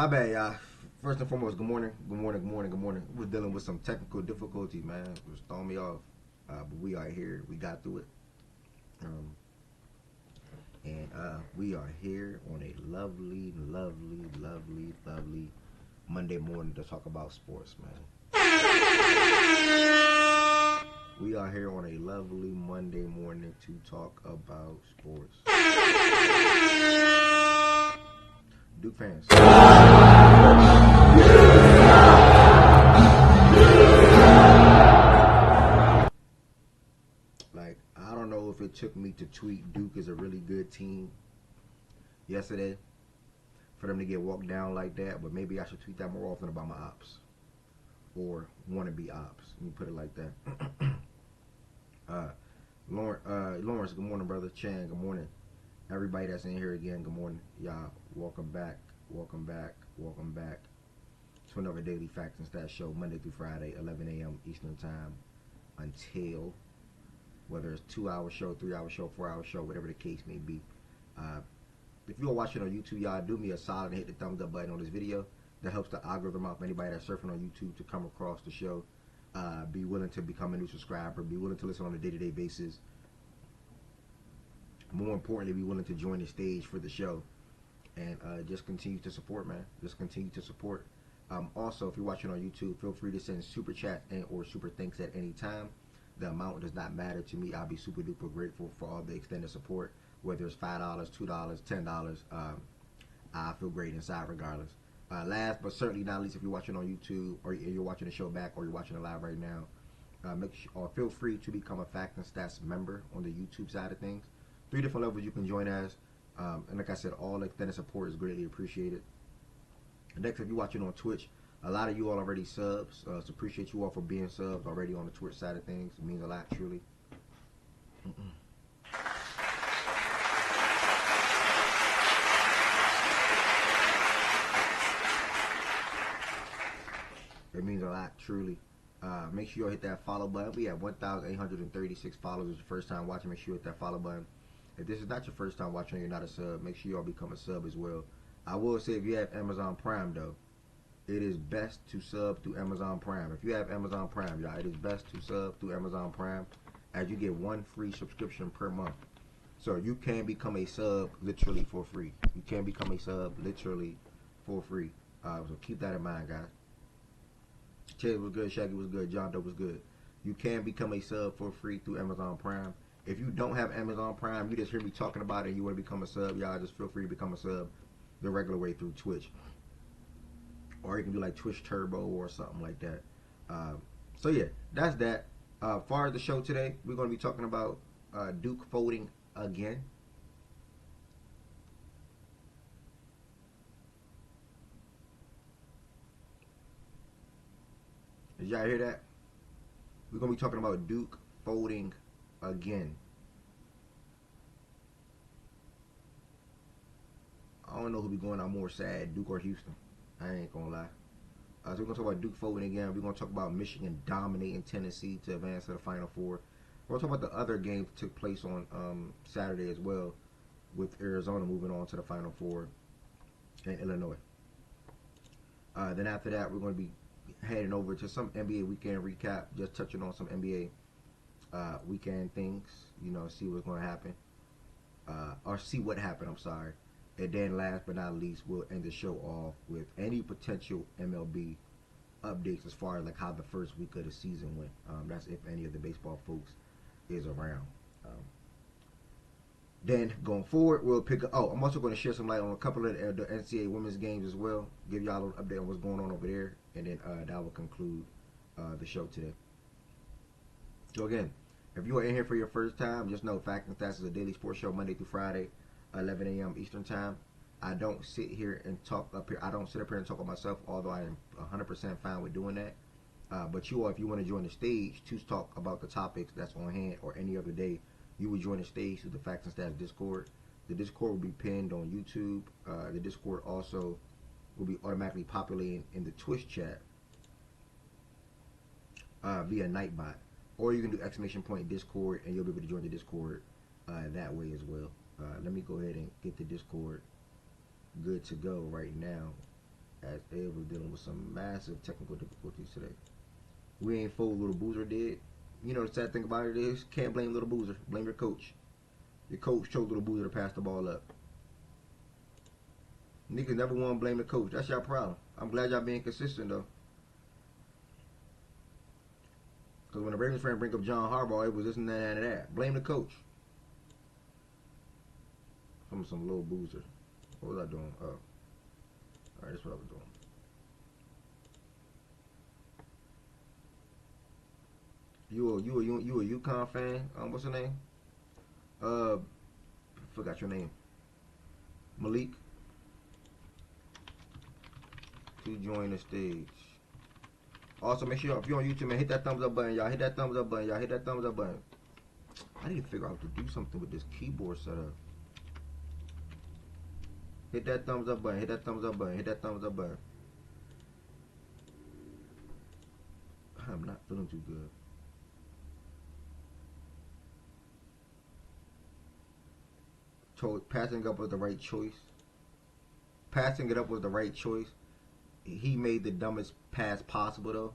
My bad, y'all. First and foremost, good morning, good morning, good morning, good morning. We're dealing with some technical difficulties, man. It was throwing me off, but we are here. We got through it, um, and we are here on a lovely, lovely, lovely, lovely Monday morning to talk about sports, man. We are here on a lovely Monday morning to talk about sports. Duke fans. Like, I don't know if it took me to tweet Duke is a really good team yesterday for them to get walked down like that, but maybe I should tweet that more often about my ops or wannabe ops. Let me put it like that. Lawrence, good morning, brother. Chan, good morning. Everybody that's in here again, good morning. Y'all, welcome back, welcome back, welcome back to another daily facts and stats show, Monday through Friday, 11 a.m. Eastern time until whether it's 2 hour show, 3 hour show, 4 hour show, whatever the case may be. If you're watching on YouTube, y'all do me a solid and hit the thumbs up button on this video. That helps the algorithm out for anybody that's surfing on YouTube to come across the show. Be willing to become a new subscriber. Be willing to listen on a day-to-day basis. More importantly, be willing to join the stage for the show. And just continue to support, man. Just continue to support. Also, if you're watching on YouTube, feel free to send super chat and or super thanks at any time. The amount does not matter to me. I'll be super duper grateful for all the extended support, whether it's $5, $2, $10. I feel great inside regardless. Last but certainly not least, if you're watching on YouTube or you're watching the show back or you're watching it live right now, feel free to become a Fact and Stats member on the YouTube side of things. 3 different levels you can join as. And like I said, all the extended support is greatly appreciated. And next, if you're watching on Twitch, a lot of you all already subs. So appreciate you all for being subs already on the Twitch side of things. It means a lot, truly. It means a lot, truly. Make sure you hit that follow button. We have 1,836 followers. It's your first time watching. Make sure you hit that follow button. If this is not your first time watching and you're not a sub, make sure you all become a sub as well. I will say if you have Amazon Prime, though, it is best to sub through Amazon Prime. If you have Amazon Prime, y'all, it is best to sub through Amazon Prime as you get 1 free subscription per month. So you can become a sub literally for free. You can become a sub literally for free. So keep that in mind, guys. Chad was good, Shaggy was good, John Doe was good. You can become a sub for free through Amazon Prime. If you don't have Amazon Prime, you just hear me talking about it and you want to become a sub, y'all just feel free to become a sub the regular way through Twitch. Or you can do like Twitch Turbo or something like that. So yeah, that's that. Far as the show today, we're going to be talking about Duke folding again. Did y'all hear that? We're going to be talking about Duke folding again. I don't know who be going out more sad, Duke or Houston. I ain't gonna lie. So we're gonna talk about Duke folding again. We're gonna talk about Michigan dominating Tennessee to advance to the Final Four. We're gonna talk about the other games that took place on Saturday as well, with Arizona moving on to the Final Four and Illinois. Then after that, we're gonna be heading over to some NBA weekend recap, just touching on some NBA weekend things. You know, see what's gonna happen, or see what happened. I'm sorry. And then last but not least, we'll end the show off with any potential MLB updates as far as like how the first week of the season went. That's if any of the baseball folks is around. Then going forward, we'll pick up. Oh, I'm also going to share some light on a couple of the NCAA women's games as well. Give y'all an update on what's going on over there. And then that will conclude the show today. So again, if you are in here for your first time, just know Fact and Stats is a daily sports show Monday through Friday, 11 a.m. Eastern time. I don't sit here and talk up here. I don't sit up here and talk about myself, although I am 100% fine with doing that. But you all, if you want to join the stage to talk about the topics that's on hand or any other day, you would join the stage through the Facts and Stats Discord. The Discord will be pinned on YouTube. The Discord also will be automatically populating in the Twitch chat via Nightbot. Or you can do exclamation point Discord and you'll be able to join the Discord that way as well. Let me go ahead and get the Discord good to go right now. as Ed was dealing with some massive technical difficulties today. We ain't fold Little Boozer did. You know the sad thing about it is, can't blame Little Boozer. Blame your coach. Your coach chose Little Boozer to pass the ball up. Niggas never want to blame the coach. That's your problem. I'm glad y'all being consistent though. Because when the Ravens fan bring up John Harbaugh, it was this and that and that. Blame the coach. From some Little Boozer. What was I doing? Oh. Alright, that's what I was doing. You a UConn fan? What's her name? Forgot your name. Malik. To join the stage. Also, make sure if you're on YouTube, man, hit that thumbs up button, y'all. Hit that thumbs up button, y'all. Hit that thumbs up button. I need to figure out how to do something with this keyboard setup. Hit that thumbs up button. Hit that thumbs up button. Hit that thumbs up button. I'm not feeling too good. Passing up was the right choice. Passing it up was the right choice. He made the dumbest pass possible though.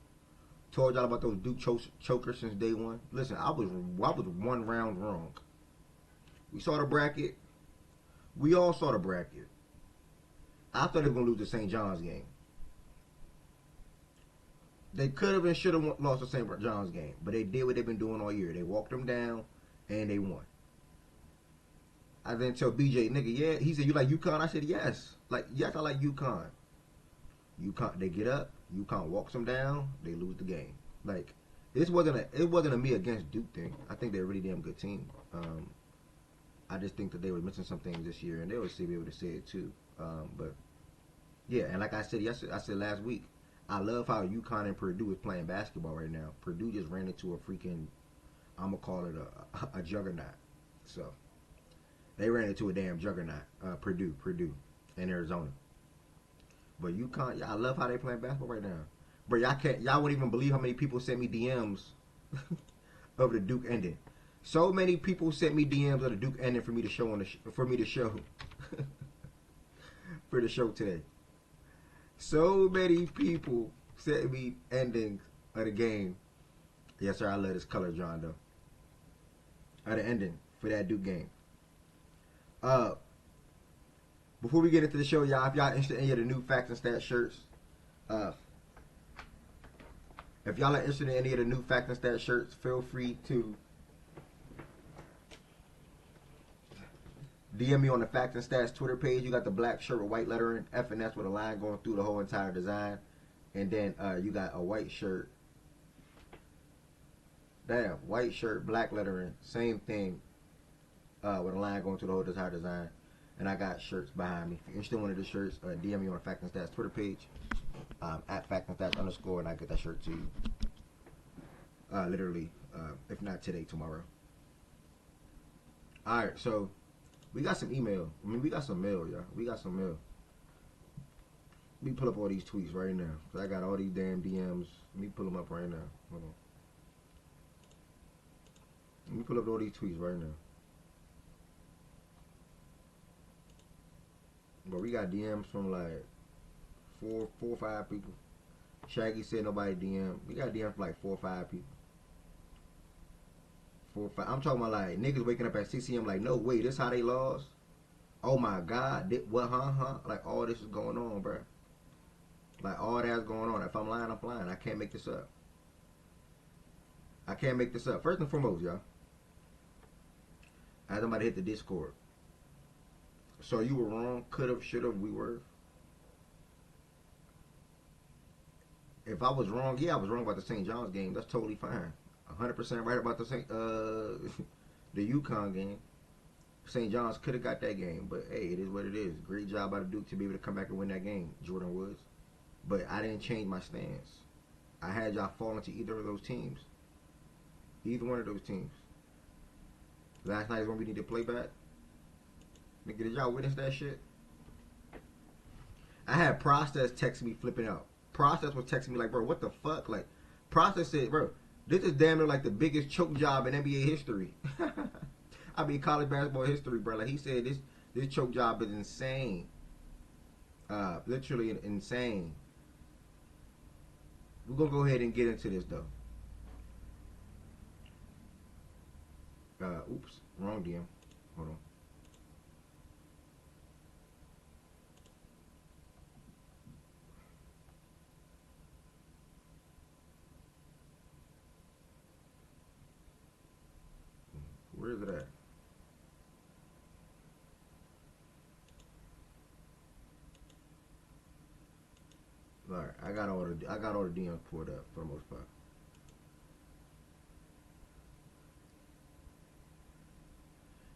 Told y'all about those Duke chokers since day one. Listen, I was 1 round wrong. We saw the bracket. We all saw the bracket. I thought they were gonna lose the St. John's game. They could have and should have lost the St. John's game, but they did what they've been doing all year. They walked them down and they won. I then tell BJ, nigga, yeah. He said, you like UConn? I said, yes. Like, yes, I like UConn. UConn, they get up. UConn walks them down. They lose the game. Like, it wasn't a me against Duke thing. I think they're a really damn good team. I just think that they were missing some things this year, and they will be able to say it too. But yeah, and like I said last week, I love how UConn and Purdue is playing basketball right now. Purdue just ran into a freaking, I'm gonna call it a juggernaut. So they ran into a damn juggernaut. Purdue in Arizona. But UConn, yeah, I love how they playing basketball right now. But y'all wouldn't even believe how many people sent me DMs of the Duke ending. So many people sent me DMs of the Duke ending for me to show for the show today. So many people sent me endings of the game. Yes, sir. I love this color, John. Though. Of the ending for that Duke game. Before we get into the show, y'all, if y'all interested in any of the new Facts and Stats shirts, if y'all are interested in any of the new Facts and Stats shirts, feel free to DM me on the Facts and Stats Twitter page. You got the black shirt with white lettering, F&S with a line going through the whole entire design. And then you got a white shirt. Damn, white shirt, black lettering, same thing with a line going through the whole entire design. And I got shirts behind me. If you're interested in one of the shirts, DM me on the Facts and Stats Twitter page. At Facts and Stats _ and I get that shirt to you. Literally, if not today, tomorrow. Alright, so we got some email. I mean, we got some mail, y'all. We got some mail. Let me pull up all these tweets right now. Cause I got all these damn DMs. Let me pull them up right now. Hold on. Let me pull up all these tweets right now. But we got DMs from like four or 5 people. Shaggy said nobody DM. We got DMs from like 4 or 5 people. 4 or 5. I'm talking about like niggas waking up at 6 a.m. like, no way, this how they lost? Oh my God, what, huh? Like all this is going on, bro. Like all that's going on. If I'm lying, I'm lying. I can't make this up. I can't make this up. First and foremost, y'all, I had somebody hit the Discord. So you were wrong, could have, should have, we were. If I was wrong, yeah, I was wrong about the St. John's game. That's totally fine. 100% right about the the UConn game. St. John's could have got that game, but hey, it is what it is. Great job by the Duke to be able to come back and win that game, Jordan Woods. But I didn't change my stance. I had y'all fall into either of those teams. Either one of those teams. Last night is when we need to play back. Nigga, did y'all witness that shit? I had Process text me flipping out. Process was texting me like, bro, what the fuck? Like, Process said, bro, this is damn near like the biggest choke job in NBA history. I mean, college basketball history, bro. Like, he said this choke job is insane. Literally insane. We're gonna go ahead and get into this though. Oops, wrong DM. Hold on. Where is it at? All right, I got all the DMs pulled up for the most part.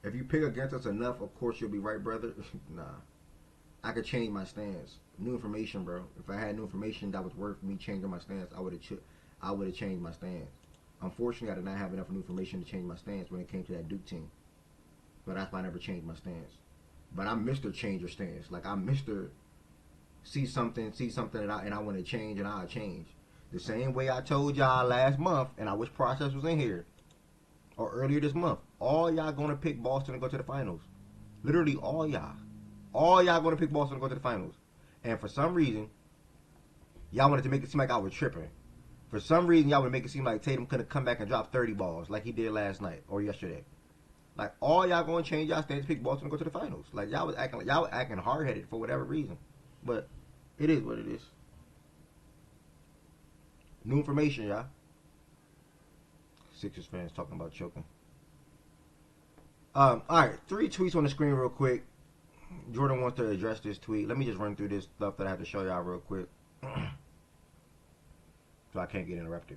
If you pick against us enough, of course you'll be right, brother. Nah, I could change my stance. New information, bro. If I had new information that was worth me changing my stance, I would have changed my stance. Unfortunately, I did not have enough new information to change my stance when it came to that Duke team. But that's why I never changed my stance. But I'm Mr. Change Your Stance. Like I'm Mr. See something that I want to change, and I'll change. The same way I told y'all last month, and I wish Process was in here, or earlier this month. All y'all gonna pick Boston to go to the finals. Literally all y'all. All y'all gonna pick Boston to go to the finals. And for some reason, y'all wanted to make it seem like I was tripping. For some reason, y'all would make it seem like Tatum could have come back and dropped 30 balls like he did last night or yesterday. Like all y'all gonna change y'all stance to pick Boston to go to the finals. Like y'all was acting hard headed for whatever reason. But it is what it is. New information, y'all. Sixers fans talking about choking. Alright, 3 tweets on the screen real quick. Jordan wants to address this tweet. Let me just run through this stuff that I have to show y'all real quick. So I can't get interrupted.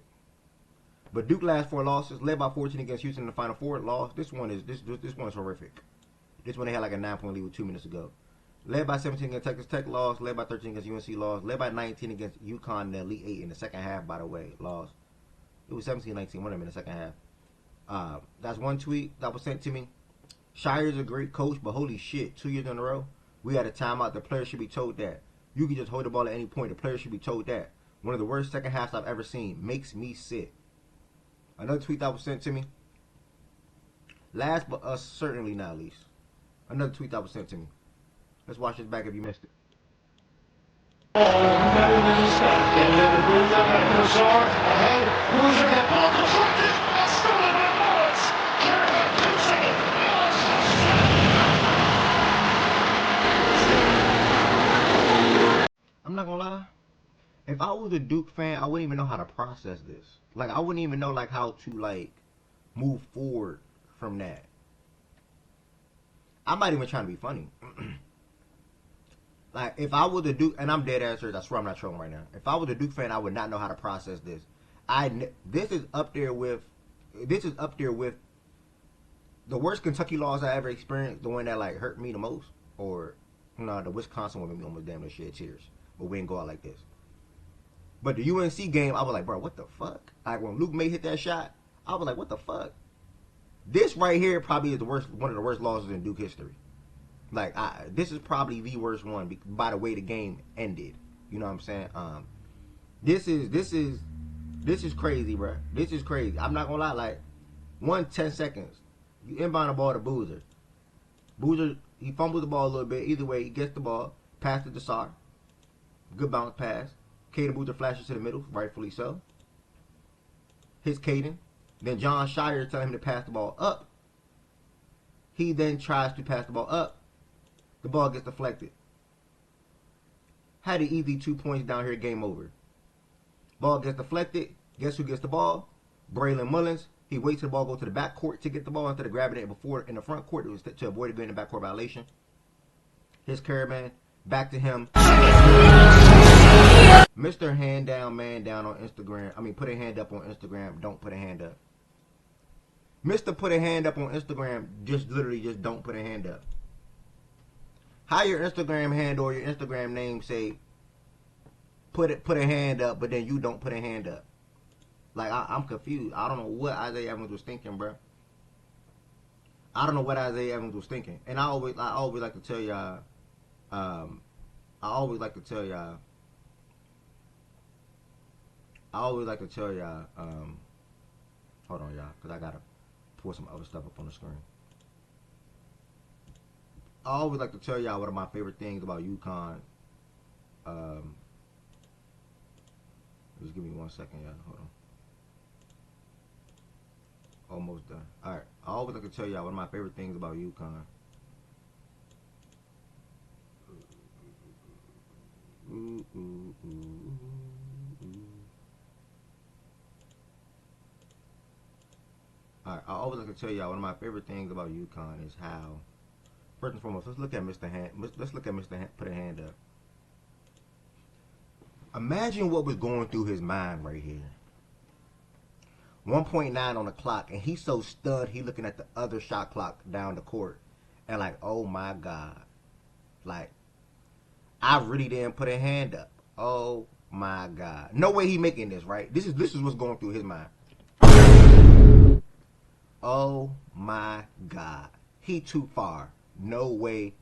But Duke last 4 losses, led by 14 against Houston in the Final Four. Lost. This one is horrific. This one they had like a 9-point lead with 2 minutes ago. Led by 17 against Texas Tech, lost. Led by 13 against UNC, lost. Led by 19 against UConn in the Elite 8 in the second half, by the way, lost. It was 17-19, one of them in the second half. That's one tweet that was sent to me. Shire's a great coach, but holy shit, 2 years in a row, we had a timeout. The players should be told that. You can just hold the ball at any point. The players should be told that. One of the worst second halves I've ever seen. Makes me sick. Another tweet that was sent to me. Last but certainly not least. Another tweet that was sent to me. Let's watch this back if you missed it. I'm not gonna lie. If I was a Duke fan, I wouldn't even know how to process this. Like I wouldn't even know like how to like move forward from that. I'm not even trying to be funny. Like if I was a Duke, and I'm dead ass serious, I swear I'm not trolling right now. If I was a Duke fan, I would not know how to process this. This is up there with the worst Kentucky loss I ever experienced. The one that like hurt me the most, or the Wisconsin one made me almost damn near shed tears. But we didn't go out like this. But the UNC game, I was like, bro, what the fuck? Like when Luke May hit that shot, I was like, what the fuck? This right here probably is one of the worst losses in Duke history. Like this is probably the worst one by the way the game ended. You know what I'm saying? This is crazy, bro. This is crazy. I'm not gonna lie. Like 10 seconds, you inbound the ball to Boozer. Boozer, he fumbles the ball a little bit. Either way, he gets the ball, passes to Desar. Good bounce pass. Caden Boozer flashes to the middle, rightfully so. Hits Caden. Then John Shire telling him to pass the ball up. He then tries to pass the ball up. The ball gets deflected. Had an easy 2 points down here, game over. Ball gets deflected. Guess who gets the ball? Braylon Mullins. He waits till the ball go to the back court to get the ball instead of grabbing it before in the front court. It was to avoid it being a backcourt violation. His Caravan. Back to him. Mr. Hand Down, Man Down on Instagram. I mean, put a hand up on Instagram. Don't put a hand up. Mr. Put a hand up on Instagram. Literally don't put a hand up. How your Instagram handle or your Instagram name say put a hand up, but then you don't put a hand up. Like I'm confused. I don't know what Isaiah Evans was thinking, bro. I don't know what Isaiah Evans was thinking. And I always like to tell y'all. I always like to tell y'all. Hold on, y'all, because I gotta pull some other stuff up on the screen. I always like to tell y'all one of my favorite things about UConn Just give me 1 second, y'all. Hold on. Almost done. All right. I always like to tell y'all one of my favorite things about UConn. All right. I always like to tell y'all one of my favorite things about UConn is how, first and foremost, let's look at Mr. Hand. Let's look at Mr. Hand, put a hand up. Imagine what was going through his mind right here. 1.9 on the clock, and he's so stunned, he looking at the other shot clock down the court, and like, oh my God, like, I really didn't put a hand up. Oh my God, no way he making this, right? This is what's going through his mind. Oh my God, he too far. No way.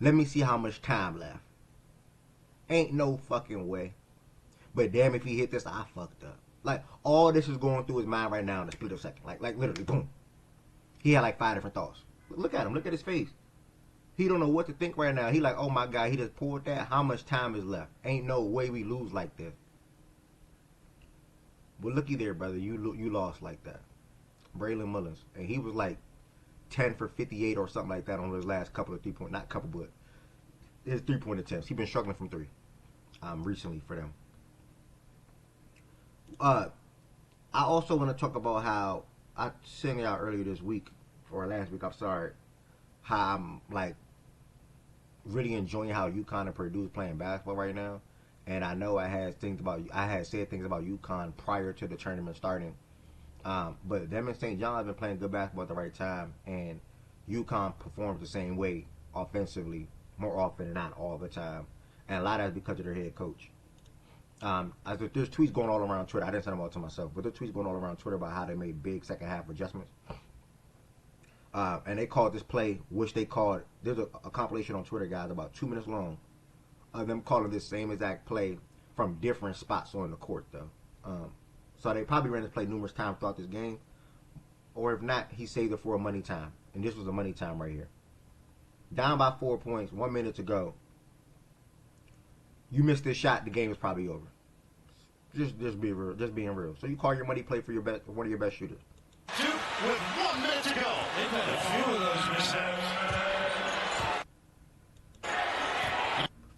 Let me see how much time left. Ain't no fucking way. But damn, if he hit this, I fucked up. Like, all this is going through his mind right now in a split of a second. Like literally, boom. He had like 5 different thoughts. Look at him. Look at his face. He don't know what to think right now. He like, oh my God, he just pulled that. How much time is left? Ain't no way we lose like this. Well, looky there, brother. You lost like that. Braylon Mullins. And he was like 10 for 58 or something like that on his last couple of 3-point. Not couple, but his 3-point attempts. He's been struggling from 3 recently for them. I also want to talk about how I sent it out earlier this week, or last week, I'm sorry, how I'm like really enjoying how UConn and Purdue is playing basketball right now. And I know I had said things about UConn prior to the tournament starting. But them and St. John's have been playing good basketball at the right time, and UConn performs the same way offensively more often than not all the time. And a lot of that's because of their head coach. There's tweets going all around Twitter. I didn't send them all to myself, but there's tweets going all around Twitter about how they made big second half adjustments. And they called this play, which they called, there's a compilation on Twitter, guys, about 2 minutes long, of them calling this same exact play from different spots on the court, though. So they probably ran this play numerous times throughout this game, or if not, he saved it for a money time. And this was a money time right here. Down by 4 points, 1 minute to go. You missed this shot, the game is probably over. Just being real. So you call your money play for one of your best shooters. Duke with 1 minute to go. They've had a few of those mishaps.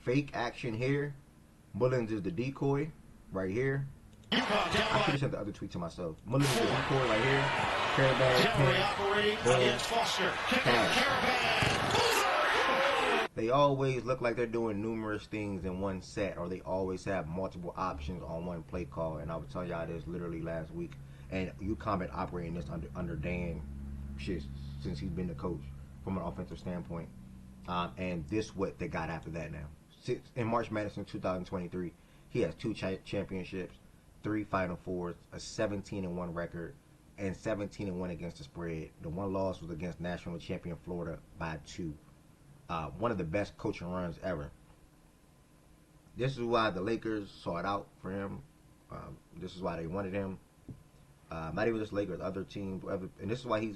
Fake action here. Mullins is the decoy right here. I should have sent the other tweet to myself. Mullins is the decoy right here. Caravan, against Foster. They always look like they're doing numerous things in one set, or they always have multiple options on one play call. And I was telling y'all this literally last week. And UConn been operating this under Dan shit since he's been the coach from an offensive standpoint. And this what they got after that now. In March Madness 2023, he has 2 championships, 3 Final Fours, a 17-1 record, and 17-1 against the spread. The one loss was against national champion Florida by 2. One of the best coaching runs ever. This is why the Lakers saw it out for him. This is why they wanted him. Not even just Lakers, other teams, whatever. And this is why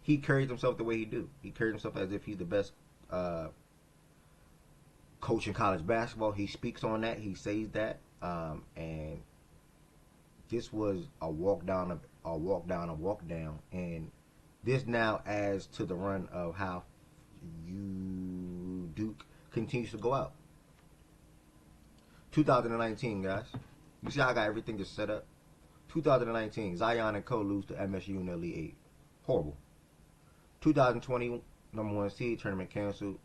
he carries himself the way he do. He carries himself as if he's the best coach in college basketball. He speaks on that. He says that. And this was a walk down. And this now adds to the run of how Duke continues to go out. 2019, guys. You see how I got everything just set up? 2019, Zion and Co. lose to MSU in the Elite 8. Horrible. 2020, number 1 seed, tournament canceled.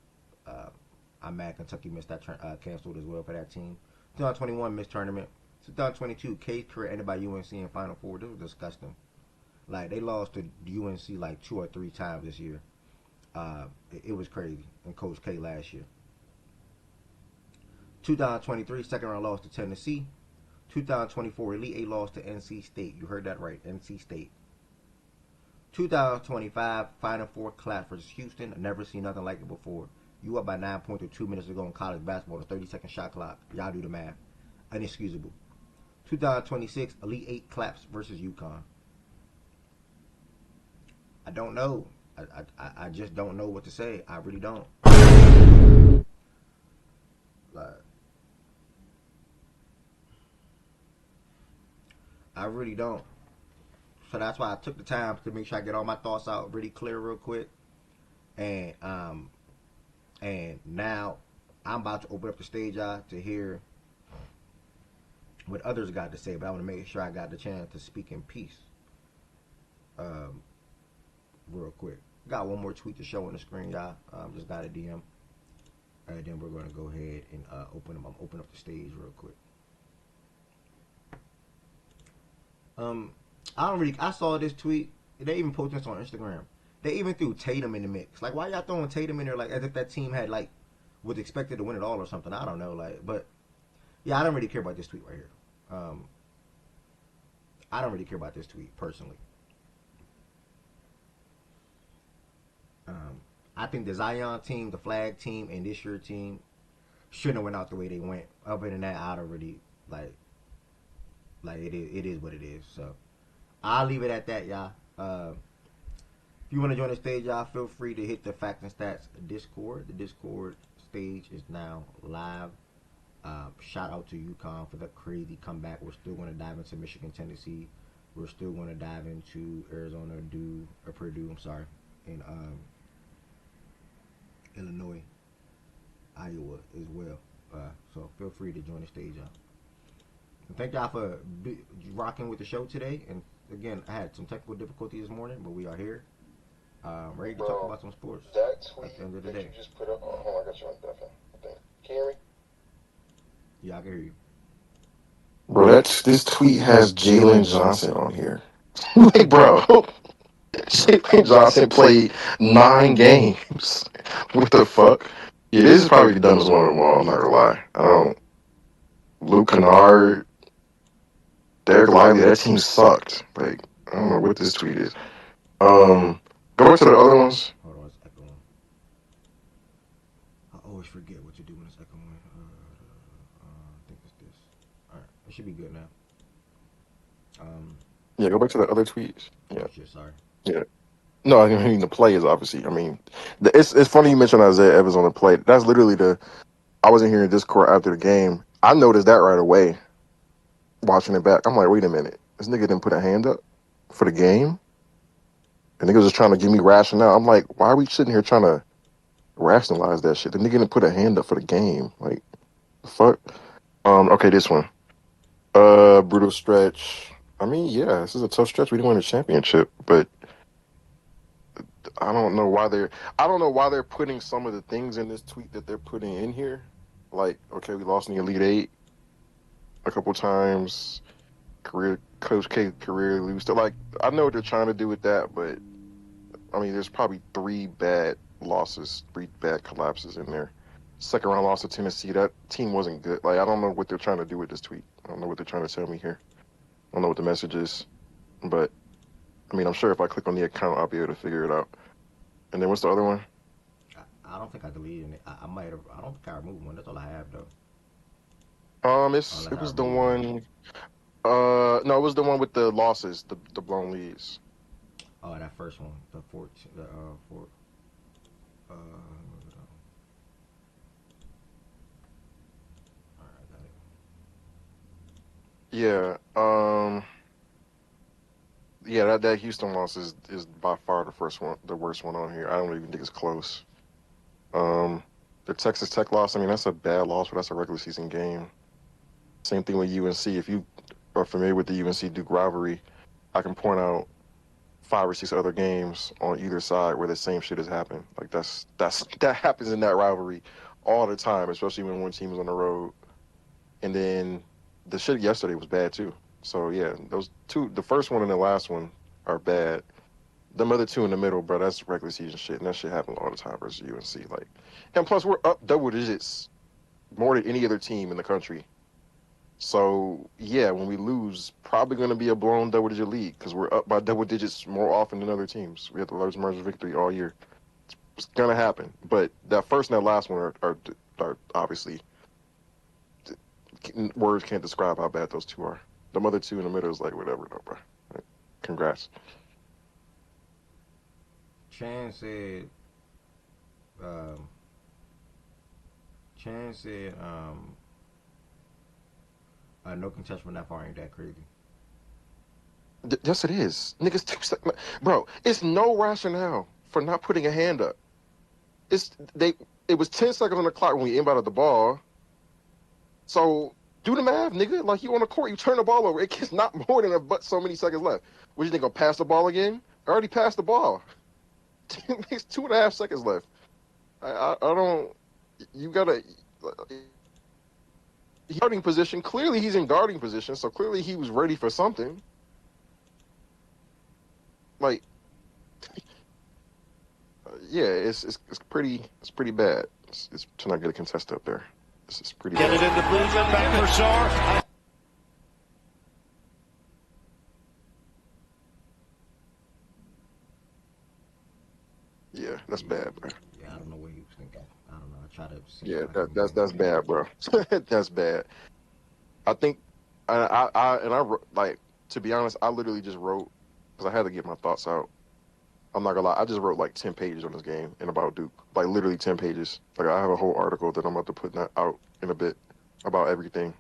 I'm mad Kentucky missed that canceled as well for that team. 2021, missed tournament. 2022, K's career ended by UNC in Final Four. This was disgusting. Like, they lost to UNC like 2 or 3 times this year. It was crazy. And Coach K last year. 2023, second round loss to Tennessee. 2024, Elite 8 loss to NC State. You heard that right, NC State. 2025, Final Four collapse versus Houston. I've never seen nothing like it before. You up by 9 points with 2 minutes to go in college basketball, the 30-second shot clock. Y'all do the math. Inexcusable. 2026, Elite 8 collapse versus UConn. I don't know. I just don't know what to say. I really don't. Like, I really don't. So that's why I took the time to make sure I get all my thoughts out really clear real quick. And now I'm about to open up the stage out to hear what others got to say, but I want to make sure I got the chance to speak in peace. Um, Real quick. Got one more tweet to show on the screen, y'all. Just got a DM. And then we're going to go ahead and open up the stage real quick. I saw this tweet. They even posted this on Instagram. They even threw Tatum in the mix. Like, why y'all throwing Tatum in there like as if that team had like was expected to win it all or something? I don't know. Like, but yeah, I don't really care about this tweet right here. I don't really care about this tweet personally. I think the Zion team, the flag team, and this year team shouldn't have went out the way they went. Other than that, I don't really like it is. It is what it is. So I'll leave it at that, y'all. If you want to join the stage, y'all, feel free to hit the Facts and Stats Discord. The Discord stage is now live. Shout out to UConn for the crazy comeback. We're still going to dive into Michigan, Tennessee. We're still going to dive into Arizona, Purdue. I'm sorry, and Illinois, Iowa as well. So feel free to join the stage, y'all. And thank y'all for rocking with the show today. And again, I had some technical difficulties this morning, but we are here. Ready to talk about some sports that tweet at the end of the that day. you just put up. Oh, I got you on definitely. Can you hear me? Yeah, I can hear you. Bro, this tweet has Jalen Johnson on here. Like, bro, Jalen Johnson played 9 games. What the fuck? Yeah, this is probably the dumbest one of them all. I'm not gonna lie. I don't. Luke Kennard, Derek Lively, that team sucked. Like, I don't know what this tweet is. Go back to the other ones. Hold on, it's echoing. I always forget what to do when it's echoing. I think it's this. All right, it should be good now. Yeah, go back to the other tweets. Oh Yeah, shit, sorry. yeah. No, I mean the play is obviously. I mean, it's funny you mentioned Isaiah Evans on the play. That's literally the. I wasn't here in Discord after the game. I noticed that right away. Watching it back, I'm like, wait a minute, this nigga didn't put a hand up for the game. And nigga was just trying to give me rationale. I'm like, why are we sitting here trying to rationalize that shit? The nigga didn't put a hand up for the game. Like, the fuck. Okay, this one. Brutal stretch. I mean, yeah, this is a tough stretch. We didn't win a championship, but I don't know why they're putting some of the things in this tweet that they're putting in here. Like, okay, we lost in the Elite Eight a couple times. Coach K career lose. Like, I know what they're trying to do with that, but I mean, there's probably 3 bad losses, 3 bad collapses in there. Second round loss to Tennessee. That team wasn't good. Like, I don't know what they're trying to do with this tweet. I don't know what they're trying to tell me here. I don't know what the message is, but I mean, I'm sure if I click on the account, I'll be able to figure it out. And then what's the other one? I don't think I deleted it. I might have. I don't think I removed one. That's all I have though. It Unless I was the removed one. one. No, it was the one with the losses, the blown leads. Oh, that first one, the 14, the four. All right, I got it. Yeah. Yeah, that Houston loss is by far the worst one on here. I don't even think it's close. Um, the Texas Tech loss, I mean, that's a bad loss, but that's a regular season game. Same thing with UNC. If you are familiar with the UNC Duke rivalry, I can point out 5 or 6 other games on either side where the same shit has happened. Like that happens in that rivalry all the time, especially when one team is on the road. And then the shit yesterday was bad too. So yeah, those two, the first one and the last one are bad. Them other two in the middle, bro, that's regular season shit, and that shit happens all the time versus UNC. Like, and plus we're up double digits more than any other team in the country. So yeah, when we lose, probably going to be a blown double-digit lead because we're up by double digits more often than other teams. We have the largest margin of victory all year. It's going to happen. But that first and that last one are obviously words can't describe how bad those two are. The other two in the middle is like whatever, no, bro. Like, congrats. Chan said. Um, Chan said. No contest from that far ain't that crazy. Yes, it is. Niggas 2 seconds. Bro, it's no rationale for not putting a hand up. It's they. It was 10 seconds on the clock when we inbounded the ball. So do the math, nigga. Like you on the court, you turn the ball over. It gets not more than so many seconds left. What you think? Gonna pass the ball again? I already passed the ball. It's 2.5 seconds left. I don't. You gotta. Guarding position. Clearly, he's in guarding position. So clearly, he was ready for something. Like, yeah, it's pretty bad. It's to not get a contest up there. It's pretty Get bad. it into Boozer, back for Sar. Yeah, that's bad, bro. Yeah, I don't know what he was thinking. I don't know. I try to see. Yeah, if I can that's bad, bro. That's bad. I think like, to be honest, I literally just wrote because I had to get my thoughts out. I'm not gonna lie, I just wrote like 10 pages on this game and about Duke, like literally 10 pages. Like I have a whole article that I'm about to put out in a bit about everything,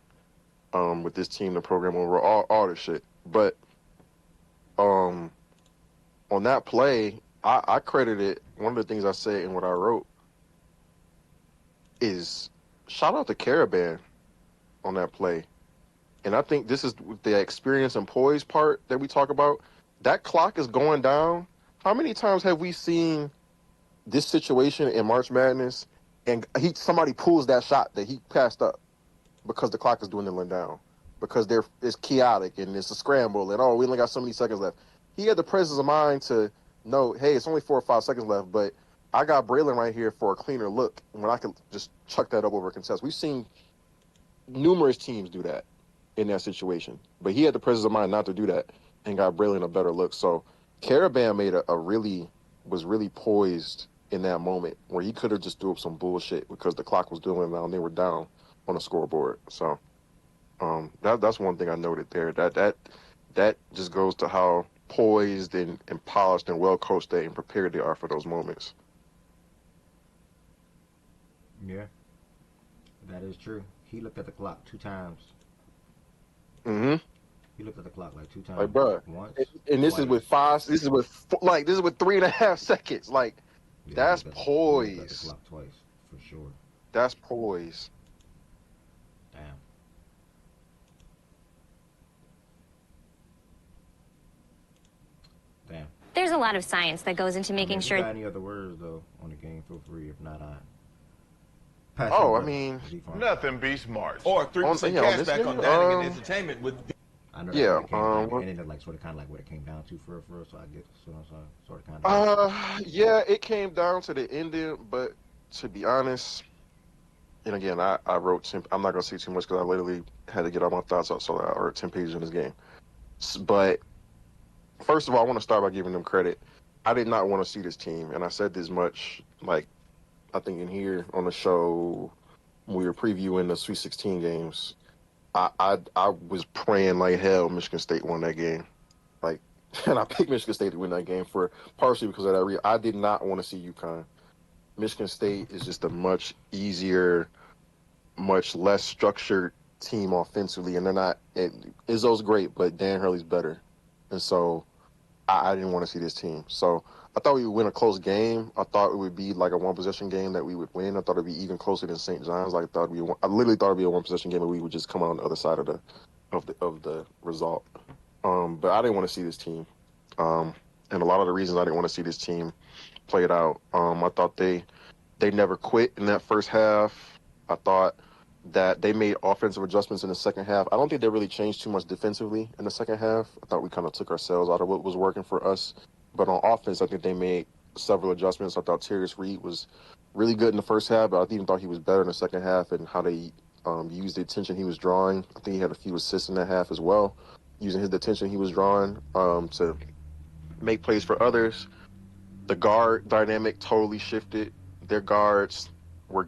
with this team, the program overall, all this shit. But um, on that play, I credited one of the things I said in what I wrote is shout out to Caravan on that play. And I think this is the experience and poise part that we talk about. That clock is going down. How many times have we seen this situation in March Madness and somebody pulls that shot that he passed up because the clock is dwindling down, because it's chaotic and it's a scramble and, oh, we only got so many seconds left. He had the presence of mind to know, hey, it's only 4 or 5 seconds left, but I got Braylon right here for a cleaner look when I can just chuck that up over a contest. We've seen numerous teams do that in that situation, but he had the presence of mind not to do that and got Braylon a better look. So Caravan made was really poised in that moment where he could have just threw up some bullshit because the clock was doing it and they were down on the scoreboard. So that's one thing I noted there. That just goes to how poised and polished and well coached they and prepared they are for those moments. Yeah, that is true. He looked at the clock 2 times. Mm-hmm. He looked at the clock like 2 times. Like, bro, Once. and this twice. is with five. This is with 3.5 seconds. Like, Yeah, that's he looked at the poise. clock twice for sure. That's poise. Damn. Damn. There's a lot of science that goes into making If you sure. got any other words though on the game, feel free. If not, I pass Oh, your I brother. mean, Is he fine? Nothing beats March. Or 3% on cash this back game, on dining and entertainment with. I know yeah, that came down, and then like sort of kind of like what it came down to for so I get so sort of kind of. yeah, it came down to the ending, but to be honest, and again, I wrote 10. I'm not gonna say too much because I literally had to get all my thoughts out, so I wrote 10 pages in this game. But first of all, I want to start by giving them credit. I did not want to see this team, and I said this much, like, I think in here on the show when we were previewing the Sweet 16 games. I was praying like hell Michigan State won that game. Like, and I picked Michigan State to win that game for partially because of that. I did not want to see UConn. Michigan State is just a much easier, much less structured team offensively, and they're not. Izzo's great, but Dan Hurley's better, and so I didn't want to see this team. So I thought we would win a close game. I thought it would be like a one-possession game that we would win. I thought it'd be even closer than St. John's. I literally thought it'd be a one-possession game and we would just come out on the other side of the result. But I didn't want to see this team. And a lot of the reasons I didn't want to see this team play it out. I thought they never quit in that first half. I thought that they made offensive adjustments in the second half. I don't think they really changed too much defensively in the second half. I thought we kind of took ourselves out of what was working for us. But on offense, I think they made several adjustments. I thought Terrius Reed was really good in the first half, but I even thought he was better in the second half and how they used the attention he was drawing. I think he had a few assists in that half as well, using the attention he was drawing to make plays for others. The guard dynamic totally shifted. Their guards were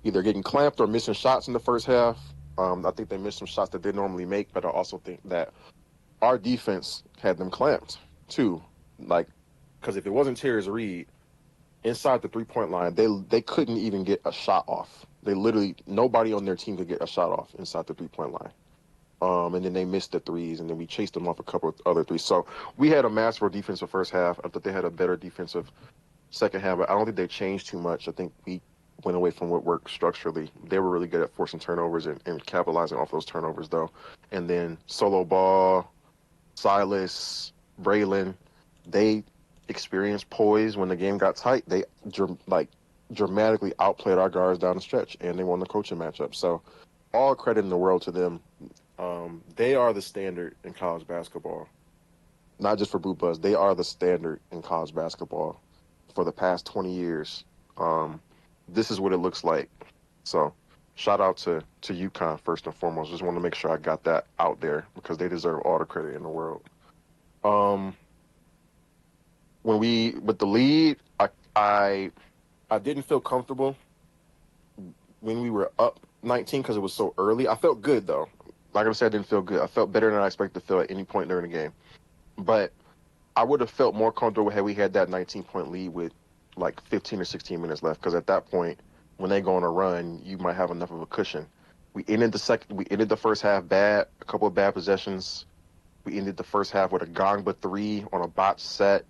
either getting clamped or missing shots in the first half. I think they missed some shots that they normally make, but I also think that our defense had them clamped too. Like, because if it wasn't Terrius Reed inside the 3-point line, they couldn't even get a shot off. They literally, nobody on their team could get a shot off inside the 3-point line. And then they missed the threes, and then we chased them off a couple of other threes. So we had a masterful defensive first half. I thought they had a better defensive second half, but I don't think they changed too much. I think we went away from what worked structurally. They were really good at forcing turnovers and capitalizing off those turnovers, though. And then Solo Ball, Silas, Braylon, they experienced poise when the game got tight. They dramatically outplayed our guards down the stretch, and they won the coaching matchup. So all credit in the world to them. They are the standard in college basketball. Not just for Boot Buzz. They are the standard in college basketball for the past 20 years. This is what it looks like. So shout out to UConn first and foremost. Just want to make sure I got that out there because they deserve all the credit in the world. With the lead, I didn't feel comfortable when we were up 19 because it was so early. I felt good though. Like I said, I didn't feel good. I felt better than I expected to feel at any point during the game. But I would have felt more comfortable had we had that 19-point lead with like 15 or 16 minutes left. Because at that point, when they go on a run, you might have enough of a cushion. We ended the first half bad, a couple of bad possessions. We ended the first half with a Gongba 3 on a botch set.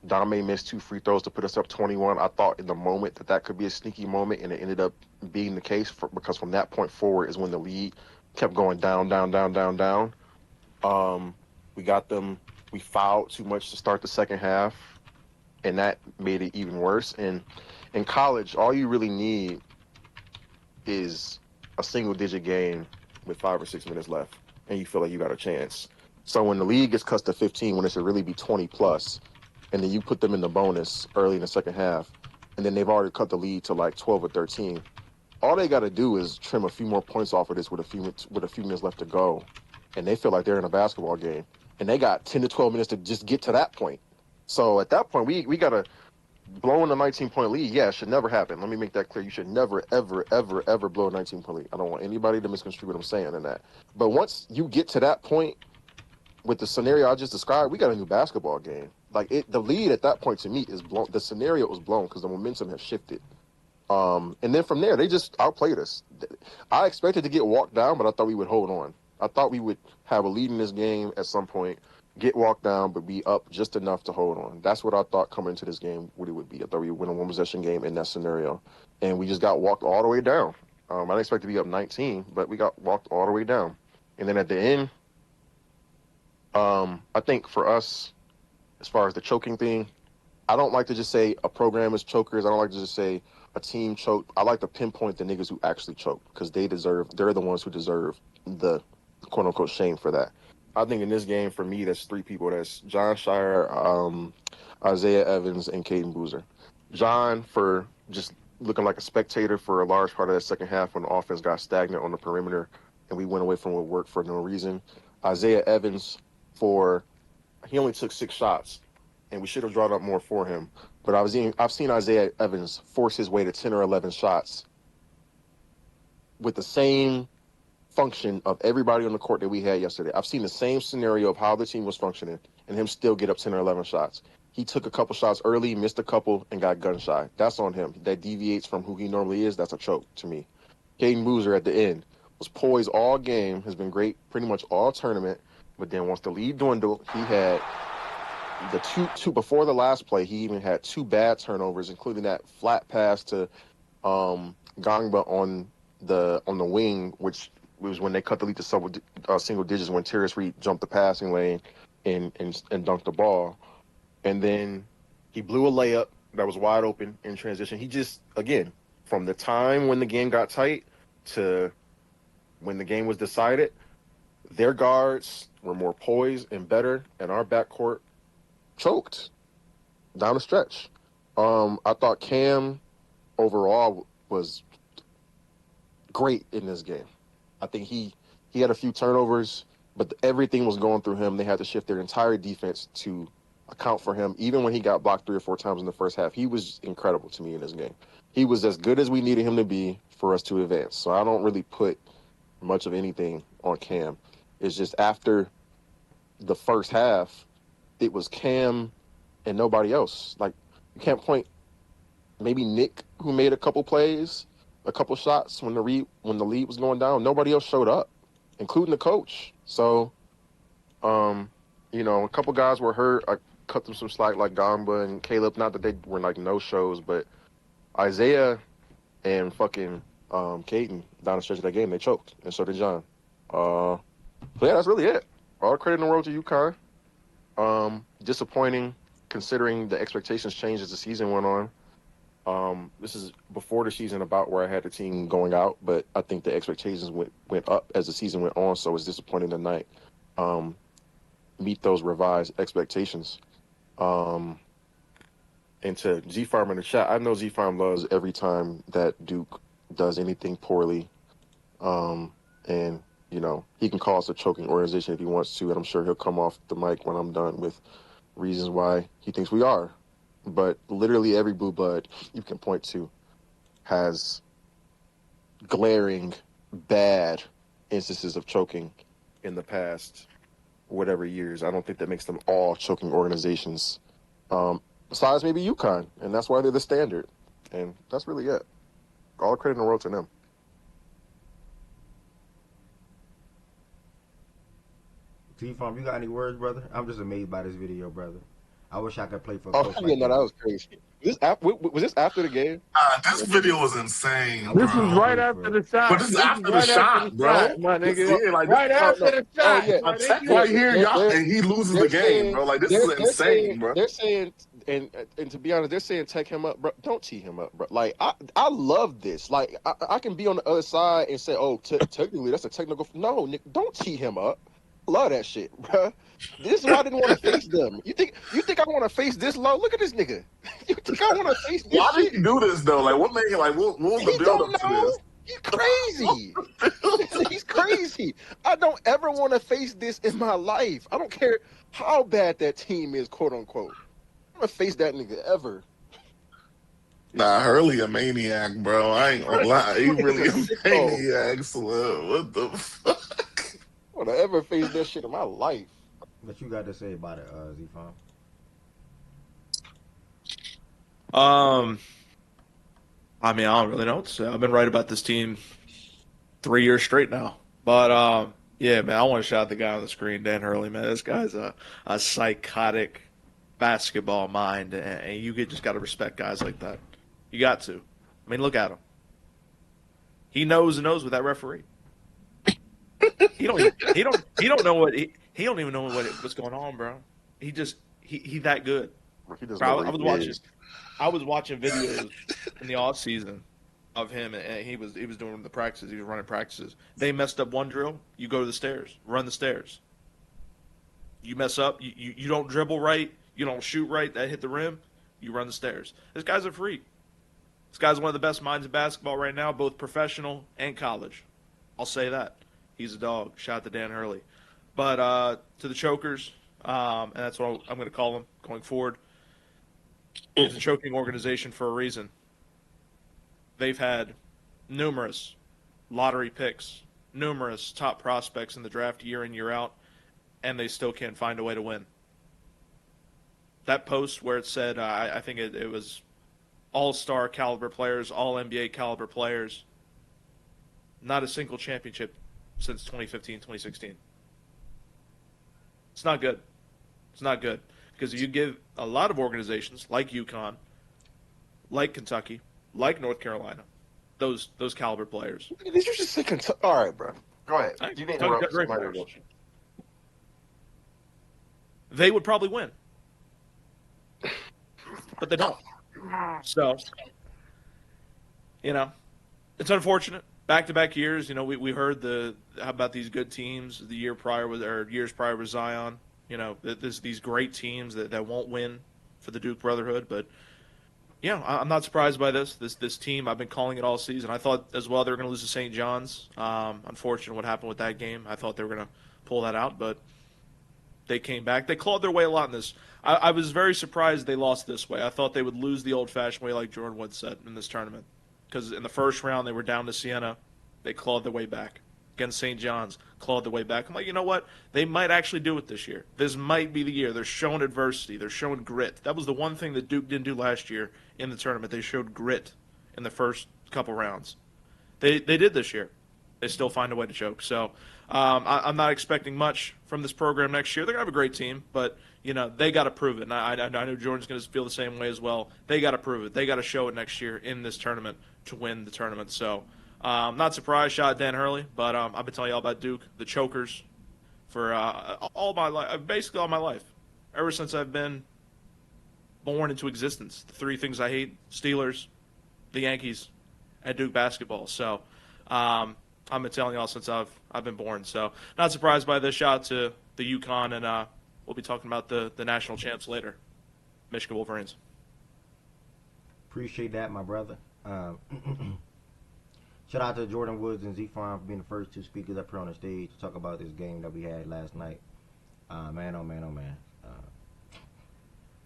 Dame missed 2 free throws to put us up 21. I thought in the moment that could be a sneaky moment, and it ended up being the case because from that point forward is when the lead kept going down. We got them. We fouled too much to start the second half, and that made it even worse. And in college, all you really need is a single-digit game with 5 or 6 minutes left, and you feel like you got a chance. So when the league gets cut to 15, when it should really be 20+, and then you put them in the bonus early in the second half, and then they've already cut the lead to like 12 or 13, all they got to do is trim a few more points off of this with a few minutes left to go, and they feel like they're in a basketball game. And they got 10 to 12 minutes to just get to that point. So at that point, we got to blow in a 19-point lead. Yeah, it should never happen. Let me make that clear. You should never, ever, ever, ever blow a 19-point lead. I don't want anybody to misconstrue what I'm saying in that. But once you get to that point with the scenario I just described, we got a new basketball game. Like the lead at that point to me is blown. The scenario was blown because the momentum has shifted. And then from there, they just outplayed us. I expected to get walked down, but I thought we would hold on. I thought we would have a lead in this game at some point, get walked down, but be up just enough to hold on. That's what I thought coming into this game what it would be. I thought we would win a one-possession game in that scenario. And we just got walked all the way down. I didn't expect to be up 19, but we got walked all the way down. And then at the end, I think for us, as far as the choking thing, I don't like to just say a program is chokers. I don't like to just say a team choked. I like to pinpoint the niggas who actually choked because they're the ones who deserve the quote-unquote shame for that. I think in this game, for me, that's 3 people. That's John Shire, Isaiah Evans, and Caden Boozer. John for just looking like a spectator for a large part of that second half when the offense got stagnant on the perimeter and we went away from what worked for no reason. Isaiah Evans he only took 6 shots, and we should have drawn up more for him. But I've seen Isaiah Evans force his way to 10 or 11 shots with the same function of everybody on the court that we had yesterday. I've seen the same scenario of how the team was functioning and him still get up 10 or 11 shots. He took a couple shots early, missed a couple, and got gun shy. That's on him. That deviates from who he normally is. That's a choke to me. Caden Boozer at the end was poised all game, has been great pretty much all tournament, but then once the lead dwindled, he had the two before the last play, he even had 2 bad turnovers, including that flat pass to Gongba on the wing, which was when they cut the lead to single digits when Terrence Reed jumped the passing lane and dunked the ball. And then he blew a layup that was wide open in transition. He just, again, from the time when the game got tight to when the game was decided, their guards were more poised and better, and our backcourt choked down the stretch. I thought Cam overall was great in this game. I think he had a few turnovers, but everything was going through him. They had to shift their entire defense to account for him. Even when he got blocked 3 or 4 times in the first half, he was incredible to me in this game. He was as good as we needed him to be for us to advance. So I don't really put much of anything on Cam. It's just after the first half, it was Cam and nobody else. Like, you can't point maybe Nick, who made a couple plays, a couple shots when the lead was going down. Nobody else showed up. including the coach. So, a couple guys were hurt. I cut them some slack, like Gamba and Caleb. Not that they were like no shows, but Isaiah and fucking Caden down the stretch of that game, they choked, and so did John. So yeah, that's really it. All the credit in the world to UConn. Disappointing considering the expectations changed as the season went on. This is before the season about where I had the team going out, but I think the expectations went up as the season went on, so it's disappointing tonight. Meet those revised expectations. And to Z-Farm in the chat, I know Z-Farm loves every time that Duke does anything poorly. And, he can call us a choking organization if he wants to, and I'm sure he'll come off the mic when I'm done with reasons why he thinks we are. But literally every blue blood you can point to has glaring, bad instances of choking in the past whatever years. I don't think that makes them all choking organizations. Besides maybe UConn, and that's why they're the standard. And that's really it. All the credit in the world to them. T-Farm, you got any words, brother? I'm just amazed by this video, brother. I wish I could play for a Oh, coach yeah, like no, this. that was crazy. Was this after the game? This video was insane, This bro. This was right after the shot. But this is after the shot, bro. My This, nigga. yeah, like Right this, after the shot. yeah. My a tech nigga. right here, y'all, They're- and he loses they're the game, saying- bro. Like this they're- is they're insane, saying, bro. They're saying, and to be honest, they're saying tech him up, bro. Don't tee him up, bro. Like I love this. Like I can be on the other side and say, oh, technically that's a technical. No, Nick, don't tee him up. Love that shit, bro. This is why I didn't want to face them. You think I want to face this low? Look at this nigga. You think I want to face this Why shit? did he do this though? Like what made it? Like what was the He build don't up to know. this? He's crazy. He's crazy. I don't ever want to face this in my life. I don't care how bad that team is, quote unquote. I'm gonna face that nigga ever. Nah, Hurley a maniac, bro. I ain't gonna lie. He really a Sicko. maniac. Slim. What the fuck? I want to ever face that shit in my life. What you got to say about it, Z-Farm? I mean, I don't really know what to say. I've been right about this team 3 years straight now. But yeah, man, I want to shout out the guy on the screen, Dan Hurley, man. This guy's a psychotic basketball mind, and you just got to respect guys like that. You got to. I mean, look at him. He knows with that referee. He don't know what's going on, bro. He that good. Bro, I was watching videos in the off season of him, and he was doing the practices. He was running practices. They messed up one drill. You go to the stairs, run the stairs. You mess up. You don't dribble right. You don't shoot right. That hit the rim. You run the stairs. This guy's a freak. This guy's one of the best minds in basketball right now, both professional and college. I'll say that. He's a dog. Shout out to Dan Hurley. But to the chokers, and that's what I'm going to call them going forward, it's a choking organization for a reason. They've had numerous lottery picks, numerous top prospects in the draft year in, year out, and they still can't find a way to win. That post where it said, I think it was all-star caliber players, all-NBA caliber players, not a single championship since 2015, 2016. It's not good. It's not good. Because you give a lot of organizations like UConn, like Kentucky, like North Carolina, those caliber players. Did you just say Kentucky? All right, bro. Go ahead. You didn't Kentucky interrupt got great somebody. players. They would probably win. But they don't. So, it's unfortunate. Back-to-back years, we heard how about these good teams the years prior with Zion. These great teams that won't win for the Duke Brotherhood. But, I'm not surprised by this team. I've been calling it all season. I thought as well they were going to lose to St. John's. Unfortunate what happened with that game. I thought they were going to pull that out, but they came back. They clawed their way a lot in this. I was very surprised they lost this way. I thought they would lose the old-fashioned way like Jordan Wood said in this tournament. Because in the first round, they were down to Siena. They clawed their way back. Against St. John's, clawed their way back. I'm like, you know what? They might actually do it this year. This might be the year. They're showing adversity. They're showing grit. That was the one thing that Duke didn't do last year in the tournament. They showed grit in the first couple rounds. They did this year. They still find a way to choke. So I'm not expecting much from this program next year. They're going to have a great team, but they got to prove it. And I know Jordan's going to feel the same way as well. They got to prove it. They got to show it next year in this tournament to win the tournament. So not surprised, shout out Dan Hurley, but I've been telling you all about Duke, the chokers, for all my life, basically all my life, ever since I've been born into existence. The three things I hate: Steelers, the Yankees, and Duke basketball. So I've been telling y'all since I've been born. So not surprised by this. Shout out to the UConn, and we'll be talking about the national champs later, Michigan Wolverines. Appreciate that, my brother. Shout out to Jordan Woods and Z-Farm for being the first two speakers up here on the stage to talk about this game that we had last night. Man, oh man, oh man.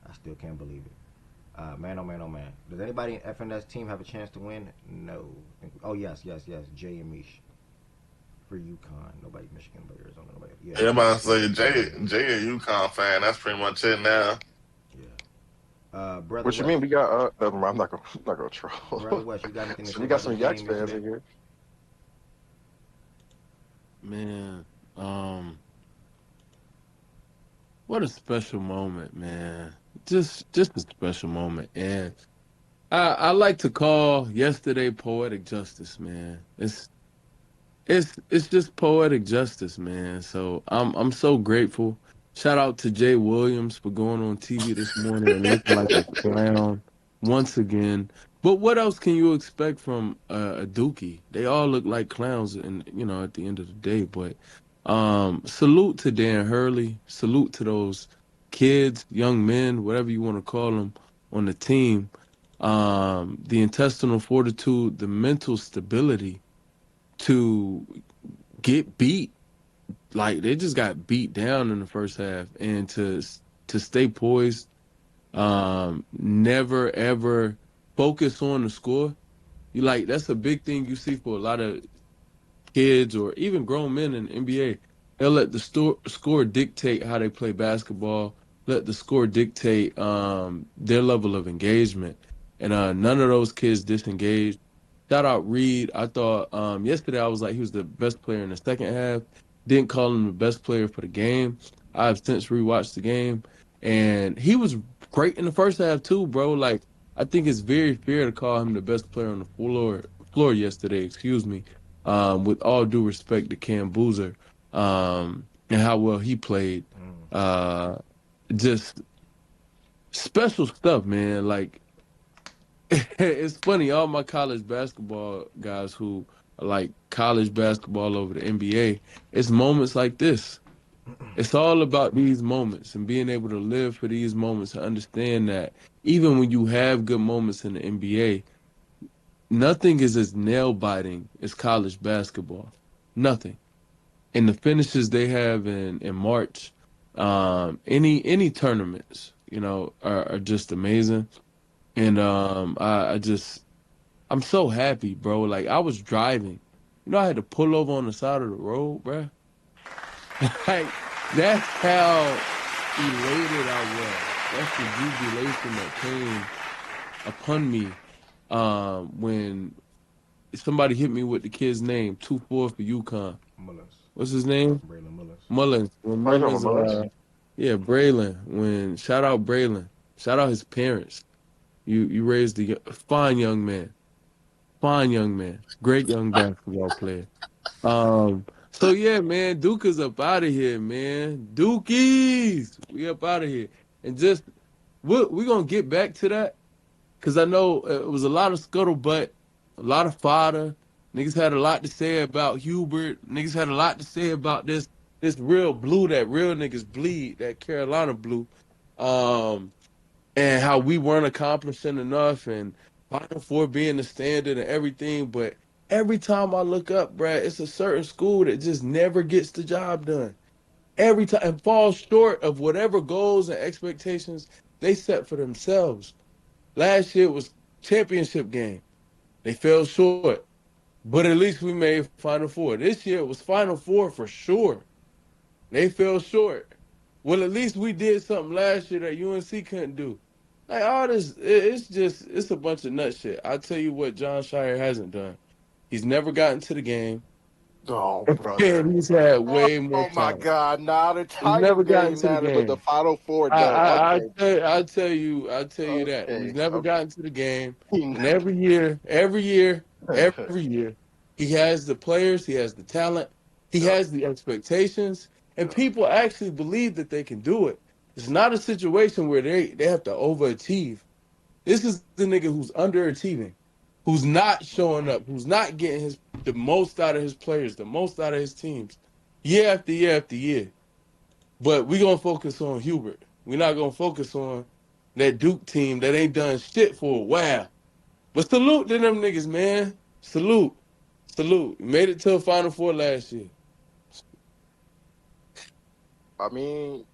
I still can't believe it. Man, oh man, oh man. Does anybody in FNS team have a chance to win? No. Oh, yes. Jay and Mish for UConn. Nobody Michigan, but Arizona. Nobody. Yeah. Everybody say Jay a UConn fan. That's pretty much it now. Yeah. Brother. What you mean? We got. I'm not gonna troll. Brother West, you got anything to say? We got some Yaks fans in here. Man, what a special moment, man. Just a special moment. And I like to call yesterday poetic justice, man. It's just poetic justice, man. So I'm so grateful. Shout out to Jay Williams for going on TV this morning and looking like a clown once again. But what else can you expect from a Dookie? They all look like clowns, and at the end of the day. But salute to Dan Hurley. Salute to those kids, young men, whatever you want to call them, on the team. The intestinal fortitude, the mental stability to get beat. Like, they just got beat down in the first half, and to stay poised, never ever focus on the score. That's a big thing you see for a lot of kids or even grown men in the NBA. They'll let the score dictate how they play basketball, let the score dictate their level of engagement. And none of those kids disengaged. Shout out Reed. I thought yesterday I was like, he was the best player in the second half. Didn't call him the best player for the game. I've since rewatched the game, and he was great in the first half too, bro. Like, I think it's very fair to call him the best player on the floor yesterday, excuse me, with all due respect to Cam Boozer, and how well he played. Just special stuff, man. Like, it's funny, all my college basketball guys who are like college basketball over the NBA, it's moments like this. It's all about these moments and being able to live for these moments and understand that even when you have good moments in the NBA, nothing is as nail-biting as college basketball. Nothing. And the finishes they have in March, any tournaments, are just amazing. And I'm so happy, bro. Like, I was driving. I had to pull over on the side of the road, bro. Like, that's how elated I was. That's the jubilation that came upon me when somebody hit me with the kid's name, 2-4 for UConn. Mullins. What's his name? Braylon Mullins. Mullins. When Mullins, Braylon. Shout out Braylon. Shout out his parents. You raised a fine young man. Great young basketball player. So yeah, man, Duke is up out of here, man. Dukies, we up out of here. And just, we're going to get back to that, because I know it was a lot of scuttlebutt, a lot of fodder. Niggas had a lot to say about Hubert. Niggas had a lot to say about this real blue that real niggas bleed, that Carolina blue. And how we weren't accomplishing enough, and Final Four being the standard and everything. But every time I look up, Brad, it's a certain school that just never gets the job done. Every time, and falls short of whatever goals and expectations they set for themselves. Last year was championship game. They fell short. But at least we made Final Four. This year it was Final Four for sure. They fell short. Well, at least we did something last year that UNC couldn't do. Like, all this, it's a bunch of nut shit. I'll tell you what John Shire hasn't done. He's never gotten to the game. Oh, brother. And he's had way more Oh my talent. God! Nah, the He's never title gotten game to the matters, but the game. Final Four I, don't. I, I Okay, tell, I tell you, I tell you that he's okay, never okay. gotten to the game. And every year, he has the players, he has the talent, he Yeah. has the expectations, and Yeah. people actually believe that they can do it. It's not a situation where they have to overachieve. This is the nigga who's underachieving, who's not showing up, who's not getting the most out of his players, the most out of his teams, year after year after year. But we gonna focus on Hubert. We're not gonna focus on that Duke team that ain't done shit for a while. But salute to them niggas, man. Salute. Salute. Made it to a Final Four last year. I mean,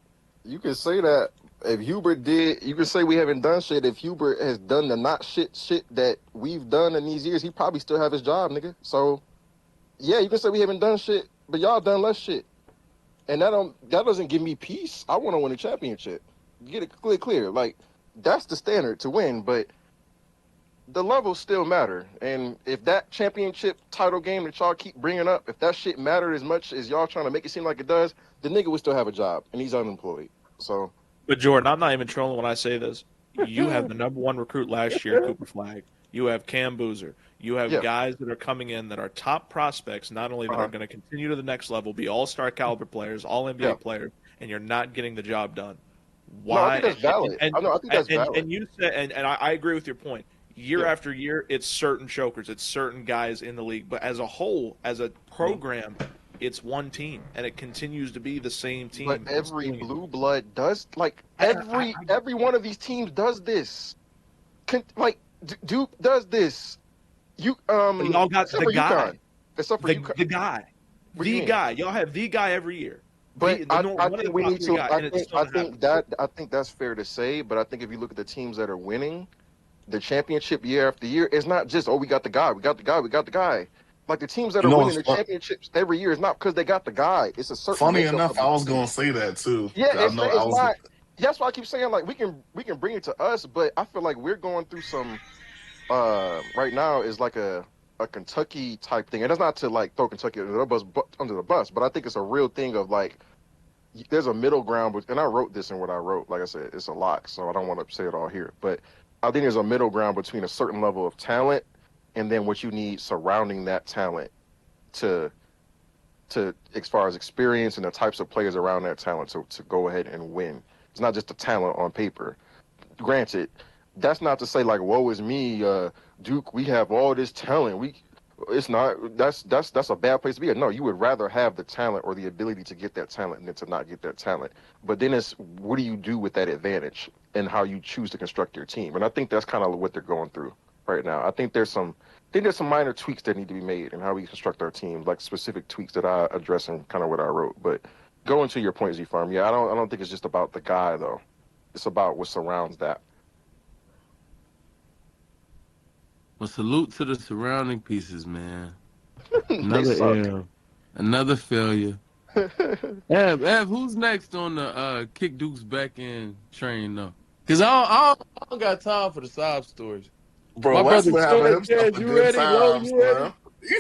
you can say that if Hubert did, you can say we haven't done shit. If Hubert has done the not shit that we've done in these years, he probably still have his job, nigga. So yeah, you can say we haven't done shit, but y'all done less shit, and that doesn't give me peace. I want to win a championship. Get it clear. Like that's the standard to win, but the levels still matter. And if that championship title game that y'all keep bringing up, if that shit mattered as much as y'all trying to make it seem like it does, the nigga would still have a job, and he's unemployed. So. But Jordan, I'm not even trolling when I say this. You have the number one recruit last year, Cooper Flag. You have Cam Boozer. You have Yeah. guys that are coming in that are top prospects, not only that are Uh-huh. going to continue to the next level, be all-star caliber players, all NBA Yeah. players, and you're not getting the job done. No, I Why? think that's valid. I think that's valid. And you said, and I agree with your point. Year Yeah. after year, it's certain chokers, it's certain guys in the league, but as a whole, as a program, it's one team, and it continues to be the same team. But every blue blood does every one of these teams does this. Duke does this. But y'all got Except the for guy. UConn. Except for UConn. The guy. What do you The mean? guy. Y'all have the guy every year. But I One of think the we top need three to. guys, I and it think still doesn't happen. I think that's fair to say. But I think if you look at the teams that are winning the championship year after year, it's not just we got the guy, we got the guy, we got the guy. Like the teams that You are know winning what's the championships every year is not because they got the guy. It's a certain funny makeup enough? of the I was team. gonna say that too. Yeah, I know I it's was. not. That's why I keep saying like we can bring it to us, but I feel like we're going through some right now is like a Kentucky type thing, and that's not to like throw Kentucky under the bus, but I think it's a real thing of like there's a middle ground, and I wrote this in what I wrote. Like I said, it's a lot, so I don't want to say it all here, but I think there's a middle ground between a certain level of talent and then what you need surrounding that talent to as far as experience and the types of players around that talent to go ahead and win. It's not just the talent on paper. Granted, that's not to say like, woe is me, Duke, we have all this talent. It's not that's a bad place to be. No, you would rather have the talent or the ability to get that talent than to not get that talent. But then it's what do you do with that advantage and how you choose to construct your team. And I think that's kind of what they're going through right now. I think there's some minor tweaks that need to be made in how we construct our teams, like specific tweaks that I address in kind of what I wrote. But going to your point, Z Farm, yeah, I don't think it's just about the guy though. It's about what surrounds that. Well, salute to the surrounding pieces, man. They Another suck. L, another failure. Ev, who's next on the kick Duke's back end train though? Cause I don't got time for the sob stories. Bro, My Wes brother been having himself Chaz, a you good ready? Low, times, you ready? bro.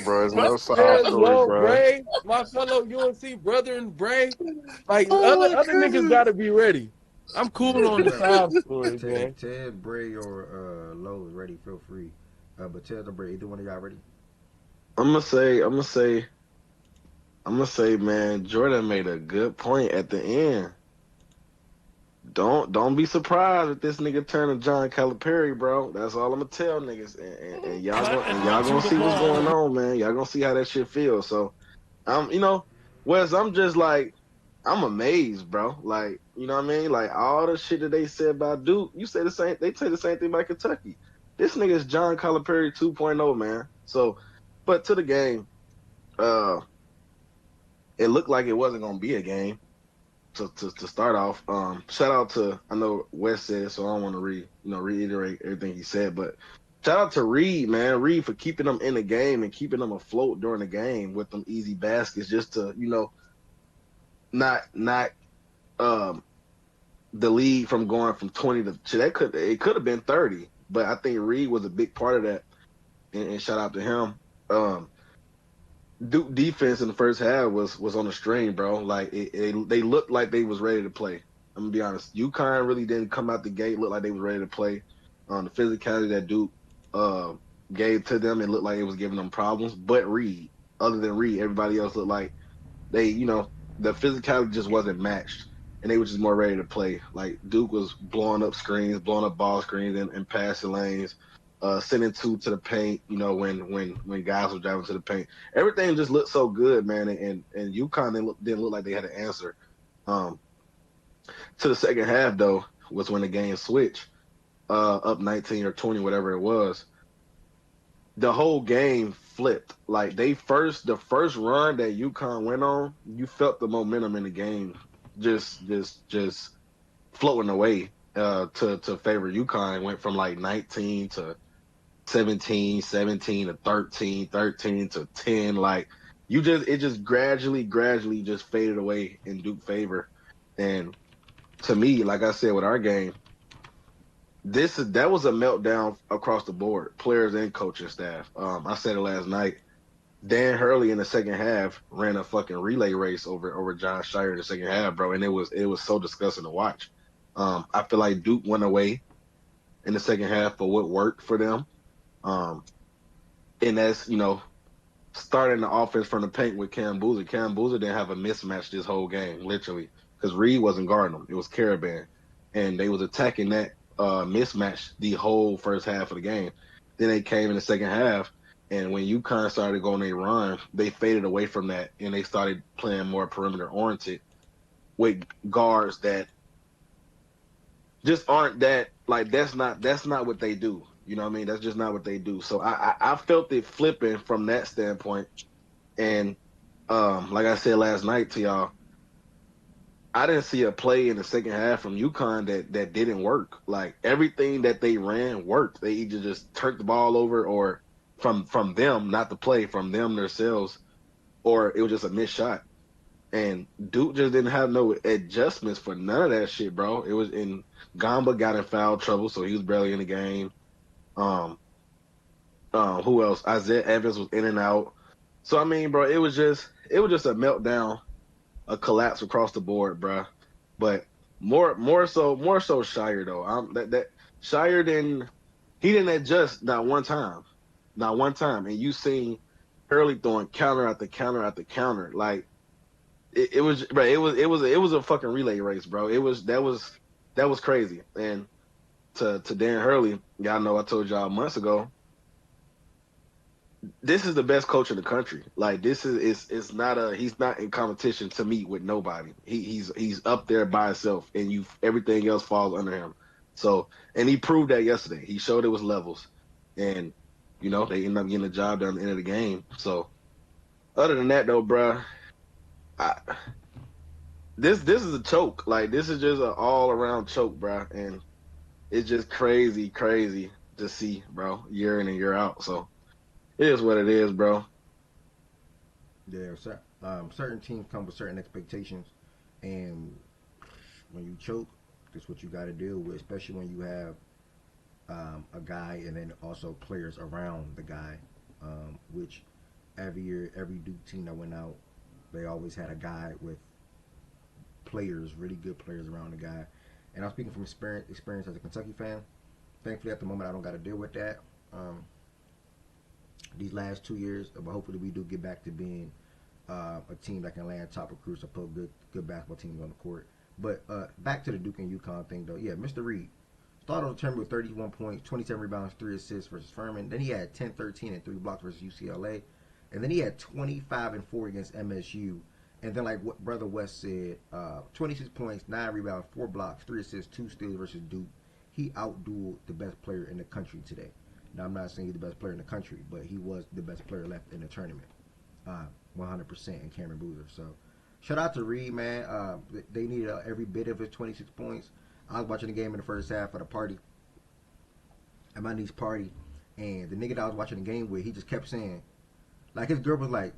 Bro, there's no Wes- side story, Low, bro. Bray, my fellow UNC brother and Bray. Like Oh other my other niggas goodness. gotta be ready. I'm cool on the sob stories, man. Ted, Bray, or Lowe is ready. Feel free. But Ted or Bray, either one of y'all ready? I'm gonna say, man, Jordan made a good point at the end. Don't be surprised if this nigga turn to John Calipari, bro. That's all I'm gonna tell niggas, and y'all gonna see what's going on, man. Y'all gonna see how that shit feels. So, Wes, I'm just like, I'm amazed, bro. Like, you know what I mean? Like all the shit that they said about Duke, you say the same. They say the same thing about Kentucky. This nigga is John Calipari 2.0, man. So, but to the game, it looked like it wasn't gonna be a game to start off. Shout out to, I know Wes said it, so I don't want to reiterate everything he said, but shout out to Reed, man. Reed for keeping them in the game and keeping them afloat during the game with them easy baskets, just to not the lead from going from 20 to it could have been 30, but I think Reed was a big part of that, and shout out to him. Duke defense in the first half was on the string, bro. Like they looked like they was ready to play. I'm gonna be honest. UConn really didn't come out the gate look like they was ready to play. The physicality that Duke uh, gave to them, it looked like it was giving them problems. But Reed, other than Reed, everybody else looked like the physicality just wasn't matched, and they were just more ready to play. Like Duke was blowing up screens, blowing up ball screens, and passing lanes, sending two to the paint. When guys were driving to the paint, everything just looked so good, man. And UConn didn't look like they had an answer. Um, to the second half though was when the game switched, up 19 or 20, whatever it was. The whole game flipped. Like the first run that UConn went on, you felt the momentum in the game just floating away to favor UConn. Went from like 19 to 17, 17 to 13, 13 to 10. Like it just gradually just faded away in Duke favor. And to me, like I said with our game, that was a meltdown across the board, players and coaching staff. I said it last night. Dan Hurley in the second half ran a fucking relay race over John Shire in the second half, bro, and it was so disgusting to watch. I feel like Duke went away in the second half for what worked for them, and that's starting the offense from the paint with Cam Boozer. Cam Boozer didn't have a mismatch this whole game, literally, because Reed wasn't guarding him. It was Caravan, and they was attacking that mismatch the whole first half of the game. Then they came in the second half, and when UConn started going a run, they faded away from that, and they started playing more perimeter oriented with guards that just aren't that like that's not what they do. You know what I mean? That's just not what they do. So I felt it flipping from that standpoint. And like I said last night to y'all, I didn't see a play in the second half from UConn that didn't work. Like everything that they ran worked. They either just turned the ball over, or from them, not the play, from them themselves, or it was just a missed shot. And Duke just didn't have no adjustments for none of that shit, bro. It was in Gamba got in foul trouble, so he was barely in the game. Um, who else? Isaiah Evans was in and out. So I mean, bro, it was just a meltdown, a collapse across the board, bro. But more so Shire though. That Shire didn't adjust not one time. And you seen Hurley throwing counter after counter after counter. Like it was, bro. It was a fucking relay race, bro. That was crazy. And to Dan Hurley, y'all know I told y'all months ago, this is the best coach in the country. Like this is not he's not in competition to meet with nobody. He's up there by himself, and everything else falls under him. So, and he proved that yesterday. He showed it was levels, and they ended up getting the job done at the end of the game. So, other than that though, bruh, I, this is a choke. Like this is just an all around choke, bruh, and it's just crazy to see, bro, year in and year out. So it is what it is, bro. Yeah, certain teams come with certain expectations, and when you choke, that's what you got to deal with. Especially when you have a guy and then also players around the guy, which every year, every Duke team that went out, they always had a guy with players, really good players around the guy. And I'm speaking from experience as a Kentucky fan. Thankfully, at the moment, I don't got to deal with that. These last 2 years, but hopefully we do get back to being a team that can land top recruits and put good basketball teams on the court. But back to the Duke and UConn thing, though. Yeah, Mr. Reed started on the tournament with 31 points, 27 rebounds, 3 assists versus Furman. Then he had 10, 13, and 3 blocks versus UCLA. And then he had 25 and 4 against MSU. And then, like what Brother West said, 26 points, 9 rebounds, 4 blocks, 3 assists, 2 steals versus Duke. He outdueled the best player in the country today. Now, I'm not saying he's the best player in the country, but he was the best player left in the tournament, 100% in Cameron Boozer. So, shout out to Reed, man. They needed every bit of his 26 points. I was watching the game in the first half at a party, at my niece's party, and the nigga that I was watching the game with, he just kept saying, like his girl was like,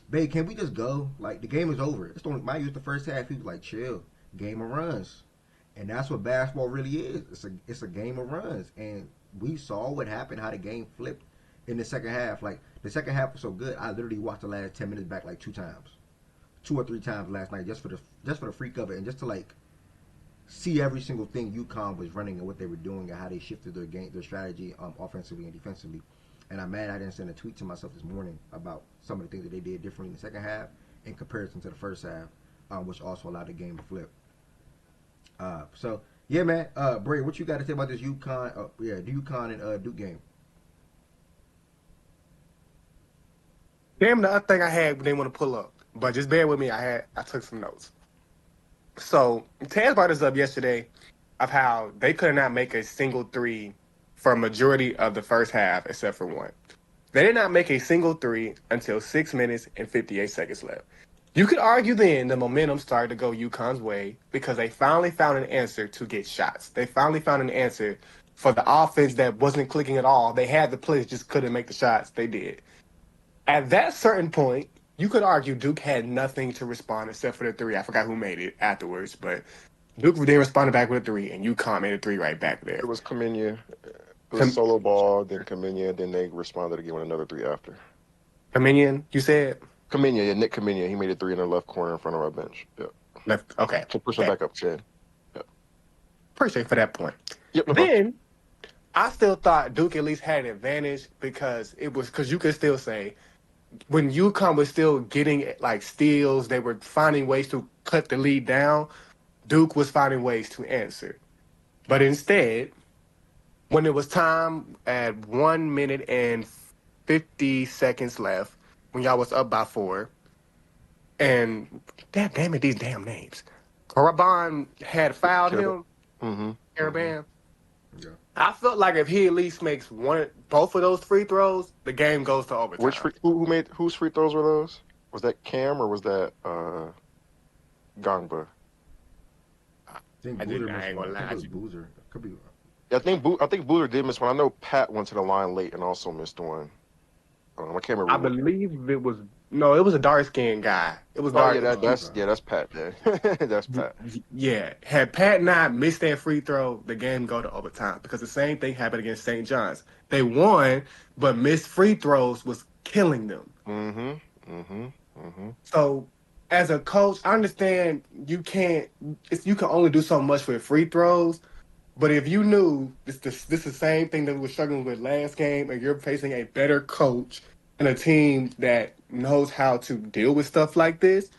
babe, can we just go? Like, the game is over. It's only, mind you, it's the first half. He was like, chill, game of runs. And that's what basketball really is. It's a game of runs. And we saw what happened, how the game flipped in the second half. Like, The second half was so good. I literally watched the last 10 minutes back like 2 or 3 times last night, just for the freak of it, and just to like see every single thing UConn was running and what they were doing and how they shifted their strategy offensively and defensively. And I'm mad I didn't send a tweet to myself this morning about some of the things that they did differently in the second half in comparison to the first half, which also allowed the game to flip. So yeah, man. Bray, what you got to say about this UConn? The UConn and Duke game. Damn, the other thing I had they want to pull up, but just bear with me. I took some notes. So Taz brought this up yesterday of how they could not make a single three for a majority of the first half except for one. They did not make a single three until 6 minutes and 58 seconds left. You could argue then the momentum started to go UConn's way because they finally found an answer to get shots. They finally found an answer for the offense that wasn't clicking at all. They had the plays, just couldn't make the shots. They did. At that certain point, you could argue Duke had nothing to respond except for the three. I forgot who made it afterwards, but Duke then responded back with a three, and UConn made a three right back there. It was Kaminya. It was solo ball, then Kaminya, then they responded again with another three after. Kaminian, you said? Kaminya, yeah, Nick Kaminya. He made a three in the left corner in front of our bench. Yeah. Left, okay. So push him back up 10. Yeah. Appreciate you for that point. Yep. Then, I still thought Duke at least had an advantage because you could still say, when UConn was still getting like steals, they were finding ways to cut the lead down. Duke was finding ways to answer. But instead, when it was time at 1 minute and 50 seconds left, when y'all was up by 4, and damn it, these damn names. Karaban had fouled him. Mm-hmm. Karaban. Yeah. I felt like if he at least makes both of those free throws, the game goes to overtime. Whose free throws were those? Was that Cam or was that Gangba? I think Boozer missed one. I think it was Boozer. Could be. Yeah, I think Boozer did miss one. I know Pat went to the line late and also missed one. I can't remember. I believe it was a dark skinned guy. It was dark. That's Pat. Yeah. That's Pat. Yeah, had Pat not missed that free throw, the game go to overtime because the same thing happened against St. John's. They won, but missed free throws was killing them. So, as a coach, I understand you can only do so much with free throws. But if you knew this is the same thing that we were struggling with last game, and you're facing a better coach and a team that knows how to deal with stuff like this,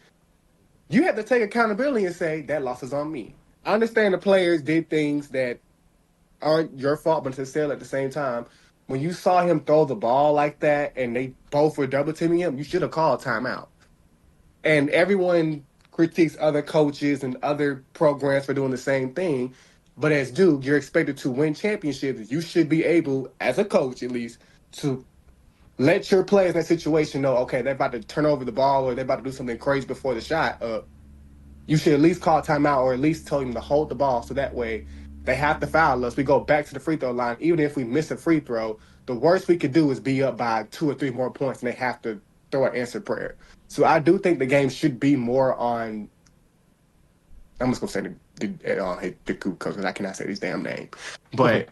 you have to take accountability and say, that loss is on me. I understand the players did things that aren't your fault, but still at the same time, when you saw him throw the ball like that and they both were double teaming him, you should have called timeout. And everyone critiques other coaches and other programs for doing the same thing. But as Duke, you're expected to win championships. You should be able, as a coach at least, to let your players in that situation know, okay, they're about to turn over the ball or they're about to do something crazy before the shot. You should at least call timeout or at least tell them to hold the ball so that way they have to foul us. We go back to the free throw line. Even if we miss a free throw, the worst we could do is be up by 2 or 3 more points and they have to throw an answer prayer. So I do think the game should be more on, I'm just going to say the coach because I cannot say his damn name. But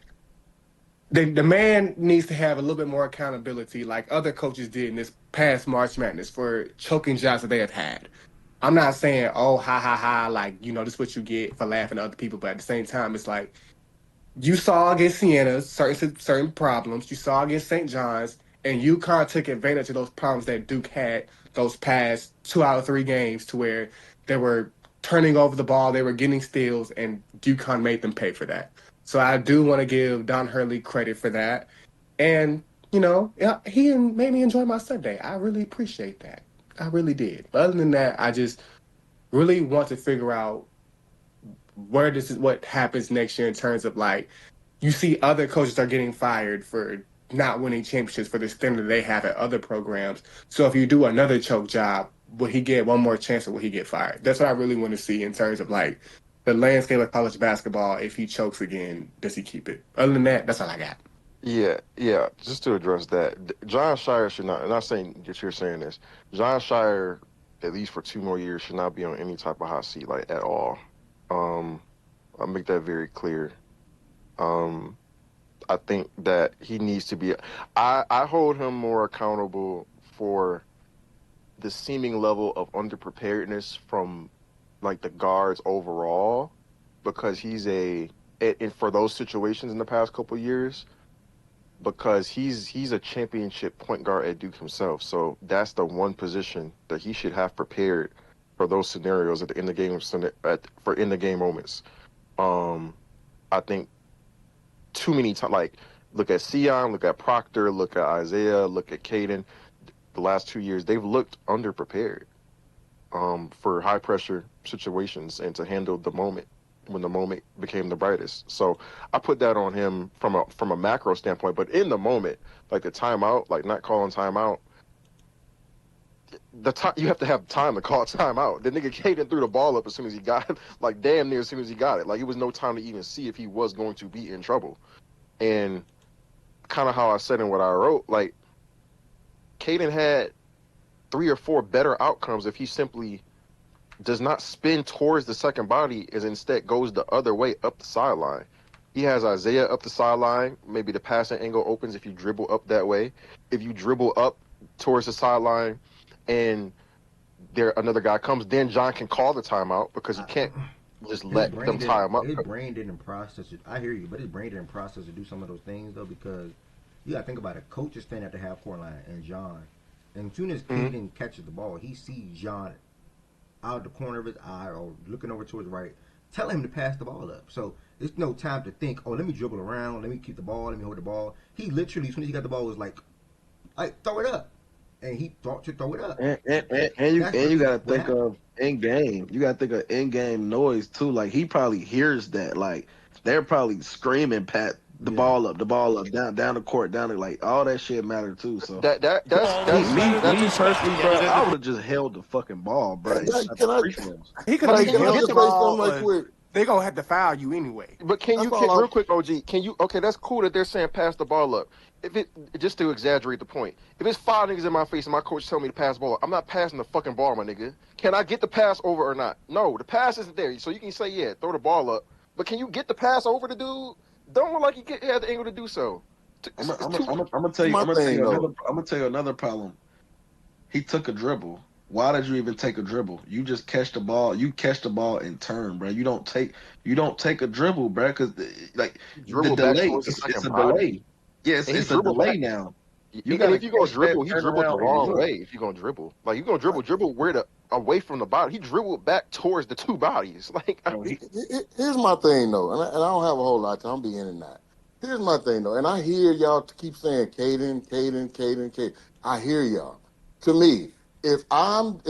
the man needs to have a little bit more accountability like other coaches did in this past March Madness for choking shots that they have had. I'm not saying, oh, ha, like, this is what you get for laughing at other people. But at the same time, it's like you saw against Siena certain problems. You saw against St. John's. And UConn took advantage of those problems that Duke had those past 2 out of 3 games to where they were turning over the ball, they were getting steals, and UConn made them pay for that. So I do want to give Don Hurley credit for that. And, he made me enjoy my Sunday. I really appreciate that. I really did. But other than that, I just really want to figure out what happens next year in terms of, like, you see other coaches are getting fired for not winning championships for the standard they have at other programs. So if you do another choke job, will he get one more chance or will he get fired? That's what I really want to see in terms of like the landscape of college basketball. If he chokes again, does he keep it? Other than that, that's all I got. Yeah. Just to address that, John Shire should not, I'm not saying that you're saying this, John Shire, at least for 2 more years, should not be on any type of hot seat, like, at all. I'll make that very clear. I think that he needs to be. I hold him more accountable for the seeming level of underpreparedness from like the guards overall, because and for those situations in the past couple years, because he's a championship point guard at Duke himself. So that's the one position that he should have prepared for those scenarios at the end of game for in the game moments. I think too many times, like look at Sion, look at Proctor, look at Isaiah, look at Caden. The last 2 years, they've looked underprepared for high pressure situations and to handle the moment when the moment became the brightest. So I put that on him from a macro standpoint, but in the moment, like the timeout, like not calling timeout, the time you have to have time to call timeout. The nigga Caden threw the ball up as soon as he got it, like damn near as soon as he got it. Like it was no time to even see if he was going to be in trouble. And kind of how I said in what I wrote, like Caden had 3 or 4 better outcomes if he simply does not spin towards the second body, as instead goes the other way up the sideline. He has Isaiah up the sideline. Maybe the passing angle opens if you dribble up that way. If you dribble up towards the sideline and another guy comes, then John can call the timeout because he can't just let them tie him up. His brain didn't process it. I hear you, but his brain didn't process to do some of those things though, because you gotta think about it. Coach is standing at the half court line and John, and as soon as Caden catches the ball, he sees John out the corner of his eye or looking over to his right, tell him to pass the ball up. So it's no time to think, oh, let me dribble around, let me keep the ball, let me hold the ball. He literally, as soon as he got the ball, was like throw it up, and he thought to throw it up. And you gotta think of in game. You gotta think of in game noise too. Like he probably hears that. Like they're probably screaming, "Pat the ball up, down the court, down the like all that shit matter too." So that's me personally, bro. I would have just held the fucking ball, bro. He could have held the ball. They gonna have to foul you anyway. But real quick, OG? Can you? Okay, that's cool that they're saying pass the ball up. If it just to exaggerate the point, if it's 5 niggas in my face and my coach tell me to pass the ball, I'm not passing the fucking ball, my nigga. Can I get the pass over or not? No, the pass isn't there. So you can say throw the ball up, but can you get the pass over the dude? Don't look like he had the angle to do so. I'm gonna tell you another problem. He took a dribble. Why did you even take a dribble? You just catch the ball. You catch the ball and turn, bro. You don't take a dribble, bro, because like the delay. It's a delay. Yeah, it's a delay now. You got if you gonna dribble, he dribbled the wrong way. If you're gonna dribble, like you're gonna dribble where away from the body. He dribbled back towards the 2 bodies. Like here's my thing though, and I don't have a whole lot to. I'm being in that. Here's my thing though, and I hear y'all keep saying Caden. I hear y'all. To me, if I'm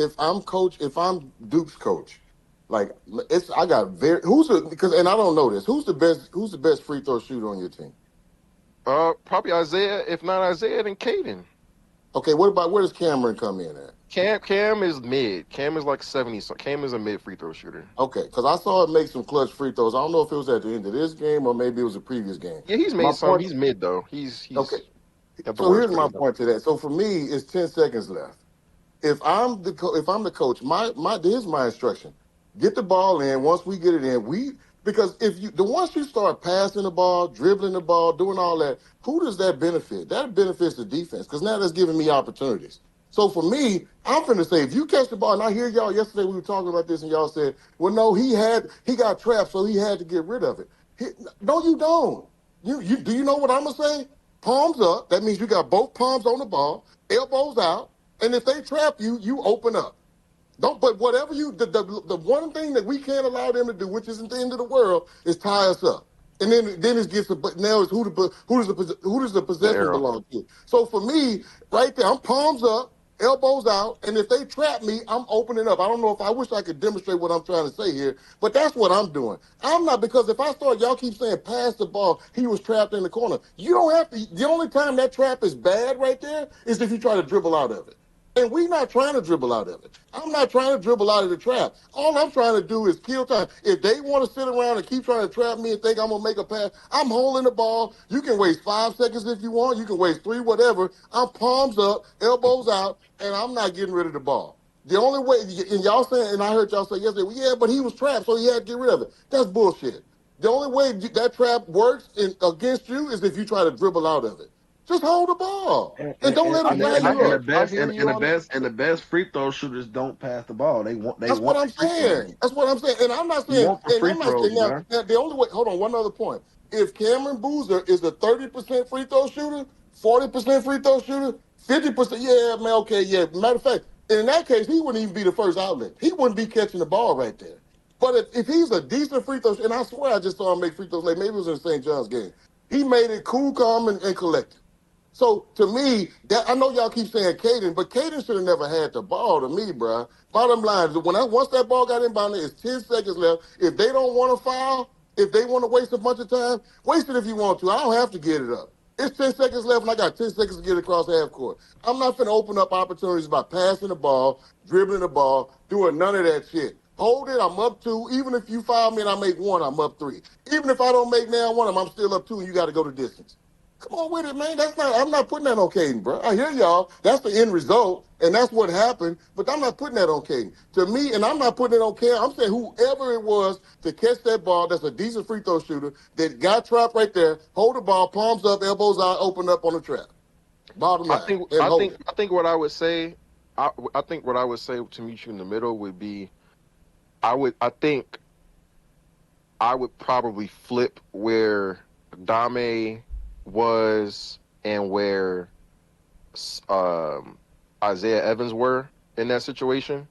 Duke's coach, like I got and I don't know this. Who's the best free throw shooter on your team? Probably Isaiah. If not Isaiah, then Caden. Okay, where does Cameron come in at? Cam is mid. Cam is like 70. So Cam is a mid free throw shooter. Okay, because I saw him make some clutch free throws. I don't know if it was at the end of this game or maybe it was a previous game. Yeah, he's made some. He's mid though. He's okay. So here's my point to that. So for me, it's 10 seconds left. If I'm the coach, here's my instruction: get the ball in. Once we get it in, because once you start passing the ball, dribbling the ball, doing all that, who does that benefit? That benefits the defense because now that's giving me opportunities. So for me, I'm finna say, if you catch the ball, and I hear y'all yesterday we were talking about this, and y'all said, well, no, he got trapped, so he had to get rid of it. No, you don't. Do you know what I'm gonna say? Palms up. That means you got both palms on the ball, elbows out, and if they trap you, you open up. But whatever the one thing that we can't allow them to do, which isn't the end of the world, is tie us up. And then it gets now it's who does the possession belong to? So for me, right there, I'm palms up, elbows out, and if they trap me, I'm opening up. I wish I could demonstrate what I'm trying to say here, but that's what I'm doing. I'm not, because if I start, y'all keep saying pass the ball, he was trapped in the corner. You don't have to. The only time that trap is bad right there is if you try to dribble out of it. And we're not trying to dribble out of it. I'm not trying to dribble out of the trap. All I'm trying to do is kill time. If they want to sit around and keep trying to trap me and think I'm going to make a pass, I'm holding the ball. You can waste 5 seconds if you want. You can waste 3, whatever. I'm palms up, elbows out, and I'm not getting rid of the ball. The only way, and y'all saying, and I heard y'all say yesterday, well, yeah, but he was trapped, so he had to get rid of it. That's bullshit. The only way that trap works against you is if you try to dribble out of it. Just hold the ball and don't let them fire you up. The best free throw shooters don't pass the ball. They want That's what the I'm free throws. saying. That's what I'm saying. And I'm not You saying, want the free throws, now, man. now the only way, hold on, one other point. If Cameron Boozer is a 30% free throw shooter, 40% free throw shooter, 50%, yeah, man, okay, yeah. Matter of fact, in that case, he wouldn't even be the first outlet. He wouldn't be catching the ball right there. But if he's a decent free throw, and I swear I just saw him make free throws late, maybe it was in the St. John's game. He made it cool, calm, and collected. So to me, that I know y'all keep saying Caden, but Caden should have never had the ball to me, bro. Bottom line is once that ball got inbounded, it's 10 seconds left. If they don't want to foul, if they want to waste a bunch of time, waste it if you want to. I don't have to get it up. It's 10 seconds left, and I got 10 seconds to get across half court. I'm not going to open up opportunities by passing the ball, dribbling the ball, doing none of that shit. Hold it, I'm up 2. Even if you foul me and I make 1, I'm up 3. Even if I don't make now 1, I'm still up 2, and you got to go the distance. Come on with it, man. I'm not putting that on Caden, bro. I hear y'all. That's the end result, and that's what happened. But I'm not putting that on Caden. To me, and I'm not putting it on Cam. I'm saying whoever it was to catch that ball, that's a decent free throw shooter that got trapped right there. Hold the ball, palms up, elbows out, open up on the trap. Bottom line. I think what I would say, I think what I would say to meet you in the middle would be, I think I would probably flip where Dame was and where Isaiah Evans were in that situation,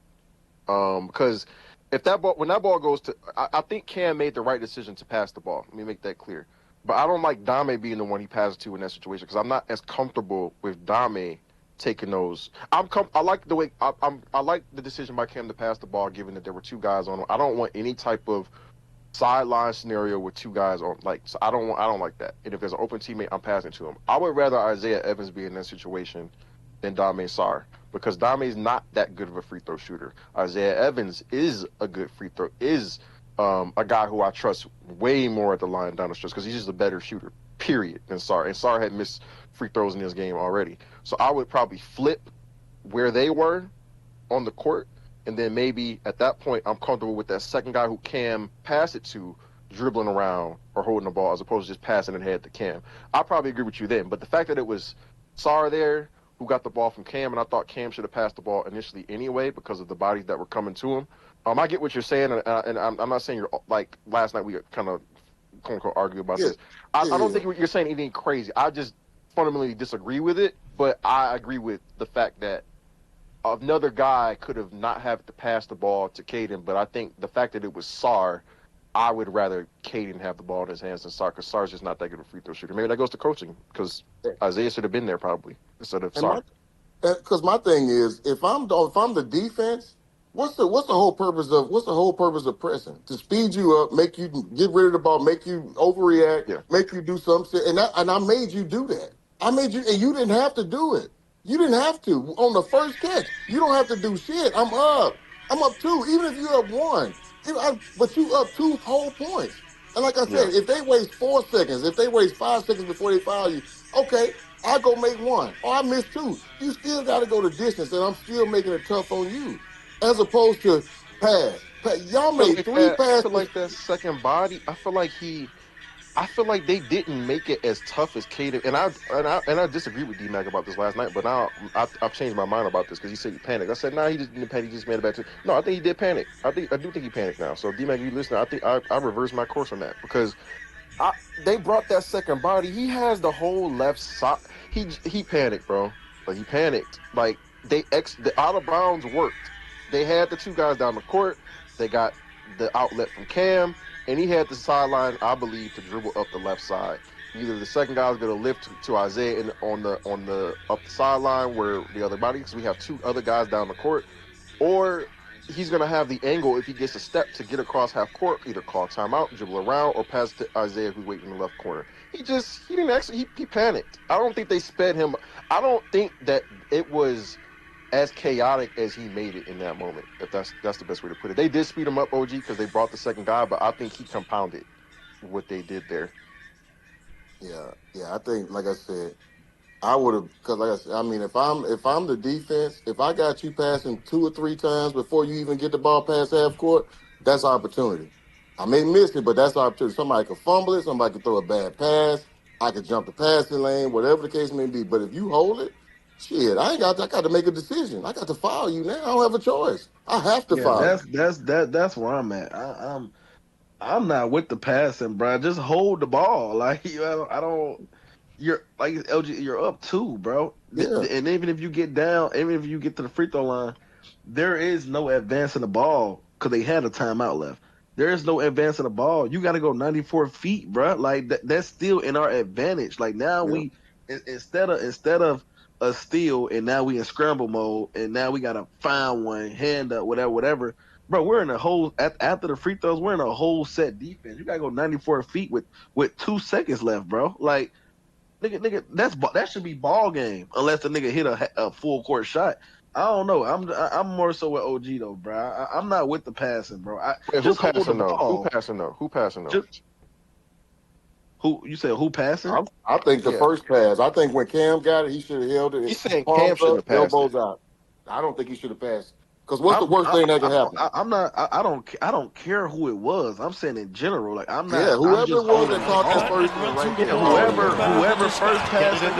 because when that ball goes to, I think Cam made the right decision to pass the ball. Let me make that clear. But I don't like Dame being the one he passes to in that situation because I'm not as comfortable with Dame taking those. I like the way I like the decision by Cam to pass the ball, given that there were 2 guys on him. I don't want any type of sideline scenario with 2 guys on, so I don't like that. And if there's an open teammate, I'm passing to him. I would rather Isaiah Evans be in that situation than Dame Sarr because Dame's not that good of a free throw shooter. Isaiah Evans is a good free throw, is a guy who I trust way more at the line down the stretch because he's just a better shooter, period, than Sarr. And Sarr had missed free throws in this game already. So I would probably flip where they were on the court. And then maybe at that point, I'm comfortable with that second guy who Cam passed it to, dribbling around or holding the ball as opposed to just passing it ahead to Cam. I probably agree with you then. But the fact that it was Sarr there who got the ball from Cam, and I thought Cam should have passed the ball initially anyway because of the bodies that were coming to him. I get what you're saying, and I'm not saying you're like last night we kind of quote unquote argue about this. I don't think you're saying anything crazy. I just fundamentally disagree with it, but I agree with the fact that another guy could have not have to pass the ball to Caden, but I think the fact that it was Sarr, I would rather Caden have the ball in his hands than Sarr because Sarr's just not that good of a free throw shooter. Maybe that goes to coaching because Isaiah should have been there probably instead of Sarr. Because my thing is, if I'm the defense, what's the whole purpose of pressing? To speed you up, make you get rid of the ball, make you overreact, make you do something, and I made you do that. I made you, and you didn't have to do it. You didn't have to on the first catch. You don't have to do shit. I'm up 2, even if you're up 1. But you up 2 whole points. And like I said, if they waste 4 seconds, if they waste 5 seconds before they foul you, okay, I'll go make 1. Or I miss 2. You still got to go the distance, and I'm still making it tough on you. As opposed to pass. Y'all made 3 passes. I feel like that second body, I feel like they didn't make it as tough as Caden, and I disagree with D-Mac about this last night, but now I've changed my mind about this because he said he panicked. I said, he just didn't panic, he just made it back to. No, I think he did panic. I do think he panicked now. So D-Mac, you listen, I think I reversed my course on that because they brought that second body. He has the whole left side. He panicked, bro. Like he panicked. Like the out of bounds worked. They had the 2 guys down the court. They got the outlet from Cam. And he had the sideline, I believe, to dribble up the left side. Either the second guy was going to lift to Isaiah on the up the sideline where the other body, because we have 2 other guys down the court, or he's going to have the angle if he gets a step to get across half court, either call timeout, dribble around, or pass to Isaiah who's waiting in the left corner. He didn't actually, he panicked. I don't think they sped him. I don't think that it was as chaotic as he made it in that moment, if that's the best way to put it. They did speed him up, OG, because they brought the second guy, but I think he compounded what they did there. Yeah, I think, like I said, I would have, because like I said, I mean, if I'm the defense, if I got you passing 2 or 3 times before you even get the ball past half court, that's opportunity. I may miss it, but that's our opportunity. Somebody could fumble it. Somebody could throw a bad pass. I could jump the passing lane, whatever the case may be. But if you hold it, shit, I got to make a decision. I got to foul you now. I don't have a choice. I have to Yeah, foul you. that's where I'm at. I'm not with the passing, bro. Just hold the ball. Like I don't. You're like LG. You're up two, bro. Yeah. And even if you get down, even if you get to the free throw line, there is no advance in the ball because they had a timeout left. There is no advance in the ball. You got to go 94 feet, bro. Like that's still in our advantage. Like now Yeah. instead of a steal, and now we in scramble mode, and now we got to find one, hand up, whatever. Bro, we're in a whole after the free throws. We're in a whole set defense. You got to go 94 feet with 2 seconds left, bro. Like nigga, that should be ball game unless the nigga hit a full court shot. I don't know. I'm more so with OG though, bro. I'm not with the passing, bro. Wait, who Just hold the passing though? Who ball. passing though? Who passing though? Who you said? Who passing? I think the Yeah. first pass. I think when Cam got it, he should have held it. He's saying Cam Palms shouldn't up, have passed elbows it. out. I don't think he should have passed. Because what's the worst thing that can happen? I'm not. I don't care who it was. I'm saying in general. Like I'm not. Yeah, I'm whoever just it was holding that the caught that ball. first one right there. Whoever first passed it,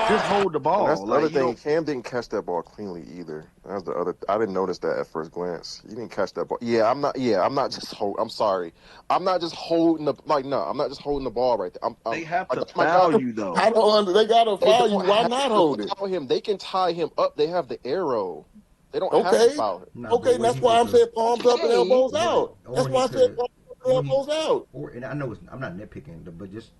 just hold the And ball. that's the Like other you thing. don't. Cam didn't catch that ball cleanly either. That's the other. I didn't notice that at first glance. He didn't catch that ball. Yeah, I'm not. Yeah, I'm not just hold. I'm sorry. I'm not just holding the No, I'm not just holding the ball right there. They have to my foul God, you though. I don't. They got to they foul you. don't Why have not to hold it? foul him. They can tie him up. They have the arrow. They don't have to Okay. foul him. No, Okay, but and what that's he why could I'm do, saying palms up and Okay. elbows out. That's or why he I said could, palms up and or he, elbows out. and I know I'm not nitpicking, but just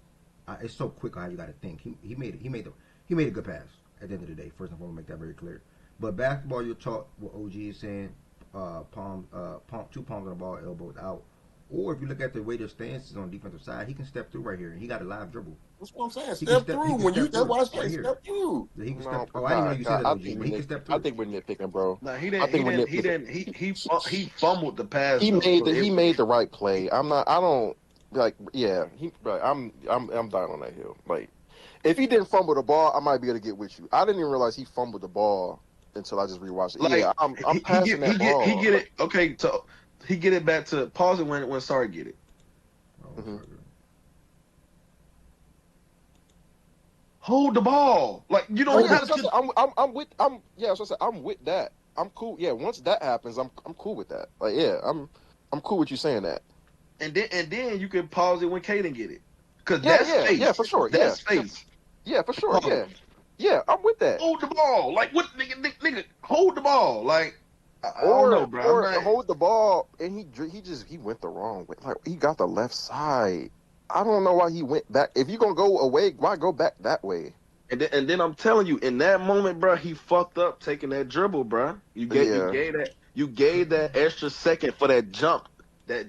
it's so quick how you got to think. He made a good pass at the end of the day. First and foremost, make that very clear. But basketball, you're taught what OG is saying: two palms on the ball, elbows out. Or if you look at the way their stance is on the defensive side, he can step through right here, and he got a live dribble. That's what I'm saying. He can Step step. through He can when you. step That's through why I said right here. step through. He can No, step. Oh, I didn't even know you said that, I OG. think But he can step I through. think we're nitpicking, bro. No, he I didn't. think we're He nitpicking. didn't. He fumbled the pass. He Though, made so he made the right play. I'm not. I don't like. Yeah. Right, I'm dying on that hill. Like, if he didn't fumble the ball, I might be able to get with you. I didn't even realize he fumbled the ball until I just rewatched it. like Yeah, I'm passing that ball. he get it. Okay, so he get it back to pause it when Sorry get it. Oh, Mhm. Hold the ball. Like you Oh don't yeah, have so I said, to. so I said, I'm with that. I'm cool. Yeah, once that happens, I'm cool with that. Like, yeah, I'm cool with you saying that. And then you can pause it when Caden get it. Cause Yeah, that's yeah, space. yeah, for sure. Yeah, That's space. yeah, for sure. Pause. Yeah, I'm with that. Hold the ball. Like what nigga hold the ball. Like I don't know, bro. I'm Or not. hold the ball and he went the wrong way. Like, he got the left side. I don't know why he went back. If you're gonna go away, why go back that way? And then I'm telling you, in that moment, bro, he fucked up taking that dribble, bro. You gave that extra second for that jump, that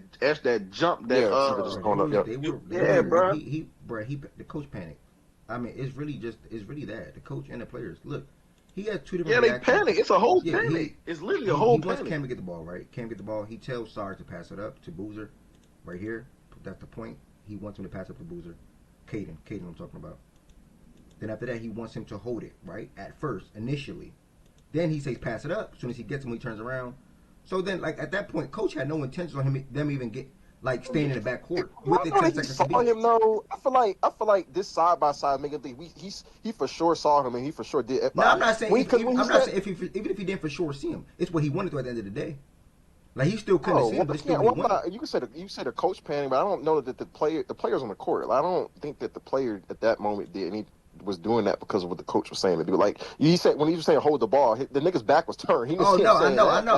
jump, that Yeah, people just going up. They were, yeah, bro. the coach panicked. I mean, it's really that the coach and the players. Look, he has two different. Yeah, they reactions. panic. It's a whole Yeah, panic. It's literally a whole He wants panic. Cam to get the ball right. Cam get the ball. He tells Sarge to pass it up to Boozer, right here. That's the point. He wants him to pass up to Boozer. Caden, I'm talking about. Then after that, he wants him to hold it right at first, initially. Then he says pass it up. As soon as he gets him, he turns around. So then, like at that point, coach had no intention on them even staying in the back court with the 10 seconds to Saw beat. him though. I feel like this side by side make him think he for sure saw him and he for sure did. No, I'm not saying. Even If he didn't for sure see him, it's what he wanted to at the end of the day. Like he still couldn't see him, but it's still what he wanted. You said a coach panic, but I don't know that the players on the court. Like, I don't think that the player at that moment did any. Was doing that because of what the coach was saying to do. Like he said when he was saying hold the ball, the nigga's back was turned. He didn't see him saying that. I know.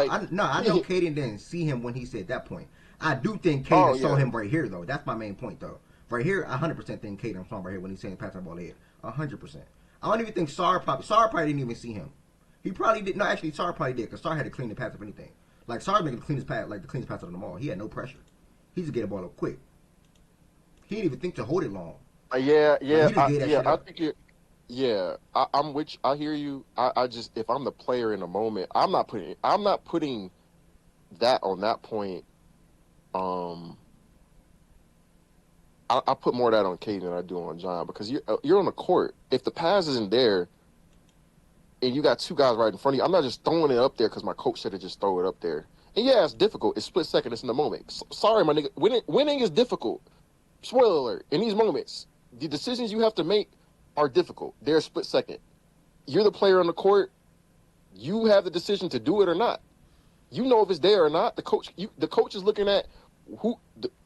Caden didn't see him when he said that point. I do think Caden saw him right here though. That's my main point though. Right here, I 100% think Caden saw him right here when he's saying pass that ball ahead. 100%. I don't even think Sar probably didn't even see him. He probably did. No, actually, Sar probably did because Sar had to clean the pass up anything. Like Sar making the cleanest pass, like the cleanest pass out of them all. He had no pressure. He just get the ball up quick. He didn't even think to hold it long. I think you're. Yeah, I'm with you. I hear you. I just, if I'm the player in the moment, I'm not putting that on that point. I put more of that on Caden than I do on John because you're on the court. If the pass isn't there, and you got two guys right in front of you, I'm not just throwing it up there because my coach said to just throw it up there. And yeah, it's difficult. It's split second. It's in the moment. Sorry, my nigga. Winning is difficult. Spoiler alert. In these moments, the decisions you have to make are difficult. They're a split second. You're the player on the court. You have the decision to do it or not. You know if it's there or not. The coach is looking at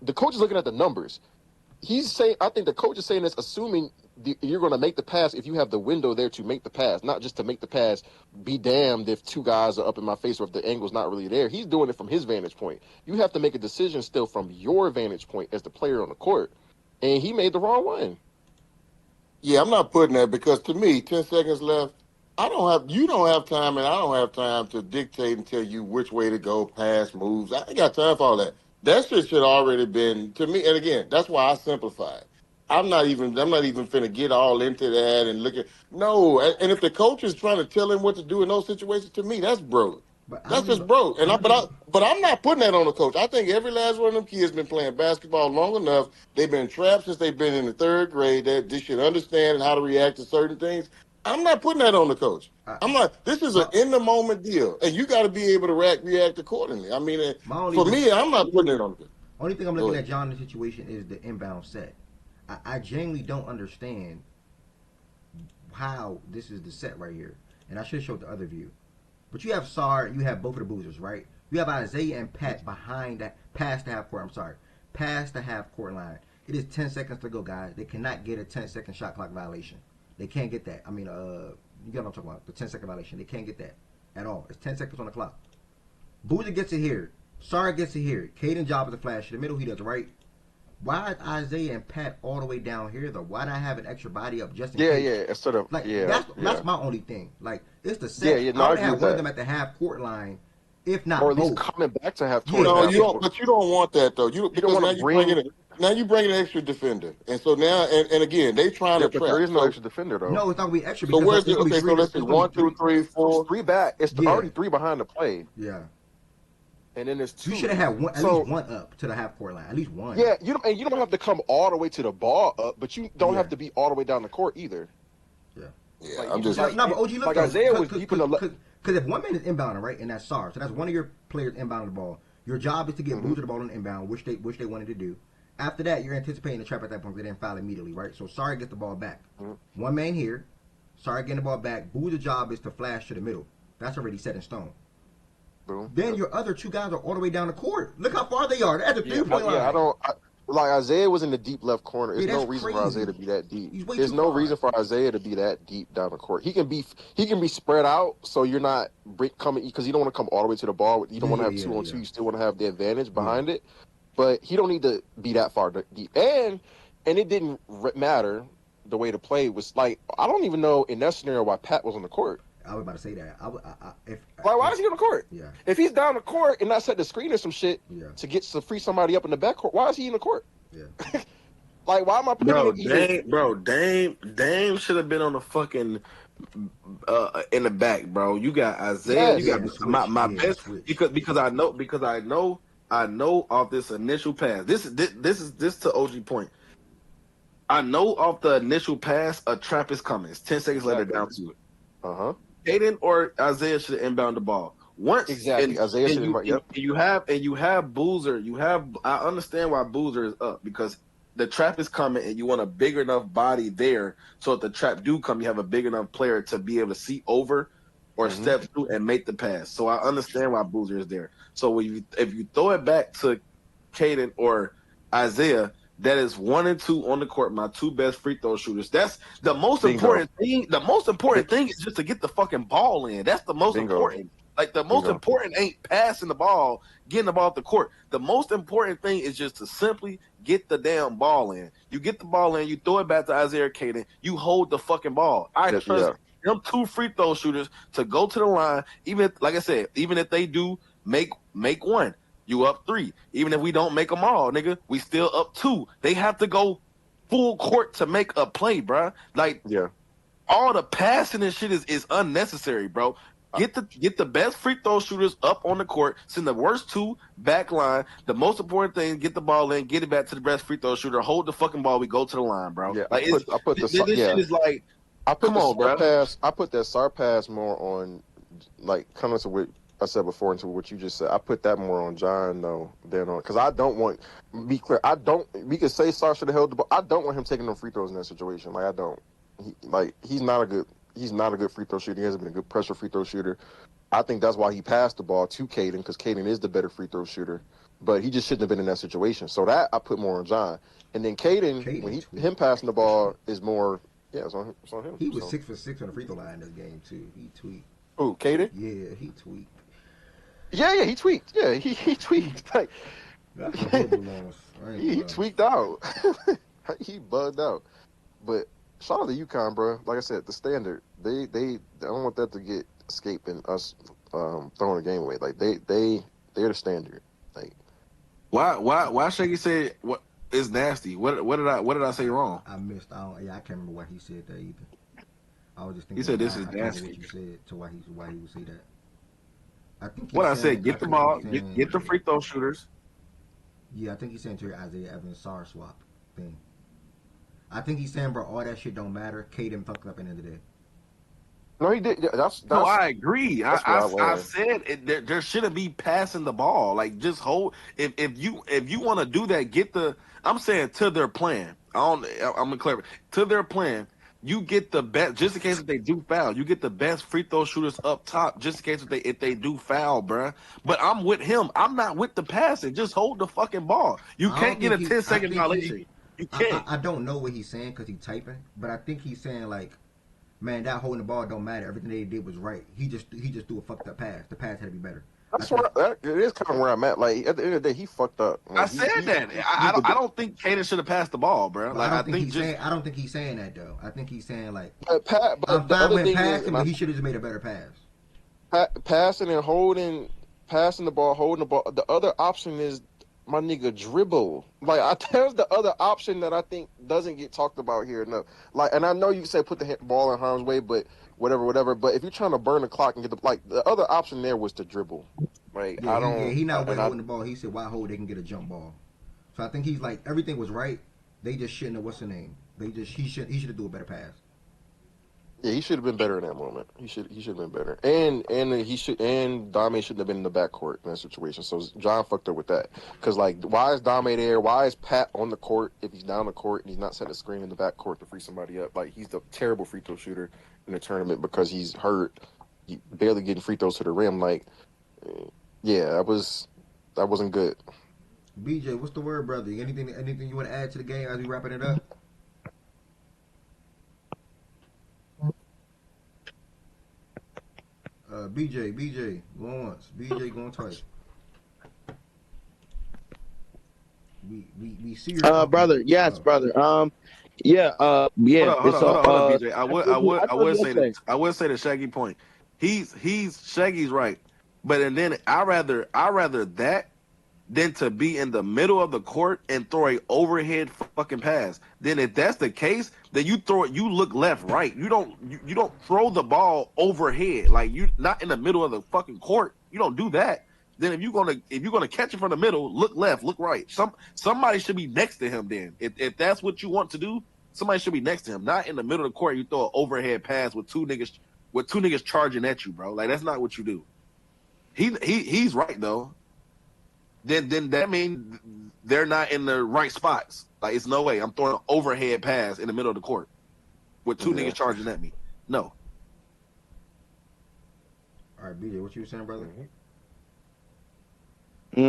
the coach is looking at the numbers. He's saying, I think the coach is saying this, assuming you're going to make the pass if you have the window there to make the pass, not just to make the pass. Be damned if two guys are up in my face or if the angle's not really there. He's doing it from his vantage point. You have to make a decision still from your vantage point as the player on the court, and he made the wrong one. Yeah, I'm not putting that because to me, 10 seconds left. You don't have time, and I don't have time to dictate and tell you which way to go, pass, moves. I ain't got time for all that. That shit should already been to me. And again, that's why I simplify it. I'm not even finna get all into that and look at no. And if the coach is trying to tell him what to do in those situations, to me, that's broke. That's just broke. And but I'm not putting that on the coach. I think every last one of them kids been playing basketball long enough. They've been trapped since they've been in the third grade. That they should understand how to react to certain things. I'm not putting that on the coach. I'm not. This is an in the moment deal, and you got to be able to react accordingly. I mean, for me, I'm not putting it on the coach. Only thing I'm looking at, John, in the situation is the inbound set. I genuinely don't understand how this is the set right here, and I should have showed the other view. But you have Sar, you have both of the boozers, right? You have Isaiah and Pat behind that, past the half court. Past the half court line. It is 10 seconds to go, guys. They cannot get a 10-second shot clock violation. They can't get that. I mean, you get what I'm talking about. The 10-second violation. They can't get that at all. It's 10 seconds on the clock. Boozer gets it here. Sar gets it here. Caden job is a flash in the middle. He does, right? Why is Isaiah and Pat all the way down here, though? Why not have an extra body up just in case? Yeah. Instead of, like, yeah. That's my only thing. Like, it's the set. Yeah, no, I would have agree with one of that. them at the half court line, if not Or at least both. coming back to half You court. know, you don't want that though. You don't want to now you bring an extra defender, and so now and again they trying to but trap. there is no extra defender though. No, it's not gonna be extra. So Because where's it's gonna be so let's see, 1, 2, 3, 4, three back. It's already three behind the play. Yeah. And then there's two. You should have had at least one up to the half court line. At least one. Yeah, you don't have to come all the way to the ball up, but you don't have to be all the way down the court either. Yeah. Yeah, like, I'm just no, but OG, look, like Isaiah was because if one man is inbounding, right, and that's SAR, so that's one of your players inbounding the ball. Your job is to get Boozer the ball on the inbound, which they wanted to do. After that, you're anticipating the trap at that point. They didn't foul immediately, right? So Sar gets the ball back. One man here, Sar getting the ball back. Boozer's job is to flash to the middle. That's already set in stone. Boom. Then your other two guys are all the way down the court. Look how far they are. They're at the 3-point line. Yeah, like Isaiah was in the deep left corner. There's no reason crazy. for Isaiah to be that deep. There's no reason for Isaiah to be that deep down the court. He can be spread out, so you're not coming because you don't want to come all the way to the ball. You don't want to have 2-on-2. You still want to have the advantage behind it, but he don't need to be that far deep. And it didn't matter the way to play was like I don't even know in that scenario why Pat was on the court. I was about to say that. Why is he on the court? Yeah. If he's down the court and not set the screen or some shit to free somebody up in the backcourt, why is he in the court? Yeah. Like, why am I putting Dame should have been on the fucking in the back, bro. You got Isaiah. You got my best because I know off this initial pass. This is to OG point. I know off the initial pass a trap is coming. It's 10 seconds later down to it. Caden or Isaiah should inbound the ball. Once Isaiah should inbound. Yep. You have Boozer. I understand why Boozer is up because the trap is coming and you want a big enough body there so if the trap do come, you have a big enough player to be able to see over or step through and make the pass. So I understand why Boozer is there. So if you throw it back to Caden or Isaiah, that is 1 and 2 on the court, my two best free throw shooters. That's the most important thing. The most important thing is just to get the fucking ball in. That's the most important. Like the most important ain't passing the ball, getting the ball off the court. The most important thing is just to simply get the damn ball in. You get the ball in, you throw it back to Isaiah Caden, you hold the fucking ball. I trust them two free throw shooters to go to the line, even if, like I said, even if they do make one. You up 3. Even if we don't make them all, nigga, we still up 2. They have to go full court to make a play, bro. Like, all the passing and shit is unnecessary, bro. Get the best free throw shooters up on the court. Send the worst 2 back line. The most important thing, get the ball in, get it back to the best free throw shooter. Hold the fucking ball. We go to the line, bro. Yeah, like I put the shit is like, I put come on, bro. I put that SAR pass more on like coming to with I said before into what you just said. I put that more on John though than on because I don't want be clear. I don't. We could say Sar should have held the ball. I don't want him taking no free throws in that situation. Like I don't. He's not a good free throw shooter. He hasn't been a good pressure free throw shooter. I think that's why he passed the ball to Caden because Caden is the better free throw shooter. But he just shouldn't have been in that situation. So that I put more on John. And then Caden when him passing the ball is more. Yeah, it's on him. He was 6 for 6 on the free throw line in this game too. He tweaked. Who, Caden? Yeah, he tweaked. Yeah, he tweaked. Yeah, he tweaked. Like, that's a horrible loss. He tweaked out. He bugged out. But shout out to UConn, bro. Like I said, the standard. They don't want that to get escaping us throwing the game away. Like they're the standard. Like why Shaggy said what is nasty? What did I say wrong? I missed out. Yeah, I can't remember why he said that either. I was just thinking. He said this is nasty. What you said to why he would say that. I think. I said, get the ball, get the free throw shooters. Yeah, I think he's saying to your Isaiah Evans Sar swap thing. I think he's saying, bro, all that shit don't matter. Caden fucked up at the end of the day. No, he did. No, I agree. I said there shouldn't be passing the ball. Like just hold. If you want to do that, get the. I'm saying to their plan. I'm gonna clarify. To their plan, you get the best just in case if they do foul. You get the best free throw shooters up top just in case if they do foul, bruh. But I'm with him. I'm not with the passing. Just hold the fucking ball. You can't get a 10-second violation. You can't. I don't know what he's saying because he's typing, but I think he's saying like, man, that holding the ball don't matter. Everything they did was right. He just threw a fucked up pass. The pass had to be better. That's it is kind of where I'm at. Like at the end of the day, he fucked up. Like, I said that. I don't think Caden should have passed the ball, bro. Like I don't think he's saying that though. I think he's saying like, but I'm fine with passing, but he should have just made a better pass. Passing and passing the ball, holding the ball. The other option is my nigga dribble. Like there's the other option that I think doesn't get talked about here enough. Like, and I know you say put the ball in harm's way, but whatever. But if you're trying to burn the clock and get the other option there was to dribble. Like he not holding the ball. He said why hold? They can get a jump ball. So I think he's like everything was right. They just shouldn't have. What's the name? He should have do a better pass. Yeah, he should have been better in that moment. He should have been better. And Dame shouldn't have been in the backcourt in that situation. So John fucked up with that. Because like, why is Dame there? Why is Pat on the court if he's down the court and he's not setting a screen in the backcourt to free somebody up? Like he's the terrible free throw shooter in the tournament because he's hurt. He barely getting free throws to the rim. Like, yeah, that wasn't good. BJ, what's the word, brother? Anything you want to add to the game as we wrapping it up? BJ, going once. BJ going twice. We see your brother. Yes, brother. Yeah. Hold on, BJ. I would say the Shaggy point. Shaggy's right, but and then I rather that than to be in the middle of the court and throw a overhead fucking pass. Then if that's the case, then you throw it. You look left, right. You don't throw the ball overhead. Like you not in the middle of the fucking court. You don't do that. Then if you're gonna catch it from the middle, look left, look right. Somebody should be next to him. Then if that's what you want to do, somebody should be next to him. Not in the middle of the court. You throw an overhead pass with two niggas charging at you, bro. Like that's not what you do. He's right though. Then that means they're not in the right spots. Like it's no way I'm throwing an overhead pass in the middle of the court with two niggas charging at me. No. All right, BJ, what you were saying, brother? Yeah.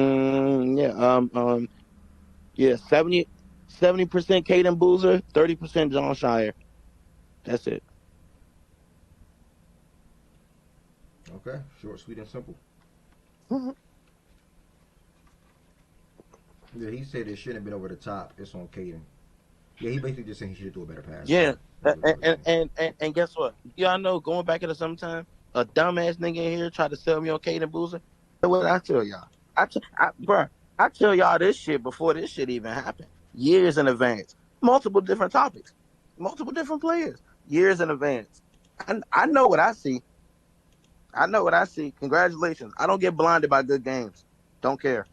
70% Caden Boozer, 30% John Shire. That's it. Okay, short, sweet, and simple. Yeah, he said it shouldn't have been over the top. It's on Caden. Yeah, he basically just saying he should do a better pass. Yeah, and guess what? Y'all know, going back into sometime, a dumbass nigga in here tried to sell me on Caden Boozer. What did I tell y'all? I tell y'all this shit before this shit even happened. Years in advance. Multiple different topics. Multiple different players. Years in advance. I know what I see. Congratulations. I don't get blinded by good games. Don't care.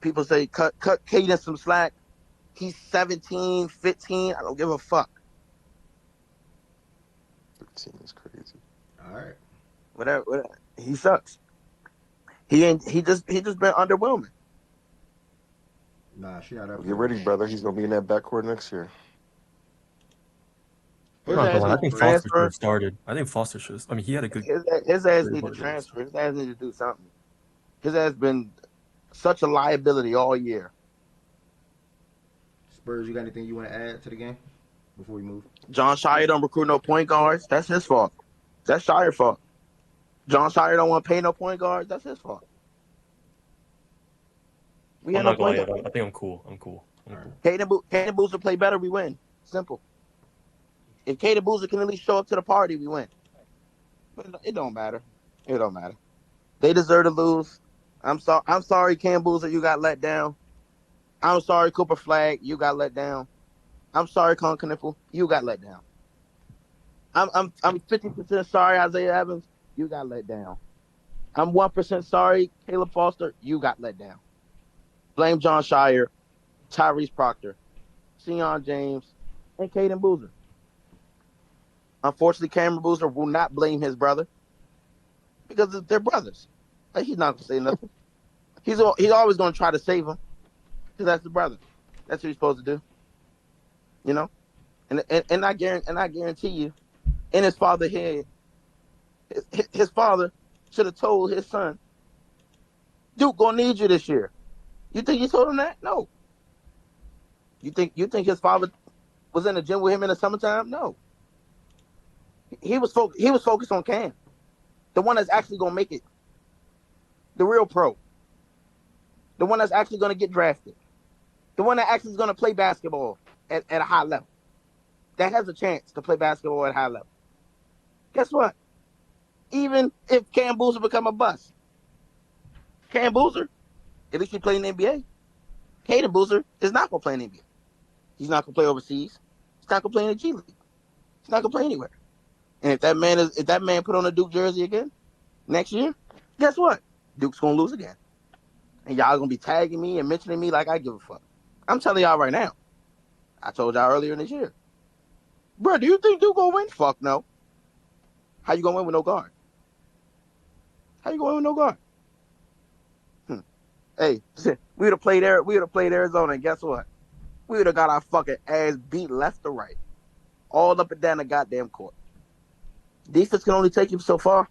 People say cut Caden some slack. He's 17, 15. I don't give a fuck. 15 is crazy. All right. Whatever. He sucks. He ain't. He just been underwhelming. Nah, she not up Get there. ready, brother. He's gonna be in that backcourt next year. I'm His not gonna ass lie. I need to think Foster should transfer. have started. I think Foster should. I mean, he had a good His ass three, need to 4 games. transfer. His ass need to do something. His ass been such a liability all year. Spurs, you got anything you want to add to the game before we move? John Shire don't recruit no point guards. That's his fault. That's Shire's fault. John Shire don't want to pay no point guards. That's his fault. We I'm had no not gonna point lie. guard. I think I'm cool. I'm cool. I'm cool. Caden Boozer play better, we win. Simple. If Caden Boozer can at least show up to the party, we win. But it don't matter. It don't matter. They deserve to lose. I'm sorry, Cam Boozer, you got let down. I'm sorry, Cooper Flag, you got let down. I'm sorry, Con Kniffle, you got let down. I'm 50% sorry, Isaiah Evans, you got let down. I'm 1% sorry, Caleb Foster, you got let down. Blame John Shire, Tyrese Proctor, Sion James, and Caden Boozer. Unfortunately, Cameron Boozer will not blame his brother because they're brothers. Like, he's not gonna say nothing. He's always gonna try to save him because that's the brother. That's what he's supposed to do. You know, and I guarantee you, in his father's head, his father should have told his son, "Duke gonna need you this year." You think he told him that? No. You think his father was in the gym with him in the summertime? No. He was focused on Cam, the one that's actually gonna make it, the real pro, the one that's actually gonna get drafted, the one that actually is gonna play basketball at a high level, that has a chance to play basketball at a high level. Guess what? Even if Cam Boozer become a bust, Cam Boozer, at least he play in the NBA. Caden Boozer is not gonna play in the NBA. He's not gonna play overseas. He's not gonna play in the G League. He's not gonna play anywhere. And if that man put on a Duke jersey again next year, guess what? Duke's gonna lose again. And y'all gonna be tagging me and mentioning me like I give a fuck. I'm telling y'all right now. I told y'all earlier in this year. Bro, do you think Duke gonna win? Fuck no. How you gonna win with no guard? How you gonna win with no guard? Hey, we would have played Arizona, and guess what? We would have got our fucking ass beat left to right. All up and down the goddamn court. Defense can only take you so far.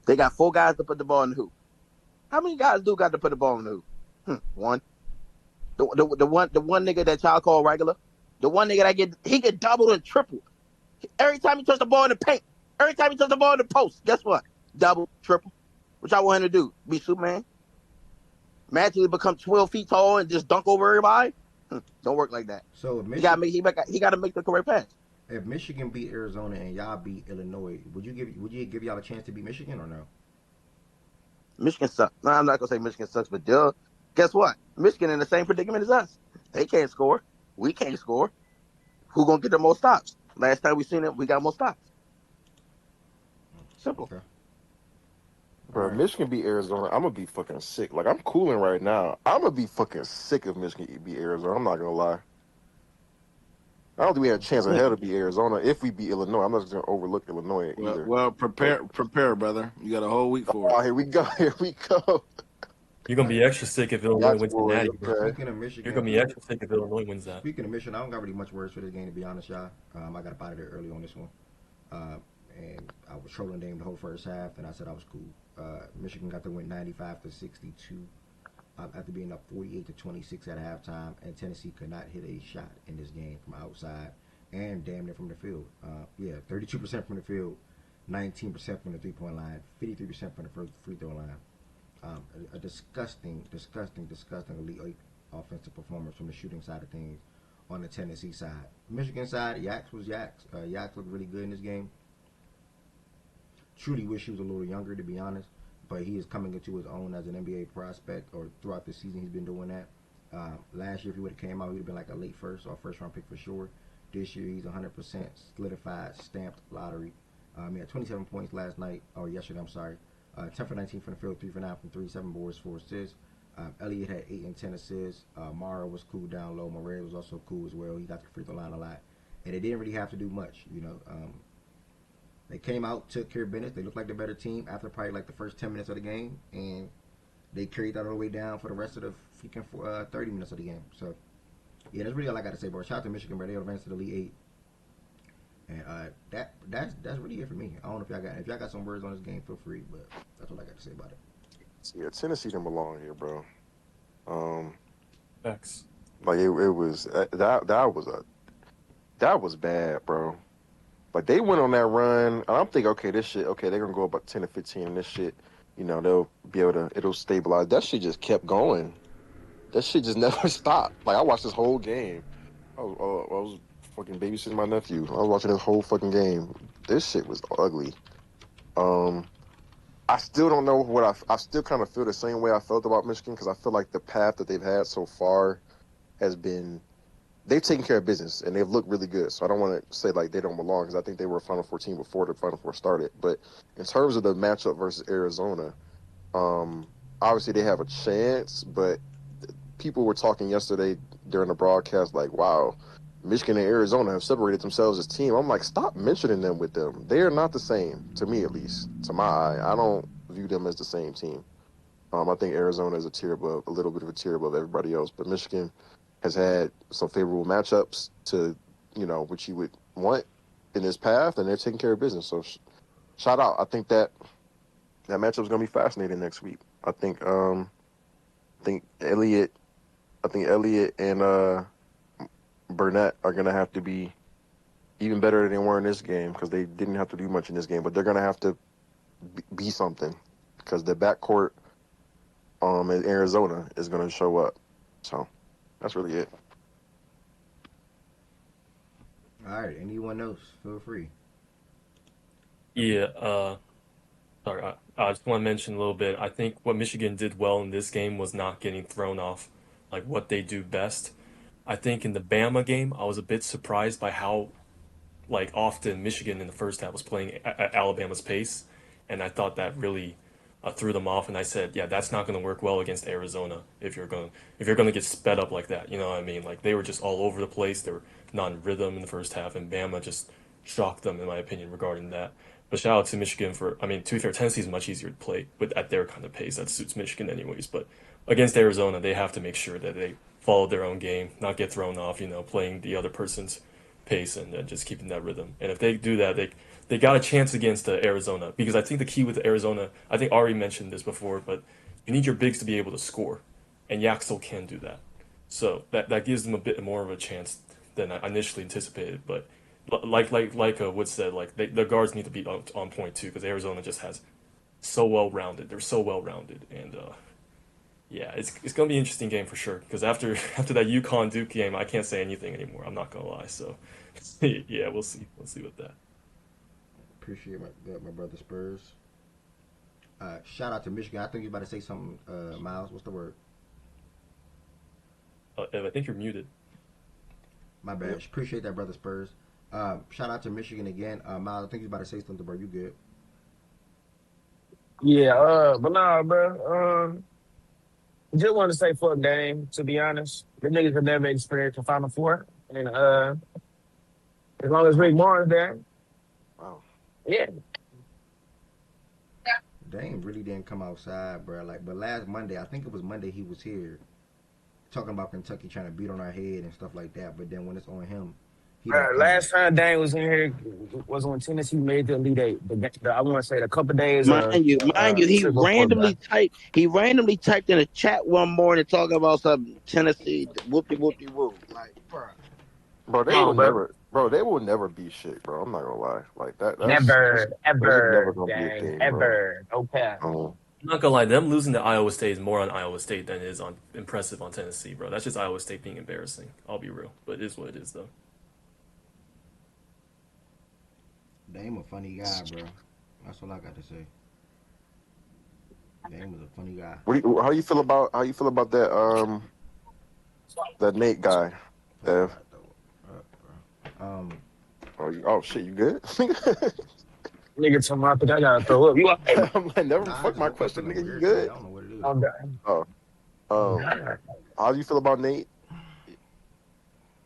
They got 4 guys to put the ball in the hoop. How many guys do got to put the ball in the hoop? One. The one nigga that y'all call regular. The one nigga that get doubled and tripled. Every time he touch the ball in the paint. Every time he touch the ball in the post. Guess what? Double, triple. What y'all want him to do? Be Superman? Magically become 12 feet tall and just dunk over everybody? Don't work like that. So if he got to make the correct pass. If Michigan beat Arizona and y'all beat Illinois, would you give y'all a chance to beat Michigan or no? Michigan sucks. No, I'm not gonna say Michigan sucks, but guess what? Michigan in the same predicament as us. They can't score. We can't score. Who gonna get the most stops? Last time we seen it, we got more stops. Simple. Okay. Bro, if Michigan beat Arizona, I'm gonna be fucking sick. Like, I'm cooling right now. I'm gonna be fucking sick if Michigan beat Arizona. I'm not gonna lie. I don't think we had a chance in hell to beat Arizona if we beat Illinois. I'm not just gonna overlook Illinois either. Well, prepare, brother. You got a whole week for it. Oh, here we go. Here we go. You're gonna be extra sick if Illinois wins the Natty. Okay. Speaking of Michigan, you're gonna be extra sick if Illinois wins that. Speaking of Michigan, I don't got really much words for this game, to be honest, y'all. I got up out of there early on this one, and I was trolling them the whole first half, and I said I was cool. Michigan got to win 95-62 after being up 48-26 at halftime, and Tennessee could not hit a shot in this game from outside and damn near from the field. 32% from the field, 19% from the three-point line, 53% from the first free throw line. A disgusting elite offensive performance from the shooting side of things on the Tennessee side. Michigan side, Yaks was Yaks. Yaks looked really good in this game. Truly wish he was a little younger, to be honest, but he is coming into his own as an NBA prospect, or throughout the season he's been doing that. Last year, if he would have came out, he would have been like a late first or first round pick for sure. This year, he's 100% solidified, stamped lottery. He had 27 points last night, or yesterday, I'm sorry. 10 for 19 from the field, 3 for 9 from 3, 7 boards, 4 assists. Elliott had 8 and 10 assists. Mara was cool down low. Murray was also cool as well. He got the free throw line a lot. And they didn't really have to do much, you know. They came out, took care of business. They looked like the better team after probably like the first 10 minutes of the game, and they carried that all the way down for the rest of the freaking 30 minutes of the game. So, yeah, that's really all I got to say, bro. Shout out to Michigan, bro. They advanced to the Elite Eight, and that's really it for me. I don't know if y'all got some words on this game, feel free, but that's all I got to say about it. Yeah, Tennessee didn't belong here, bro. Facts. Like it was that was bad, bro. Like they went on that run, and I'm thinking, okay, this shit, okay, they're gonna go about 10 to 15, and this shit, you know, they'll be able to, it'll stabilize. That shit just kept going. That shit just never stopped. Like I watched this whole game. I was fucking babysitting my nephew. I was watching this whole fucking game. This shit was ugly. I still don't know what I still kind of feel the same way I felt about Michigan because I feel like the path that they've had so far has been, they've taken care of business and they've looked really good. So I don't want to say like they don't belong because I think they were a Final Four team before the Final Four started. But in terms of the matchup versus Arizona, obviously they have a chance, but people were talking yesterday during the broadcast like, wow, Michigan and Arizona have separated themselves as a team. I'm like, stop mentioning them with them. They are not the same, to me at least. To my eye, I don't view them as the same team. I think Arizona is a tier above, a little bit of a tier above everybody else. But Michigan has had some favorable matchups to, you know, which you would want in this path, and they're taking care of business. So shout out. I think that matchup is going to be fascinating next week. I think Elliott and Burnett are going to have to be even better than they were in this game because they didn't have to do much in this game, but they're going to have to be something because the backcourt in Arizona is going to show up. So that's really it. All right. Anyone else? Feel free. Yeah. Sorry, I just want to mention a little bit. I think what Michigan did well in this game was not getting thrown off, like what they do best. I think in the Bama game, I was a bit surprised by how, like, often Michigan in the first half was playing at Alabama's pace, and I thought that really threw them off. And I said, yeah, that's not going to work well against Arizona if you're going to get sped up like that. You know what I mean? Like they were just all over the place. They were not in rhythm in the first half, and Bama just shocked them, in my opinion, regarding that. But shout out to Michigan for, I mean, to be fair, Tennessee's much easier to play at their kind of pace. That suits Michigan anyways. But against Arizona, they have to make sure that they follow their own game, not get thrown off, you know, playing the other person's pace and just keeping that rhythm. And if they do that, they got a chance against Arizona. Because I think the key with Arizona, I think Ari mentioned this before, but you need your bigs to be able to score. And Yak still can do that. So that gives them a bit more of a chance than I initially anticipated. But like Wood said, like the guards need to be on point too, because Arizona just has so well rounded. They're so well rounded, and yeah, it's gonna be an interesting game for sure. Because after that UConn Duke game, I can't say anything anymore. I'm not gonna lie. So yeah, we'll see with that. Appreciate my brother Spurs. Shout out to Michigan. I think you're about to say something, Miles. What's the word? Ev, I think you're muted. My bad. Yep. Appreciate that, brother Spurs. Shout out to Michigan again. Miles, I think you're about to say something, bro. You good? Yeah, but nah, bro. Just want to say fuck game, to be honest. The niggas have never experienced the Final Four. And as long as Rick Barnes there, wow. Yeah. Dame really didn't come outside, bro. Like, but last Monday, I think it was Monday, he was here talking about Kentucky trying to beat on our head and stuff like that. But then when it's on him, last time Dame was in here was when Tennessee made the Elite Eight. I want to say a couple days. Mind you, he randomly typed in a chat one morning talking about some Tennessee whoopie woo. Like, bro, they will never. Bro, they will never be shit, bro. I'm not gonna lie. Like that's never, never gonna be a thing, ever. Okay. I'm not gonna lie, them losing to Iowa State is more on Iowa State than it is on impressive on Tennessee, bro. That's just Iowa State being embarrassing. I'll be real, but it is what it is, though. Dame a funny guy, bro. That's all I got to say. Dame was a funny guy. How you feel about that that Nate guy, Dev? Oh shit, you good? Nigga, tell me I think I gotta throw up. You I'm like, never fuck my question, nigga. You good? I don't know what it is. I'm done. How do you feel about Nate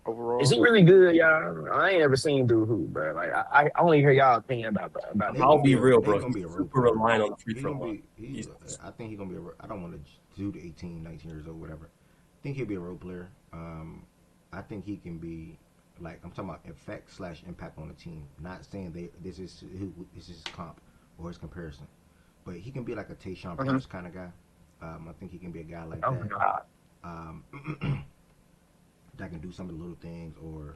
overall? Is he really good, y'all? I ain't ever seen dude hoop, bro. Like I only hear y'all opinion about Nate him. I'll gonna be be a real, Nate bro. gonna He's be a role super player. reliant on the free He throw gonna line. be. I think he gonna be. I don't want to do the 18, 19 years old, whatever. I think he'll be a role player. I think he can be like I'm talking about effect/impact on the team. Not saying this is his comp or his comparison, but he can be like a Tayshaun Prince kind of guy. I think he can be a guy like Oh that. God. That can do some of the little things, or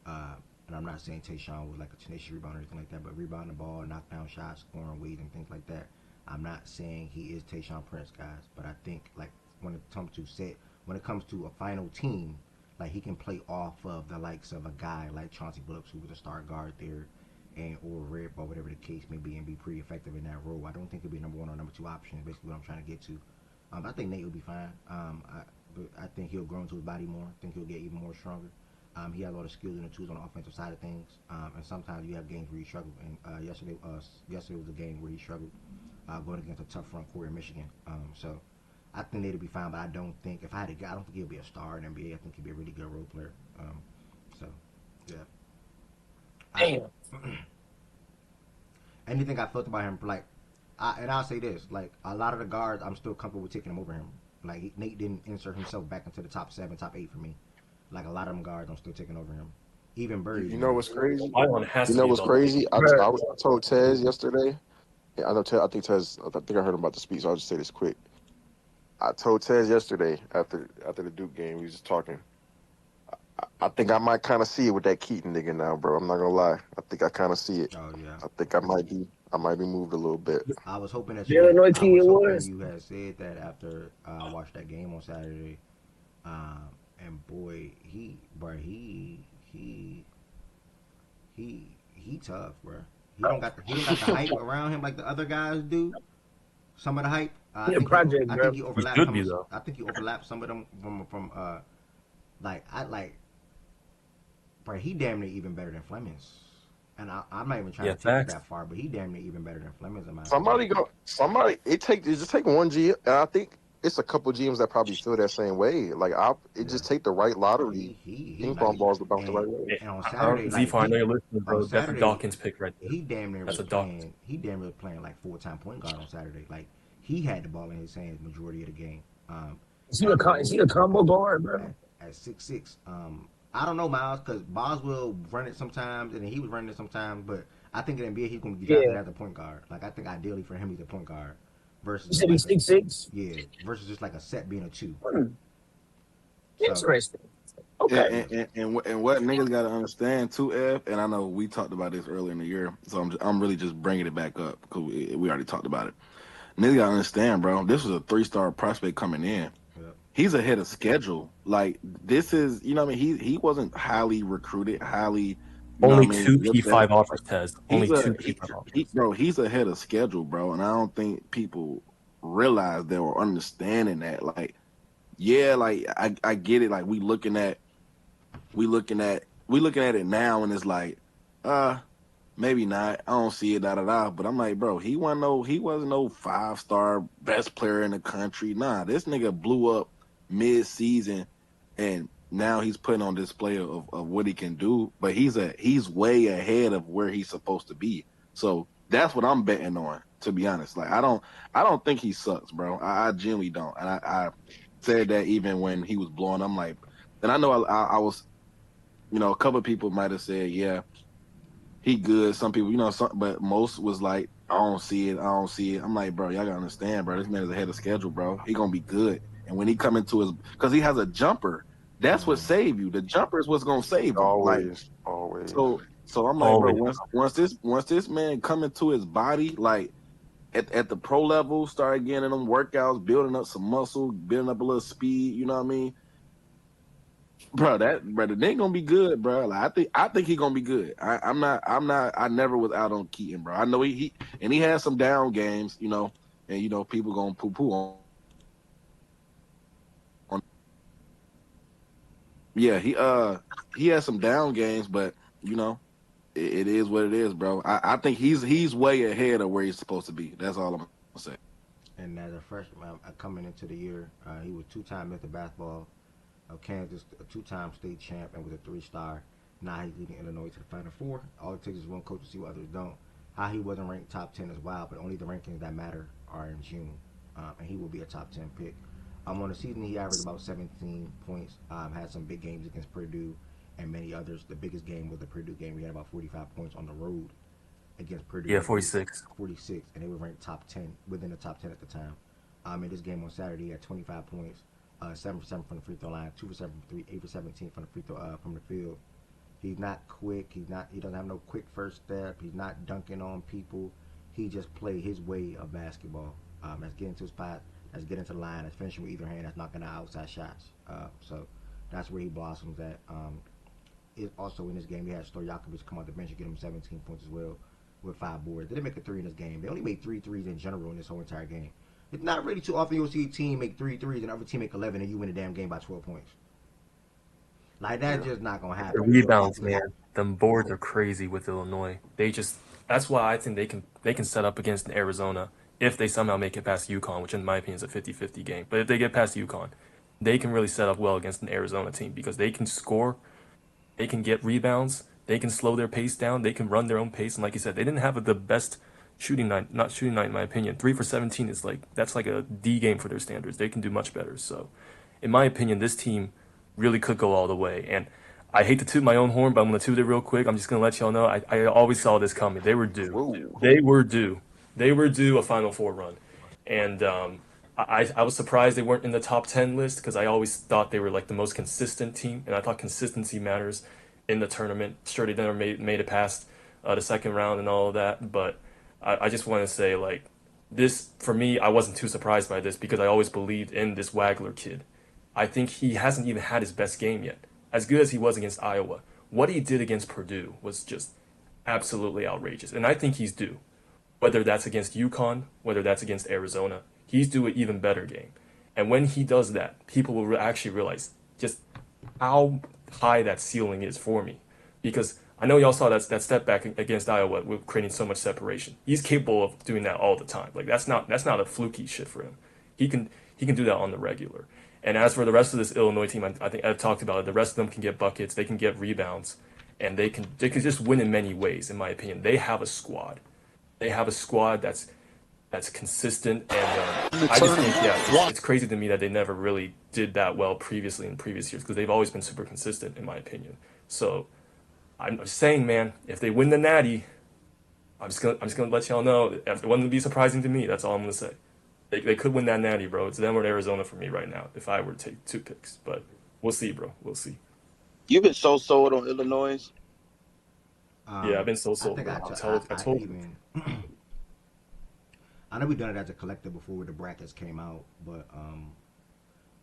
and I'm not saying Tayshaun was like a tenacious rebounder or anything like that, but rebounding the ball, knock down shots, scoring ways, and things like that. I'm not saying he is Tayshaun Prince, guys, but I think like when it comes to a final team, like he can play off of the likes of a guy like Chauncey Billups, who was a star guard there, and or Red Ball, whatever the case may be, and be pretty effective in that role. I don't think he'll be number one or number two option. Basically, what I'm trying to get to. I think Nate will be fine. But I think he'll grow into his body more. I think he'll get even more stronger. He has all the skills and the tools on the offensive side of things. And sometimes you have games where he struggled. And yesterday was a game where he struggled going against a tough front court in Michigan. So I think Nate will be fine. But I don't think I don't think he'll be a star in NBA. I think he'll be a really good role player. So yeah. Damn. Anything I felt about him, like, and I'll say this, like a lot of the guards, I'm still comfortable with taking him over him. Like Nate didn't insert himself back into the top 7, top 8 for me. Like a lot of them guards, I'm still taking over him. Even Bird. You know what's crazy? Island has You to know be what's double. crazy? I told Tez yesterday. Yeah, I know. I think Tez. I think I heard him about the speech. So I'll just say this quick. I told Tez yesterday after the Duke game. We was just talking. I think I might kind of see it with that Keaton nigga now, bro. I'm not gonna lie. I think I kind of see it. Oh yeah. I think I might be moved a little bit. I was hoping that The Illinois kid you had said that after I watched that game on Saturday. And boy, he tough, bro. He don't got the hype around him like the other guys do. Some of the hype. I think he overlaps. I think he overlaps some of them from bro. He damn near even better than Flemings. And I'm not even trying to take it that far, but he damn near even better than Flemings in my opinion. It just take one GM, and I think it's a couple GMs that probably feel that same way. Like just take the right lottery, ping pong balls to bounce the right way. And on Saturday, I know you're listening, bro. That's a Dawkins pick right there. He damn near was playing. He damn near playing like full-time point guard on Saturday. Like he had the ball in his hands majority of the game. Is he a combo guard, bro? At 6'6". I don't know, Miles, because Boswell run it sometimes, and then he was running it sometimes. But I think in the NBA he's going to be drafted as a point guard. Like I think ideally for him he's a point guard versus. You said he's 6'6". Yeah, versus just like a set being a 2. Interesting. Okay. And what niggas got to understand too, F. And I know we talked about this earlier in the year, so I'm really just bringing it back up because we already talked about it. Niggas got to understand, bro. This was a 3-star prospect coming in. He's ahead of schedule. Like this is, you know what I mean? He wasn't highly recruited, highly. Only 2 P5 offers, Tez. Only 2 P5 offers. Bro, he's ahead of schedule, bro. And I don't think people realize that or understanding that. Like, yeah, like I get it. Like we looking at it now, and it's like, maybe not. I don't see it, But I'm like, bro, he wasn't no 5-star best player in the country. Nah, this nigga blew up mid-season, and now he's putting on display of what he can do. But he's way ahead of where he's supposed to be. So that's what I'm betting on, to be honest. Like I don't think he sucks, bro. I genuinely don't. And I said that even when he was blowing. I'm like, and I know I was, a couple of people might have said, yeah, he good. Some people, but most was like, I don't see it. I'm like, bro, y'all gotta understand, bro. This man is ahead of schedule, bro. He gonna be good. And when he come into because he has a jumper, that's what save you. The jumper is what's gonna save you. Always. So I'm like, bro, once this man come into his body, like at the pro level, start getting them workouts, building up some muscle, building up a little speed. You know what I mean? Bro, the nigga gonna be good, bro. Like I think he gonna be good. I never was out on Keaton, bro. I know he has some down games, and people gonna poo on. Yeah, he has some down games, but it is what it is, bro. I think he's way ahead of where he's supposed to be. That's all I'm gonna say. And as a freshman coming into the year, he was 2-time Mr. Basketball. Kansas, a two-time state champ, and was a 3-star. Now he's leading Illinois to the Final Four. All it takes is one coach to see what others don't. How he wasn't ranked top 10 as well, but only the rankings that matter are in June, and he will be a top 10 pick. On the season, he averaged about 17 points. Had some big games against Purdue and many others. The biggest game was the Purdue game. He had about 45 points on the road against Purdue. Yeah, 46. 46, and they were ranked top 10, within the top 10 at the time. In this game on Saturday, he had 25 points, 7 for 7 from the free throw line, 2 for 7 from 3, 8 for 17 from the free throw from the field. He's not quick. He doesn't have no quick first step. He's not dunking on people. He just plays his way of basketball. That's getting to his spot. That's getting to the line. That's finishing with either hand. That's knocking out outside shots. So that's where he blossoms at. Also in this game, he had Stojakovic come off the bench and get him 17 points as well with 5 boards. They didn't make a 3 in this game. They only made 3 threes in general in this whole entire game. It's not really too often you'll see a team make 3 threes and the other team make 11 and you win the damn game by 12 points. Like, that's just not going to happen. The rebounds, man. Them boards are crazy with Illinois. That's why I think they can set up against Arizona if they somehow make it past UConn, which in my opinion is a 50-50 game. But if they get past UConn, they can really set up well against an Arizona team because they can score, they can get rebounds, they can slow their pace down, they can run their own pace. And like you said, they didn't have the best shooting night, not shooting night in my opinion. 3 for 17 is that's like a D game for their standards. They can do much better. So in my opinion, this team really could go all the way. And I hate to toot my own horn, but I'm going to toot it real quick. I'm just going to let y'all know I always saw this coming. They were due. Whoa. They were due. They were due a Final Four run. And I was surprised they weren't in the top 10 list because I always thought they were like the most consistent team. And I thought consistency matters in the tournament. Sure, they never made it past the second round and all of that. But I just want to say, like, this, for me, I wasn't too surprised by this because I always believed in this Wagler kid. I think he hasn't even had his best game yet. As good as he was against Iowa, what he did against Purdue was just absolutely outrageous. And I think he's due. Whether that's against UConn, whether that's against Arizona, he's due an even better game. And when he does that, people will actually realize just how high that ceiling is for me. Because I know y'all saw that step back against Iowa with creating so much separation. He's capable of doing that all the time. Like that's not a fluky shit for him. He can do that on the regular. And as for the rest of this Illinois team, I think I've talked about it. The rest of them can get buckets, they can get rebounds, and they can just win in many ways. In my opinion, they have a squad. They have a squad that's consistent, and I just think it's crazy to me that they never really did that well previously in previous years because they've always been super consistent, in my opinion. So I'm saying, man, if they win the Natty, I'm just gonna let y'all know it wouldn't be surprising to me. That's all I'm gonna say. They could win that Natty, bro. It's them or Arizona for me right now if I were to take 2 picks. But we'll see, bro. We'll see. You've been so sold on Illinois. Yeah, I've been so sold. I told you. I know we've done it as a collective before the brackets came out, but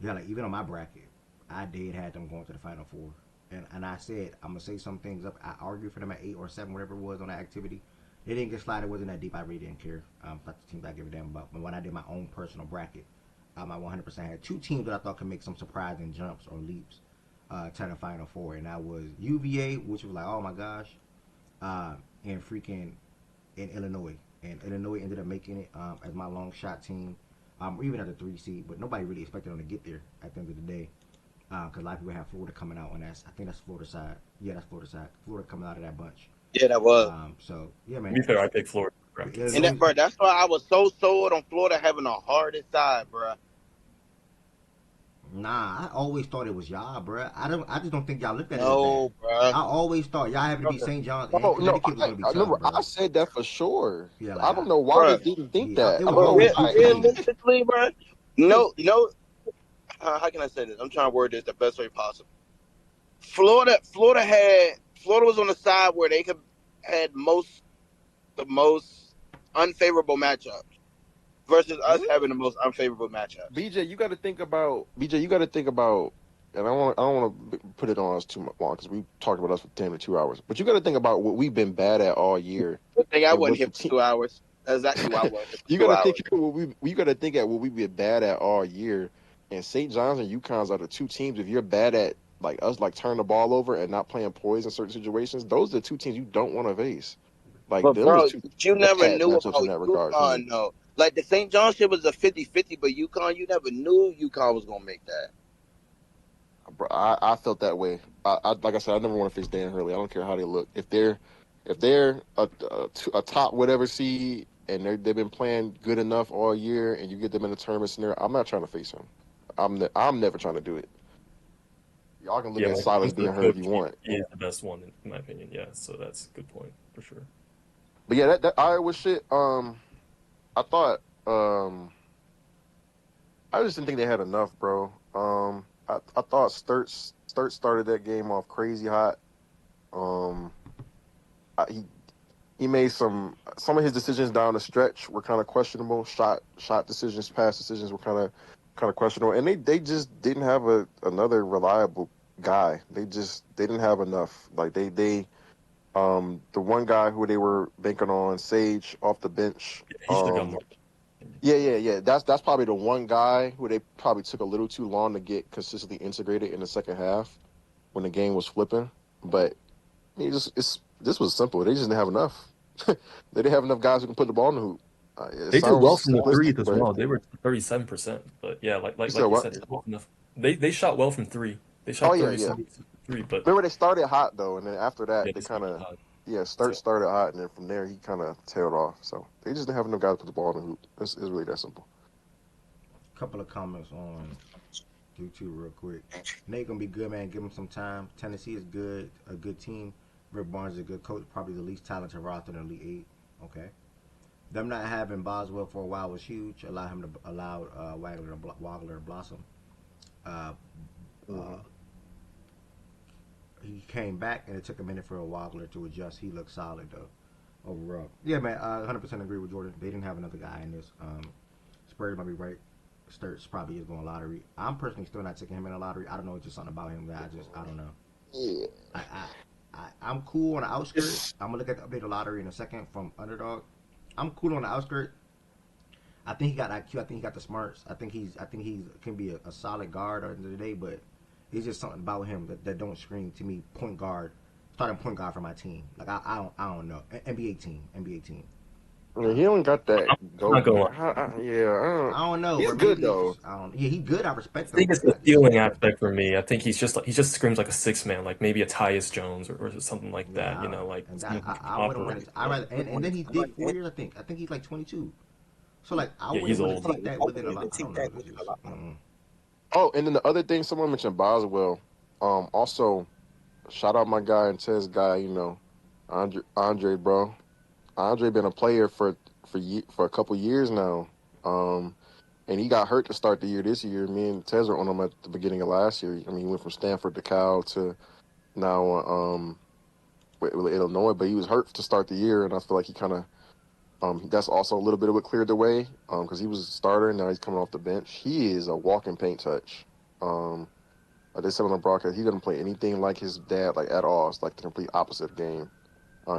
yeah, like even on my bracket, I did have them going to the Final Four. And I said, I'm going to say some things up. I argued for them at 8 or 7, whatever it was on that activity. They didn't get slide. It wasn't that deep. I really didn't care. Not the teams I give a damn about. But when I did my own personal bracket, I 100% had 2 teams that I thought could make some surprising jumps or leaps to the Final Four. And that was UVA, which was like, oh my gosh, and freaking in Illinois. And Illinois ended up making it as my long shot team, even at the 3 seed. But nobody really expected them to get there at the end of the day. Because a lot of people have Florida coming out on that. I think that's Florida side. Yeah, that's Florida side. Florida coming out of that bunch. Yeah, that was. So yeah, man. To be fair, I picked Florida. And that, bro, that's why I was so sold on Florida having the hardest side, bro. Nah, I always thought it was y'all, bro. I just don't think y'all looked at it. No, bro. I always thought y'all had to be St. John's. And Connecticut was gonna be tough, remember, bro. I said that for sure. Yeah, like, I don't know why they didn't think that. Realistically, bro. How can I say this? I'm trying to word this the best way possible. Florida was on the side where they had the most unfavorable matchups versus us having the most unfavorable matchups. BJ, you got to think about, and I don't want to put it on us too long because we talked about us for 10 or 2 hours. But you got to think about what we've been bad at all year. I think I wasn't here for 2 hours. That's exactly why I wasn't. You got to think you got to think at what we've been bad at all year. And St. John's and UConn's are the 2 teams. If you're bad at like us, like turn the ball over and not playing poise in certain situations, those are the 2 teams you don't want to face. Like, but bro, you never knew about UConn, no. Like the St. John's shit was a 50-50, but UConn, you never knew UConn was gonna make that. bro, I felt that way. Like I said, I never want to face Dan Hurley. I don't care how they look. If they're a top whatever seed and they've been playing good enough all year, and you get them in a tournament scenario, I'm not trying to face him. I'm never trying to do it. Y'all can look Yeah, at when it comes Silas to the being hurt if coach, you he want. is the best one in my opinion. Yeah, so that's a good point for sure. But yeah, that Iowa shit. I thought I just didn't think they had enough, bro. I thought Sturt started that game off crazy hot. Um, he made some of his decisions down the stretch were kind of questionable. Shot decisions, pass decisions were kind of questionable, and they just didn't have another reliable guy. They didn't have enough. Like the one guy who they were banking on, Sage, off the bench. He should have got more. Yeah. That's probably the one guy who they probably took a little too long to get consistently integrated in the second half when the game was flipping. But this was simple. They just didn't have enough. They didn't have enough guys who can put the ball in the hoop. It They did well sounds from the threes simplistic, as but well. They were 37%. But yeah, you said like you what? said, enough. They shot well from three. They Oh shot yeah, 37% yeah. from three, but Remember they started hot though, and then after that yeah, they this kind was of hot. Sturt started hot, and then from there he kind of tailed off. So they just didn't have enough guys to put the ball in the hoop. It's really that simple. Couple of comments on YouTube real quick. Nate gonna be good, man. Give him some time. Tennessee is good, a good team. Rick Barnes is a good coach, probably the least talented roster in the Elite Eight. Okay. Them not having Boswell for a while was huge. Allowed Wagler to blossom. Uh, he came back, and it took a minute for Wagler to adjust. He looked solid though, overall. Yeah, man. I 100% agree with Jordan. They didn't have another guy in this. Spurs might be right. Sturts probably is going lottery. I'm personally still not taking him in a lottery. I don't know. It's just something about him that I don't know. Yeah. I'm cool on the outskirts. I'm gonna look at the updated lottery in a second from Underdog. I'm cool on the outskirts. I think he got IQ. I think he got the smarts. I think he can be a solid guard at the end of the day. But it's just something about him that don't scream to me point guard, starting point guard for my team. Like I don't know. NBA team. Yeah, he don't got that I'm not gonna lie. I don't know, He's but good maybe though. I don't. Yeah, he's good. I respect I think him. it's the feeling aspect for me. I think he just screams like a six man, like maybe a Tyus Jones or something like that. You know, like and someone who can I wouldn't want operate. to. I rather and then he did 4 years. I think he's like 22. So like I Yeah, he's wouldn't want old. to take that within a lot. I don't know. It's just, Oh, and then the other thing someone mentioned Boswell. Also, shout out my guy and Tez guy. You know, Andre, bro. Andre been a player for a couple years now. And he got hurt to start the year this year. Me and Tez were on him at the beginning of last year. I mean, he went from Stanford to Cal to now with Illinois, but he was hurt to start the year, and I feel like he kind of that's also a little bit of what cleared the way because he was a starter and now he's coming off the bench. He is a walking paint touch. They said on the broadcast he doesn't play anything like his dad, like at all. It's like the complete opposite game.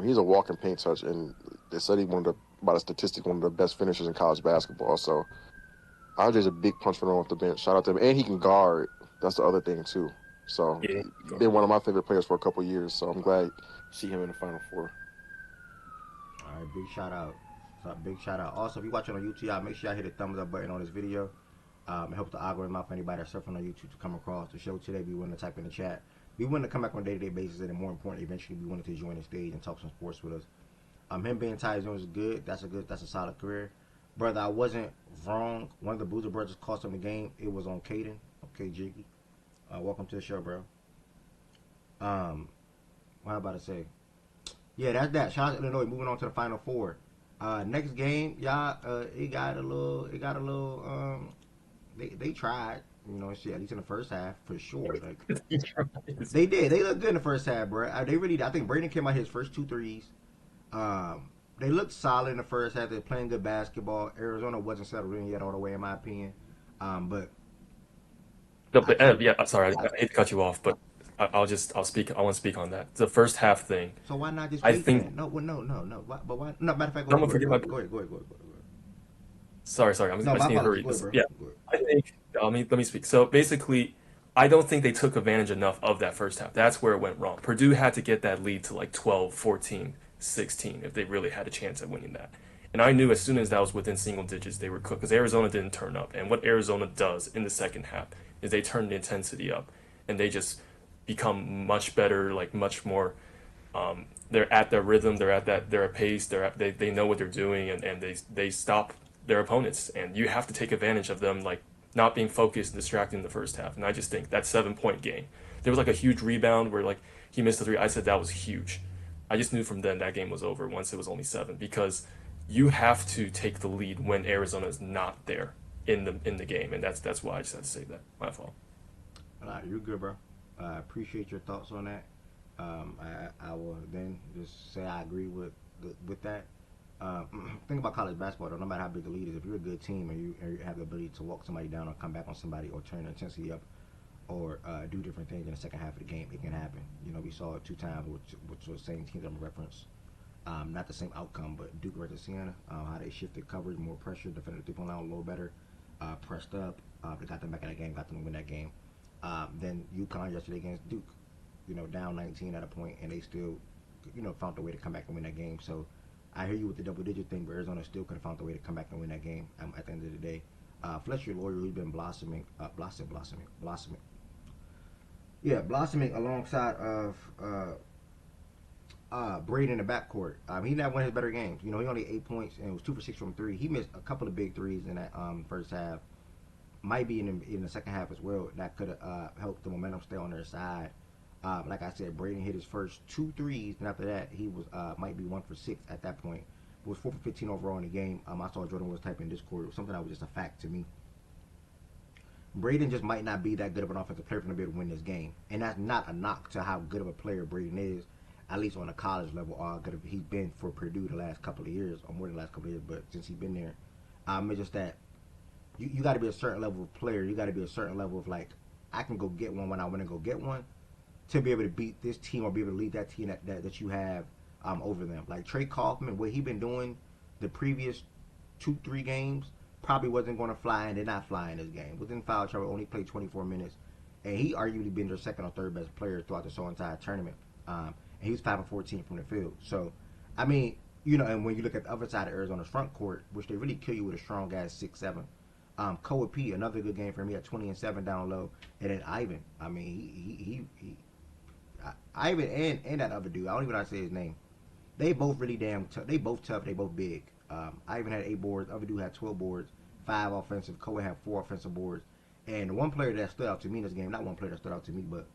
He's a walking paint touch, and they said he's by the statistic, one of the best finishers in college basketball. So Andre's a big punch for him off the bench. Shout out to him, and he can guard. That's the other thing too. So Yeah. he's been one of my favorite players for a couple of years. So I'm glad to see him in the Final Four. all right, big shout out. Big shout out. Also, if you're watching on YouTube, make sure y'all hit the thumbs up button on this video. It helps the algorithm out for anybody that's surfing on YouTube to come across the show today. Be willing to type in the chat. Be willing to come back on a day-to-day basis, and more importantly, eventually be willing to join the stage and talk some sports with us. Him being Tyus Jones is good. That's a solid career. Brother, I wasn't wrong. One of the Boozer brothers cost him the game. It was on Caden. Okay, Jiggy. Welcome to the show, bro. What am I about to say? Yeah, that's that. Shout out to Illinois. Moving on to the Final Four. Next game, y'all. It got a little. They tried. You know, shit. At least in the first half, for sure. Like they did. They looked good in the first half, bro. They really. I think Braden came out his first 2 threes. They looked solid in the first half. They're playing good basketball. Arizona wasn't settled in yet all the way, in my opinion. But No, but yeah, sorry, I hate to cut you off, but I'll speak. I want to speak on that. The first half thing. So why not just I wait think then? No. But why? No, matter of fact, I'm gonna forget my. go ahead. Sorry. I No, just need to hurry. Yeah, I think. Let me speak. So basically, I don't think they took advantage enough of that first half. That's where it went wrong. Purdue had to get that lead to like 12, 14, 16 if they really had a chance at winning that. And I knew as soon as that was within single digits, they were cooked because Arizona didn't turn up. And what Arizona does in the second half is they turn the intensity up. and they just become much better, like much more. They're at their rhythm, they're at pace, they know what they're doing, and they stop their opponents, and you have to take advantage of them, like not being focused and distracted in the first half. And I just think that 7 point game, there was like a huge rebound where like he missed the three. I said that was huge. I just knew from then that game was over once it was only 7, because you have to take the lead when Arizona is not there in the game, and that's why I just had to say that. My fault. You're good, bro. I appreciate your thoughts on that. I will then just say I agree with that. Think about college basketball, though. No matter how big the lead is, if you're a good team and you have the ability to walk somebody down or come back on somebody or turn the intensity up or do different things in the second half of the game, it can happen. You know, we saw it 2 times, which was the same teams I'm reference. Not the same outcome, but Duke versus Siena, how they shifted coverage, more pressure, defended the 3-point line a little better, pressed up. They got them back in that game, got them to win that game. Then UConn yesterday against Duke, you know, down 19 at a point, and they still, you know, found a way to come back and win that game. So I hear you with the double-digit thing, but Arizona still could have found a way to come back and win that game at the end of the day. Fletcher Lawyer, who's been blossoming. Yeah, blossoming alongside of Braid in the backcourt. He not one of his better games. You know, he only 8 points and was 2 for 6 from 3. He missed a couple of big threes in that first half. Might be in the second half as well. That could have helped the momentum stay on their side. Like I said, Braden hit his first 2 threes, and after that, he was might be 1 for 6 at that point. It was 4 for 15 overall in the game. I saw Jordan was typing in Discord. It was something that was just a fact to me. Braden just might not be that good of an offensive player for him to be able to win this game, and that's not a knock to how good of a player Braden is, at least on a college level. He's been for Purdue the last couple of years, or more than the last couple of years, but since he's been there, it's just that you got to be a certain level of player. You got to be a certain level of like, I can go get one when I want to go get one, to be able to beat this team or be able to lead that team that you have over them. Like Trey Kaufman, what he been doing the previous 2-3 games probably wasn't going to fly, and they're not flying this game. Within foul trouble, only played 24 minutes, and he arguably been their second or third best player throughout this whole entire tournament. And he was 5 of 14 from the field. So, I mean, you know, and when you look at the other side of Arizona's front court, which they really kill you with a strong guy 6'7". Koa P, another good game for me at 20 and 7 down low, and then Ivan. I mean, Ivan and that other dude. I don't even know how to say his name. They both really damn tough. They both tough. They both big. Ivan had 8 boards. Other dude had 12 boards. 5 offensive. Koa had 4 offensive boards. And the one player that stood out to me in this game, not one player that stood out to me, but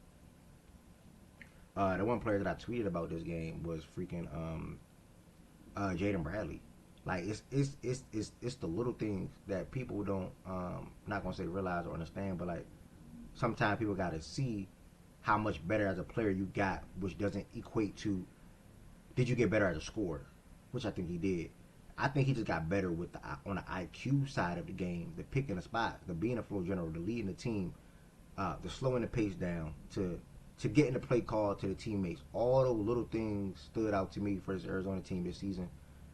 the one player that I tweeted about this game was freaking Jaden Bradley. Like it's the little things that people don't not gonna say realize or understand, but like sometimes people gotta see how much better as a player you got, which doesn't equate to did you get better as a scorer, which I think he did. I think he just got better with on the IQ side of the game, the picking the spot, the being a floor general, the leading the team, the slowing the pace down, to getting the play call to the teammates. All those little things stood out to me for this Arizona team this season.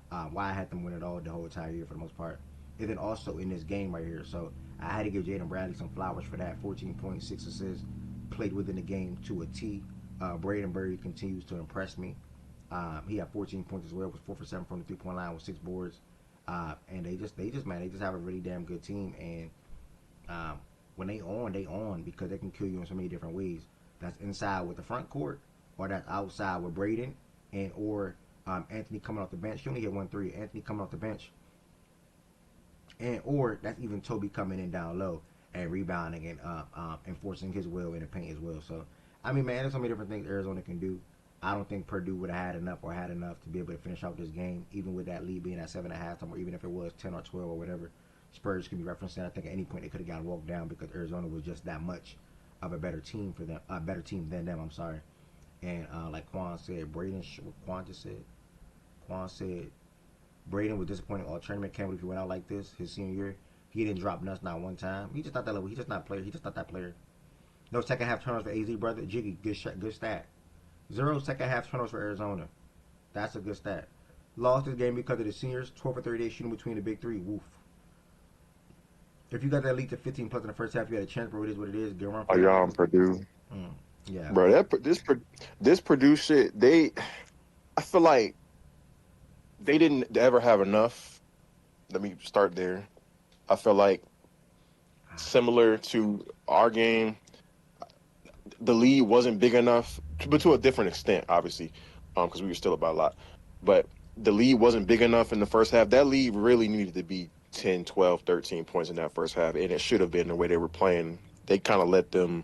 Why I had them win it all the whole entire year for the most part. And then also in this game right here. So I had to give Jaden Bradley some flowers for that. 14.6 assists, played within the game to a T. Braden Berry continues to impress me. He had 14 points as well, was 4 for 7 from the 3-point line with 6 boards. And they just have a really damn good team. And when they on because they can kill you in so many different ways. That's inside with the front court, or that's outside with Braden, and or Anthony coming off the bench. He only hit 1 3. Anthony coming off the bench, and or that's even Toby coming in down low and rebounding and enforcing his will in the paint as well. So I mean, man, there's so many different things Arizona can do. I don't think Purdue would have had enough to be able to finish out this game, even with that lead being at 7 at halftime, or even if it was 10 or 12 or whatever. Spurs can be referencing. I think at any point they could have gotten walked down because Arizona was just that much of a better team for them, a better team than them. I'm sorry. And like Quan said, Quan said Braden was disappointing all tournament. Can't believe he went out like this his senior year. He didn't drop nuts not one time. He just not that level. He just not player. He just not that player. No second half turnovers for AZ, brother. Jiggy, good stat. 0 second half turnovers for Arizona. That's a good stat. Lost this game because of the seniors. 12 for 38 shooting between the big three. Woof. If you got that lead to 15 plus in the first half, you had a chance, bro. It is what it is. Get around. Oh, y'all on Purdue. Yeah. Bro, this Purdue shit, I feel like they didn't ever have enough. Let me start there. I feel like similar to our game, the lead wasn't big enough, but to a different extent, obviously, because we were still about a lot. But the lead wasn't big enough in the first half. That lead really needed to be 10, 12, 13 points in that first half, and it should have been the way they were playing. They kind of let them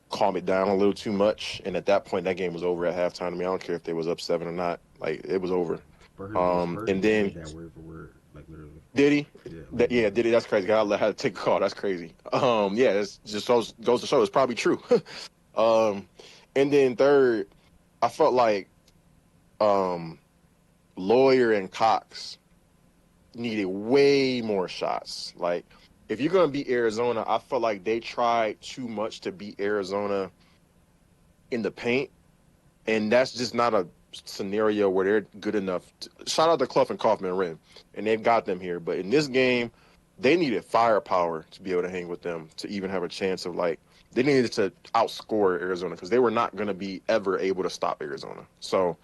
calm it down a little too much, and at that point, that game was over at halftime. I mean, I don't care if they was up 7 or not. Like, it was over. And then that word for word, like literally. did he? Yeah, Did he? That's crazy. I had to take a call. That's crazy. Yeah, it's just goes to show it's probably true. And then third, I felt like Lawyer and Cox needed way more shots. Like, if you're gonna beat Arizona, I felt like they tried too much to beat Arizona in the paint, and that's just not a scenario where they're good enough. Shout out to Clough and Kaufman Rim, and they've got them here. But in this game, they needed firepower to be able to hang with them to even have a chance of, like, they needed to outscore Arizona because they were not going to be ever able to stop Arizona. So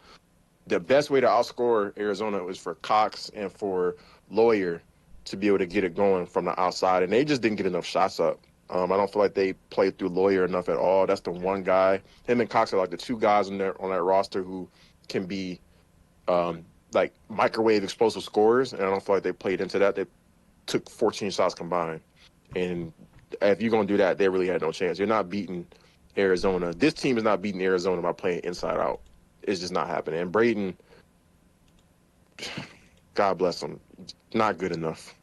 the best way to outscore Arizona was for Cox and for Lawyer to be able to get it going from the outside, and they just didn't get enough shots up. I don't feel like they played through Lawyer enough at all. That's the one guy. Him and Cox are like the two guys on that roster who can be like microwave explosive scorers, and I don't feel like they played into that. They took 14 shots combined, and if you're gonna do that, they really had no chance. You're not beating Arizona. This team is not beating Arizona by playing inside out. It's just not happening. And Braden, God bless him, not good enough.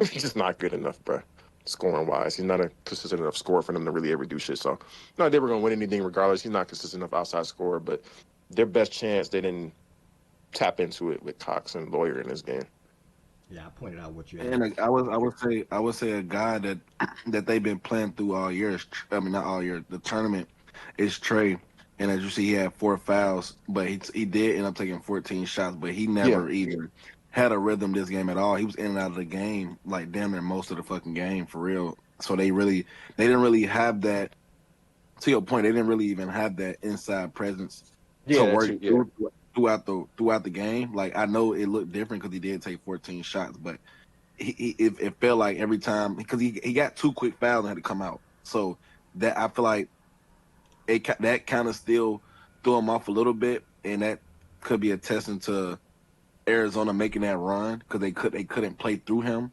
Just not good enough, bro. Scoring wise, he's not a consistent enough scorer for them to really ever do shit. So, no, they were gonna win anything regardless. He's not consistent enough outside scorer, but their best chance, they didn't tap into it with Cox and Lawyer in this game. Yeah, I pointed out what you And had. I would say a guy that they've been playing through all year. I mean, not all year. The tournament is Trey, and as you see, he had 4 fouls, but he did end up taking 14 shots, but he never even had a rhythm this game at all. He was in and out of the game like damn near most of the fucking game for real. So they didn't really have that. To your point, they didn't really even have that inside presence to work throughout the game. Like, I know it looked different because he did take 14 shots, but it felt like every time because he got 2 quick fouls and had to come out. So that I feel like that kind of still threw him off a little bit, and that could be a testament to Arizona making that run because they couldn't play through him.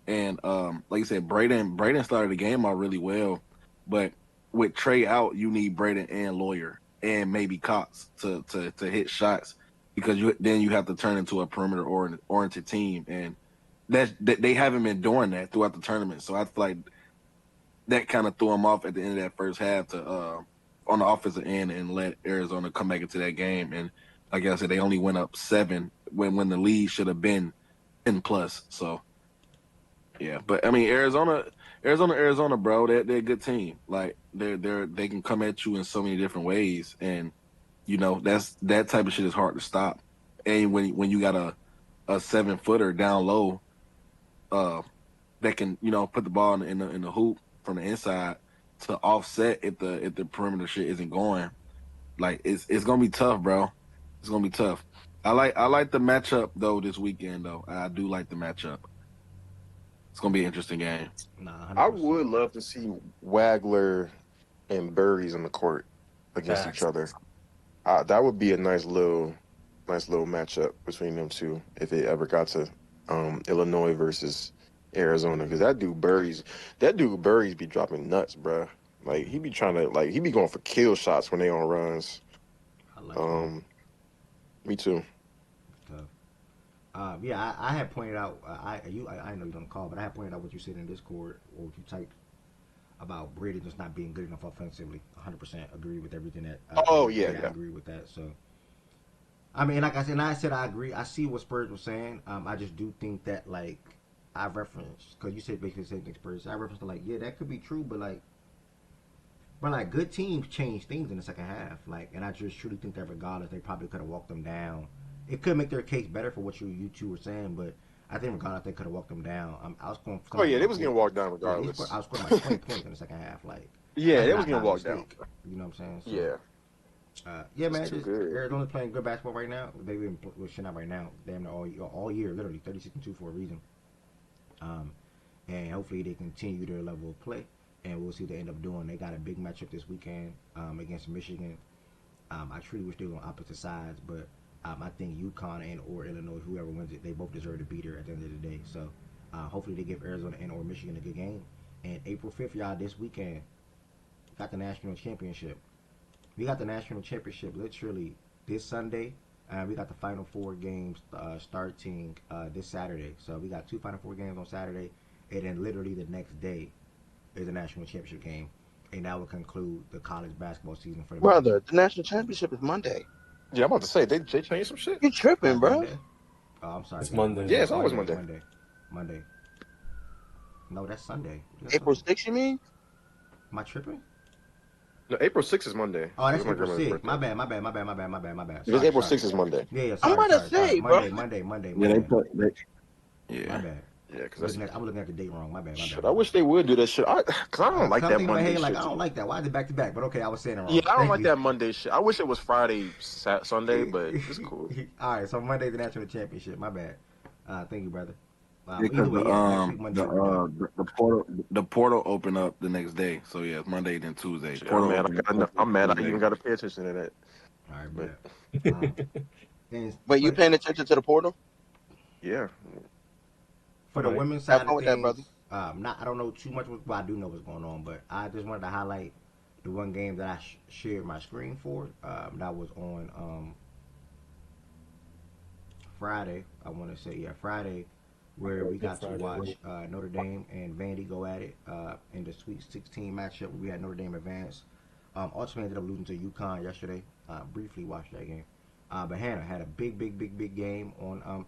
And like you said, Braden started the game out really well, but with Trey out, you need Braden and Lawyer and maybe Cox to hit shots because then you have to turn into a perimeter oriented team, and they haven't been doing that throughout the tournament. So I feel like that kind of threw them off at the end of that first half to on the offensive end and let Arizona come back into that game. And like I said, they only went up 7 when the lead should have been 10 plus. So yeah, but I mean Arizona, bro, they're a good team. Like they can come at you in so many different ways, and you know that type of shit is hard to stop. And when you got a 7-footer down low, that can put the ball in the hoop from the inside to offset if the perimeter shit isn't going. Like it's gonna be tough, bro. It's gonna be tough. I like the matchup though this weekend though. I do like the matchup. It's gonna be an interesting game. I would love to see Wagler and Burries in the court against each other. That would be a nice little matchup between them two if it ever got to Illinois versus Arizona, because that dude Burries be dropping nuts, bro. Like he be going for kill shots when they on runs. I like that. Me too. Yeah, I had pointed out. I know you don't call, but I had pointed out what you said in Discord or what you typed about Brady just not being good enough offensively. 100% agree with everything that. I agree with that. So, I mean, like I said, I agree. I see what Spurs was saying. I just do think that like I referenced because you said basically the same thing Spurs. I referenced like that could be true, but like good teams change things in the second half. Like, and I just truly think that regardless, they probably could have walked them down. It could make their case better for what you two were saying, but I think regardless, they could have walked them down. I was going. They was getting walked down regardless. Yeah, I was scoring like 20 points in the second half. Like, they was getting walked down. You know what I'm saying? So, yeah. Man. Arizona's playing good basketball right now. They've been shit out right now. Damn near all year, literally 36-2 for a reason. And hopefully they continue their level of play. and we'll see what they end up doing. They got a big matchup this weekend against Michigan. I truly wish they were on opposite sides, but I think UConn and or Illinois, whoever wins it, they both deserve to beat her at the end of the day. So hopefully they give Arizona and or Michigan a good game. And April 5th, y'all, this weekend, got the national championship. We got the national championship literally this Sunday. We got the Final Four games starting this Saturday. So we got 2 Final Four games on Saturday, and then literally the next day is a national championship game, and that will conclude the college basketball season for the Brother, the national championship is Monday. Yeah, I'm about to say they changed some shit. You tripping, bro? Monday. Oh, I'm sorry. It's guys. Monday. Yeah, it's always Monday. Monday. No, that's Sunday. April 6th, you mean? Am I tripping? No, April 6th is Monday. Oh, that's my April grandmother's 6th. My birthday. bad. Because April 6th is Monday. Yeah, I'm sorry. about to say, bro. Monday. Yeah, they put. My bad. Yeah, because I'm looking at the date wrong. My bad. Shit, I wish they would do that shit. Because I don't like that Monday shit. Like, I don't like that. Why is it back to back? But okay, I was saying it wrong. Yeah, I don't like that Monday shit. I wish it was Friday, Sunday, but it's cool. All right, so Monday's the national championship. My bad. Thank you, brother. Because Either way, next week, Monday, the portal open up the next day. So yeah, it's Monday then Tuesday. Shit, I'm mad. I even got to pay attention to that. All right, but Wait, you paying attention to the portal? Yeah. For the women's side Have fun of with things, that, brother. I don't know too much, but I do know what's going on. But I just wanted to highlight the one game that I shared my screen for. That was on Friday. I want to say Friday, where we got to watch Notre Dame and Vandy go at it in the Sweet 16 matchup. Where we had Notre Dame advance. Ultimately ended up losing to UConn yesterday. Briefly watched that game. But Hannah had a big game on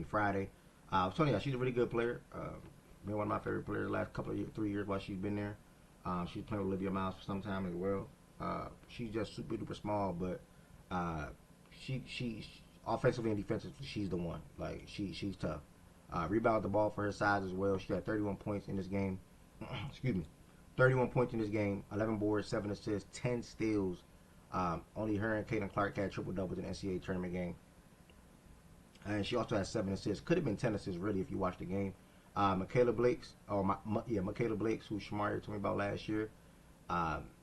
Friday. I was telling you, she's a really good player. Been one of my favorite players the last couple of 3 years while she's been there. She's playing with Olivia Miles for some time as well. She's just super duper small, but she offensively and defensively, she's the one. Like she's tough. Rebounded the ball for her size as well. She had 31 points in this game. 31 points in this game. 11 boards, 7 assists, 10 steals. Only her and Caitlin Clark had triple doubles in the NCAA tournament game. And she also has 7 assists. Could have been 10 assists, really, if you watch the game. Michaela Blakes, Michaela Blakes, who Shamari told me about last year.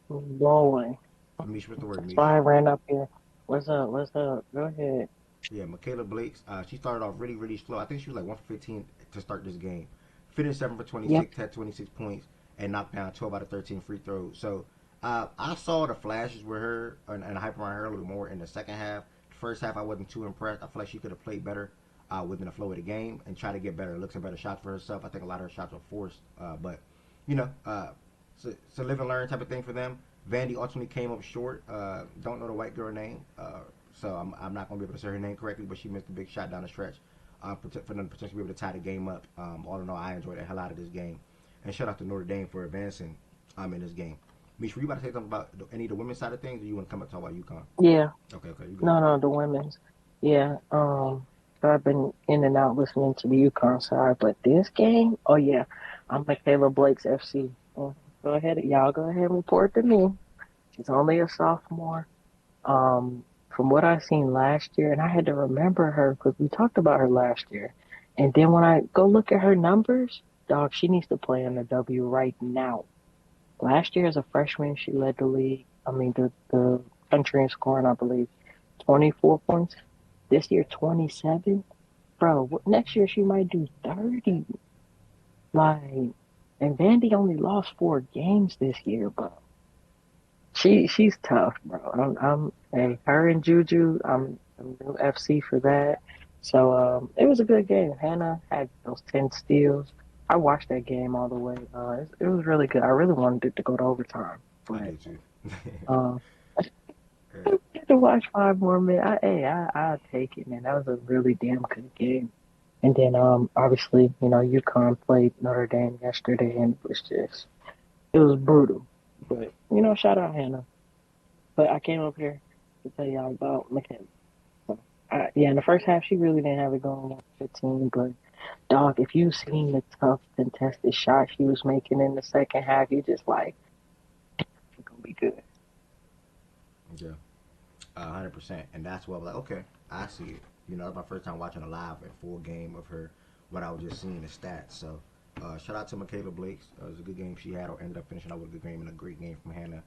Boy. Mish, what's the word, Mish? That's why I ran up here. What's up? Go ahead. Yeah, Michaela Blakes. She started off really slow. I think she was like 1 for 15 to start this game. Finished 7 for 26, had 26 points, and knocked down 12 out of 13 free throws. So I saw the flashes with her and hype around her a little more in the second half. First half, I wasn't too impressed. I feel like she could have played better within the flow of the game and try to get better looks and better shots for herself. I think a lot of her shots were forced, but it's a live and learn type of thing for them. Vandy ultimately came up short. Don't know the white girl name, so I'm not going to be able to say her name correctly, but she missed a big shot down the stretch for them to potentially be able to tie the game up. All in all, I enjoyed the hell out of this game, and shout out to Notre Dame for advancing in this game. Mish, were you about to say something about any of the women's side of things, or you want to come and talk about UConn? Yeah. Okay. You No, the women's. Yeah. So I've been in and out listening to the UConn side, but this game, oh yeah, I'm Michaela Blake's FC. Go ahead and report to me. She's only a sophomore. From what I seen last year, and I had to remember her because we talked about her last year, and then when I go look at her numbers, dog, she needs to play in the W right now. Last year as a freshman, she led the league. I mean, the country in scoring, I believe, 24 points. This year, 27. Bro, next year she might do 30. Like, and Vandy only lost 4 games this year, bro. She's tough, bro. And her and Juju, I'm new FC for that. So it was a good game. Hannah had those 10 steals. I watched that game all the way. It was really good. I really wanted it to go to overtime. But, I did too. I had to watch 5 more minutes. I'll take it, man. That was a really damn good game. And then obviously, UConn played Notre Dame yesterday, and it was brutal. But shout out Hannah. But I came up here to tell y'all about McKenna. So, in the first half, she really didn't have it going on 15, but dog, if you seen the tough contested shots she was making in the second half, you just like, it's gonna be good. Yeah, 100%. And that's what I was like, okay, I see it. That's my first time watching a live and full game of her. What I was just seeing the stats. So Shout out to Michaela Blakes. It was a good game she had, or ended up finishing out with a good game and a great game from Hannah.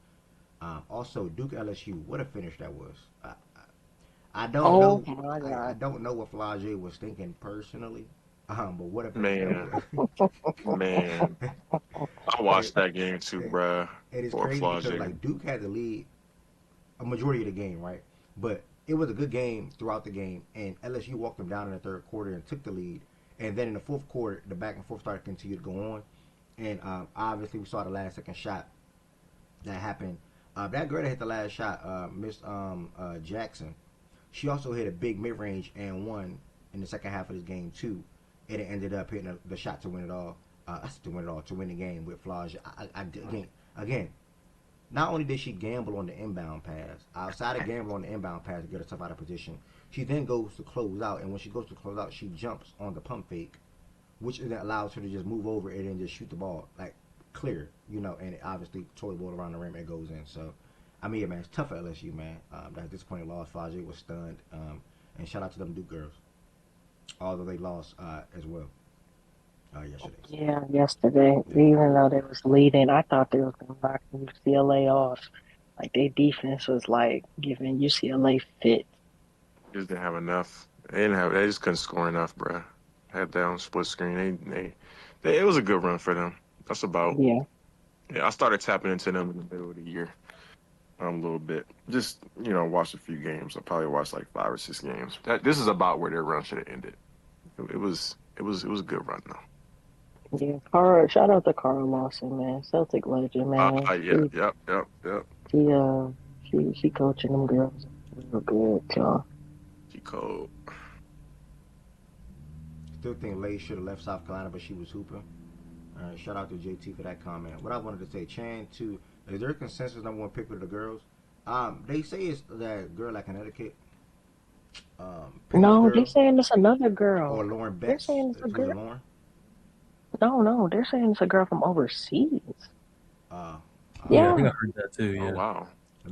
Also, Duke LSU. What a finish that was. I don't Oh know. my I God. don't know what Flage was thinking personally. But what a finish that Man, was. man. I watched it, that game too, it, bruh. it is For crazy because Flage. like Duke had the lead a majority of the game, right? But it was a good game throughout the game, and LSU walked them down in the third quarter and took the lead. And then in the fourth quarter, the back and forth started to continue to go on. And obviously, we saw the last second shot that happened. That girl that hit the last shot, Miss Jackson, she also hit a big mid range and won in the second half of this game too. And it ended up hitting the shot to win it all. To win the game with Flage. Again, not only did she gamble on the inbound pass, outside of gambling on the inbound pass to get herself out of position, she then goes to close out, and when she goes to close out, she jumps on the pump fake, which then allows her to just move over and then just shoot the ball like clear, and it obviously toy ball around the rim and it goes in. So, I mean, yeah, man, it's tough for LSU, man. That disappointing loss. Flage was stunned, and shout out to them Duke girls, although they lost as well yesterday. Yeah, yesterday, Yeah. even though they was leading, I thought they was gonna knock UCLA off. Like their defense was like giving UCLA fit. Just didn't have enough. They didn't have. They just couldn't score enough, bruh. Had that on split screen. It was a good run for them. That's about. Yeah. Yeah, I started tapping into them in the middle of the year. A little bit. Just watched a few games. I probably watched like 5 or 6 games. This is about where their run should have ended. It was a good run though. Yeah, Carl, shout out to Carl Lawson, man. Celtic legend, man. Yeah, yep. She she coaching them girls real good, y'all. She cold. Still think Lay should have left South Carolina, but she was hooping. Shout out to JT for that comment. What I wanted to say, Chan too. Is there a consensus number one pick for the girls? They say it's that girl at Connecticut. No, they're Girl saying it's another or girl. Lauren They're Betts. saying it's a Was it girl. Lauren? No, they're saying it's a girl from overseas. Yeah, I think Yeah, I heard that too. Oh Yeah. wow.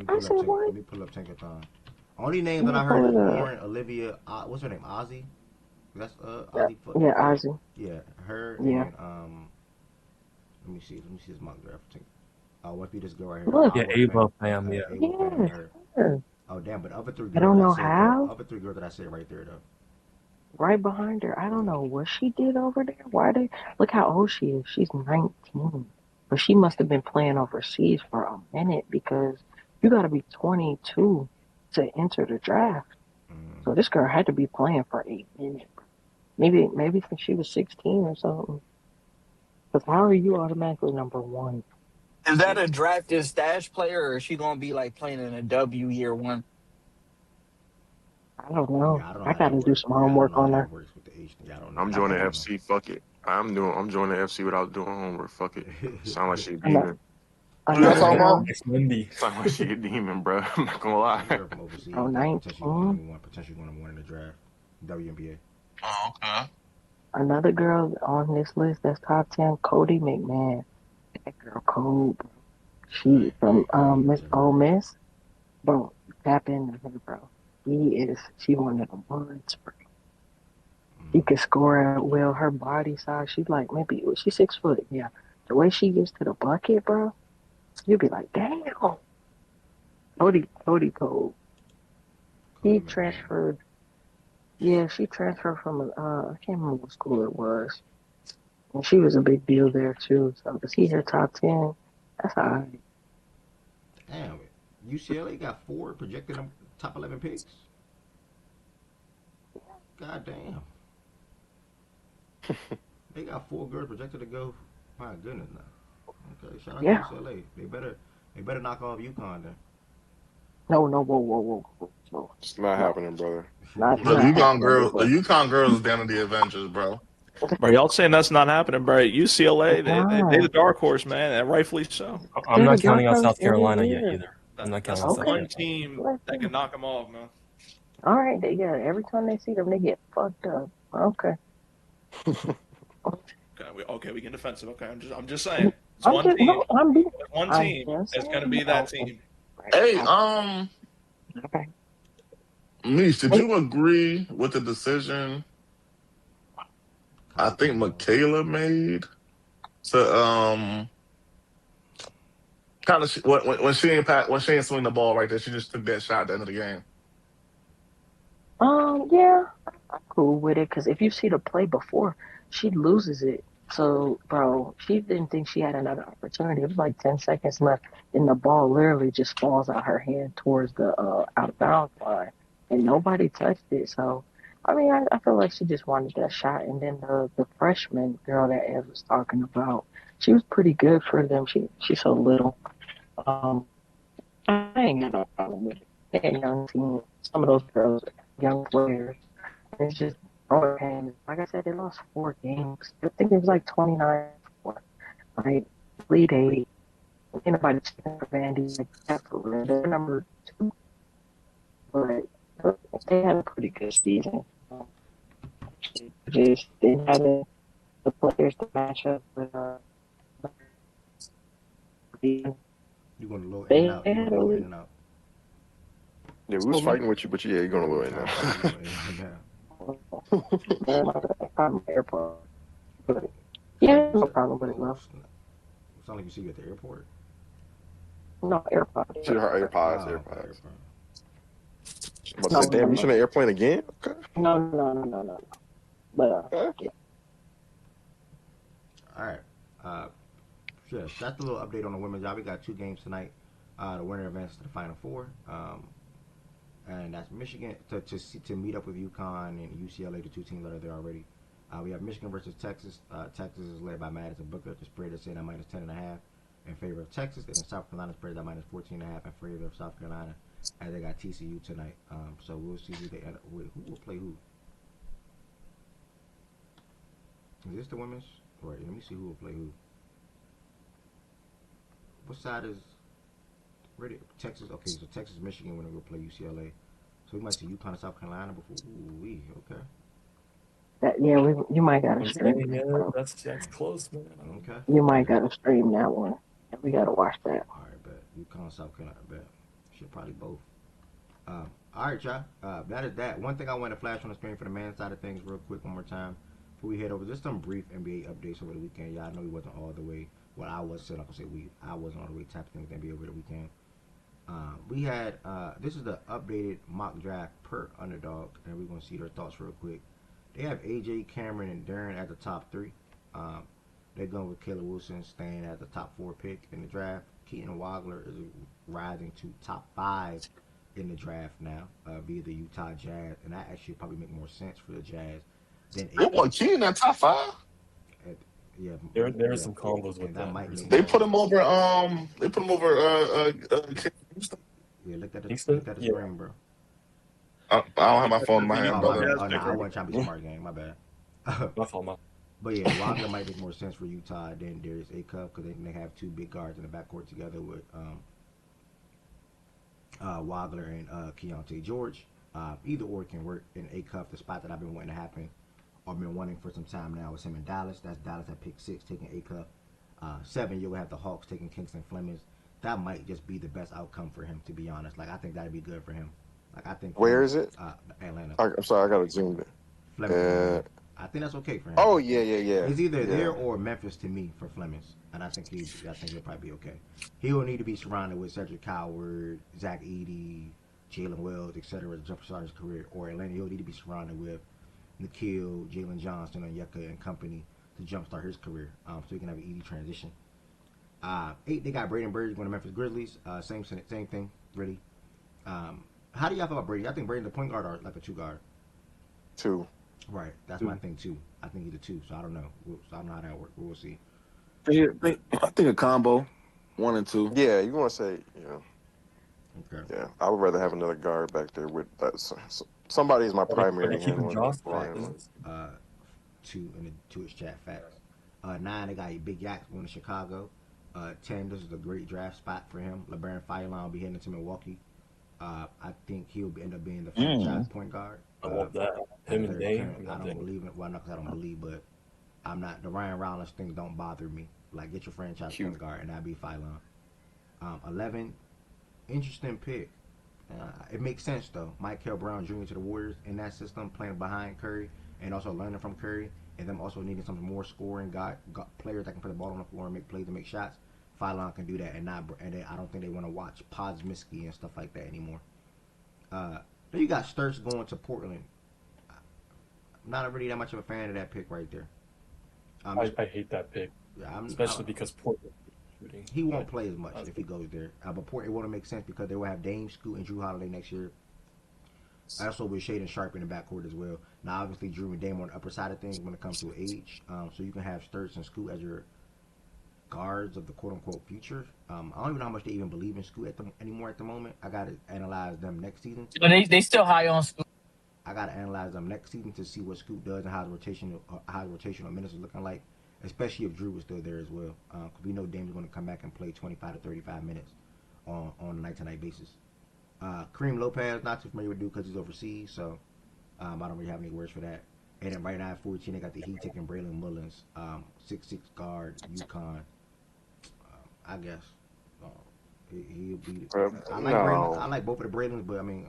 I said Let what? me pull up Tinkathon. Only names that Yeah, I heard pull is it up. Lauren, Olivia. What's her name? Ozzy. That's Yeah, Ozzy. yeah, Yeah, Ozzy. yeah. Her Yeah. and Let me see. This mock draft. Must be this girl right here. Look. Yeah, Awa Ava Fam. Pham. Yeah. Awa Fam and Yeah, her. sure. Oh damn! But other three I girls don't that I know said though. how. Other three girls that I said right there though. Right behind her. I don't Yeah. know what she did over there. Why they look how old she is. She's 19. But she must have been playing overseas for a minute because you gotta be 22 to enter the draft. Mm. So this girl had to be playing for a minute. Maybe since she was 16 or something. Because how are you automatically number one? Is that a drafted stash player, or is she gonna be like playing in a W year one? I don't know. Yeah, I don't know I how that gotta do works. some Yeah, I don't homework know how on that her. works with the H. Yeah, I don't know. I'm I joining don't FC. Fuck it. I'm joining FC without doing homework. Fuck it. Sound like she a Ano- demon. Who y'all Another talking about? girl, It's Wendy. Sound like she a demon, bro. I'm not gonna lie. This girl from overseas oh, that's potentially going 19. number one. Potentially going number one in the draft. WNBA. Oh, okay. Another girl on this list that's top 10, Cody McMahon. That girl cold, bro. She from Miss Never Ole heard of her. Miss. Bro, tap into her, bro. She one of the ones, bro. She Mm. can score at will. Her body size, she's 6 foot. Yeah. The way she gets to the bucket, bro, you'd be like, damn. Cody Cole. Cody He McMahon. transferred. Yeah, she transferred from I can't remember what school it was. And she was a big deal there too. So to see her top 10, that's all right. Damn it. UCLA got four projected top 11 picks. God damn. They got four girls projected to go. My goodness, now. Okay, shout out to Yeah. UCLA. They better knock off UConn then. No, whoa. It's not No, happening, brother. not The not UConn happening girls, this the way. UConn girls is down to the Avengers, bro. Bro, y'all saying that's not happening, bro? UCLA, It's they the not. dark horse, man, and rightfully so. I'm They're the not dark counting out horse South every Carolina yet year. either. I'm not That's counting out the South Okay. one Carolina. team that can Listen. knock them off, man. All right, yeah. Every time they see them, they get fucked up. Okay. Okay, we get defensive. Okay, I'm just saying. It's one team. One I'm team just that's going to saying. be that Okay. team. Hey, Okay. Niche, did you agree with the decision I think Michaela made? to kind of when she ain't swing the ball right there, she just took that shot at the end of the game. Yeah, I'm cool with it because if you see the play before, she loses it. So, bro, she didn't think she had another opportunity. It was like 10 seconds left, and the ball literally just falls out her hand towards the out of bounds line, and nobody touched it. So, I mean, I feel like she just wanted that shot. And then the freshman girl that Ed was talking about, she was pretty good for them. She's so little. I ain't got no problem with it. They're a young team. Some of those girls are young players. It's just growing pains. Like I said, they lost 4 games. I think it was like 29-4. Right? Lead 8. Ain't nobody checking for Vandy. Like, absolutely. They're number 2. But they had a pretty good season. Just didn't have the players to match up with You're going to low in and they out. You're had going to a low in lead. and out. Yeah, we was fighting with you, but yeah, you're gonna lose Sound now. like you're going in and out. My AirPod. But Sound yeah, like you no said, problem with it, oh, though. snap. Sound like you see you at the airport. No, AirPod. See her AirPods, Oh, okay, AirPods. AirPort. I'm about to No, say, damn, you no, should an airplane again? Okay. no. But yeah. All right. Sure. So that's a little update on the women's job. We got 2 games tonight. The winner advances to the Final Four. And that's Michigan to meet up with UConn and UCLA, the 2 teams that are there already. We have Michigan versus Texas. Texas is led by Madison Booker. The spread is set at -10.5 in favor of Texas, and South Carolina spread at -14.5 in favor of South Carolina. And they got TCU tonight. So we'll see who they end up with. Who will play who? Is this the women's? Right. Let me see who will play who. What side is ready? Texas. Okay, so Texas, Michigan when they will play UCLA. So we might see UConn and South Carolina before. Ooh, okay. You might gotta I'm stream saying, that, yeah, bro. that's close, man. Okay. You might gotta stream that one. We gotta watch that. All right, bet. UConn, South Carolina, bet. Should probably both. All right, y'all. That is that. One thing I want to flash on the screen for the man side of things real quick one more time before we head over. Just some brief NBA updates over the weekend. Y'all know we wasn't all the way. Well, I was still, like I say, I wasn't all the way tapped in with NBA over the weekend. We had, this is the updated mock draft per underdog, and we're going to see their thoughts real quick. They have AJ, Cameron, and Darren at the top 3. They're going with Caleb Wilson staying at the top 4 pick in the draft. Keaton Wagler is rising to top 5 in the draft now via the Utah Jazz, and that actually probably make more sense for the Jazz than They want Key in that top 5. Yeah, there are some combos with and that might make They more. put him over. They put him over. Houston. Yeah, look at Houston? the Yeah. screen, bro. I don't have my phone in my hand, Oh, brother. oh no, I wasn't trying to be smart, gang. My bad. My fault. But yeah, Wagner might make more sense for Utah than Darius Acuff because they have 2 big guards in the backcourt together with Wagner and Keontae George. Either or can work in Acuff, the spot that I've been wanting to happen or been wanting for some time now is him in Dallas. That's Dallas at pick 6 taking Acuff. 7, you'll have the Hawks taking Kingston Flemings. That might just be the best outcome for him, to be honest. Like, I think that'd be good for him. Like, I think. Where is it? Atlanta. I'm sorry, I gotta zoom in. Flemings. I think that's okay for him. Oh yeah. It's either yeah. there or Memphis to me for Flemings, and I think he'll probably be okay. He will need to be surrounded with Cedric Coward, Zach Edey, Jalen Wells, etc. to jumpstart his career. Or Atlanta, he'll need to be surrounded with Nikhil, Jalen Johnson, Onyeka and company to jumpstart his career. So he can have an easy transition. 8, they got Braden Burge going to Memphis Grizzlies. Same thing, really. How do y'all feel about Brady? I think Braden's a point guard or like a 2 guard. 2. Right, that's my thing too. I think he's a 2, so I don't know. So I don't know how that works. We'll see. I think a combo, 1 and 2. Yeah, you want to say, Okay. Yeah, I would rather have another guard back there with that. Somebody is my primary. Keep him Josh 2 in the Twitch chat facts. 9, they got Big Yak going to Chicago. 10, this is a great draft spot for him. LeBaron Fireline will be heading to Milwaukee. I think he'll end up being the franchise point guard. I love that. Him and Dame. I don't believe it. Well, not because I don't believe, but I'm not. The Ryan Rollins thing don't bother me. Like, get your franchise point guard, and that'd be Fireline. 11, interesting pick. It makes sense though. Michael Brown Jr. to the Warriors in that system, playing behind Curry and also learning from Curry. and them also needing some more scoring got players that can put the ball on the floor and make plays and make shots. Phylon can do that, and I don't think they want to watch Podsmisky and stuff like that anymore. Then you got Sturts going to Portland. I'm not really that much of a fan of that pick right there. I hate that pick, especially because Portland. He won't play as much if he goes there. But Portland won't make sense because they will have Dame, Scoot, and Drew Holiday next year. Also with Shaden Sharp in the backcourt as well. Now, obviously, Drew and Dame on the upper side of things when it comes to age. So you can have Sturts and Scoot as your guards of the quote-unquote future. I don't even know how much they even believe in Scoot anymore at the moment. I got to analyze them next season. But they still high on Scoot. I got to analyze them next season to see what Scoot does and how his rotational minutes is looking like, especially if Drew was still there as well. Because we know Dame's going to come back and play 25 to 35 minutes on a night-to-night basis. Kareem Lopez, not too familiar with Dude because he's overseas, so I don't really have any words for that. And then right now at 14, they got the Heat taking Braylon Mullins, 6'6" guard, UConn. I guess he'll be. I like both of the Braylons, but I mean,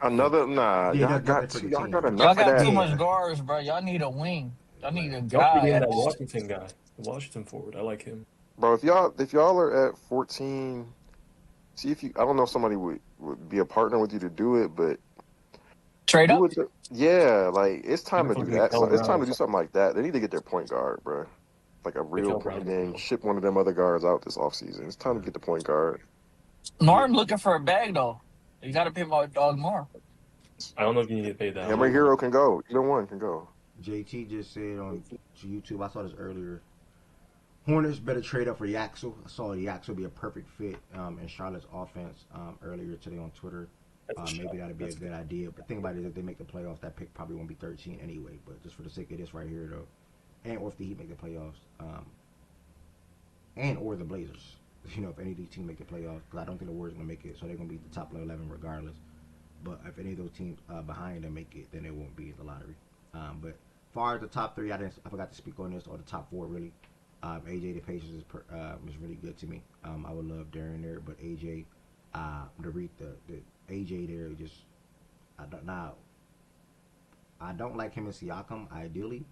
another y'all got Y'all got too much guards, bro. Y'all need a wing. Y'all need a guy. Y'all forgetting that Washington guy, the Washington forward. I like him. Bro, if y'all are at 14, see if you. I don't know if somebody would be a partner with you to do it, but trade up. Yeah, like it's time to do that. It's time to do something like that. They need to get their point guard, bro. Like a real point, and then ship one of them other guards out this offseason. It's time to get the point guard. Martin looking for a bag though. You got to pay my dog more. I don't know if you need to pay that. Emory Hero can go. Either one can go. JT just said on YouTube, I saw this earlier. Hornets better trade up for Yaxel. I saw Yaxel be a perfect fit in Charlotte's offense earlier today on Twitter. Maybe that'd be a good idea. But think about it, if they make the playoffs, that pick probably won't be 13 anyway. But just for the sake of this right here, though, and or if the Heat make the playoffs, and or the Blazers, if any of these teams make the playoffs, because I don't think the Warriors are gonna make it, so they're gonna be the top 11 regardless. But if any of those teams behind them make it, then they won't be in the lottery. But as far as the top three, I forgot to speak on this, or the top four really. AJ the Pacers is really good to me. I would love Darren there, but AJ, the AJ there just I don't like him and Siakam ideally.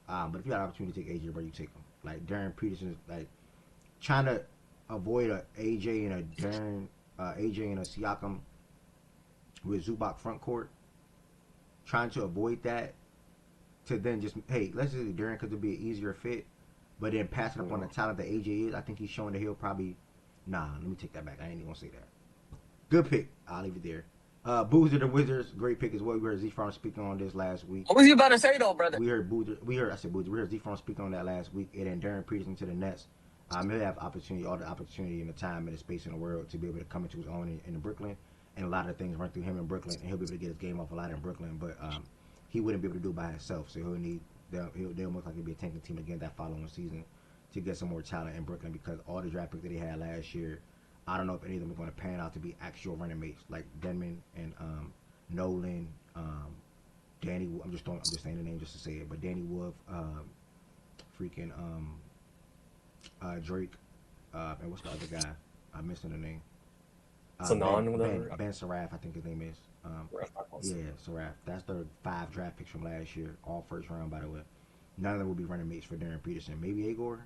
But if you had an opportunity to take AJ, bro, you take him. Like Darren Peterson is like trying to avoid a AJ and a Darren, AJ and a Siakam with Zubac front court. Trying to avoid that to then just let's just do Darren because it'll be an easier fit. But then passing up on the talent that AJ is, I think he's showing that he'll probably. Let me take that back. I ain't even gonna say that. Good pick. I'll leave it there. Boozer the Wizards, great pick as well. We heard Z-Farm speaking on this last week. What was you about to say though, brother? We heard Boozer. We heard Z-Farm speaking on that last week. And then Darren Peterson to the Nets. He'll have all the opportunity and the time and the space in the world to be able to come into his own in Brooklyn. And a lot of things run through him in Brooklyn, and he'll be able to get his game off a lot in Brooklyn. But he wouldn't be able to do it by himself, so they'll most likely be a tanking team again that following season to get some more talent in Brooklyn, because all the draft picks that they had last year, I don't know if any of them are going to pan out to be actual running mates like Denman and Nolan, Danny. I'm just saying the name just to say it, but Danny Wolf, Drake, and what's the other guy? I'm missing the name. Ben Saraf, I think his name is. Saraf. That's the 5 draft picks from last year, all first round, by the way. None of them will be running mates for Darren Peterson. Maybe Agor,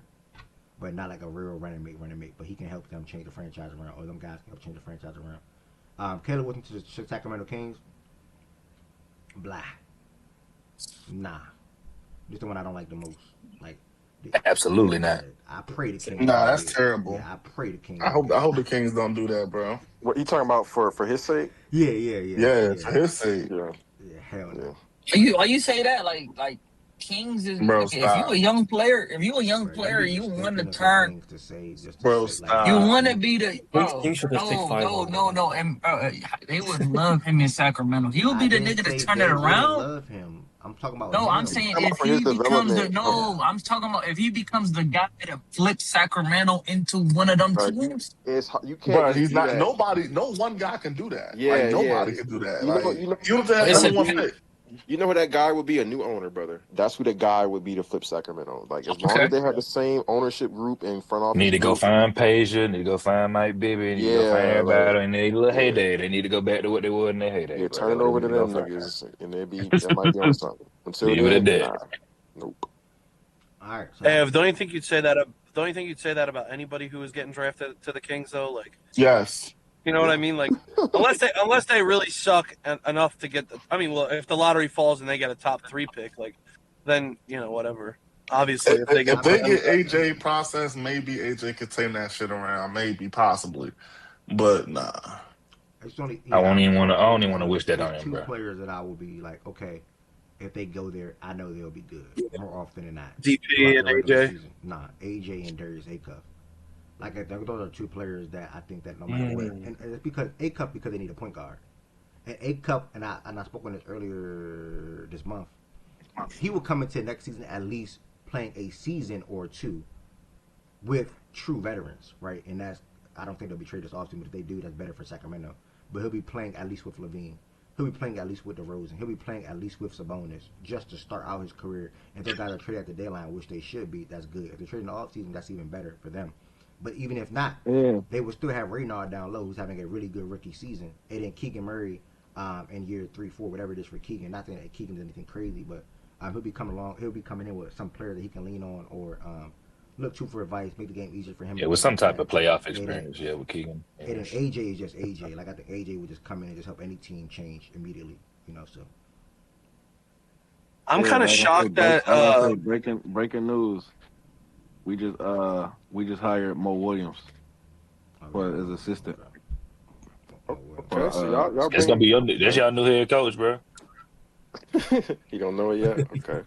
but not like a real running mate. But he can help them change the franchise around, or them guys can help change the franchise around. Caleb Wilson to the Sacramento Kings. Blah. Nah. Just the one I don't like the most. Like. Absolutely not. I pray the Kings. Nah, that's terrible. Yeah, I pray the Kings. I hope the Kings don't do that, bro. What you talking about for his sake? Yeah, for his sake. Yeah, hell no. You say that like Kings is bro, if you a young player, you want to turn. Bro, stop. You want to be the Kings should just take 5. No, and they would love him in Sacramento. He would be the nigga to turn it around. Love him. I'm talking about. No, I'm saying if he becomes I'm talking about if he becomes the guy that flips Sacramento into one of them teams. You can't. Bro, he's not. Nobody. No one guy can do that. Yeah, nobody can do that. You know who that guy would be? A new owner, brother. That's who the guy would be to flip Sacramento. Like as long as they have the same ownership group and front office. Need to go find Peja. Need to go find Mike Bibby. Need to go find everybody in their little heyday. They need to go back to what they were in their heyday. Yeah, turn it over to them niggas, and that might be on something. Until Leave it at then, that. nah. Nope. All right. So Ev, don't you think you'd say that? Don't you think you'd say that about anybody who was getting drafted to the Kings though? Like, Yes. you know what I mean? Like, unless they really suck enough to get. I mean, well, if the lottery falls and they get a top 3 pick, like, then whatever. Obviously, if they get If they get AJ processed, maybe AJ could turn that shit around. Maybe, possibly, but nah. it's only I don't even want to wish that there's on him, two bro. players that I will be like, okay, if they go there, I know they'll be good more often than not. DP throughout and the regular AJ. season. Nah, AJ and Darius Acuff. Like I think those are two players that I think that no matter what, and it's because Acuff because they need a point guard. And Acuff, and I spoke on this earlier this month. He will come into next season at least playing a season or two with true veterans, right? And that's I don't think they'll be traded this offseason, but if they do, that's better for Sacramento. But he'll be playing at least with Levine. He'll be playing at least with DeRozan. He'll be playing at least with Sabonis just to start out his career. And if those guys are traded at the deadline, which they should be, that's good. If they're traded in the offseason, that's even better for them. But even if not, they will still have Raynard down low, who's having a really good rookie season. And then Keegan Murray in year 3, 4, whatever it is for Keegan. Not that Keegan's anything crazy, but he'll be coming along. He'll be coming in with some player that he can lean on or look to for advice, make the game easier for him. Yeah, with some type of playoff experience, with Keegan. And then AJ is just AJ. Like I think AJ would just come in and just help any team change immediately. So I'm kind of shocked that breaking news. We just hired Mo Williams for his assistant. Okay, so y'all It's gonna be that's y'all new head coach, bro. You don't know it yet? Okay.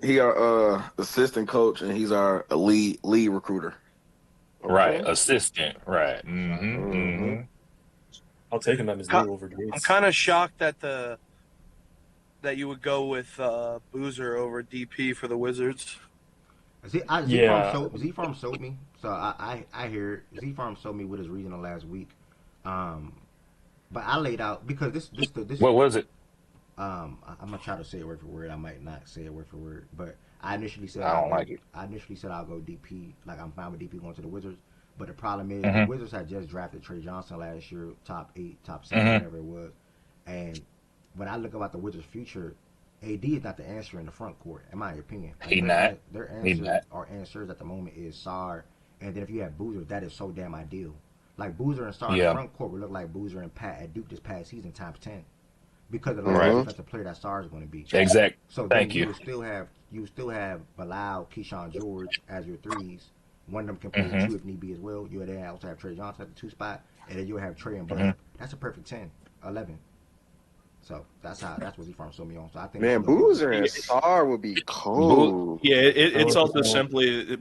He our assistant coach, and he's our lead recruiter. Okay. Right, assistant. Right. Mm-hmm. I'll take him at his new over Gates. I'm kind of shocked that you would go with Boozer over DP for the Wizards. Z-Farm sold me. So I hear Z-Farm sold me with his reasoning last week. But I laid out because this What was it? I'm gonna try to say it word for word. I might not say it word for word, but I initially said I don't like it. I initially said I'll go DP. Like I'm fine with DP going to the Wizards, but the problem is the Wizards had just drafted Trey Johnson last year, top 8, top 7, whatever it was. And when I look about the Wizards' future, AD is not the answer in the front court, in my opinion. Like their answers are answers at the moment is Sarr, and then if you have Boozer, that is so damn ideal. Like Boozer and Sarr in the front court would look like Boozer and Pat at Duke this past season times 10. Because of the defensive player that Sarr is going to be. Exactly. So Thank you. You still have Bilal, Keyshawn George as your threes. One of them can play the 2 if need be as well. You'll then also have Trey Johnson at the 2 spot, and then you'll have Trey and Bud. That's a perfect 10, 11. So that's what Z-Farm sold me on. So I think Boozer and Sarr would be cold. Yeah, it's also simply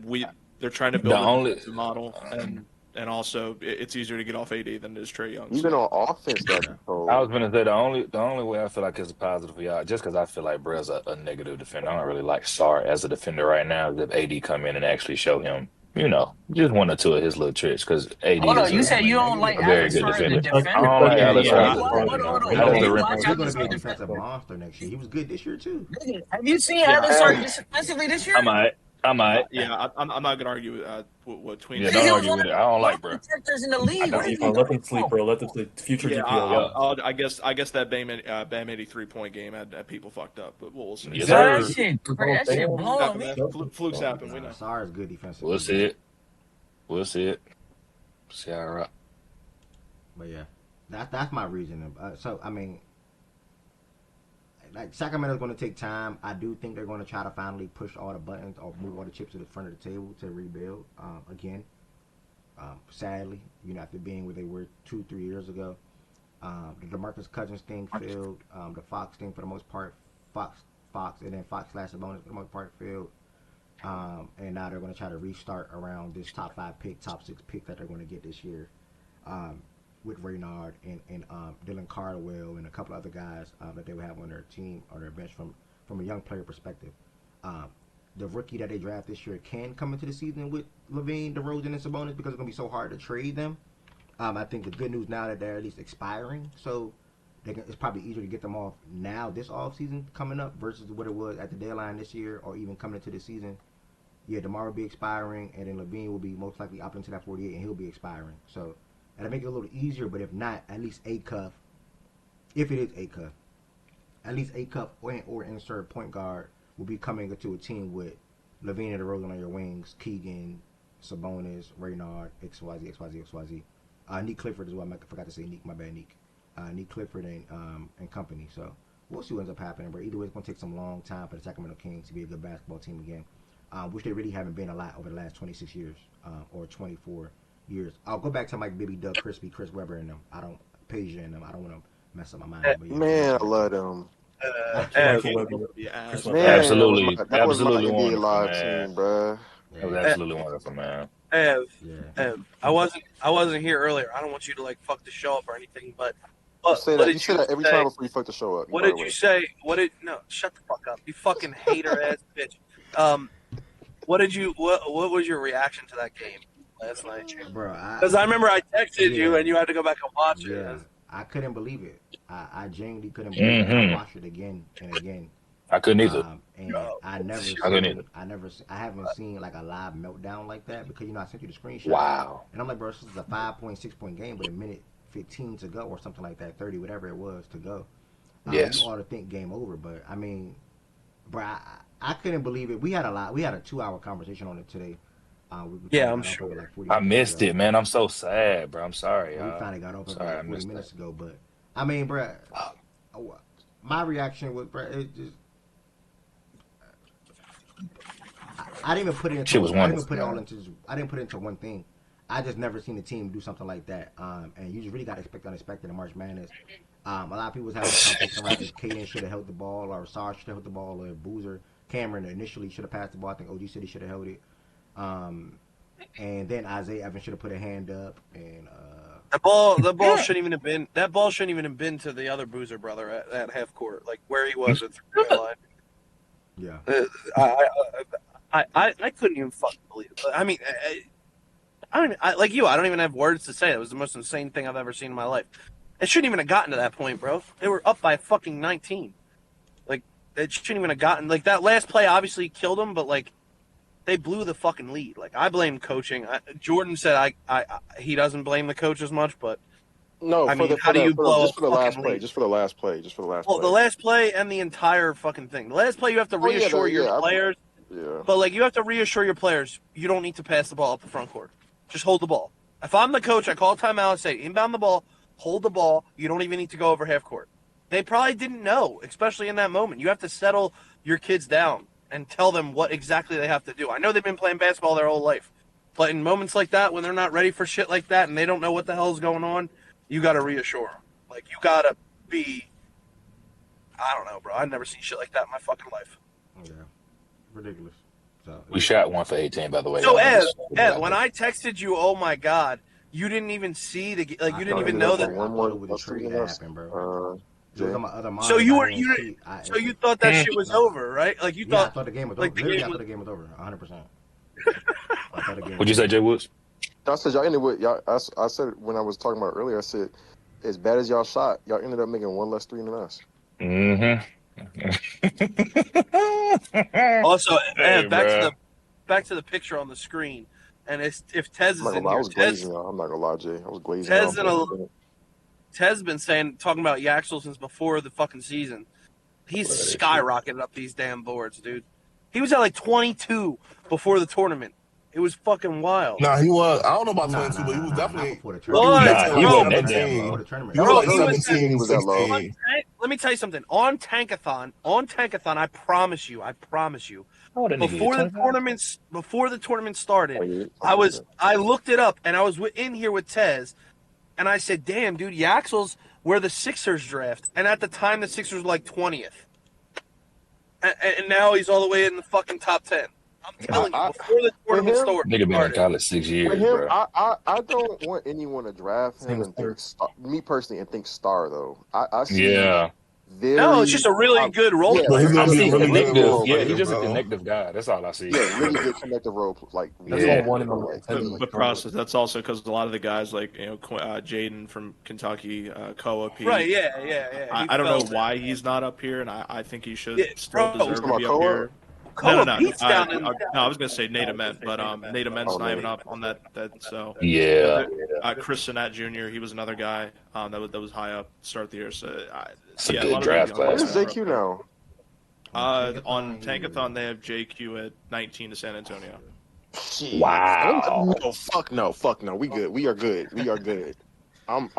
they're trying to build a defensive model and also it's easier to get off AD than it is Trey Young. Even on offense, that's cold. I was gonna say the only way I feel like it's a positive for y'all, just because I feel like Bro's a negative defender. I don't really like Sarr as a defender right now. If AD come in and actually show him, just 1 or 2 of his little tricks, because AD is you said you don't like a very good defender. I don't like Alex He's going to be a defensive monster next year. He was good this year too. Have you seen Alex Sarr defensively this year? I might. Yeah, I'm not gonna argue with what Tween. Yeah, don't argue with it. I don't like, bro. In the league. Let them sleep, bro. Let them sleep. Future DPO. I guess that Bam 83 point game had people fucked up, but we'll see. Yes, that shit blowing me. Flukes happen. We know. Sarr is good defensively. We'll see it. See how I rock. But yeah, that's my reasoning. So I mean, like Sacramento's going to take time. I do think they're going to try to finally push all the buttons or move all the chips to the front of the table to rebuild again. Sadly, after being where they were 2-3 years ago, the DeMarcus Cousins thing failed. The Fox thing for the most part, Fox, and then Fox/Sabonis for the most part failed. And now they're going to try to restart around this top 5 pick, top 6 pick that they're going to get this year. With Raynard and Dylan Cardwell and a couple other guys that they would have on their team or their bench from a young player perspective. The rookie that they draft this year can come into the season with Levine, DeRozan, and Sabonis because it's going to be so hard to trade them. I think the good news now that they're at least expiring, so it's probably easier to get them off now this offseason coming up versus what it was at the deadline this year or even coming into the season. Yeah, DeMar will be expiring, and then Levine will be most likely opting to that 48, and he'll be expiring. So that'll make it a little easier, but if not, at least Acuff, if it is Acuff, at least A cup or insert point guard will be coming into a team with Levine and DeRozan on your wings, Keegan, Sabonis, Raynard, XYZ. Nick Clifford as well. I forgot to say Nick. My bad, Nick. Nick Clifford and company. So we'll see what ends up happening. But either way, it's going to take some long time for the Sacramento Kings to be a good basketball team again, which they really haven't been a lot over the last 26 years or 24 years. I'll go back to Mike Bibby, Doug Crispy, Chris Webber, and them. I don't Peja and them. I don't want to mess up my mind. But yeah, Man, I love them. Absolutely, that was my absolutely NBA wonderful, Live man. team, bro. That was absolutely wonderful, man. Ev, I wasn't here earlier. I don't want you to like fuck the show up or anything, but You say what that. You did say that every say? time before you fuck the show up. What by did the you way. say? No? Shut the fuck up, you fucking hater ass bitch. What was your reaction to that game last night, bro? Because I remember I texted you and you had to go back and watch it. Yeah, I couldn't believe it. I genuinely couldn't believe it. I watched it again and again. I couldn't either. And I haven't seen like a live meltdown like that because I sent you the screenshot. Wow. And I'm like, bro, this is a 5.6 point game with a minute 15 to go or something like that, 30, whatever it was to go. Yes. You ought to think game over, but I mean, bro, I couldn't believe it. We had a 2-hour conversation on it today. I'm sure. Like I missed it, man. I'm so sad, bro. I'm sorry. We finally got off sorry, like 40 minutes ago, but I mean, bro, my reaction was, bro, it just. I didn't even put it into. I didn't put it into one thing. I just never seen a team do something like that. And you just really got to expect unexpected in March Madness. A lot of people was having a conversation around if Kaden should have held the ball, or Sarge should have held the ball, or Boozer, Cameron initially should have passed the ball. I think OG said he should have held it. And then Isaiah Evans should have put a hand up. And the ball shouldn't even have been. That ball shouldn't even have been to the other Boozer brother at half court, like where he was at the 3-point line. Yeah. I couldn't even fucking believe it. I mean, like you, I don't even have words to say. It was the most insane thing I've ever seen in my life. It shouldn't even have gotten to that point, bro. They were up by fucking 19. Like, it shouldn't even have gotten... Like, that last play obviously killed them, but, like, they blew the fucking lead. Like, I blame coaching. Jordan said he doesn't blame the coach as much, but... No, just for the last play. Just for the last play. Well, the last play and the entire fucking thing. The last play, you have to reassure your players. Yeah. But, like, you have to reassure your players you don't need to pass the ball up the front court. Just hold the ball. If I'm the coach, I call timeout and say, inbound the ball, hold the ball. You don't even need to go over half court. They probably didn't know, especially in that moment. You have to settle your kids down and tell them what exactly they have to do. I know they've been playing basketball their whole life. But in moments like that, when they're not ready for shit like that and they don't know what the hell is going on, you got to reassure them. Like, you got to be... I don't know, bro. I've never seen shit like that in my fucking life. Yeah. Ridiculous. So, we shot 1 for 18, by the way. So, Ed, when I texted you, oh, my God, you didn't even see the... Like, you didn't even know that... One more with the trade happened, bro. So you thought that shit was over, right? Like, you thought... I thought the game was over. I thought the game was over, 100%. What'd you say, Jay Woods? I said y'all ended with y'all. I said when I was talking about earlier. I said, as bad as y'all shot, y'all ended up making one less three than us. Mm-hmm. Also, back to the picture on the screen, and if Tez is in here, I was glazing y'all. I'm not gonna lie, Jay. I was glazing. Tez been talking about Yaxel since before the fucking season. He's skyrocketed up these damn boards, dude. He was at like 22 before the tournament. It was fucking wild. Nah, he was. I don't know about 22, but he was definitely. He wasn't that damn low. He was like 17, he was that low. Let me tell you something. On Tankathon, I promise you, before the tournament started, I looked it up and I was in here with Tez, and I said, "Damn, dude, Yaxel's where the Sixers draft." And at the time, the Sixers were like 20th, and now he's all the way in the fucking top 10. I'm telling you, before the tournament started. Nigga been in college 6 years, With him, bro. I don't want anyone to draft him and think me personally and think star though. I see. No, it's just a really good role player. I see connective. Yeah, he's just a connective guy. That's all I see. Yeah, really good connective role. Like that's all one in the process. That's also because a lot of the guys like Jaden from Kentucky, Koa, Pete. Right? Yeah. I don't know why he's not up here, and I think he should still deserve to be up here. Alcoa Pete's down in. No, I was gonna say Nate Ament, but Nate Ament's not even up on that. So Yeah. Chris Sinnott Jr. He was another guy that was high up to start the year. So It's a a good lot of draft those young class. guys Where's are JQ now? on Tankathon, they have JQ at 19 to San Antonio. Jeez. Wow. No, fuck no. We good. We are good. We are good. I'm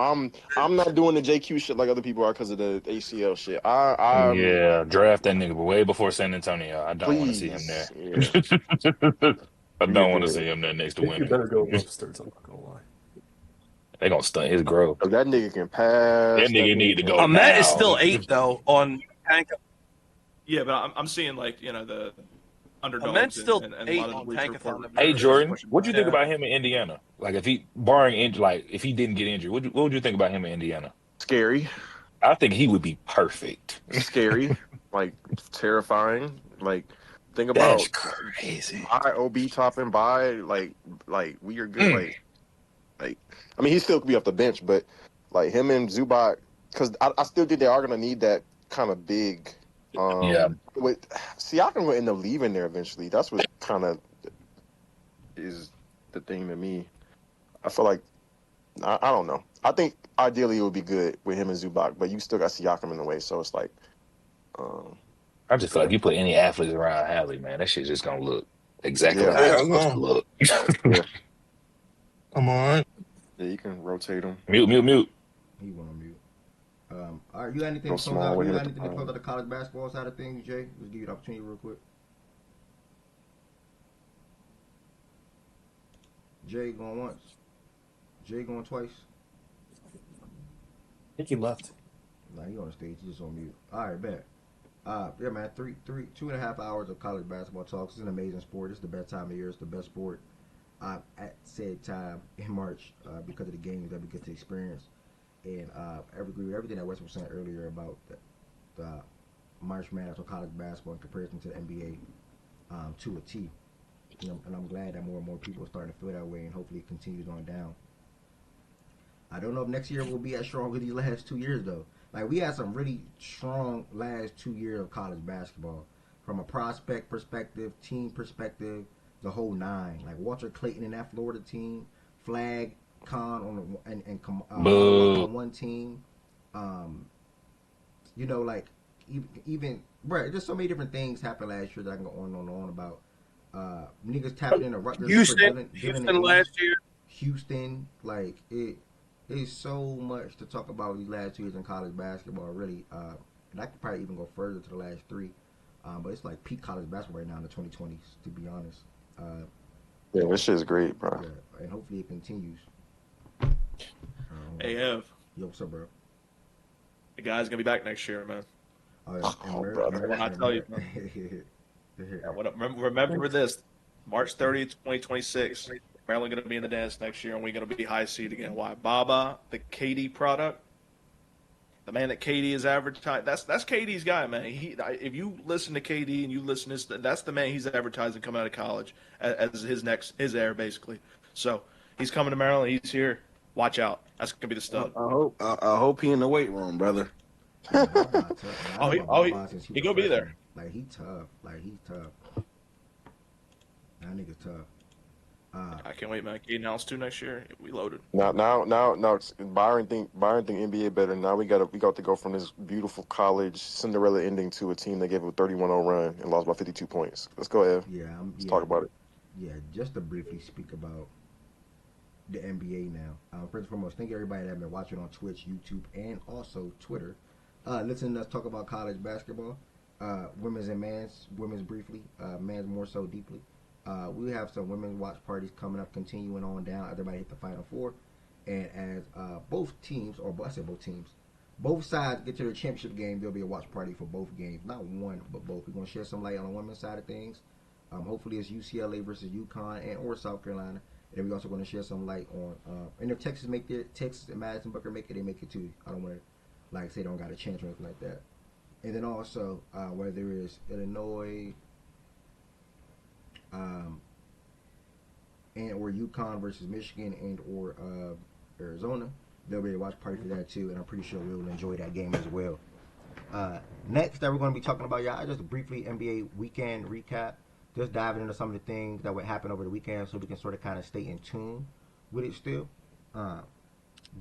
not doing the JQ shit like other people are because of the ACL shit. I'm Yeah, draft that nigga way before San Antonio. I don't want to see him please. there. Yeah, I we are don't want to good. see him there next to You Wimmy. better go Monsters. I'm not gonna lie. They gonna stunt his growth. That nigga can That pass. nigga need to go Ahmet is now. still 8 though on Tank. Yeah, but I'm seeing like the underdogs Ament's still and a 8 lot of the on bleacher Tankathon. report. Hey Jordan, pushing what'd you back. think about him in Indiana? Like if he barring injury, like if he didn't get injured, what would you think about him in Indiana? Scary. I think he would be perfect. Scary. Like terrifying. Like think That's about crazy. buy OB top and buy like we are good. Like I mean he still could be off the bench, but like him and Zubac, because I still think they are gonna need that kind of big. Yeah. With Siakam will end up leaving there eventually. That's what kind of is the thing to me. I feel like I don't know. I think ideally it would be good with him and Zubac, but you still got Siakam in the way, so it's like. I just feel like you put any athletes around Hadley, man, that shit's just gonna look exactly Yeah. how it's supposed to look. Yeah. I'm all right. Yeah, you can rotate them. Mute. He went on mute. All right, you got anything Go to close small out? with You him got at the anything to close bottom. out the college basketball side of things, Jay? Let's give you the opportunity real quick. Jay going once. Jay going twice. I think he left. Nah, he on the stage. He's just on mute. All right, bet. Yeah, man. 2.5 hours of college basketball talks. It's an amazing sport. It's the best time of year. It's the best sport at said time in March because of the games that we get to experience. And I agree with everything that Wes was saying earlier about the March Madness of college basketball in comparison to the NBA to a T. And I'm glad that more and more people are starting to feel that way, and hopefully it continues on down. I don't know if next year will be as strong as these last 2 years, though. Like, we had some really strong last 2 years of college basketball. From a prospect perspective, team perspective, the whole nine. Like, Walter Clayton and that Florida team, Flag, Con on one team. Like, even bro, just so many different things happened last year that I can go on and on about. Niggas tapped into Rutgers. Houston last year. Houston, like it is so much to talk about these last 2 years in college basketball, really. And I could probably even go further to the last 3. But it's like peak college basketball right now in the 2020s, to be honest. Yeah, this shit's great, bro. Yeah, and hopefully it continues. Hey, Ev. Yo, what's up, bro? The guy's gonna be back next year, man. Brother. When I tell you, remember this: March 30th, 2026. Maryland gonna be in the dance next year, and we're gonna be high seed again. Why? Baba, the KD product, the man that KD is advertising. That's KD's guy, man. If you listen to KD and you listen to that's the man he's advertising coming out of college as his heir, basically. So he's coming to Maryland. He's here. Watch out. That's gonna be the stud. I hope he in the weight room, brother. He gonna be there. Like he tough. That nigga's tough. I can't wait, man. Caden House 2 next year. We loaded. Now, Byron think NBA better. Now we got to go from this beautiful college Cinderella ending to a team that gave a 31-0 run and lost by 52 points. Let's go, Ev. Let's talk about it. Yeah, just to briefly speak about the NBA now. First and foremost, thank everybody that have been watching on Twitch, YouTube, and also Twitter. Listen to us talk about college basketball, women's and men's. Women's briefly, men's more so deeply. We have some women's watch parties coming up, continuing on down. Everybody hit the Final Four, and as both sides get to their championship game, there'll be a watch party for both games, not one but both. We're gonna shed some light on the women's side of things. Hopefully, it's UCLA versus UConn or South Carolina. And we're also going to shed some light on, and if Texas and Madison Booker make it, they make it too. I don't want to say they don't got a chance or anything like that. And then also where there is Illinois, and or UConn versus Michigan and or Arizona, there'll be a watch party for that too. And I'm pretty sure we'll enjoy that game as well. Next that we're going to be talking about, y'all, just briefly NBA weekend recap. Just diving into some of the things that would happen over the weekend so we can sort of kind of stay in tune with it still.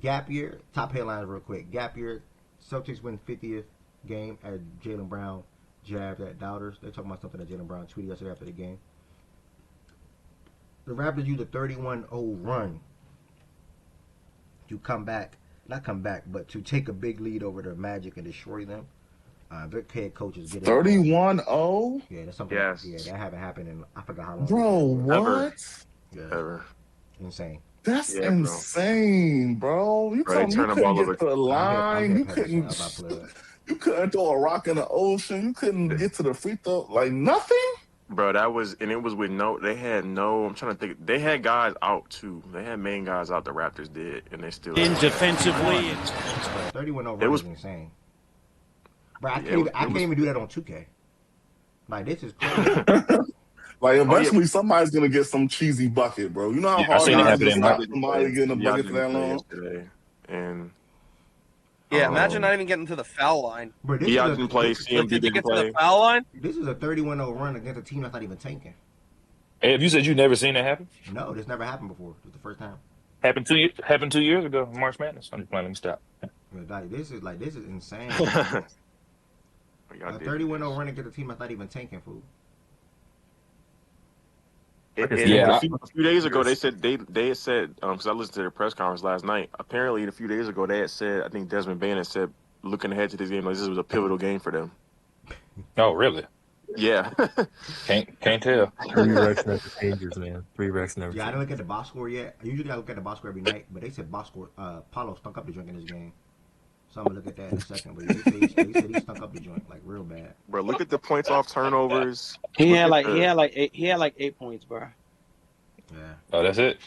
Gap year, top headlines real quick. Gap year, Celtics win 50th game as Jaylen Brown jabbed at doubters. They're talking about something that Jaylen Brown tweeted yesterday after the game. The Raptors used a 31-0 run to but to take a big lead over the Magic and destroy them. Their head coach is getting 31-0? Yeah, that's something. Yes. Yeah, that haven't happened in I forgot how long. Bro, what? Yeah. Ever. Insane. That's Yeah, insane, bro. You told me you couldn't get to the line. You couldn't throw a rock in the ocean. You couldn't get to the free throw. Like nothing. Bro, it was with I'm trying to think. They had guys out too. They had main guys out, the Raptors did, and they still. Defensively, 31-0 run is insane. Bro, I can't even do that on 2K. Like, this is crazy. Like, eventually somebody's going to get some cheesy bucket, bro. You know how hard it is to stop somebody getting a bucket for that long? And imagine not even getting to the foul line. Bro, didn't play. CMB did they get didn't play. to the foul line? This is a 31-0 run against a team that's not even tanking. Hey, have you said you never seen that happen? No, this never happened before. It's the first time. Happened 2 years ago, March Madness. I'm just playing. Let me stop. Like, this is insane. A 31-0 run against a team that's not even tanking, fool. A few days ago, they said they had said because I listened to their press conference last night. Apparently, a few days ago, they had said, I think Desmond Bain had said, looking ahead to this game, like this was a pivotal game for them. Oh, really? Yeah. Can't tell. 3 Rex never changes, man. 3 Rex never. Yeah, I didn't look at the box score yet. Usually I look at the box score every night, but they said box score. Paulo stunk up the joint in this game. So I'm gonna look at that in a second. But they said he stunk up the joint like real bad. Bro, look at the points off turnovers. He had like 8 points, bro. Yeah. Oh, that's it.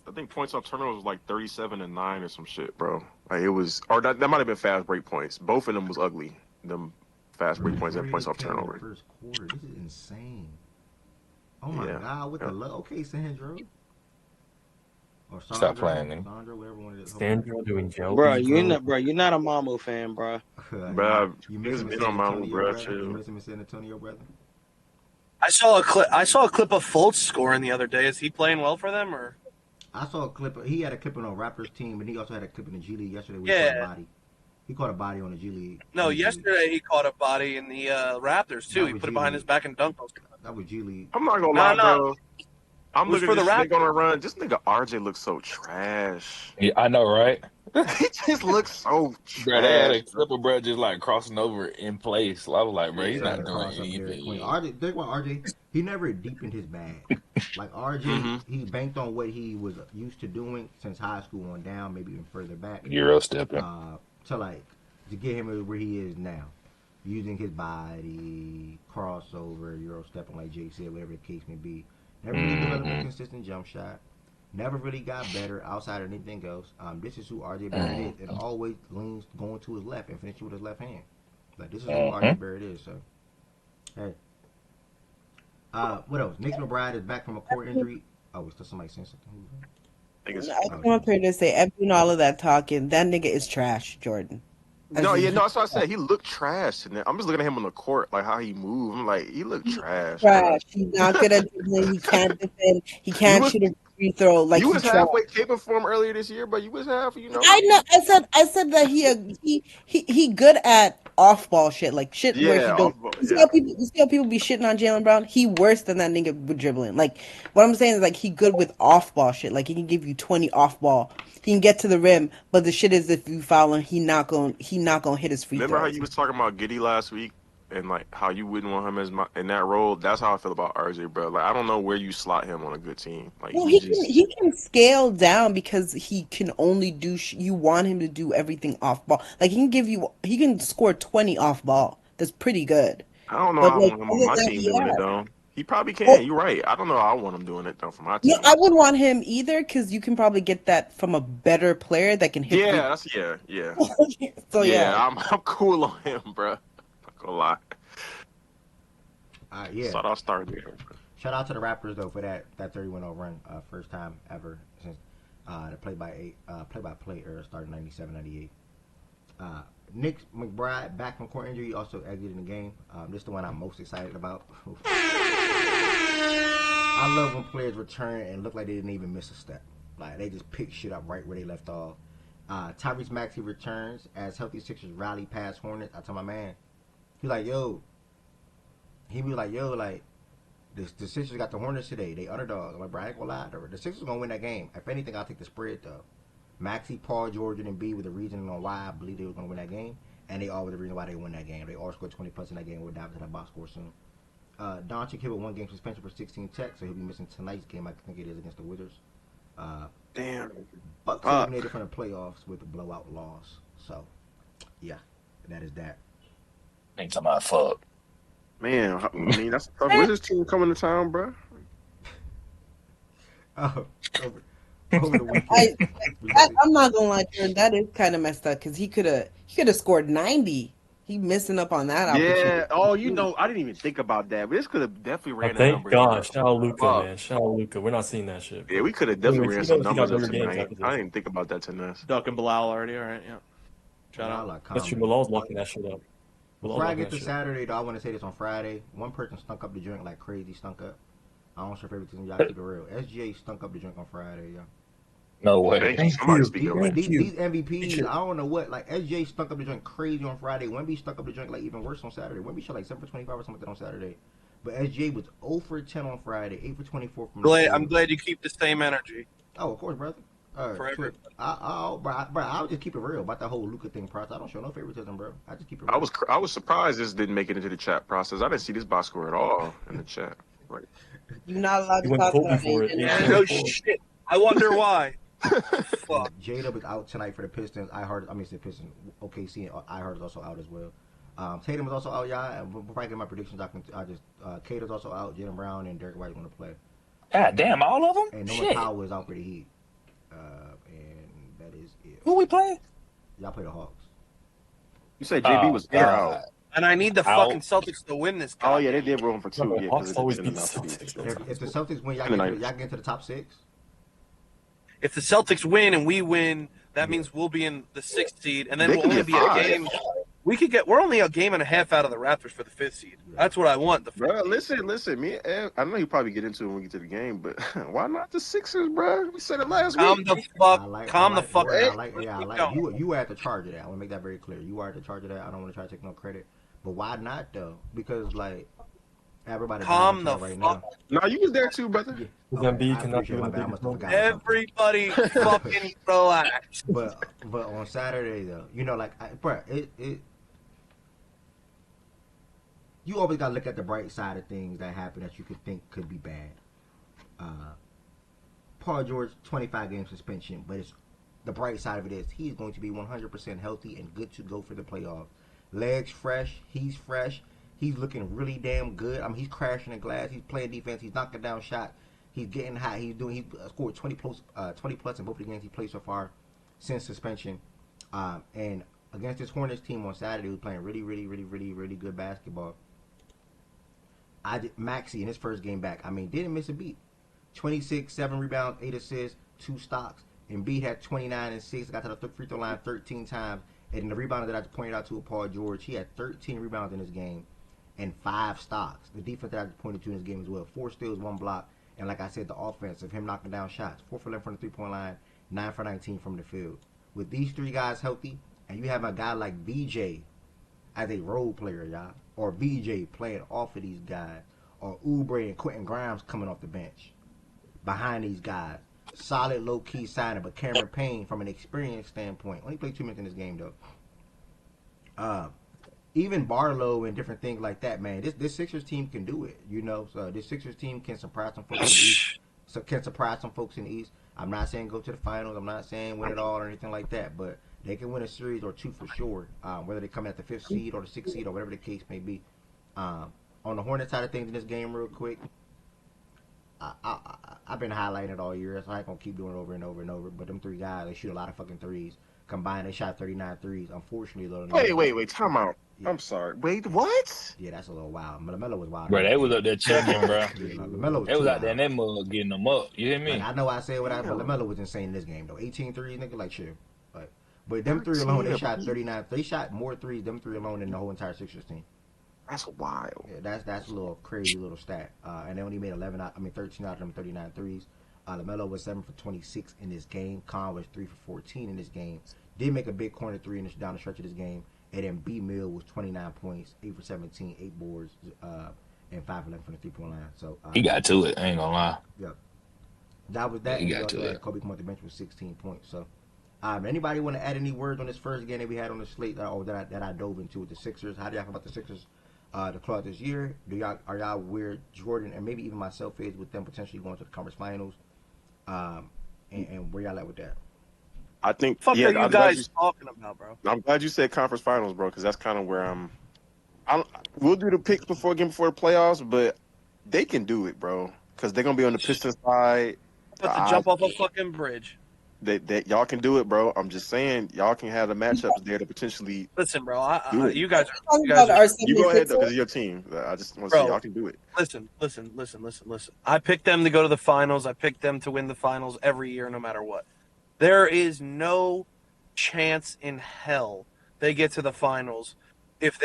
I think points off turnovers was like 37-9 or some shit, bro. Like it was, or that might have been fast break points. Both of them was ugly. Them fast break points and points off turnover. First quarter, this is insane. Oh my god, with the love. Okay, Sandro. Or Sandra, Stop playing, man. Sandra, whatever one it is. Sandro doing gel. Bro, you're not a Mamu fan, bro. Bro, you miss miss me on my bro. You miss him in San Antonio, brother. I saw a clip of Fultz scoring the other day. Is he playing well for them, or? I saw a clip. He had a clip on a Raptors team, and he also had a clip in the G League yesterday. He caught a body on the G League. No, yesterday he caught a body in the Raptors too. He put it behind his back and dunked. That was G League. I'm not gonna lie, bro. I'm looking for at this the nigga on a run. This nigga RJ looks so trash. Yeah, I know, right? He just looks so trash. Bro, they had a clip of bro just like crossing over in place. I was like, bro, he's not doing anything. RJ, think about RJ. He never deepened his bag. Like RJ, he banked on what he was used to doing since high school on down, maybe even further back. Euro stepping. To get him where he is now, using his body, crossover, Euro stepping, like Jake said, whatever the case may be. Never really developed a consistent jump shot. Never really got better outside of anything else. This is who RJ Barrett is, and always leans going to his left and finishing with his left hand. Like this is who RJ Barrett is. So, hey. What else? Nick McBride is back from a core injury. Oh, is there somebody saying something? I come up here to say, after doing all of that talking, that nigga is trash, Jordan. That's what I said. He looked trash. I'm just looking at him on the court, like how he moved. I'm like, he looked trash. Trash. He's not good at dribbling. He can't defend. He can't shoot a free throw. Like you was halfway capable for him earlier this year, but you was half. You know. I know. I said that he good at off ball shit, like shit where he don't. You see how people be shitting on Jaylen Brown? He worse than that nigga with dribbling. Like what I'm saying is like he good with off ball shit. Like he can give you 20 off ball. He can get to the rim, but the shit is if you foul him, he not gonna hit his free throws. Remember how you was talking about Giddey last week and like how you wouldn't want him in that role? That's how I feel about RJ, bro. Like I don't know where you slot him on a good team. Like he can scale down because he can only do. You want him to do everything off ball. Like he can score 20 off ball. That's pretty good. I don't know how I want him on my team doing it though. He probably can. You're right. I don't know how I want him doing it though for my team. No, I wouldn't want him either because you can probably get that from a better player that can hit. Yeah, So I'm cool on him, bro. Not gonna lie. Yeah. I'll start there. Shout out to the Raptors though for that 31-0 run, first time ever since the play-by-play era started 97-98. Nick McBride back from core injury, also exited the game. This is the one I'm most excited about. I love when players return and look like they didn't even miss a step. Like they just pick shit up right where they left off. Tyrese Maxey returns as healthy Sixers rally past Hornets. I tell my man, he be like, yo, like the Sixers got the Hornets today. They underdogs. I'm like, bro, I ain't gonna lie. The Sixers gonna win that game. If anything, I'll take the spread though. Maxey, Paul George, and B were the reason on why I believe they were gonna win that game, and they all were the reason why they won that game. They all scored 20 plus in that game. We'll dive into that box score soon. Doncic hit with 1 game suspension for 16 checks, so he'll be missing tonight's game. I think it is against the Wizards. Damn. Bucks eliminated from the playoffs with a blowout loss. So, yeah, that is that. Ain't talking about fuck. Man, I mean, that's a tough Wizards team coming to town, bro. Over the weekend. I'm not gonna lie to you, that is kind of messed up because he could have scored 90. He missing up on that opportunity. Yeah. Oh, you know, I didn't even think about that, but this could have definitely ran that Thank number. God. Shout out Luka, man. Shout out Luka. We're not seeing that shit. Yeah, we could have definitely ran some numbers up tonight. I Games didn't even think about that tonight. Duck and Bilal already. All right, yeah. Shout out. That's true. Bilal's locking that shit up. Before I get to Saturday, though, I want to say this on Friday. One person stunk up the drink like crazy, stunk up. I don't know if everything y'all keep it real. SGA stunk up the drink on Friday, yeah. No way. These MVPs, I don't know what. Like SGA stunk up the joint crazy on Friday. Wemby stuck up the joint like even worse on Saturday. Wemby shot like 7 for 25 or something like that on Saturday. But SGA was 0 for 10 on Friday, 8 for 24 from. I'm glad you keep the same energy. Oh, of course, brother. Forever. I'll just keep it real about that whole Luka thing process. I don't show no favoritism, bro. I just keep it real. I was surprised this didn't make it into the chat process. I didn't see this box score at all in the chat. Right. You're not allowed to talk about it. Yeah, no shit. I wonder why. J-Dub is out tonight for the Pistons. The Pistons. OKC and iHeart is also out as well. Tatum is also out, y'all. Before I get my predictions, Kato's also out. Jaylen Brown and Derek White are going to play. God damn, all of them? And Noah Powell is out for the Heat. And that is it. Who we playing? Y'all play the Hawks. You said JB was out. And I need the fucking Celtics to win this game. Oh, yeah, they did roll for 2. Yeah, Hawks always beat the Celtics. If the Celtics win, y'all get into the top 6? If the Celtics win and we win, that means we'll be in the 6th seed, and then we'll only be a game. We're only a game and a half out of the Raptors for the 5th seed. That's what I want. Bro, listen. Me and Ev, I know you probably get into it when we get to the game, but why not the Sixers, bro? We said it last week. Calm the fuck. You were at the charge of that. I want to make that very clear. You are at the charge of that. I don't want to try to take no credit, but why not though? Because like everybody calm the right fuck. Now. No, you was there too, brother. Everybody fucking relax. But on Saturday though, you know, like you always gotta look at the bright side of things that happen that you could think could be bad. Paul George, 25 game suspension, but it's the bright side of it is he's going to be 100% healthy and good to go for the playoffs. Legs fresh, he's fresh. He's looking really damn good. I mean, he's crashing the glass. He's playing defense. He's knocking down shots. He's getting hot. He scored 20 plus in both of the games he played so far since suspension. And against this Hornets team on Saturday, he was playing really, really, really, really, really good basketball. Maxey in his first game back, didn't miss a beat. 26, 7 rebounds, 8 assists, 2 stocks. Embiid had 29 and 6. Got to the free throw line 13 times. And the rebounder that I pointed out to Paul George, he had 13 rebounds in this game and 5 stocks. The defense that I pointed to in this game as well, 4 steals, 1 block. And like I said, the offense of him knocking down shots, 4 for 11 from the 3-point line, 9 for 19 from the field. With these 3 guys healthy, and you have a guy like VJ as a role player, y'all, or VJ playing off of these guys, or Oubre and Quentin Grimes coming off the bench behind these guys. Solid low-key signing, but Cameron Payne, from an experience standpoint, only played 2 minutes in this game, though. Even Barlow and different things like that, man, this Sixers team can do it, you know. So this Sixers team can surprise some folks in the East. I'm not saying go to the finals. I'm not saying win it all or anything like that, but they can win a series or 2 for sure, whether they come at the 5th seed or the 6th seed or whatever the case may be. On the Hornets side of things in this game real quick, I've been highlighting it all year, so I ain't going to keep doing it over and over and over, but them 3 guys, they shoot a lot of fucking threes. Combined, they shot 39 threes. Unfortunately, though. Wait, time out. Yeah. I'm sorry. Wait, what? Yeah, that's a little wild. LaMelo was wild. Bro, they was up there checking, bro. LaMelo was they was out there in that mug getting them up. You hear me? Like, I know I said what but LaMelo was insane in this game, though. 18 threes, nigga, like, shit. But them three alone, they shot 39. They shot more threes, them three alone, than the whole entire Sixers team. That's wild. Yeah, that's a little crazy little stat. And they only made 13 out of them 39 threes. LaMelo was 7 for 26 in this game. Khan was 3 for 14 in this game. Did make a big corner three down the stretch of this game. And then B Mill was 29 points, 8 for 17, 8 boards, and 5 for 11 from the 3-point line. So he got to it. I ain't gonna lie. Yep. That was that. Yeah, he and got to it. Kobe come off the bench with 16 points. So, anybody want to add any words on this first game that we had on the slate that I dove into with the Sixers? How do y'all feel about the Sixers? The club this year. Are y'all where Jordan and maybe even myself is with them potentially going to the conference finals? And where y'all at with that? I think. Fuck are you guys talking about, bro? I'm glad you said conference finals, bro, because that's kind of where we'll do the picks before the playoffs, but they can do it, bro, because they're gonna be on the Pistons side. But to jump off a fucking bridge. That y'all can do it, bro. I'm just saying, y'all can have the matchups there to potentially. Listen, bro. You go ahead though, because it's your team. I just want to say y'all can do it. Listen. I picked them to go to the finals. I picked them to win the finals every year, no matter what. There is no chance in hell they get to the finals if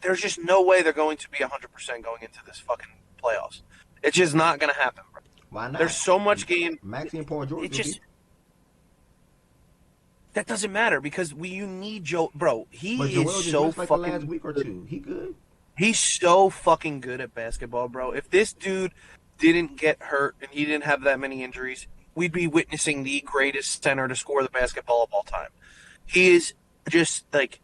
there's just no way they're going to be 100% going into this fucking playoffs. It's just not going to happen, bro. Why not? There's so much game. Maxey and Paul George. That doesn't matter because you need Joe, bro. He is so fucking. The last week or two, he good. He's so fucking good at basketball, bro. If this dude didn't get hurt and he didn't have that many injuries, we'd be witnessing the greatest center to score the basketball of all time. He is just like,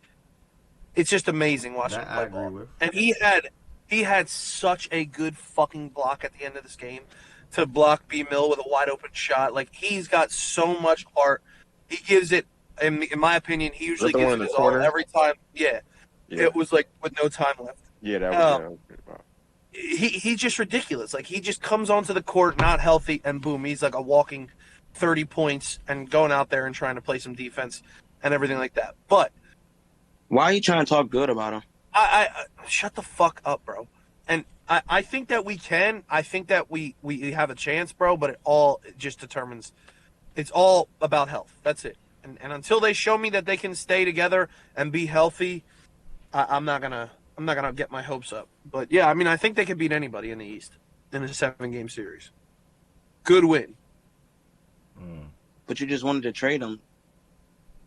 it's just amazing watching him play ball. And he had such a good fucking block at the end of this game to block B Mill with a wide open shot. Like, he's got so much heart. He gives it. In my opinion, he usually gives it his all every time. Yeah. It was like with no time left. Yeah, that was. He's just ridiculous. Like, he just comes onto the court not healthy, and boom, he's like a walking 30 points and going out there and trying to play some defense and everything like that. But why are you trying to talk good about him? I shut the fuck up, bro. And I think that we can. I think that we have a chance, bro. But it just determines. It's all about health. That's it. And until they show me that they can stay together and be healthy, I'm not gonna get my hopes up. But yeah, I mean, I think they can beat anybody in the East in a 7-game series. Good win. But you just wanted to trade him.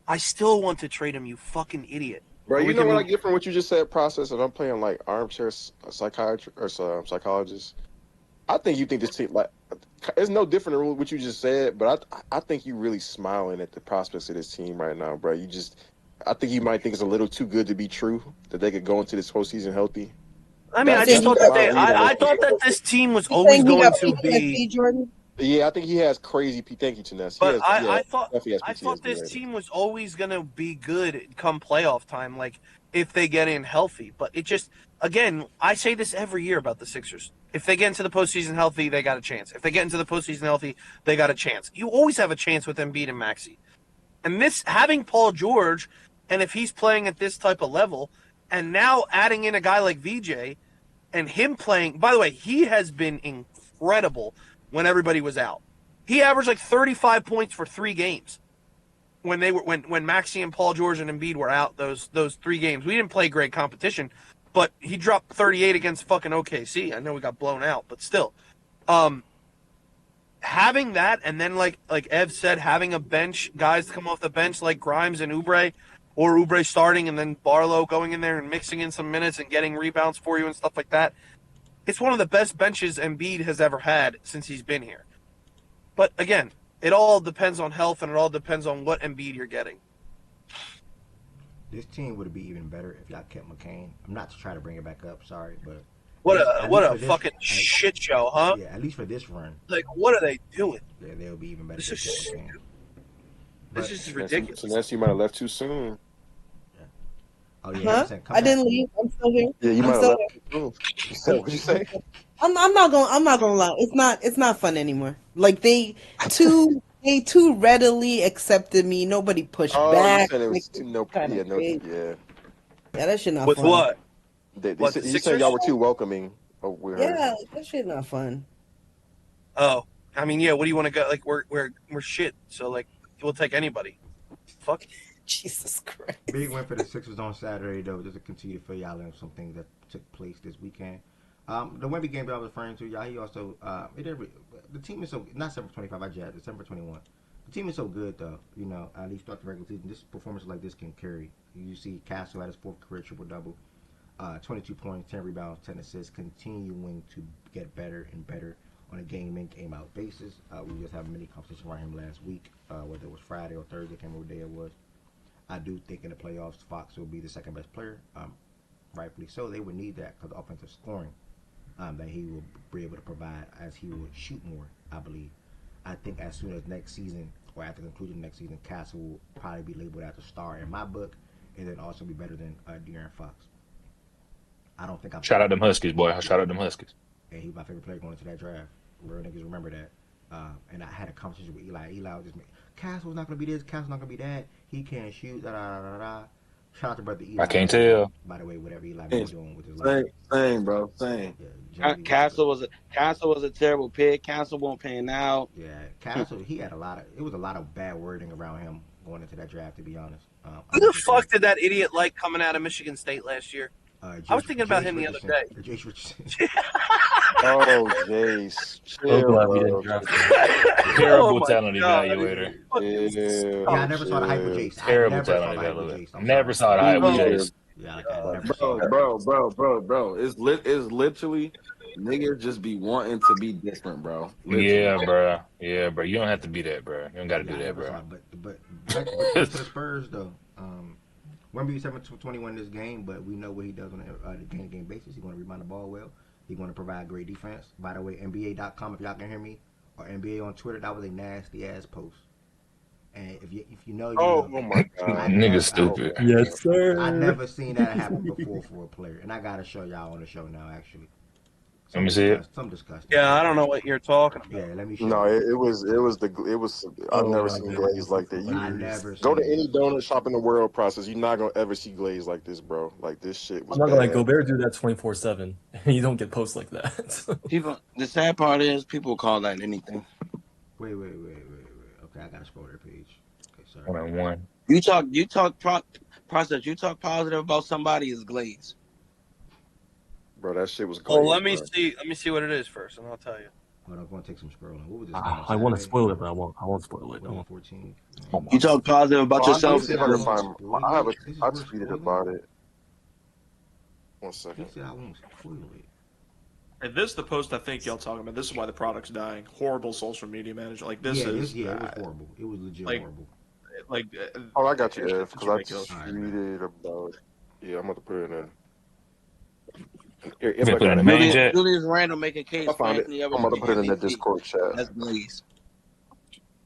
I still want to trade him, you fucking idiot. Bro, you know what I get from what you just said, process, and I'm playing like armchair psychiatrist or psychologist. I think you think this team, like, it's no different than what you just said, but I think you really smiling at the prospects of this team right now, bro. I think you might think it's a little too good to be true that they could go into this postseason healthy. I mean, I just thought I thought that this team was always going to be. Jordan? Yeah, I think he has crazy. Thank you, Taness. But I thought this team was always going to be good come playoff time, like if they get in healthy. But it just, again, I say this every year about the Sixers. If they get into the postseason healthy, they got a chance. If they get into the postseason healthy, they got a chance. You always have a chance with Embiid and Maxey. And this, having Paul George, and if he's playing at this type of level, and now adding in a guy like VJ, and him playing, by the way, he has been incredible when everybody was out. He averaged like 35 points for 3 games when Maxey and Paul George and Embiid were out those 3 games. We didn't play great competition, but he dropped 38 against fucking OKC. I know we got blown out, but still. Having that, and then like Ev said, having a bench, guys come off the bench like Grimes and Oubre, or Oubre starting and then Barlow going in there and mixing in some minutes and getting rebounds for you and stuff like that. It's one of the best benches Embiid has ever had since he's been here. But again, it all depends on health, and it all depends on what Embiid you're getting. This team would be even better if y'all kept McCain. I'm not to try to bring it back up, sorry, but what a fucking shit show, huh? Yeah, at least for this run. Like, what are they doing? Yeah, they'll be even better. This is ridiculous. Unless you might have left too soon. Oh yeah, I didn't leave. I'm still here. Yeah, you might have left too soon. What'd you say? I'm not gonna lie. It's not fun anymore. Like they too readily accepted me. Nobody pushed back. You said it was Yeah, that shit not with fun. What? You said y'all were too welcoming. Yeah, that shit not fun. Oh, I mean, yeah. What do you want to go? Like we're shit. So like, we'll take anybody. Fuck. Jesus Christ. Big win for the Sixers on Saturday, though, just to continue to fill y'all in some things that took place this weekend. The Wemby game that I was referring to, y'all, he also, the team is so, not December 25, I jabbed, December 21. The team is so good, though, you know, at least throughout the regular season. This performance like this can carry. You see Castle had his 4th career triple-double, 22 points, 10 rebounds, 10 assists, continuing to get better and better on a game-in, game-out basis. We just had a mini competition around him last week, whether it was Friday or Thursday, I can't remember what day it was. I do think in the playoffs, Fox will be the second best player. Rightfully so. They would need that because of offensive scoring that he will be able to provide as he would shoot more, I believe. I think as soon as next season, or at the conclusion of next season, Castle will probably be labeled as a star in my book, and then also be better than De'Aaron Fox. I don't think I'm. Shout out them Huskies, boy. Shout out them Huskies. And he's my favorite player going into that draft. Real niggas remember that. And I had a conversation with Eli. Eli was just Castle's not gonna be this. Castle's not gonna be that. He can't shoot. Da da da da. Shout out to brother Eli. I can't tell. By the way, whatever Eli been doing with his life. Same, bro. Same. Yeah, Castle was a terrible pick. Castle won't pan out. Yeah, Castle. He had it was a lot of bad wording around him going into that draft. To be honest. Who the fuck did that idiot like coming out of Michigan State last year? I was thinking about him the other day. Jace Richardson. Oh, Jace. So glad we didn't draft him. Terrible talent evaluator. Yeah, I never saw the hype with Jace. Terrible talent evaluator. Never saw the hype with Jace. Yeah, bro. It's literally niggas just be wanting to be different, bro. Literally. Yeah, bro. You don't have to be that, bro. You don't got to do that, bro. But back to the Spurs though. Wemby 7-21 in this game, but we know what he does on a game-to-game basis. He's going to rebound the ball well. He's going to provide great defense. By the way, NBA.com, if y'all can hear me, or NBA on Twitter, that was a nasty-ass post. And if you know, you know. Oh my God. Nigga stupid. Yes, sir. I never seen that happen before for a player. And I got to show y'all on the show now, actually. Let me see it. Some disgusting. Yeah, I don't know what you're talking about. Yeah, let me show No, you. it was. I've never seen glaze like that. I never Go to seen any donut shop in the world process. You're not gonna ever see glaze like this, bro. Like this shit was. I'm not gonna bad. let Gobert do that 24/7. You don't get posts like that. People. The sad part is people call that anything. Wait. Okay, I gotta scroll their page. Okay, sorry. 1-on-1. You talk process. You talk positive about somebody is glaze. Bro, that shit was glaze. Oh, let me bro. see. Let me see what it is first, and I'll tell you. Hold on, I'm gonna take some scrolling. What was this? I want to spoil it, but I won't spoil it. No. 14. You talk positive about yourself. I tweeted about it. 1 second. He said I won't spoil it. And this is the post I think y'all talking about. This is why the product's dying. Horrible social media management. Like this is. It was horrible. It was legit horrible. Like. Oh, I got you, Ev, because I ridiculous. tweeted about it. Yeah, I'm gonna put it in. You put it in the main chat. Julius Randle make a case. I found it. I'm gonna put it in the Discord chat. That's glaze.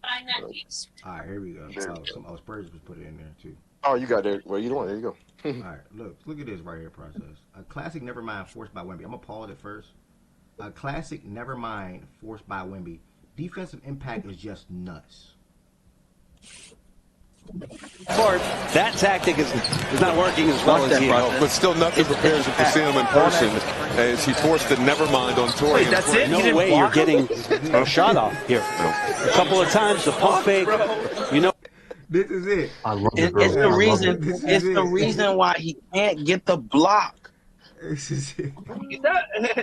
All right, here we go. Some Spurs was put it in there too. Oh, you got it. Well, you don't. There you go. All right, look at this right here. Process a classic. Nevermind forced by Wemby. I'm gonna pause it first. A classic. Nevermind forced by Wemby. Defensive impact is just nuts. Part, that tactic is not working as well as he hoped. But still nothing prepares him to see him in person as he forced the Nevermind on Torian. Wait, that's it? No way you're getting a shot off here. A couple of times, the pump fake, you know. This is it. I love it, It's bro. the reason. This is It's the it. reason why he can't get the block. This is it.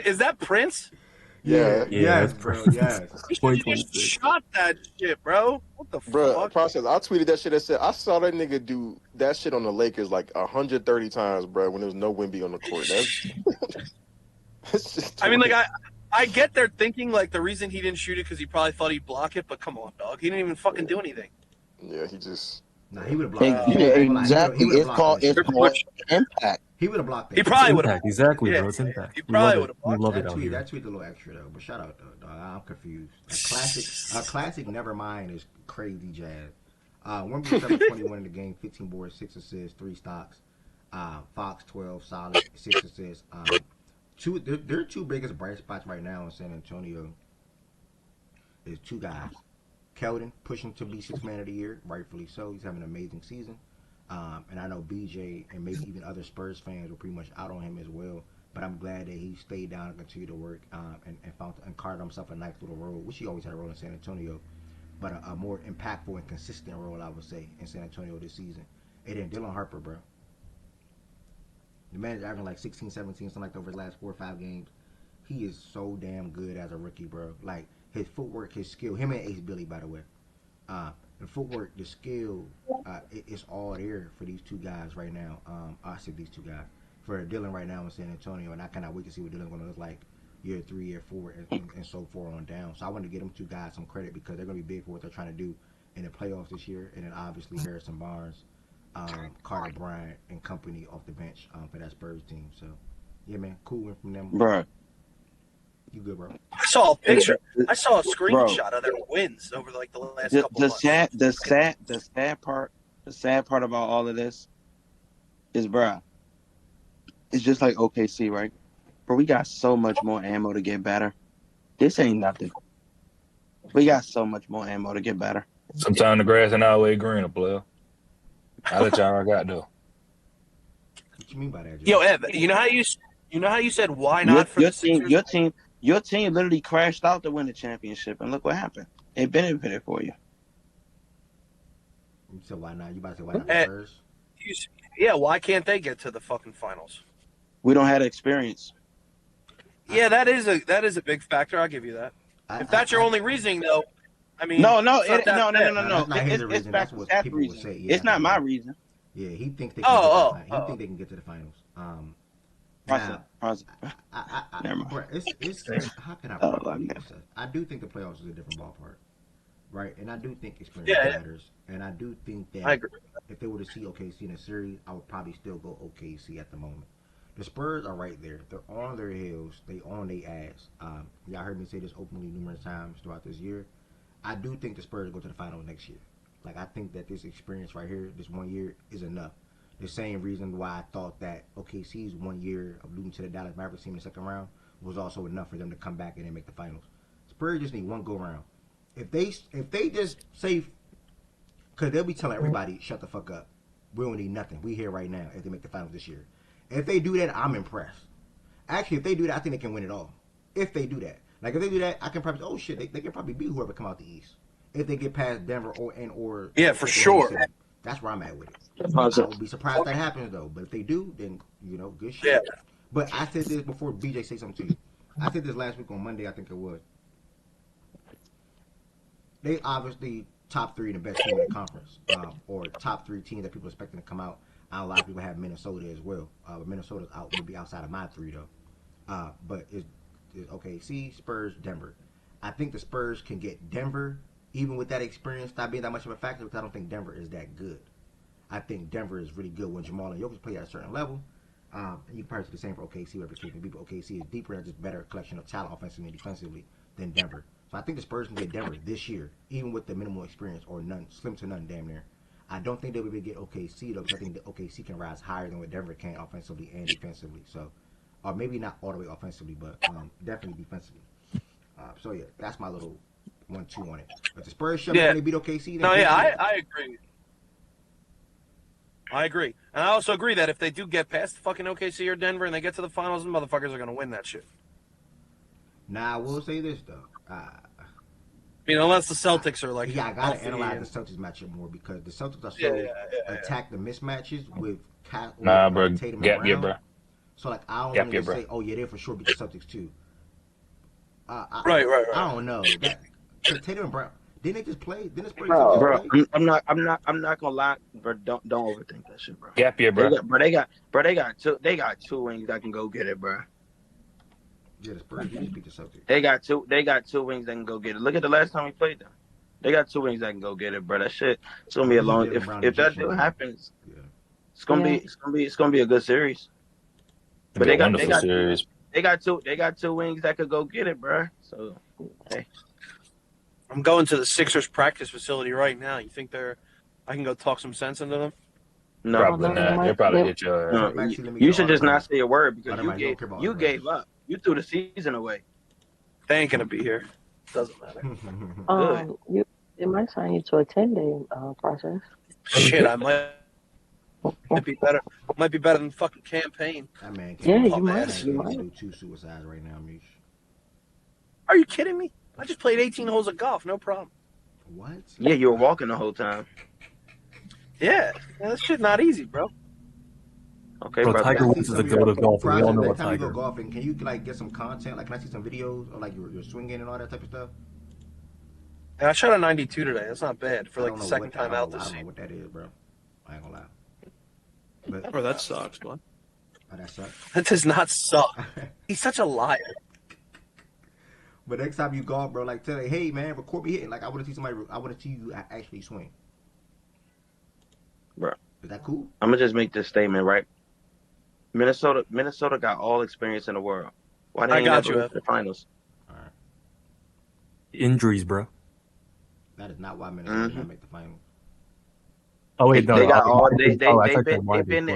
Is that Prince? Yeah. Yes, bro. Yes. You just shot that shit, bro. What the Bro, fuck? process. I tweeted that shit. I said I saw that nigga do that shit on the Lakers like 130 times, bro. When there was no Wemby on the court. That's just I mean, like I get their thinking. Like the reason he didn't shoot it because he probably thought he'd block it. But come on, dog. He didn't even fucking do anything. Yeah, he just. Nah, he would have blocked. Exactly. It's called impact. He would have blocked it. He probably would have. Exactly, bro. It's impact. He probably would have We blocked love it. it out here. That tweet's a little extra though, but shout out though, dog. I'm confused. A classic. Nevermind is crazy jazz. Wemby 7-21 in the game, 15 boards, 6 assists, 3 stocks. Fox 12 solid, 6 assists. Their two biggest bright spots right now in San Antonio is 2 guys. Keldon pushing to be 6th man of the year, rightfully so. He's having an amazing season. And I know BJ and maybe even other Spurs fans were pretty much out on him as well. But I'm glad that he stayed down and continued to work and carved himself a nice little role, which he always had a role in San Antonio. but a more impactful and consistent role, I would say, in San Antonio this season. And then Dylan Harper, bro. The man is averaging like 16, 17, something like that over the last 4 or 5 games. He is so damn good as a rookie, bro. Like, his footwork, his skill. Him and Ace Billy, by the way. The footwork, the skill, it's all there for these two guys right now. I said these two guys. For Dylan right now in San Antonio, and I cannot wait to see what Dylan's going to look like year 3, year 4, and so forth on down. So I want to give them two guys some credit because they're going to be big for what they're trying to do in the playoffs this year. And then obviously Harrison Barnes, Carter Bryant, and company off the bench for that Spurs team. So, yeah, man, cool win from them. Bro. You good, bro? I saw a picture. I saw a screenshot of their wins over like the last couple months. The sad part about all of this is, bro, it's just like OKC, right? Bro, we got so much more ammo to get better. This ain't nothing. We got so much more ammo to get better. Sometimes the grass ain't always greener, player. I let y'all got though. What you mean by that, Joe? Yo, Ev, you know how you said why not for your the Sixers? Your team literally crashed out to win the championship, and look what happened. It benefited for you. You said why not? You about to say why not the Spurs? Yeah, why can't they get to the fucking finals? We don't have the experience. Yeah, that is a big factor. I'll give you that. If that's your only reasoning, though, I mean, no. That's not his reason. That's what people would say. Yeah, it's not my reason. Yeah, he thinks they can he think they can get to the finals. Never mind. It's how can I put it? I do think the playoffs is a different ballpark, right? And I do think experience matters. And I do think that if they were to see OKC in a series, I would probably still go OKC at the moment. The Spurs are right there. They're on their heels. They on their ass. Y'all heard me say this openly numerous times throughout this year. I do think the Spurs go to the finals next year. Like, I think that this experience right here, this 1 year, is enough. The same reason why I thought that OKC's 1 year of losing to the Dallas Mavericks team in the second round was also enough for them to come back and then make the finals. Spurs just need one go round. If they just say, because they'll be telling everybody, shut the fuck up. We don't need nothing. We here right now if they make the finals this year. If they do that, I'm impressed. Actually, if they do that, I think they can win it all. If they do that. Like, if they do that, I can probably, oh shit, they can probably beat whoever come out the East. If they get past Denver or yeah, for sure. City. That's where I'm at with it. I would be surprised if that happens, though. But if they do, then, good shit. Yeah. But I said this before BJ say something to you. I said this last week on Monday, I think it was. They obviously top 3 in the best team in the conference, or top 3 teams that people are expecting to come out. A lot of people have Minnesota as well. But Minnesota's will be outside of my 3, though. But it's OKC, Spurs, Denver. I think the Spurs can get Denver, even with that experience not being that much of a factor, because I don't think Denver is that good. I think Denver is really good when Jamal and Jokic play at a certain level. And you can probably say the same for OKC, whatever case may be, but OKC is deeper and just better collection of talent offensively and defensively than Denver. So I think the Spurs can get Denver this year, even with the minimal experience or none, slim to none, damn near. I don't think they would be able to get OKC, though, because I think that OKC can rise higher than what Denver can offensively and defensively. So, or maybe not all the way offensively, but definitely defensively. So, yeah, that's my little 1-2 on it. But the Spurs show when they beat OKC. I agree. I agree. And I also agree that if they do get past fucking OKC or Denver and they get to the finals, the motherfuckers are going to win that shit. Now, I will say this, though. I mean, unless the Celtics are like... Yeah, I got to analyze the Celtics matchup more because the Celtics are so attack the mismatches with bro. Tatum Gap and year, Brown. bro. So, like, I don't want to say, oh, yeah, they're for sure beat the Celtics, too. Right. I don't know. Tatum and Brown... Didn't they just play? Didn't the Spurs Bro, just play? I'm not gonna lie, bro. Don't overthink that shit, bro. Gap year, bro. They got two wings that can go get it, bro. Yeah, the Spurs just beat the Celtics. They got two wings that can go get it. Look at the last time we played them. They got two wings that can go get it, bro. That shit, it's gonna be a long. If that deal happens, it's gonna be a good series. But they got two wings that could go get it, bro. So hey. I'm going to the Sixers practice facility right now. You think I can go talk some sense into them? No, probably not. They'll probably hit your you should just not say a word because you gave up. You threw the season away. They ain't gonna be here. Doesn't matter. It might sign you to a 10-day process. Shit, I might be better. Might be better than fucking campaign. That man you might. do 2 suicides right now, Mish. Are you kidding me? I just played 18 holes of golf, no problem. What? Yeah, you were walking the whole time. Yeah, that shit not easy, bro. Okay, Bro, brother. Tiger Woods is the goat of golf, and we all know Next about time you go Tiger. golfing, can you like get some content? Like, can I see some videos of like your swinging and all that type of stuff? And I shot a 92 today. That's not bad for like the second time out I this don't know season. what that is, bro. I ain't gonna lie. But Bro, that sucks, bro. Oh, that sucks. That does not suck. He's such a liar. But next time you golf, bro, like tell me, hey man, record me hitting. Like I want to see somebody. I want to see you actually swing. Bro. Is that cool? I'm gonna just make this statement, right? Minnesota got all experience in the world. Why they ain't never reached the finals? All right. Injuries, bro. That is not why Minnesota did not make the finals. Oh wait, no, They got all they've been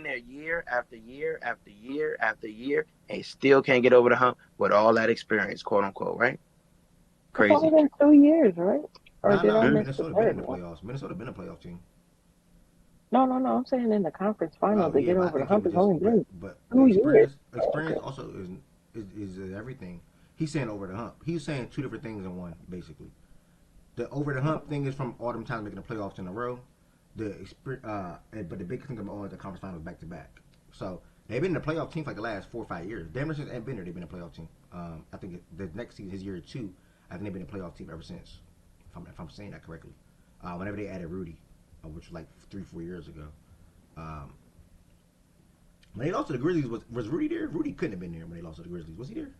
there year after year after year after year and still can't get over the hump with all that experience, quote unquote, right? Crazy. It's only been 2 years, right? Or did I miss Minnesota the been in third the one? playoffs. Minnesota been a playoff team. No. I'm saying in the conference finals, they get over the hump. It's only been But 2 years. experience also is everything. He's saying over the hump. He's saying two different things in one, basically. The over the hump thing is from all them times making the playoffs in a row. But the big thing about the conference finals back to back. So they've been in the playoff team for like the last 4 or 5 years. Damn near since Ed Bender, they've been a playoff team. I think the next season, his year 2, I think they've been a playoff team ever since. If I'm saying that correctly. Whenever they added Rudy, which was like 3-4 years ago. When they lost to the Grizzlies, was Rudy there? Rudy couldn't have been there when they lost to the Grizzlies. Was he there?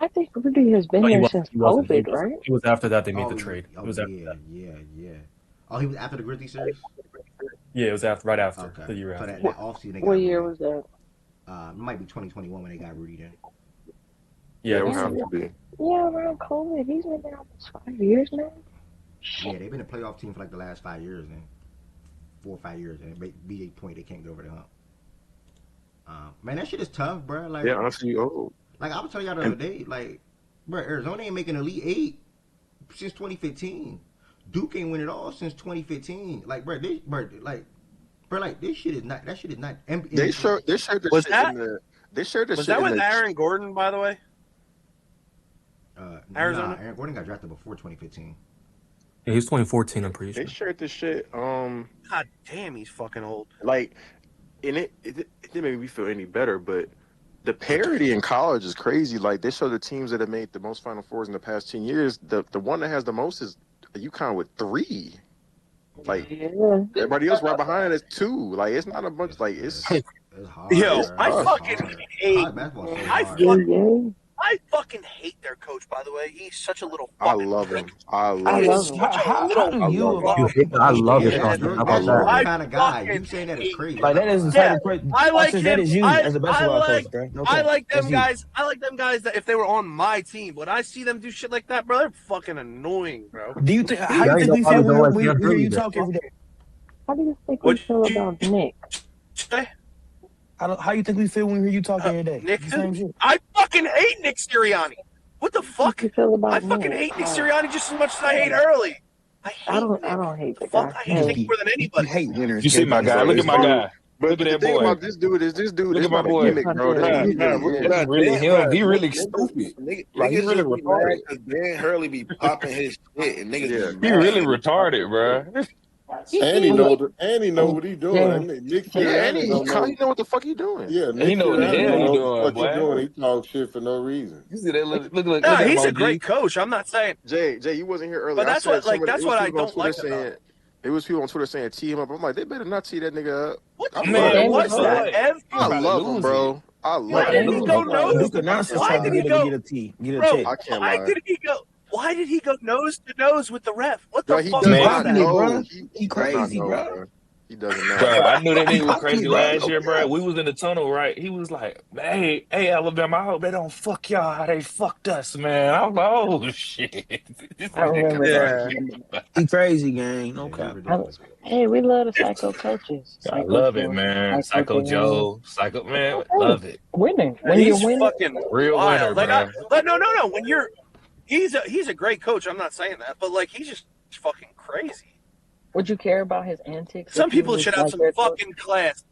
I think Rudy has been there since COVID, right? It was after that they made the trade. It was after that. Yeah. Oh, he was after the Grizzlies series? Yeah, it was right after the year after. That offseason they got What Rudy. year was that? It might be 2021 when they got Rudy then. Yeah, it would have to be. Yeah, around COVID. He's been there almost 5 years now. Yeah, they've been a playoff team for like the last 5 years then. 4 or 5 years, and at BJ point they can't get over the hump. Man, that shit is tough, bro. Like, yeah, honestly, like I was telling y'all the other day, like, bro, Arizona ain't making Elite 8 since 2015. Duke ain't win it all since 2015. Like, bro, this shit is not. That shit is not. They shared the shit Was in that- the. They shared the Was shit that in with the. Aaron Gordon, by the way? Arizona? Nah, Aaron Gordon got drafted before 2015. Yeah, he was 2014, I'm pretty sure. They shared this shit. God damn, he's fucking old. Like, and it didn't make me feel any better, but the parity in college is crazy. Like, they show the teams that have made the most Final Fours in the past 10 years. The one that has the most is UConn with 3. Like, everybody else right behind is 2. Like, it's not a bunch. Like, it's hard. Yo, It's I hard. fucking hate. I fucking hate their coach. By the way, he's such a little. I love him. I love He him. is such a little. I love it. That's How your about that? kind of guy. You saying that is crazy. Like, that is the type of I like him. that is you as a basketball coach, bro. No I cap. like them That's you. guys. I like them guys that if they were on my team, when I see them do shit like that, bro, they're fucking annoying, bro. Do you think? How you think we feel when we hear you talk every day? How do you think we feel about Nick? How you think we feel when we hear you talk every day? Nick, The same shit. I fucking hate Nick Sirianni. What the fuck? You feel about I fucking Nick? hate Nick Sirianni just as much as I hate Hurley. I don't hate the Fuck, guy. I hate Nick more than anybody. You hate winners. You see my guy? Look at my guy. But Look at the that thing boy. about this dude is this dude Look is at my not a boy. gimmick, bro. This That's really him. He really stupid. Like, he really retarded. Dan Hurley be popping his shit and niggas. He really retarded, bro. And he know what he doing. Nick Yeah, and he don't know. know what the fuck he doing. Yeah, He know what the hell he doing, what boy. he doing. He talk shit for no reason. You see that? Look Nah, at he's a Mo G. great coach. I'm not saying. Jay, you wasn't here earlier. But that's what, like, that's what I don't like about saying. it. It was people on Twitter saying tee him up. I'm like, they better not tee that nigga up. What I the love fuck him. was that? I love him, bro. I love Why did he him. go nose? Duke announced his Why trying did to he get go? a T, get a Bro, check. I can't why lie. did he go? Why did he go nose to nose with the ref? What the Bro, he fuck does was not that? know. bro. He He crazy, does not know, bro. He doesn't know. Bro, I knew that nigga was Cocky, crazy bro. last year, bro. We was in the tunnel, right? He was like, hey, Alabama, I hope they don't fuck y'all how they fucked us, man. I was like, oh, shit. I remember that. He crazy, gang. No cap. Hey, we love the psycho coaches. I Psycho love it, Joe, man. Psycho Joe, Psycho, man, love it. Winning. When He's you're winning, fucking Real wild. winner, Like, bro. no. When you're, he's a great coach. I'm not saying that, but like he's just fucking crazy. would you care about his antics? Some if he people was should have like some their coach? fucking class.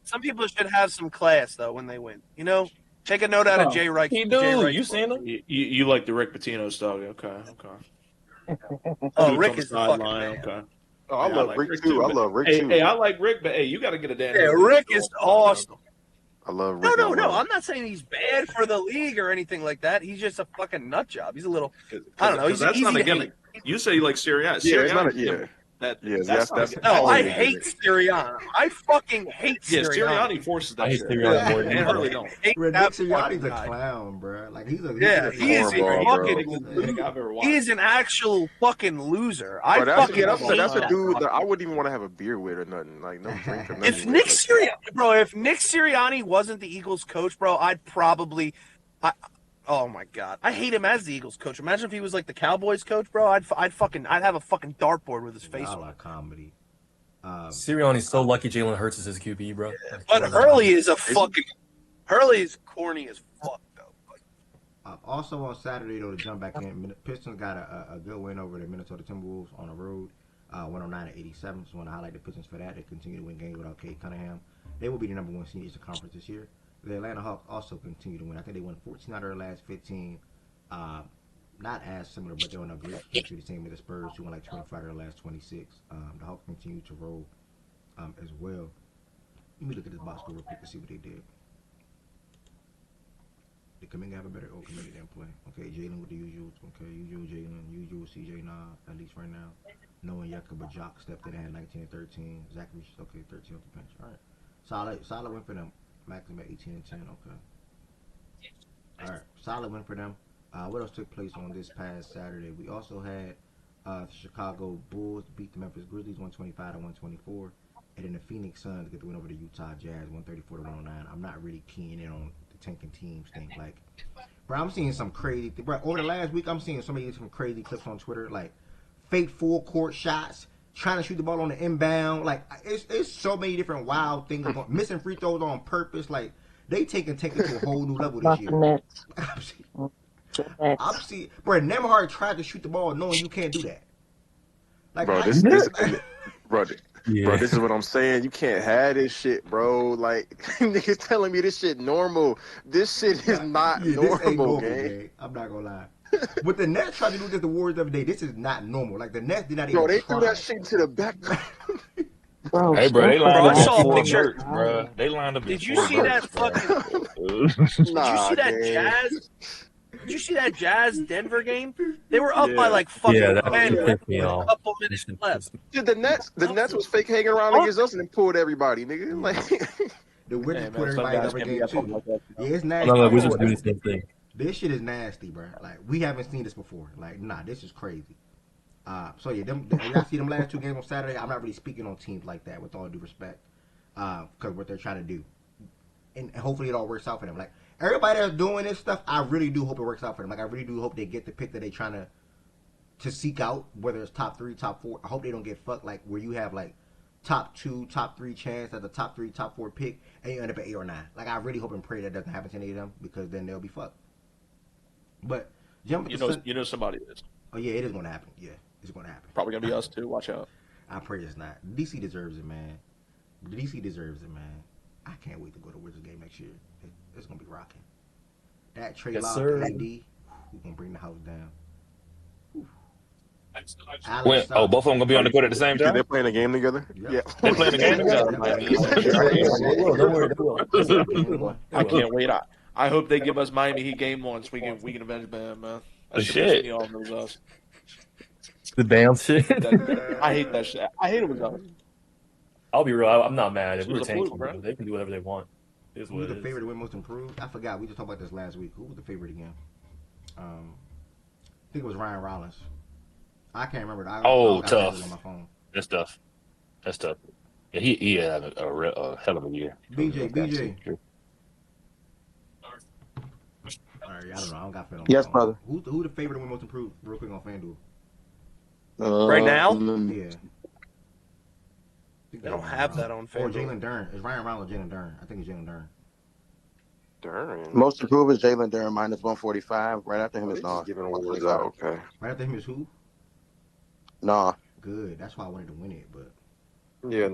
Some people should have some class though when they win. You know, take a note out of Jay Wright. He Jay do. Wright's You book. seen him? You like the Rick Pitino style? Okay. Oh, Seats Rick on the is the fucking sideline. man. Okay. Oh, I Hey, love Rick too. I love Rick too. Hey, I like Rick, but hey, you got to get a Dan Yeah, Hurley. Rick is awesome. I love No, Rick. I'm not saying he's bad for the league or anything like that. He's just a fucking nut job. He's a little, I don't know. He's that's easy not a to gimmick. hate. You say you like Sirianni. Yeah, it's not a Sirianni, that's not a gimmick. No, That's I a hate gimmick. Sirianni. I fucking hate Yeah, Sirianni. Sirianni forces that I hate shit. Sirianni more than Dan you, Hurley bro. don't. Bro, Nick That Sirianni's fucking a guy. clown, bro. Like he's Yeah, he is a cornball, fucking bro. he is an actual fucking loser. I Bro, fucking that's hate a that dude that fucking I wouldn't even want to have a beer with or nothing. Like no drink or nothing. If Nick Sirianni wasn't the Eagles coach, bro, oh my god, I hate him as the Eagles coach. Imagine if he was like the Cowboys coach, bro. I'd have a fucking dartboard with his face Y'all on are it. comedy. Sirianni's so lucky Jalen Hurts is his QB, bro. But Hurley is Hurley's corny as fuck though. Also on Saturday though, to jump back in, Pistons got a good win over the Minnesota Timberwolves on the road, 109-87. Just want to highlight the Pistons for that. They continue to win games without Kate Cunningham. They will be the number one seed in the conference this year. The Atlanta Hawks also continue to win. I think they won 14 out of their last 15. Not as similar, but they're on a great trajectory. The same with the Spurs, who won like 25 out of their last 26. The Hawks continue to roll as well. Let me look at this box score real quick to see what they did. Did Kuminga have a better? Oh, Kuminga didn't play. Okay, Jalen with the usual. Okay, usual Jalen, usual CJ Nah, at least right now. Noah Yucca, but Jock stepped in and had 19 and 13. Zachary, okay, 13 off the bench. All right, solid win for them. Maximum at 18 and 10. Okay. All right, solid win for them. What else took place on this past Saturday? We also had the Chicago Bulls beat the Memphis Grizzlies 125-124, and then the Phoenix Suns get the win over the Utah Jazz 134-109. I'm not really keen in on the tanking teams thing. Like, bro, I'm seeing some crazy. Bro, over the last week, I'm seeing some crazy clips on Twitter, like fake full court shots, trying to shoot the ball on the inbound. Like, it's so many different wild things going. Missing free throws on purpose. Like, they taking to a whole new level this year. I'm seeing, bro, Nemhard tried to shoot the ball knowing you can't do that. Like, bro, this is what I'm saying. You can't have this shit, bro. Like, niggas telling me this shit normal. This shit is not normal, this ain't normal, gang. I'm not gonna lie. What the Nets tried to do against the Warriors the other day, this is not normal. Like, the Nets did not even they try. threw that shit to the back. Bro, hey, bro, they lined up I saw a before picture. Burks, bro. They lined up. Did you see that fucking? Did you see that Jazz? Did you see that Jazz Denver game? They were up by like fucking 10 with a couple minutes left. Dude, the Nets was fake hanging around against us and then pulled everybody, nigga. Like, the Wizards put everybody in every game too. Yeah, it's nasty. No, Wizards do the same thing. This shit is nasty, bro. Like, we haven't seen this before. Like, nah, this is crazy. So yeah, y'all see them last two games on Saturday. I'm not really speaking on teams like that, with all due respect, because what they're trying to do, and hopefully it all works out for them. Like, everybody that's doing this stuff, I really do hope it works out for them. Like, I really do hope they get the pick that they trying to seek out, whether it's top 3, top 4. I hope they don't get fucked, like where you have like top 2, top 3 chance at the top 3, top 4 pick, and you end up at 8 or 9. Like, I really hope and pray that doesn't happen to any of them, because then they'll be fucked. But you know somebody is. Oh yeah, it is gonna happen. Yeah, it's gonna happen. Probably gonna be us too. Watch out. I pray it's not. DC deserves it, man. DC deserves it, man. I can't wait to go to Wizards game next year. It's gonna be rocking. That trade lock AD, who's gonna bring the house down. Both of them gonna be on the court at the same time? They're playing a game together? Yeah. They're playing a game together? I can't wait. I hope they give us Miami Heat game 1 so we can avenge Bam, man. The shit. Us. The Bam shit. I hate that shit. I hate it with us. I'll be real. I'm not mad. If we It were was a tanking, fluke, bro. they can do whatever they want. Who was the favorite to win most improved? I forgot. We just talked about this last week. Who was the favorite again? I think it was Ryan Rollins. I can't remember. Tough. On my phone. That's tough. Yeah, he had a hell of a year. BJ. All right, I don't know. I don't got film. Yes, brother. Who the favorite to win most improved? Real quick on FanDuel. Right now? Yeah. They don't have that on FanDuel. Or Jalen Duren. It's Ryan Rollins or Jalen Duren. I think it's Jalen Duren. Duren. Most improved is Jalen Duren minus 145. Right after him is Nah. Giving awards out, okay. Right after him is who? Nah. Good. That's why I wanted to win it, but. Yeah, I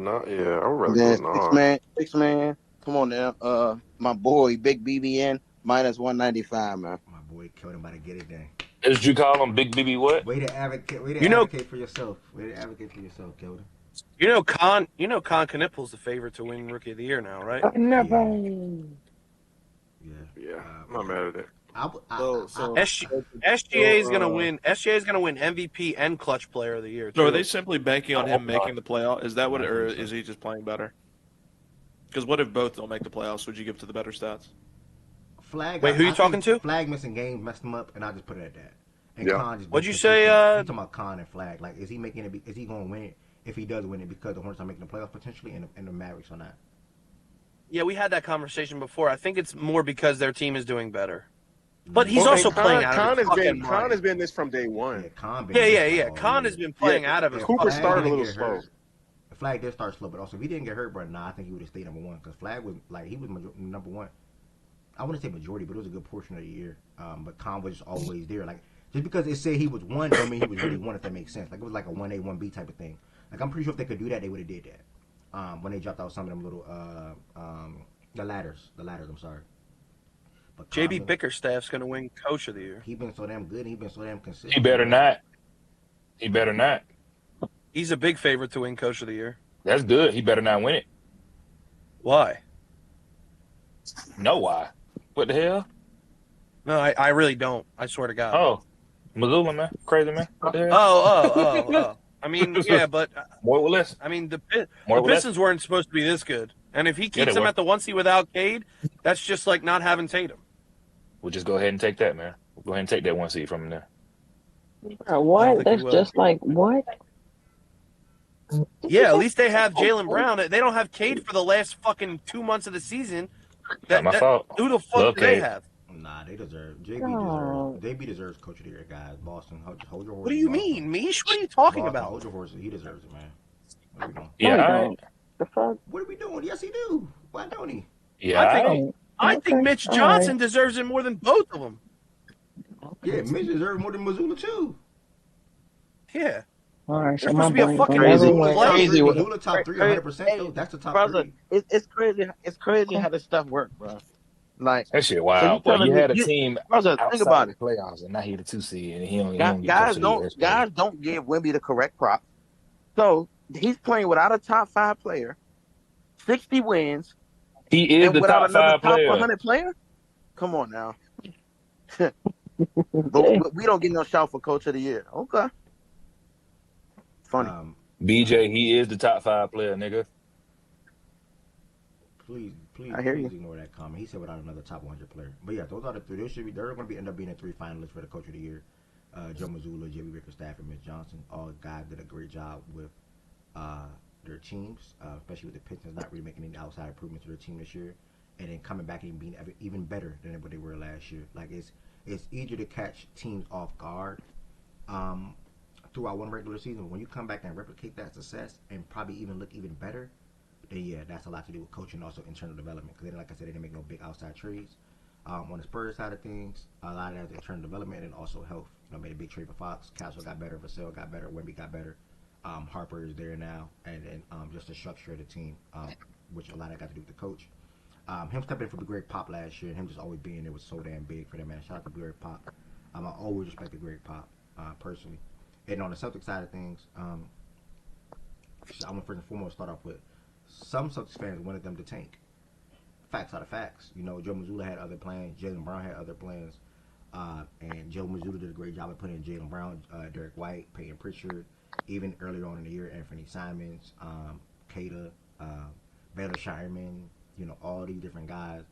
would rather go Nah. Six man. Come on now. My boy, Big BBN, minus 195, man. My boy killed him by to get it then. Did you call him Big BB what? Way to advocate. Way to You know, advocate for yourself. Way to advocate for yourself, Kelvin. Con Knipple's the favorite to win Rookie of the Year now, right? Yeah. I'm not mad at that. SGA is gonna win. SGA is gonna win MVP and Clutch Player of the Year. So too. are they simply banking on him making the playoff? Is that what, or is he just playing better? Because what if both don't make the playoffs? Would you give to the better stats? Flag. Wait, who you talking to? Flag missing games messed him up, and I just put it at that. And Yeah. Con just. What'd you say? You talking about Con and Flag? Like, is he making it? Is he going to win it? If he does win it, because the Hornets are making the playoffs potentially, and the Mavericks are not. Yeah, we had that conversation before. I think it's more because their team is doing better. But he's also playing out of his fucking mind. Con has been this from day one. Yeah, Con has been playing out of his. Cooper started a little slow. Flag did start slow, but also if he didn't get hurt, bro, I think he would have stayed number one because Flag was like he was number one. I wouldn't say majority, but it was a good portion of the year. But Con was just always there. Like just because it said he was one, don't mean he was really one. If that makes sense. Like it was like a 1A, 1B type of thing. Like I'm pretty sure if they could do that, they would have did that. When they dropped out some of them little the ladders. I'm sorry. But JB Bickerstaff's gonna win Coach of the Year. He been so damn good. He been so damn consistent. He better not. He better not. He's a big favorite to win Coach of the Year. That's good. He better not win it. Why? No, why? What the hell? No, I really don't. I swear to God. Oh, Missoula, man. Crazy, man. What the hell? Oh. I mean, yeah, but more or less. I mean, the Pistons weren't supposed to be this good, and if he keeps them at the 1 seed without Cade, that's just like not having Tatum. We'll just go ahead and take that, man. We'll go ahead and take that 1 seed from him there. What? That's just like what? Yeah, at least they have Jaylen Brown. They don't have Cade for the last fucking 2 months of the season. Not my fault. Who the fuck do they have? Nah, they deserve. JB deserves Coach of the Year, guys. Boston, hold your horses. What do you mean, Mish? What are you talking about? Hold your horses. He deserves it, man. What are we doing? Yeah, the fuck? What are we doing? Yes, he do. Why don't he? Yeah, I think Mitch Johnson deserves it more than both of them. Yeah, Mitch deserves more than Missoula too. Yeah. All right, so They're my supposed to be a boy fucking crazy. Missoula top 3, 100%. Though that's the top brother, 3. It's crazy. It's crazy how this stuff works, bro. Like that shit wild. So you had a team brother, think about the playoffs, and now he the 2 seed, and he don't. Guys don't give Wemby the correct prop. So he's playing without a top 5 player, 60 wins. He is the without top 5 top player. 100 player. Come on now. But we don't get no shout for Coach of the Year. Okay. Funny. BJ, he is the top 5 player, nigga. Please ignore that comment. He said without another top 100 player. But yeah, those are the 3. They're going to end up being the 3 finalists for the Coach of the Year. Joe Mazzulla, JB Bickerstaff, and Mitch Johnson. All guys did a great job with their teams, especially with the Pistons not really making any outside improvements to their team this year, and then coming back and being even better than what they were last year. Like it's easier to catch teams off guard throughout one regular season. When you come back and replicate that success and probably even look even better, then yeah, that's a lot to do with coaching and also internal development. Because like I said, they didn't make no big outside trades. On the Spurs side of things, a lot of that is internal development and also health. Made a big trade for Fox. Castle got better. Vassell got better. Wemby got better. Harper is there now, and just the structure of the team, which a lot of that got to do with the coach. Him stepping in for Greg Pop last year, and him just always being there was so damn big for them, man. Shout out to Greg Pop. I always respected Greg Pop personally. And on the Celtics side of things, I'm gonna first and foremost start off with some Celtics fans wanted them to tank. Facts are the facts. Joe Mazzulla had other plans. Jaylen Brown had other plans. And Joe Mazzulla did a great job of putting in Jaylen Brown, Derek White, Peyton Pritchard, even earlier on in the year, Anthony Simons, Kata, Baylor Shireman, all these different guys,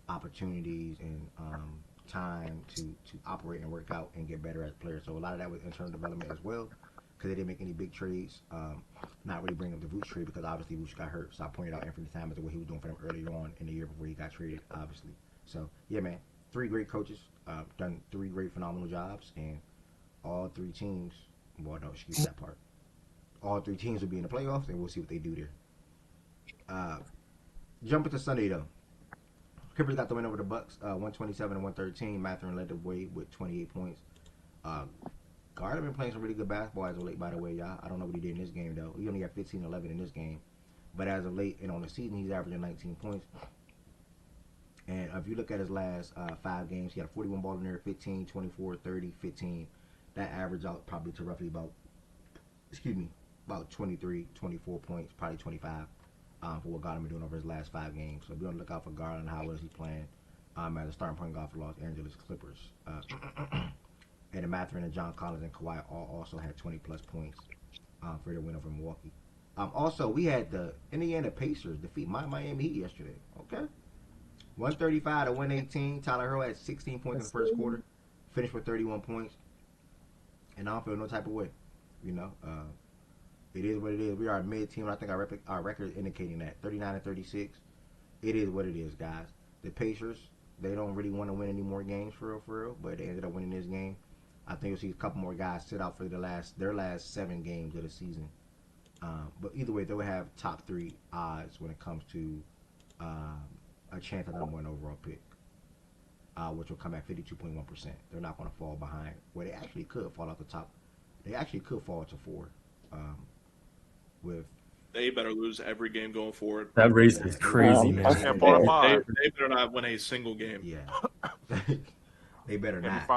opportunities and time to operate and work out and get better as players. So a lot of that was internal development as well, because they didn't make any big trades. Not really bring up the Vooch trade because obviously Vooch got hurt. So I pointed out Anthony Simons and what he was doing for them earlier on in the year before he got traded, obviously. So yeah, man, 3 great coaches, done 3 great phenomenal jobs, and all 3 teams. Well, no, excuse that part. All 3 teams will be in the playoffs, and we'll see what they do there. Jumping to Sunday though, Clippers got the win over the Bucks, 127 and 113. Mathurin led the way with 28 points. Garland been playing some really good basketball as of late, by the way, y'all. I don't know what he did in this game though. He only got 15-11 in this game, but as of late and on the season, he's averaging 19 points. And if you look at his last 5 games, he had a 41 ball in there, 15, 24, 30, 15. That averaged out probably to roughly about 23, 24 points, probably 25 for what Garland been doing over his last 5 games. So be on the lookout for Garland. How well is he playing as a starting point guard for Los Angeles Clippers? And Mathurin and John Collins and Kawhi also had 20-plus points for their win over Milwaukee. Also, we had the Indiana Pacers defeat my Miami Heat yesterday. Okay, 135 to 118. Tyler Herro had 16 points in the first quarter, finished with 31 points, and I don't feel no type of way. You know, it is what it is. We are a mid-team. I think our record is indicating that 39 and 36. It is what it is, guys. The Pacers, they don't really want to win any more games for real, but they ended up winning this game. I think you'll see a couple more guys sit out for their last 7 games of the season. But either way, they will have top 3 odds when it comes to a chance at the number 1 overall pick, which will come at 52.1%. They're not going to fall behind. Well, they actually could fall out the top. They actually could fall to 4. They better lose every game going forward. That race is crazy, man. They better not win a single game. Yeah. They better not.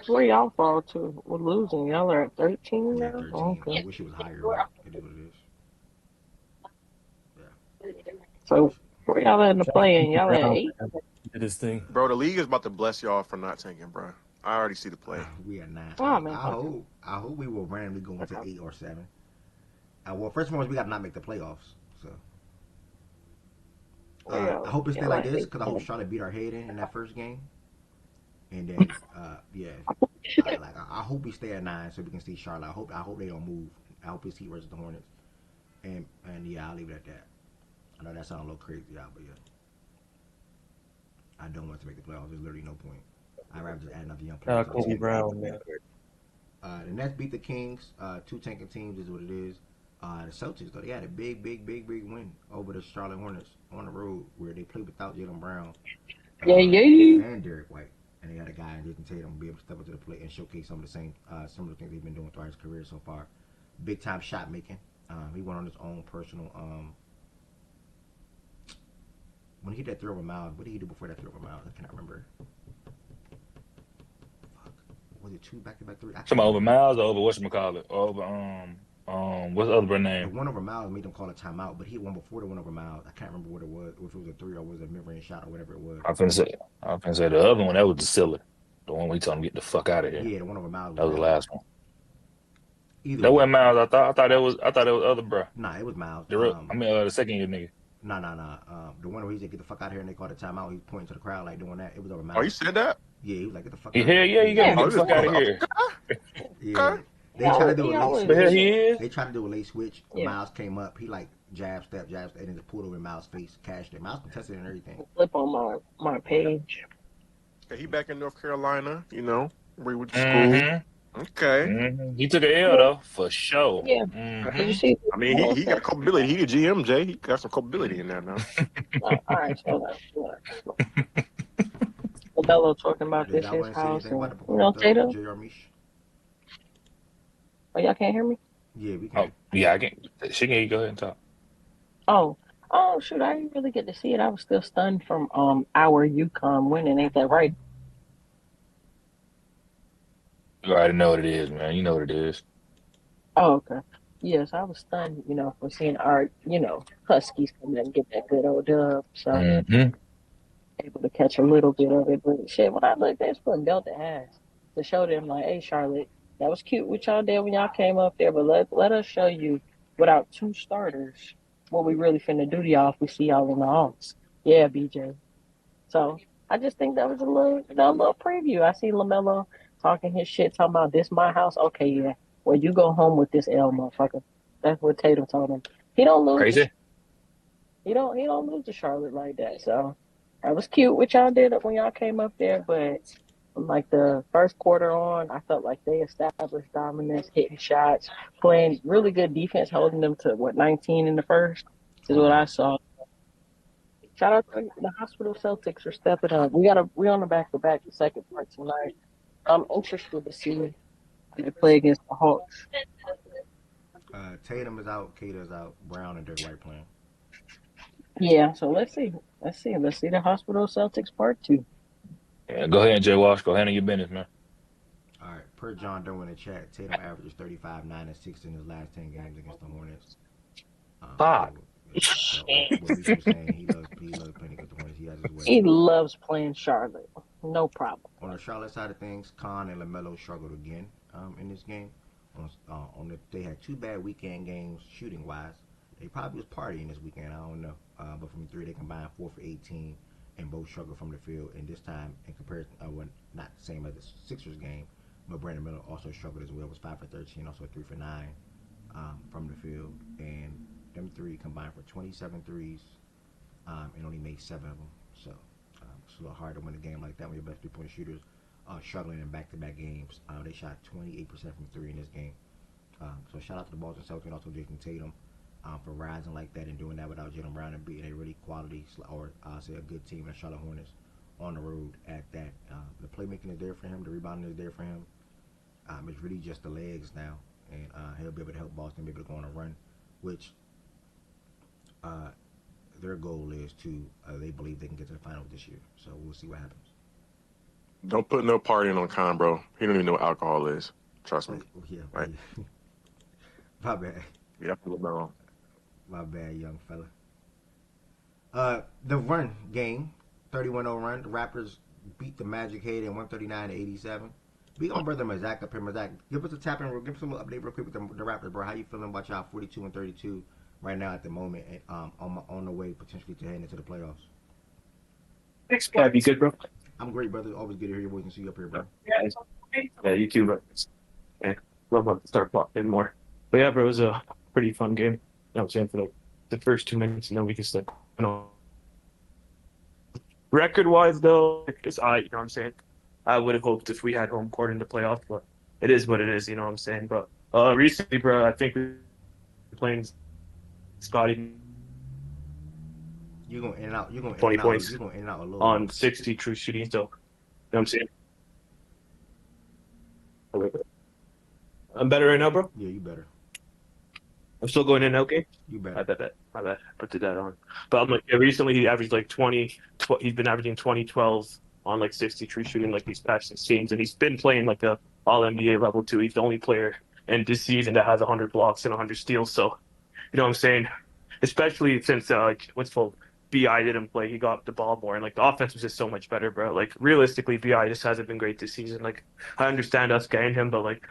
Where y'all fall to? We're losing. Y'all are at 13 now? 13. Okay. I wish it was higher, but it is what it is. Yeah. So, where y'all at in the play-in? Y'all at 8? Did his thing. Bro, the league is about to bless y'all for not tanking, bro. I already see the play. We are not. Oh, man. I hope we will randomly go into 8 or 7. Well, first of all, we got to not make the playoffs. So I hope it stay like this because I hope Charlotte beat our head in that first game. And then, I hope we stay at 9 so we can see Charlotte. I hope they don't move. I hope it's Heat versus the Hornets. And yeah, I'll leave it at that. I know that sounds a little crazy, but yeah, I don't want to make the playoffs. There's literally no point. I'd rather just add another young player. Kobe Brown, man. The Nets beat the Kings. 2 tanking teams is what it is. The Celtics, though, they had a big win over the Charlotte Hornets on the road where they played without Jaylen Brown and Derek White. And they had a guy in Jason Tatum be able to step up to the plate and showcase some of the things they've been doing throughout his career so far. Big time shot making. He went on his own personal. When he hit that throw over Miles, what did he do before that throw over Miles? I cannot remember. Fuck. Was it 2 back-to-back 3? Somebody over Miles or over whatchamacallit? Over what's the other name? The one over Miles made them call a timeout, but he had one before the one over Miles. I can't remember what it was, if it was a 3 or was it a mid-range shot or whatever it was. I was finna say the other one, that was the Siller. The one we told him to get the fuck out of here. Yeah, the one over Miles. That was the last one. Either that wasn't Miles. I thought it was other bro. Nah, it was Miles. The second year nigga. Nah. The one where he said get the fuck out of here and they called a timeout. He pointing to the crowd like doing that. It was over Miles. Oh, you said that? Yeah, he was like, get the fuck out of here. Yeah, you gotta get the fuck out of here. Yeah. They tried to do a late switch. They tried to do a late switch. Miles came up. He like jab, step, and then just pulled over Miles' face, cashed it. Miles contested it and everything. Flip on my page. Okay, he back in North Carolina, where he went to school. Okay. Mm-hmm. He took an L though, for sure. Yeah. Mm-hmm. I mean, he got culpability. He the GM, Jay. He got some culpability in there now. All right, so LaMelo talking about this his house, and Tatum. Oh, y'all can't hear me? Yeah, we can. Oh, yeah, I can. She can go ahead and talk. Oh, shoot! I didn't really get to see it. I was still stunned from our UConn winning. Ain't that right? You already know what it is, man. You know what it is. Oh, okay. Yes, I was stunned, for seeing our, Huskies come in and get that good old dub. So able to catch a little bit of it. But shit, when I looked, they was putting belt to ass to show them like, hey, Charlotte, that was cute what y'all did when y'all came up there, but let us show you without 2 starters what we really finna do to y'all if we see y'all in the halls. Yeah, BJ. So I just think that was a little preview. I see LaMelo talking his shit, talking about this my house. Okay, yeah. Well, you go home with this L, motherfucker. That's what Tatum told him. He don't lose. Crazy. He don't lose to Charlotte like that. So that was cute what y'all did when y'all came up there, but from like the first quarter on, I felt like they established dominance, hitting shots, playing really good defense, holding them to 19 in the first is what I saw. Shout out to the Hospital Celtics for stepping up. We on the back-to-back the second part tonight. I'm interested to see how they play against the Hawks. Tatum is out, Kata is out, Brown and Derek White playing. Yeah, so let's see. Let's see the Hospital Celtics part 2. Yeah, go ahead, Jay Wash. Go handle your business, man. All right, per John Doe in the chat, Tatum averages 35, 9, and 6 in his last 10 games against the Hornets. Fuck. So what Misha was saying, he loves playing against the Hornets. He has his way. He loves playing Charlotte. No problem. On the Charlotte side of things, Khan and LaMelo struggled again in this game. They had 2 bad weekend games shooting wise. They probably was partying this weekend. I don't know. But from 3, they combined 4 for 18, and both struggled from the field. And this time, in comparison, not the same as the Sixers game, but Brandon Miller also struggled as well. Was 5 for 13, also 3 for 9 from the field. And them 3 combined for 27 threes and only made 7 of them. So it's a little hard to win a game like that when your best 3-point shooters are struggling in back-to-back games. They shot 28% from 3 in this game. So shout out to the Boston Celtics and also Jason Tatum for rising like that and doing that without Jaylen Brown and beating a really quality, or I'll say a good team, the Charlotte Hornets, on the road at that. The playmaking is there for him. The rebounding is there for him. It's really just the legs now. And he'll be able to help Boston be able to go on a run, which their goal is to, they believe they can get to the finals this year. So we'll see what happens. Don't put no partying on Con, bro. He don't even know what alcohol is. Trust me. Yeah, right. My bad. Yeah, no. My bad, young fella. The run game, 31-0 run. The Raptors beat the Magic Head in 139-87. We gonna brother Mazak up here. Mazak, give us a tap and give us a little update real quick with the Raptors, bro. How you feeling about y'all 42-32 right now at the moment, and on the way potentially to heading into the playoffs? Thanks, Kev. You good, bro? I'm great, brother. Always good to hear your voice and see you up here, bro. Yeah, you too, bro. Yeah, love about the start clock in more. But yeah, bro, it was a pretty fun game. You know what I'm saying, for like the first 2 minutes, and then we just like, you know. Record-wise, though, it's you know what I'm saying? I would have hoped if we had home court in the playoffs, but it is what it is, you know what I'm saying? But recently, bro, I think we're playing Scotty. You're going in and out. You're going 20 points. You're going in and out a little on 60 true shooting. So, you know what I'm saying? I'm better right now, bro? Yeah, you better. I'm still going in, okay? You better. My bad. Put that on. But I'm like, recently he averaged like 20. He's been averaging 20, 12 on like 60 true shooting like these past 6 games. And he's been playing like a all NBA level too. He's the only player in this season that has 100 blocks and 100 steals. So, you know what I'm saying? Especially since, BI didn't play, he got the ball more, and like the offense was just so much better, bro. Like realistically, BI just hasn't been great this season. Like I understand us getting him, but like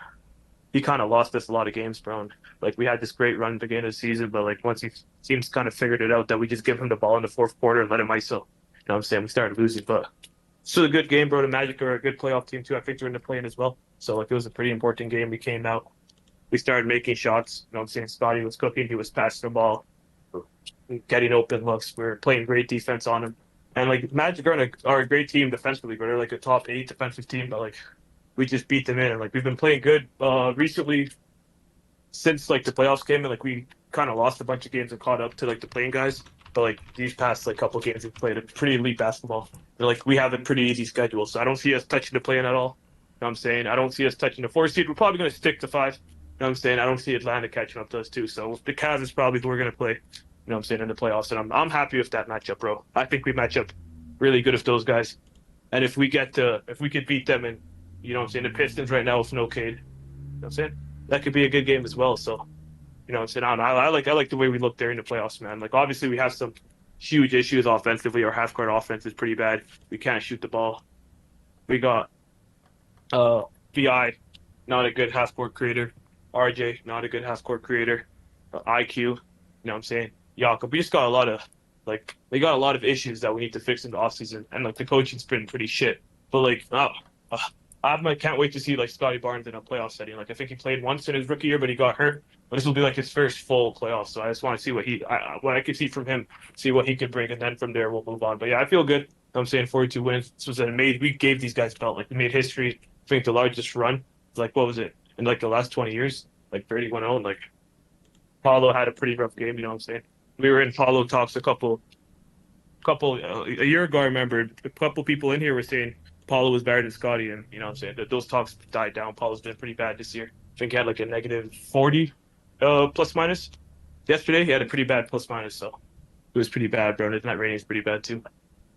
he kind of lost us a lot of games, bro. And, like we had this great run at the beginning of the season, but like once he seems kind of figured it out that we just give him the ball in the fourth quarter and let him ISO. You know what I'm saying? We started losing, but still a good game, bro. The Magic are a good playoff team too. I think they're in the play-in as well. So like it was a pretty important game. We came out, we started making shots. You know what I'm saying? Scotty was cooking, he was passing the ball, getting open looks. We're playing great defense on him. And like Magic are a great team defensively, but they're like a top 8 defensive team. But like we just beat them in, and like we've been playing good recently since like the playoffs came, and like we kind of lost a bunch of games and caught up to like the playing guys. But like these past like couple games, we've played a pretty elite basketball. And, like we have a pretty easy schedule, so I don't see us touching the play-in at all. You know what I'm saying? I don't see us touching the 4 seed. We're probably going to stick to 5. You know what I'm saying? I don't see Atlanta catching up to us too. So the Cavs is probably who we're going to play. You know what I'm saying, in the playoffs, and I'm happy with that matchup, bro. I think we match up really good with those guys, and if we could beat them, and you know what I'm saying, the Pistons right now with no Cade, you know what I'm saying, that could be a good game as well. So, you know what I'm saying, I like the way we look there in the playoffs, man. Like obviously we have some huge issues offensively. Our half court offense is pretty bad. We can't shoot the ball. We got BI, not a good half court creator. RJ, not a good half court creator. IQ, you know what I'm saying. Jakob, we just got a lot of issues that we need to fix in the offseason, and like the coaching's been pretty shit. But like, I can't wait to see like Scotty Barnes in a playoff setting. Like I think he played once in his rookie year, but he got hurt. But this will be like his first full playoff, so I just want to see what I can see from him, see what he could bring, and then from there we'll move on. But yeah, I feel good. I'm saying 42 wins. This was we gave these guys belt. Like we made history. I think the largest run, like what was it in like the last 20 years, like 31-0. And like Paulo had a pretty rough game. You know what I'm saying? We were in Paulo talks a year ago. I remember a couple people in here were saying Paulo was better than Scotty, and you know what I'm saying, that those talks died down. Paulo's been pretty bad this year. I think he had like a negative 40 plus minus. Yesterday he had a pretty bad plus minus, so It was pretty bad, bro. The net rating is pretty bad too.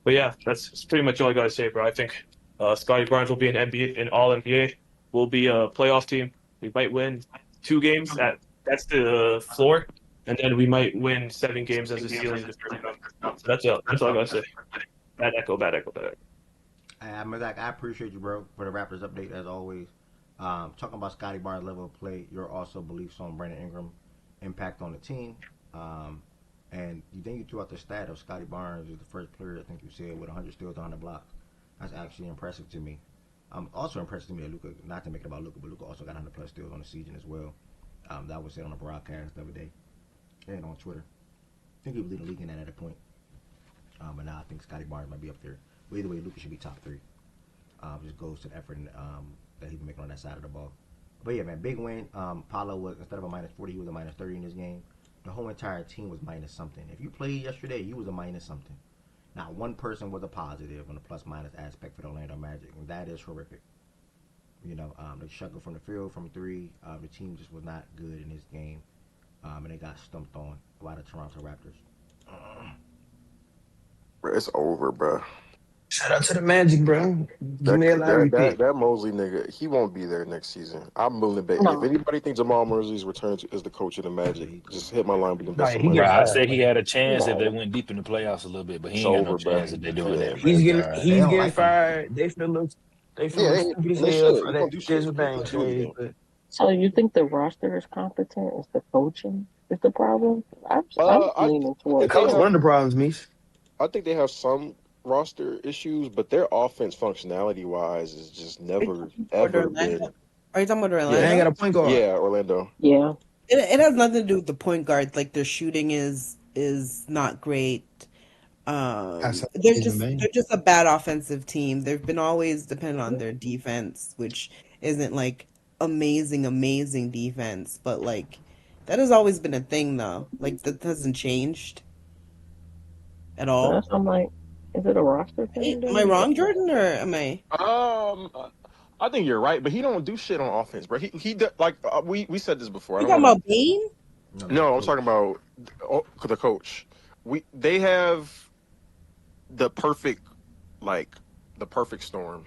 But yeah, that's pretty much all I gotta say, bro. I think Scotty Barnes will be an NBA, an All NBA. We'll be a playoff team. We might win 2 games. That's the floor, and then we might win 7 games as a ceiling the first round. So that's all. That's all I gotta say. Bad echo. Bad echo. Bad echo. I appreciate you, bro, for the Raptors update as always. Talking about Scotty Barnes' level of play, your also beliefs on Brandon Ingram impact on the team. And then you threw out the stat of Scotty Barnes is the first player I think you said with 100 steals, 100 blocks. That's actually impressive to me. Also impressive to me that Luka, not to make it about Luka, but Luka also got 100 plus steals on the season as well. That was said on a broadcast the other day and on Twitter. I think he was leading the league in that at a point. But now I think Scotty Barnes might be up there. But either way, Luka should be top 3. Just goes to the effort that he's been making on that side of the ball. But yeah, man, big win. Paolo was, instead of a -40, he was a -30 in this game. The whole entire team was minus something. If you played yesterday, you was a minus something. Not one person was a positive on the plus-minus aspect for the Orlando Magic, and that is horrific. You know, they struggled from the field, from 3. The team just was not good in this game, and they got stumped on by the Toronto Raptors. It's over, bro. Shout out to the Magic, bro. Give me a line repeat. That Mosley nigga, he won't be there next season. I'm willing to bet. No. If anybody thinks Jamal Murray's return as the coach of the Magic, just hit my line with the best Right, money. Bro, I say he had a chance if they went deep in the playoffs a little bit, but he ain't got no chance if they're doing that. He's getting like fired. They feel look stupid as hell for that Desmond trade. But So you think the roster is competent? Is the coaching is the problem? I'm leaning towards the coach is one of the problems, Mish. I think they have some roster issues, but their offense functionality wise is just never ever been. Are you talking about Orlando? Yeah, they ain't got a point guard. Yeah, Orlando. Yeah. It has nothing to do with the point guard. Like their shooting is not great. They're just a bad offensive team. They've been always dependent on their defense, which isn't like amazing defense, but like that has always been a thing though. Like that hasn't changed at all. So I'm like, is it a roster thing? Am I wrong, Jordan, or am I? I think you're right, but he don't do shit on offense, bro. He like we said this before. You talking about Bane? No, I'm talking about the coach. They have the perfect storm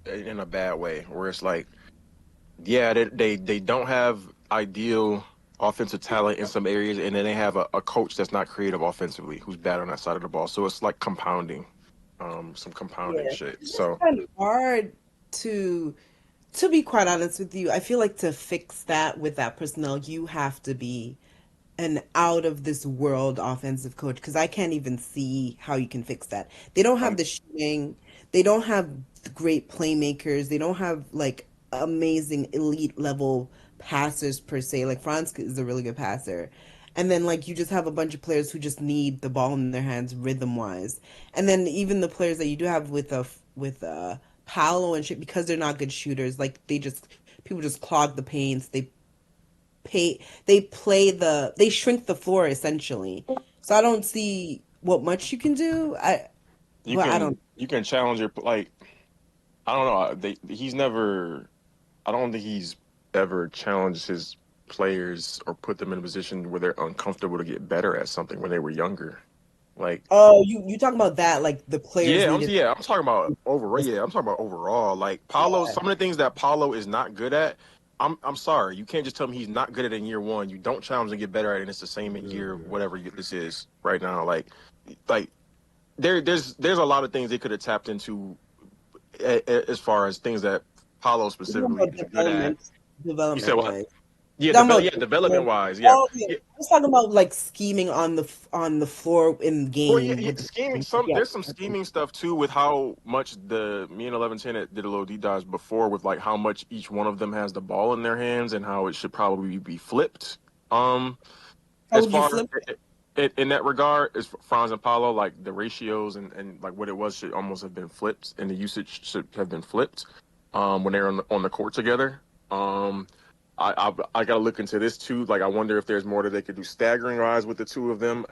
in a bad way, where it's like, yeah, they don't have ideal offensive talent in some areas, and then they have a coach that's not creative offensively, who's bad on that side of the ball. So it's like compounding, some compounding shit. So it's kind of hard to be quite honest with you. I feel like to fix that with that personnel, you have to be an out of this world offensive coach, because I can't even see how you can fix that. They don't have the shooting. They don't have great playmakers. They don't have like amazing elite level passers per se. Like Franz is a really good passer. And then like you just have a bunch of players who just need the ball in their hands rhythm wise. And then even the players that you do have with Paolo and shit, because they're not good shooters, like people just clog the paints. They shrink the floor essentially. So I don't see what much you can do. You can challenge your, like, I don't know. I don't think he's ever challenged his players or put them in a position where they're uncomfortable to get better at something when they were younger. Like, oh, you talking about that, like the players? I'm talking about overall. Yeah, I'm talking about overall. Like Paolo, some of the things that Paolo is not good at. I'm sorry, you can't just tell me he's not good at it in year one. You don't challenge and get better at it, and it's the same in year whatever this is right now. Like there's a lot of things they could have tapped into as far as things that Paolo specifically is good at. Development. You said what? Development wise. Yeah. Oh, yeah. I was talking about like scheming on the floor in the game. Well, scheming. There's some scheming stuff too with how much me and 1110 did a little deep dives before with like how much each one of them has the ball in their hands and how it should probably be flipped. As far in that regard, as Franz and Paolo, like the ratios and like what it was should almost have been flipped, and the usage should have been flipped when they're on the court together. I got to look into this too. Like, I wonder if there's more that they could do staggering wise with the two of them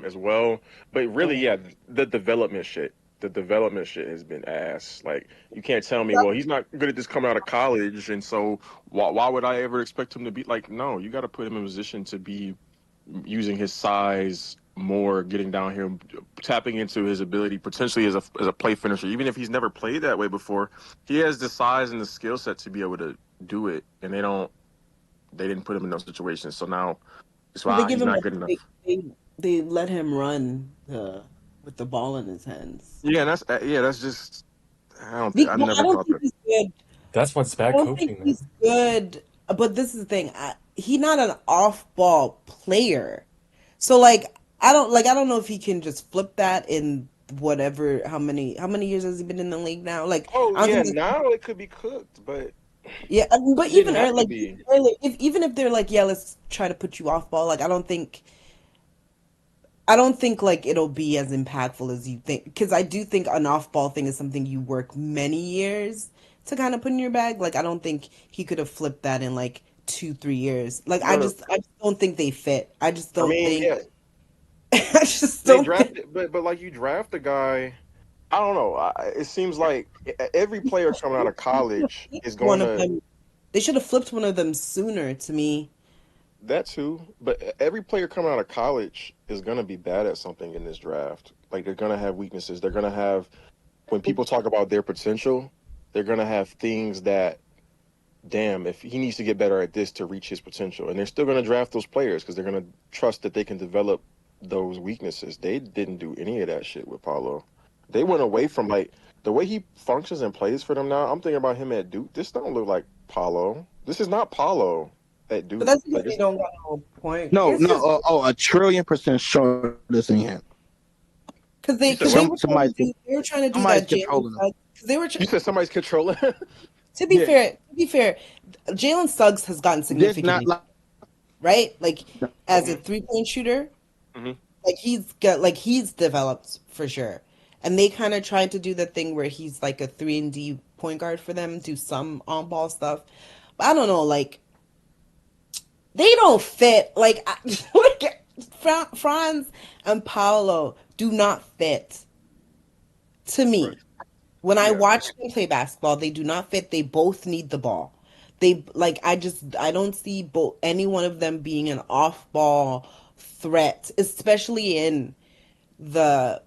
as well. But really, yeah, the development shit has been ass. Like, you can't tell me, well, he's not good at this coming out of college, and so why would I ever expect him to be like? No, you got to put him in a position to be using his size more getting down here, tapping into his ability potentially as a play finisher. Even if he's never played that way before, he has the size and the skill set to be able to do it. And they didn't put him in those situations. So now it's Well, they why give he's him not good enough. they let him run with the ball in his hands. Yeah, that's just I I never don't thought think that. he's good. That's what's I bad don't think coaching, man. he's good, but this is the thing. He's not an off-ball player. So I don't know if he can just flip that in whatever how many years has he been in the league now? Like Oh I don't yeah, think now it could be cooked, but yeah, but it didn't even have to like be. early, even if they're like, yeah, let's try to put you off ball, like I don't think like it'll be as impactful as you think, because I do think an off ball thing is something you work many years to kind of put in your bag. Like I don't think he could have flipped that in like 2-3 years. Like But I just don't think they fit. I just I don't mean, think yeah, I just they don't think drafted, but like you draft a guy. I don't know. It seems like every player coming out of college is going one of to them. They should have flipped one of them sooner to me. that too. But every player coming out of college is going to be bad at something in this draft. Like they're going to have weaknesses. They're going to have when people talk about their potential, they're going to have things that damn, if he needs to get better at this to reach his potential. And they're still going to draft those players because they're going to trust that they can develop those weaknesses. They didn't do any of that shit with Paulo. They went away from like the way he functions and plays for them now. I'm thinking about him at Duke. This don't look like Paulo. This is not Paulo at But Duke. that's because Like they it's, don't got no point. No, It's just no, 1,000,000,000% sure this ain't him. because you said they what? were trying to do Somebody's that Jalen controlling him. Suggs because they were You said somebody's controlling. to be fair, Jalen Suggs has gotten This not significantly like right. Like as a Mhm. 3-point shooter, Mhm. like he's developed for sure. And they kind of tried to do the thing where he's like a 3-and-D point guard for them, do some on ball stuff. But I don't know, like they don't fit. Like, like Franz and Paolo do not fit to me. When I Yeah. watch them play basketball, they do not fit. They both need the ball. They like I don't see any one of them being an off ball threat, especially in the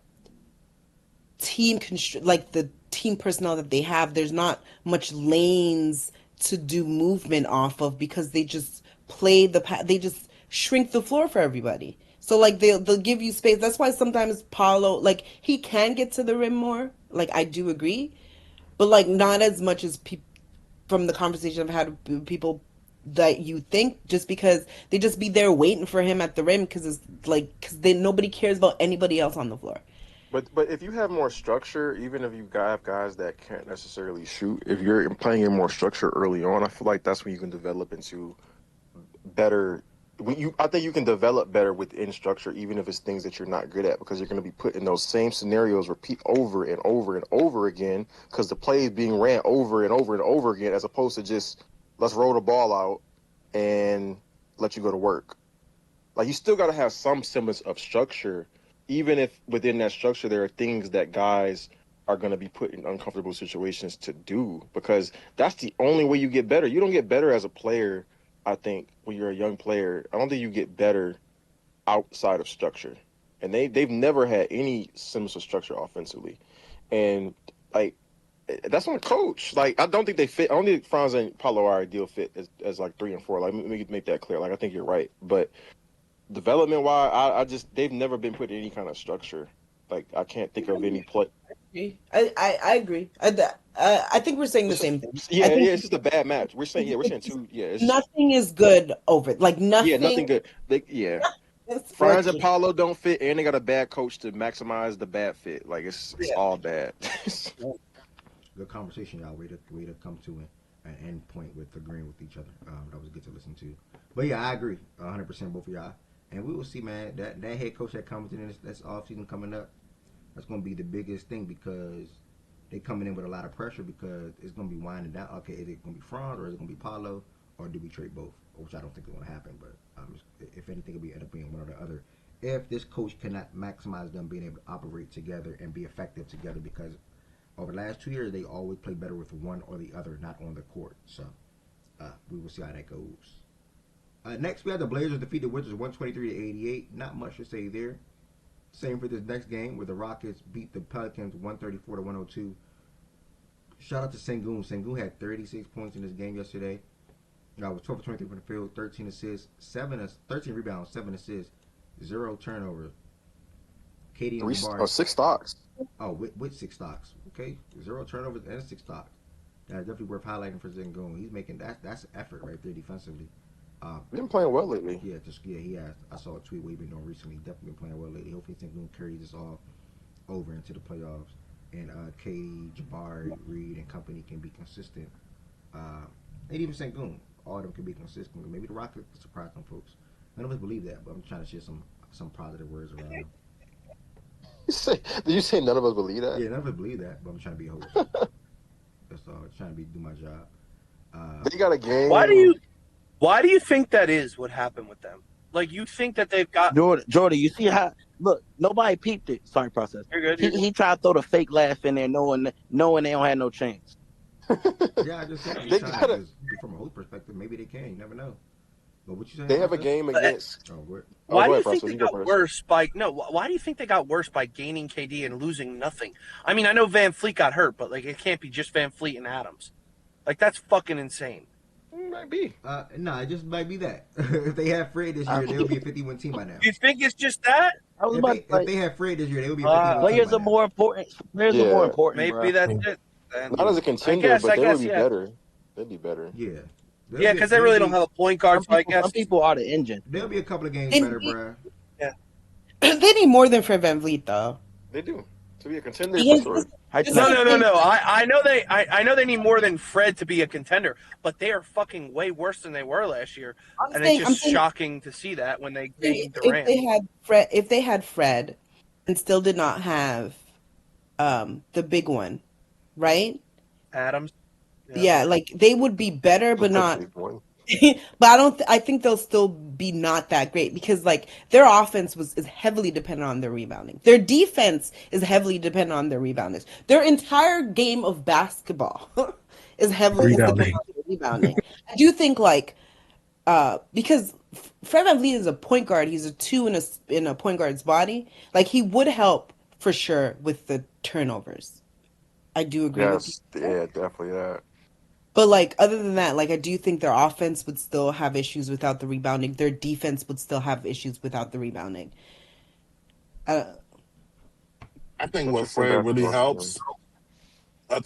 like the team personnel that they have. There's not much lanes to do movement off of because they just they just shrink the floor for everybody. So like they'll give you space. That's why sometimes Paulo, like he can get to the rim more. Like I do agree, but like not as much as from the conversation I've had with people that you think, just because they just be there waiting for him at the rim because it's like because nobody cares about anybody else on the floor. But if you have more structure, even if you have guys that can't necessarily shoot, if you're playing in more structure early on, I feel like that's when you can develop into better. I think you can develop better within structure, even if it's things that you're not good at, because you're going to be put in those same scenarios repeat over and over and over again, because the play is being ran over and over and over again, as opposed to just let's roll the ball out and let you go to work. Like you still got to have some semblance of structure, even if within that structure there are things that guys are going to be put in uncomfortable situations to do, because that's the only way you get better. You don't get better as a player, I think, when you're a young player. I don't think you get better outside of structure. And they've never had any semblance of structure offensively. And like that's on the coach. Like I don't think they fit. I don't think Franz and Paulo are ideal fit as like 3 and 4. Like let me make that clear. Like I think you're right, but development wise, I just they've never been put in any kind of structure. Like I can't think of any play. I agree. I think we're saying the same thing. Yeah, I think it's just a bad match. We're saying two. Yeah, it's nothing is good over it. Like nothing good. Yeah, is Franz and working. Paulo don't fit, and they got a bad coach to maximize the bad fit. Like it's all bad. Good conversation, y'all. Way to come to an end point with agreeing with each other. That was good to listen to. But yeah, I agree 100% both of y'all. And we will see, man. That head coach that comes in this off season coming up, that's going to be the biggest thing, because they coming in with a lot of pressure, because it's going to be winding down. Okay, is it going to be Franz or is it going to be Paulo, or do we trade both? Which I don't think is going to happen. But if anything, it'll end up being one or the other. If this coach cannot maximize them being able to operate together and be effective together, because over the last 2 years, they always play better with one or the other, not on the court. So we will see how that goes. Next, we have the Blazers defeat the Wizards 123-88. Not much to say there. Same for this next game where the Rockets beat the Pelicans 134-102. Shout out to Sengun. Sengun had 36 points in this game yesterday. Was 12 for 23 from the field, 13 assists, 13 rebounds, 7 assists, 0 turnovers. KD and Jabari. 6 stocks. Oh, with 6 stocks. Okay, 0 turnovers and 6 stocks. That's definitely worth highlighting for Sengun. He's making that's effort right there defensively. He's been playing well lately. Yeah, he has. I saw a tweet what he's been doing recently. Definitely been playing well lately. Hopefully, Sengun carries this all over into the playoffs, and KD, Jabari, Reed, and company can be consistent. And even Sengun, all of them can be consistent. Maybe the Rockets surprise some folks. None of us believe that, but I'm trying to share some positive words around them. Did you say none of us believe that? Yeah, none of us believe that, but I'm trying to be a host. That's all. I'm trying to do my job. They got a game. Why do you think that is? What happened with them? Like, you think that they've got Jordan? You see how? Look, nobody peeped it. Sorry, process. You're good. He tried to throw the fake laugh in there, knowing they don't have no chance. Yeah, I just said from a host perspective, maybe they can. You never know. But what you saying? They have a game against. Why do you think they got worse by? No, why do you think they got worse by gaining KD and losing nothing? I mean, I know Van Fleet got hurt, but like, it can't be just Van Fleet and Adams. Like, that's fucking insane. Might be. No, it just might be that. If they had Fred this year, they'll be a 51 team by now. You think it's just that? If they had Fred this year, they would be a 51 team. Players are more important. Players are more important. Maybe that's it. Not as a contender, but they would be better. They'd be better. Yeah. Yeah, because they really don't have a point guard, so I guess some people are the engine. There'll be a couple of games better, bro. Yeah. They need more than Fred VanVleet, though. They do. To be a contender, No. for sure. I know they need more than Fred to be a contender, but they are fucking way worse than they were last year, and it's just shocking to see that when they gained Durant. If they had Fred, and still did not have, the big one, right? Adams. Yeah, like they would be better, but not. But I think they'll still be not that great because like their offense is heavily dependent on their rebounding. Their defense is heavily dependent on their rebounders. Their entire game of basketball is heavily dependent on their rebounding. I do think like because Fred VanVleet is a point guard, he's a 2 in a point guard's body. Like he would help for sure with the turnovers. I do agree with you. Yeah, definitely that. But like other than that, like I do think their offense would still have issues without the rebounding. Their defense would still have issues without the rebounding. I think what Fred really helps. Their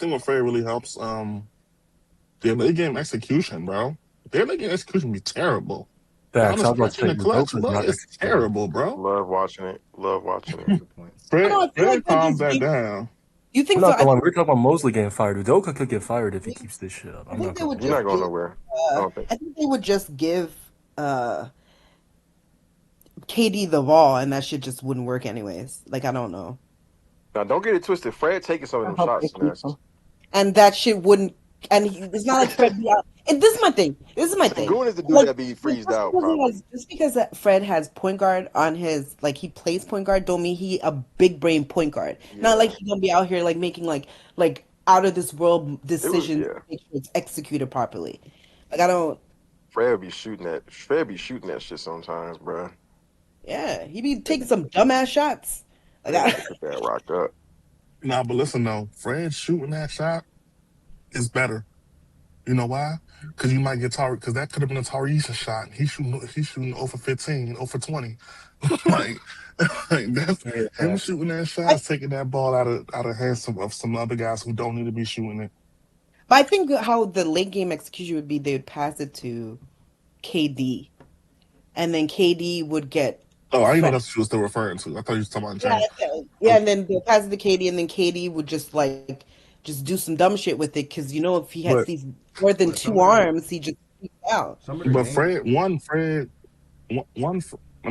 late game execution, bro. Their late game execution be terrible. That's it's terrible, bro. Love watching it. Fred calms that down. You think we're talking about Mosley getting fired. Udoka could get fired if he keeps this shit up. You're not going nowhere. I think they would just give KD the ball, and that shit just wouldn't work anyways. Like I don't know. Now don't get it twisted. Fred taking some of them shots, and that shit wouldn't. And it's not like Fred. This is my thing. Goon is the dude that be freezed out. Just because Fred has point guard on his, like he plays point guard, don't mean he a big brain point guard. Yeah. Not like he's gonna be out here like making like out of this world decisions to make sure it's executed properly. Like I don't. Fred be shooting that shit sometimes, bro. Yeah, he be taking some dumbass shots. Like that rocked up. Nah, but listen though, Fred shooting that shot is better. You know why? Because you might get Tari. Because that could have been a Tariq shot. He's shooting 0 for 15, 0 for 20. like that's him shooting that shot, taking that ball out of hands of some other guys who don't need to be shooting it. But I think how the late game execution would be, they would pass it to KD, and then KD would get. Oh, I didn't know that's what you were still referring to. I thought you were talking about. Yeah, and then they'll pass it to KD, and then KD would just do some dumb shit with it because if he has these more than 2 arms, he just freaks out. But Fred. Let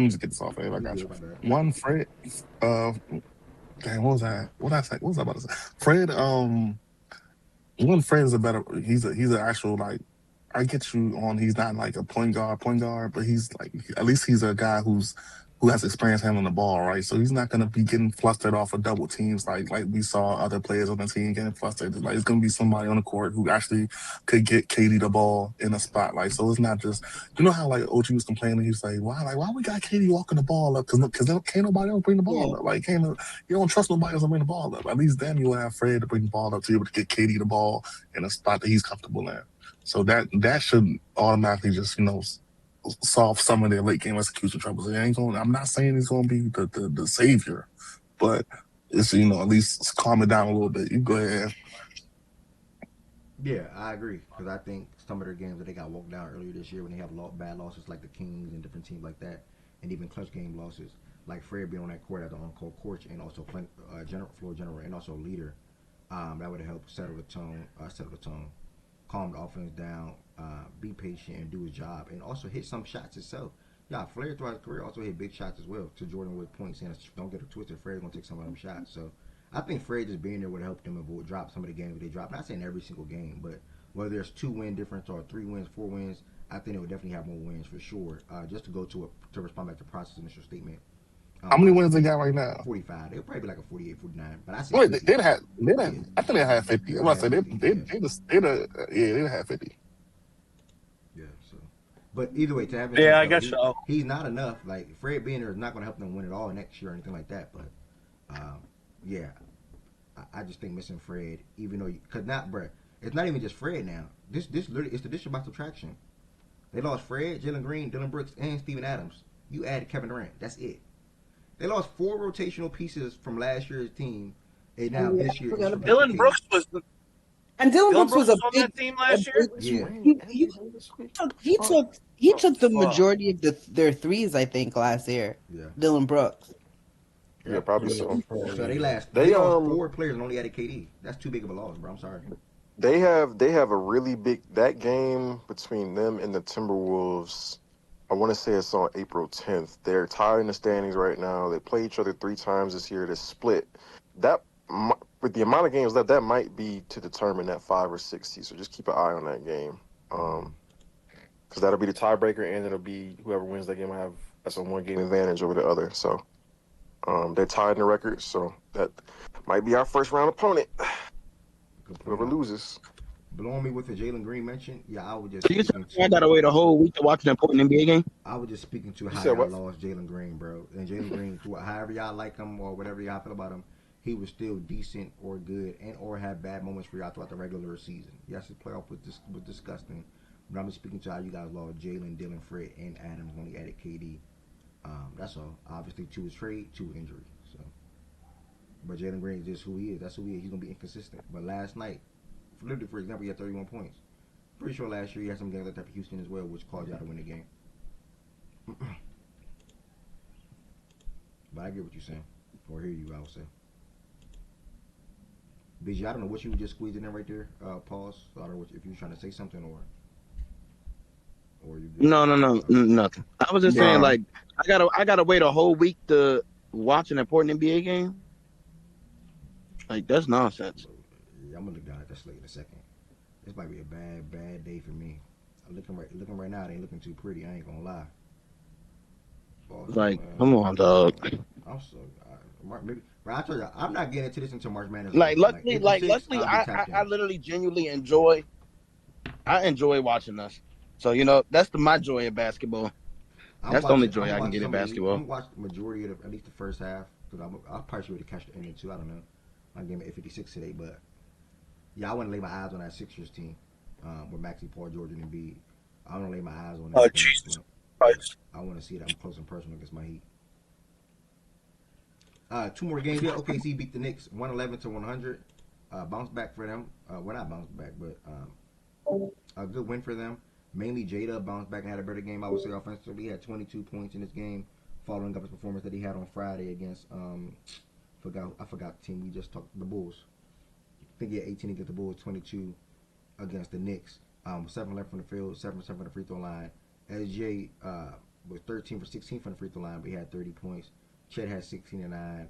me just get this off. I got you. One Fred. Damn, what was that? What did I say? What was I about to say? Fred. One Fred is a better. He's an actual like. I get you on. He's not like a point guard, but he's like at least he's a guy who who has experience handling the ball, right? So he's not going to be getting flustered off of double teams like we saw other players on the team getting flustered. Like it's going to be somebody on the court who actually could get KD the ball in a spotlight. So it's not just, you know how like OG was complaining, he's like, why we got KD walking the ball up? Because can't nobody else bring the ball up. Like you don't trust nobody else to bring the ball up. At least then you will have Fred to bring the ball up to be able to get KD the ball in a spot that he's comfortable in. So that should automatically just solve some of their late game execution troubles. I'm not saying he's going to be the savior, but it's at least calm it down a little bit. You go ahead. Yeah, I agree because I think some of their games that they got walked down earlier this year when they have bad losses like the Kings and different teams like that, and even clutch game losses like Fred being on that court as an on-court coach and also floor general and also leader, that would have helped settle the tone, calm the offense down, be patient and do his job, and also hit some shots himself. Yeah, Flair throughout his career also hit big shots as well. To Jordan Wood's point, saying don't get it twisted, Fred's gonna take some of them shots. So I think Fred just being there would help them avoid drop some of the games they drop. Not saying every single game, but whether there's 2-win difference or 3 wins, 4 wins, I think they would definitely have more wins for sure. Just to go to respond back to Process' initial statement. How many wins they got right now? 45. They'll probably be like a 48, 49. But I say I think they had 50. I'm about to say they'd have 50. Yeah. So, but either way, to have I guess so. He's not enough. Like Fred being there is not going to help them win it all next year or anything like that. But yeah, I just think missing Fred, even though because it's not even just Fred now. This literally it's the addition by subtraction. They lost Fred, Jalen Green, Dylan Brooks, and Steven Adams. You added Kevin Durant. That's it. They lost 4 rotational pieces from last year's team, and now this year. Dylan Brooks was. And Dylan Brooks was on that team last year. Yeah, he took the majority of their threes, I think, last year. Yeah, Dylan Brooks. Yeah, probably so. So they lost 4 players and only added KD. That's too big of a loss, bro. I'm sorry. They have a really big that game between them and the Timberwolves. I want to say it's on April 10th. They're tied in the standings right now. They play each other 3 times this year. They're split. With the amount of games left, that might be to determine that 5 or 6 seed. So just keep an eye on that game, because that'll be the tiebreaker, and it'll be whoever wins that game will have that's a 1-game advantage over the other. So they're tied in the record. So that might be our first round opponent. Whoever loses. Blowing me with the Jalen Green mention, yeah, I would just. I gotta wait a whole week to watch an important NBA game. I was just speaking to how y'all lost Jalen Green, bro. And Jalen Green, however y'all like him or whatever y'all feel about him, he was still decent or good and or had bad moments for y'all throughout the regular season. Yes, the playoff was disgusting, but I'm just speaking to how you guys lost Jalen, Dylan, Fred, and Adams when he added KD. That's all. Obviously, 2 is trade, 2 injury. So, but Jalen Green is just who he is. That's who he is. He's gonna be inconsistent. But last night. Literally, for example, he had 31 points. Pretty sure last year he had some games like that for Houston as well, which caused y'all to win the game. But I get what you're saying. Or hear you, I would say. BG, I don't know what you were just squeezing in right there. Pause. So I don't know if you were trying to say something or you. No, nothing. I was just saying, like, I gotta wait a whole week to watch an important NBA game. Like, that's nonsense. Yeah, I'm gonna look down at that slate in a second. This might be a bad day for me. I'm looking right now. It ain't looking too pretty. I ain't gonna lie. Like, come on, dog. I'm so maybe. Bro, I told you, I'm not getting into this until March Madness. Luckily, I literally genuinely enjoy watching us. So that's my joy in basketball. That's the only joy I can get in basketball. I'm watching the majority of at least the first half because I'll probably should catch the ending too. I don't know. My game at 8:56 today, but. Yeah, I want to lay my eyes on that Sixers team with Maxey, Paul George, and Embiid. I want to lay my eyes on that. Oh, Jesus Christ. I want to see that up close and personal against my Heat. 2 more games here. OKC beat the Knicks 111-100. Bounce back for them. Well, not bounce back, but a good win for them. Mainly Jada bounced back and had a better game, I would say, offensively. He had 22 points in this game, following up his performance that he had on Friday against, I forgot the team we just talked, the Bulls. I think he had 18 against the Bulls, 22 against the Knicks. 7 left from the field, 7 for 7 from the free throw line. SJ was 13 for 16 from the free throw line, but he had 30 points. Chet had 16 and 9.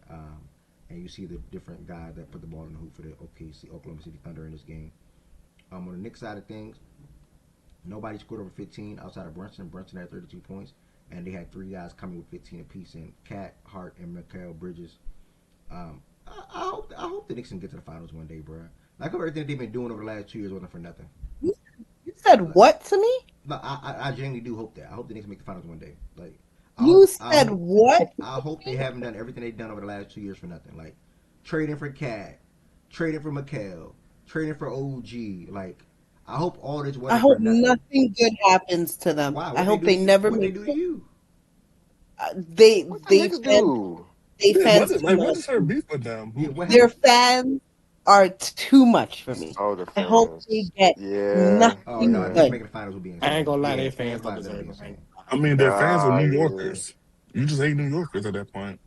And you see the different guys that put the ball in the hoop for the Oklahoma City Thunder in this game. On the Knicks side of things, nobody scored over 15 outside of Brunson. Brunson had 32 points. and they had 3 guys coming with 15 apiece in Cat, Hart, and Mikal Bridges. I hope the Knicks can get to the finals one day, bro. Like everything they've been doing over the last 2 years wasn't for nothing. You said what to me? No, I genuinely do hope that. I hope the Knicks make the finals one day. Like You said what? I hope they haven't done everything they've done over the last 2 years for nothing. Like trading for Cat, trading for Mikal, trading for OG. Like I hope all this. I hope nothing good happens to them. Why? I hope they never what make. What they do to you? They Knicks do? fans. What's her beef with them? Their fans are too much for me. Oh, the I hope they get nothing Oh no, good. making the finals would be insane. I ain't gonna lie, Yeah, they fans don't finals deserve would be it. insane. I mean, they're fans of New yeah. Yorkers. You just hate New Yorkers at that point.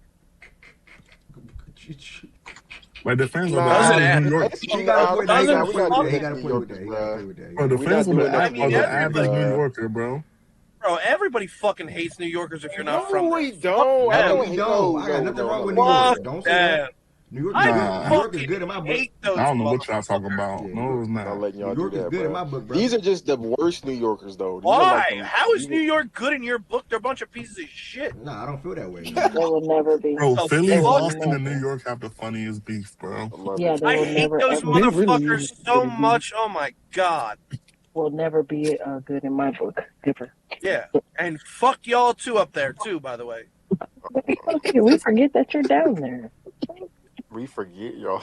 Like the fans are the average New York. He got a point there. He got a point with that. He got a New point with that. Yorkers, He got a point with that. Bro, the We fans not are doing that the, for are the Yorkers, average New Yorker, bro. Bro, everybody fucking hates New Yorkers if you're not from No, there. we don't. I No, don't we hate don't. no, I got no, nothing no, wrong no. with New York. Fuck Don't say that. New York, I New York is good in my book. hate those I don't know what motherfuckers. y'all talking about. Yeah, No, it's Not not. letting y'all New York do is that, good in bro. my book, bro. These are just the worst New Yorkers, though. These are Why? like How is New York good in your book? They're a bunch of pieces of shit. Nah, I don't feel that way. They will never be. Bro, The Philly, They will fuck? Boston, and New never. York have the funniest beef, bro. Yeah, they I will hate never those ever. motherfuckers so much. Oh my god. Will never be good in my book ever. Yeah, and fuck y'all too up there too. By the way. Okay, we forget that you're down there. We forget y'all.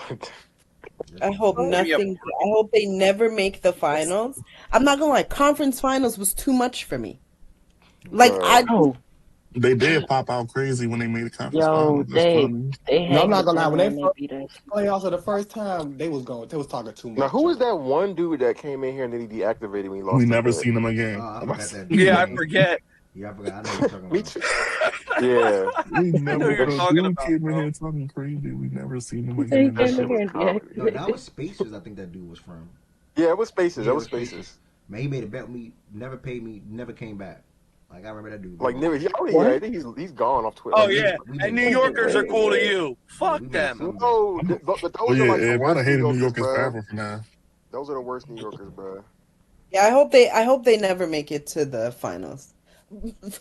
I hope nothing. I hope they never make the finals. I'm not gonna lie. Conference finals was too much for me. Like They did pop out crazy when they made the conference Yo, finals. That's funny. No, I'm not gonna lie. When they first beat us, playoffs for the first time, they was talking too much. Now, who was that one dude that came in here and then he deactivated when he lost? We the never bet? seen him again. I forgot that. Yeah, I forget. Yeah, I forgot. I know what you're talking Me about. too. Yeah. We never you're talking dude about, came in here talking crazy. We never seen him again. That shit was comedy. No, that was Spaces. I think that dude was from. Yeah, it was Spaces. Yeah, That was Spaces. Man, he made a bet with me. Never paid me. Never came back. Like I remember that dude. Like never. I think he's gone off Twitter. Oh Like, yeah, and New Yorkers are cool to you. Fuck them. No, but those Oh are yeah, like the I'd have worst hated New New Yorkers, Yorkers bro. forever from now. Those are the worst New Yorkers, bro. Yeah, I hope they never make it to the finals.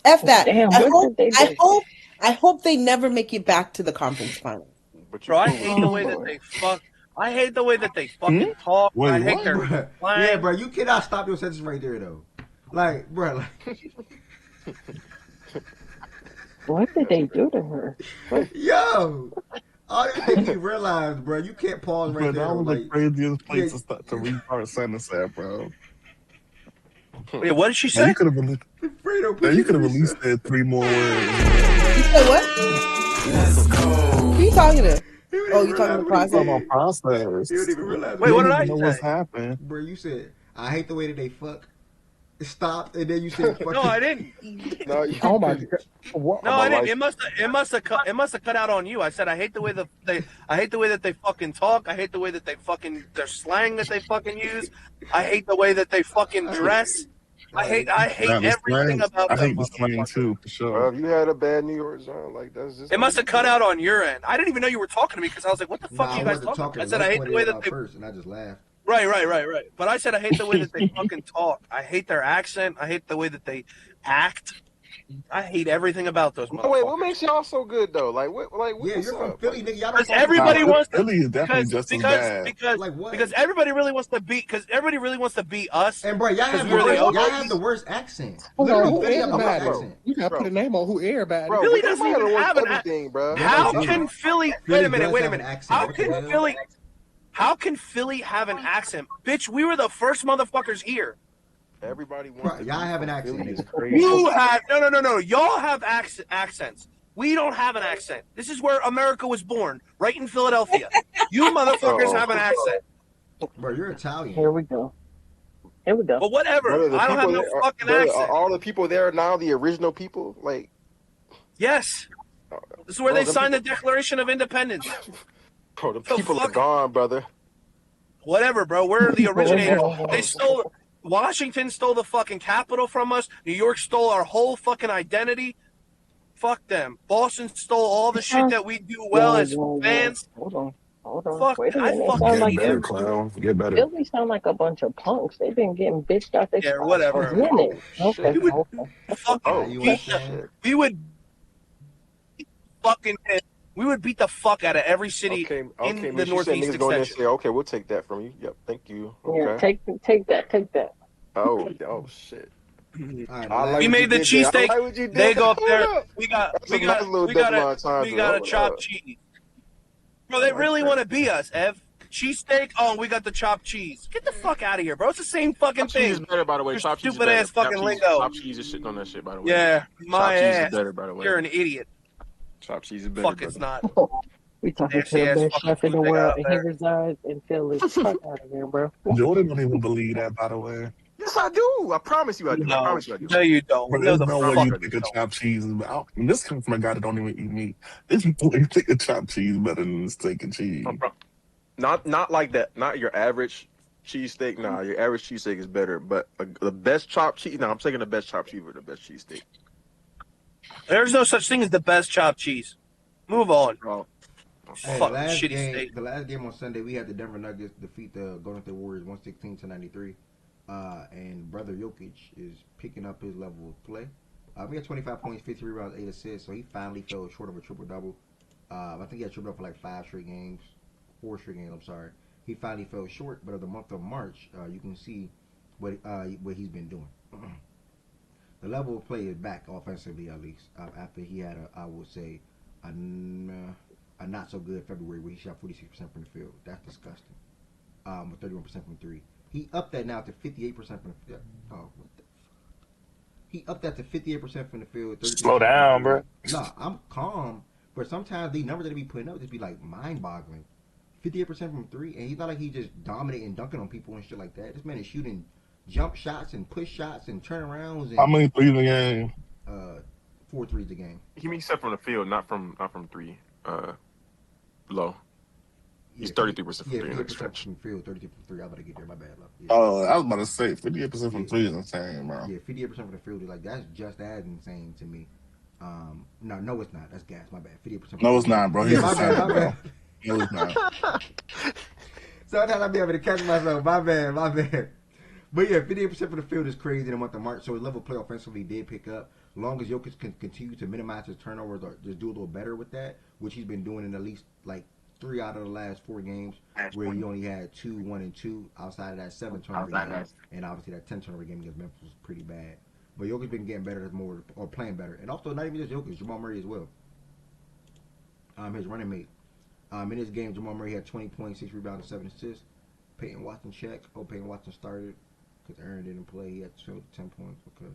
F that. Damn, I hope they never make it back to the conference finals. Bro, I hate the way that they fuck. I hate the way that they fucking talk. Wait, I hate what? their Bruh. slang. Yeah, bro, you cannot stop your sentence right there though. Like, bro, like. What did they do to her? Yo, I didn't think you realized, bro. You can't pause right But there. that was Like, the craziest place yeah. to start to restart a sentence at, bro. Wait, what did she Now, say? you could have released. Now, you could have released that 3 more words. You said what? Who you talking to? Oh, you talking to Talking process? about process. You didn't even realize. Wait, what did I know what's say? happening. Bro, you said I hate the way that they fuck. Stop, and then you said fuck. No, I didn't. No, oh my god. What? No, I didn't. It must have cut out on you. I said I hate the way that they fucking talk. I hate the way that they fucking their slang that they fucking use. I hate the way that they fucking dress. I hate Nah, the everything slang, about I them. hate the slang too, for sure. Bro, if you had a bad New York zone, like that's just. It must have cut out on your end. I didn't even know you were talking to me because I was like, "What the fuck Nah, are you I guys wasn't talking?" talking. I said I hate the way that they. first, and I just laughed. Right. But I said I hate the way that they fucking talk. I hate their accent. I hate the way that they act. I hate everything about those motherfuckers. Wait, what makes y'all so good though? Like what? Like Yeah, what's you're from up? Philly, nigga. Y'all Because don't everybody wants to. Philly is definitely just as bad. Because everybody really wants to beat. Because everybody really wants to beat us. And bro, y'all have, we're the y'all OGs. have the worst accent. Hold on, Literally, who Philly have the worst everybody? accent. You gotta put a name on who everybody. Bro, Philly but doesn't everybody even wants have an everything, bro. How Philly can does. Philly? Philly Wait a minute. does Wait a have an minute. accent. How What the can hell? Philly? How can Philly have an accent, bitch? We were the first motherfuckers here. Everybody wants. Bro, y'all have an accent. Philly is Nigga. crazy. You have no. Y'all have accents. We don't have an accent. This is where America was born, right in Philadelphia. You motherfuckers have an accent. Bro, you're Italian. Here we go. But whatever. Brother, the I don't have people no there- fucking brother, accent. Are all the people there now the original people? Like, Yes. This is where Bro, they them signed the Declaration of Independence. bro, the people are gone, brother. Whatever, bro. We're the originators. They stole. Washington stole the fucking capital from us. New York stole our whole fucking identity. Fuck them. Boston stole all the shit that we do well as fans. Hold on. Hold on. Fuck, Wait a I minute. It fucking sounds Get like hate better, him. clown. Get better. Philly sound like a bunch of punks. They've been getting bitched out their Yeah, spots for whatever. minutes. Okay, We would okay. fucking beat the. fan? We would fucking. We would beat the fuck out of every city Okay, in okay, the Mitch, you said Northeast niggas go in there and extension. say, okay, we'll take that from you. Yep, thank you. Yeah, Okay. take that. Oh shit. Right, I like We what made you the did there. I cheesesteak. like what you did They there. go up Hold there. up. We got That's a nice little double entendre. a Hold chopped up. cheese. Bro, they really want to be us, Ev. Cheesesteak. Oh, we got the chopped cheese. Get the fuck out of here, bro. It's the same fucking Chopped cheese is thing. better, by the way. Your Chopped cheese is stupid better. ass fucking lingo. Chopped cheese is shitting on that shit, by the way. Yeah, my Chopped cheese ass. is better, by the way. You're an idiot. Chopped cheese is better. Fuck, it's not. We talking to Nasty the ass best fucking chef in food the they got world, out and he there. resides in Philly. Fuck out of here, bro. Jordan don't even believe that, by the way. Yes, I do. I promise you I do. I No, promise you I do. no, you don't. Bro, No, there's the no way fuck. you think a chopped cheese is better. And this comes from a guy that don't even eat meat. There's no way you think a chopped cheese better than a steak and cheese. Not like that. Not your average cheesesteak. Nah, your average cheesesteak is better. But the best chopped cheese. No, I'm taking the best chopped cheese over the best cheesesteak. There's no such thing as the best chopped cheese. Move on. Oh. Hey, Fuck shitty steak. the last game on Sunday, we had the Denver Nuggets defeat the Golden State Warriors 116-93. And brother Jokic is picking up his level of play. We had 25 points, 50 rebounds, 8 assists, so he finally fell short of a triple-double. I think he had triple-double for like 4 straight games, I'm sorry. He finally fell short, but of the month of March, you can see what he's been doing. The level of play is back offensively, at least, after he had, I would say, a not so good February where he shot 46% from the field. That's disgusting. With 31% from 3. He upped that now to 58% from the field. Oh, what the fuck? He upped that to 58% from the field. 33% Slow down, bro. Nah, I'm calm, but sometimes the numbers that he be putting up just be like mind-boggling. 58% from 3, and he's not like he just dominating, dunking on people and shit like that. This man is shooting jump shots and push shots and turnarounds. And, How many threes a game? 4 threes a game. He means except from the field, not from 3. Low. He's Yeah, 33% from 3 in the 58% stretch. from field, 32% from 3. I better get there. My bad, love. Yeah. Oh, I was about to say 58% from 3 is insane, bro. Yeah, 58% from the field is like that's just as insane to me. No, it's not. That's gas. My bad. 58%. No, it's not, bro. He's my insane, bad. bro. No, it's not. Sometimes I be able to catch myself. My bad. But yeah, 58% from the field is crazy in the month of March. So his level of play offensively did pick up. As long as Jokic can continue to minimize his turnovers or just do a little better with that, which he's been doing in at least like 3 out of the last 4 games, where he only had 2, 1, and 2 outside of that 7 turnover game, and obviously that 10 turnover game against Memphis was pretty bad. But Jokic's been getting better or playing better, and also not even just Jokic, Jamal Murray as well. His running mate. In this game, Jamal Murray had 20 points, 6 rebounds, and 7 assists. Peyton Watson check. Peyton Watson started because Aaron didn't play. He had 10 points. Okay.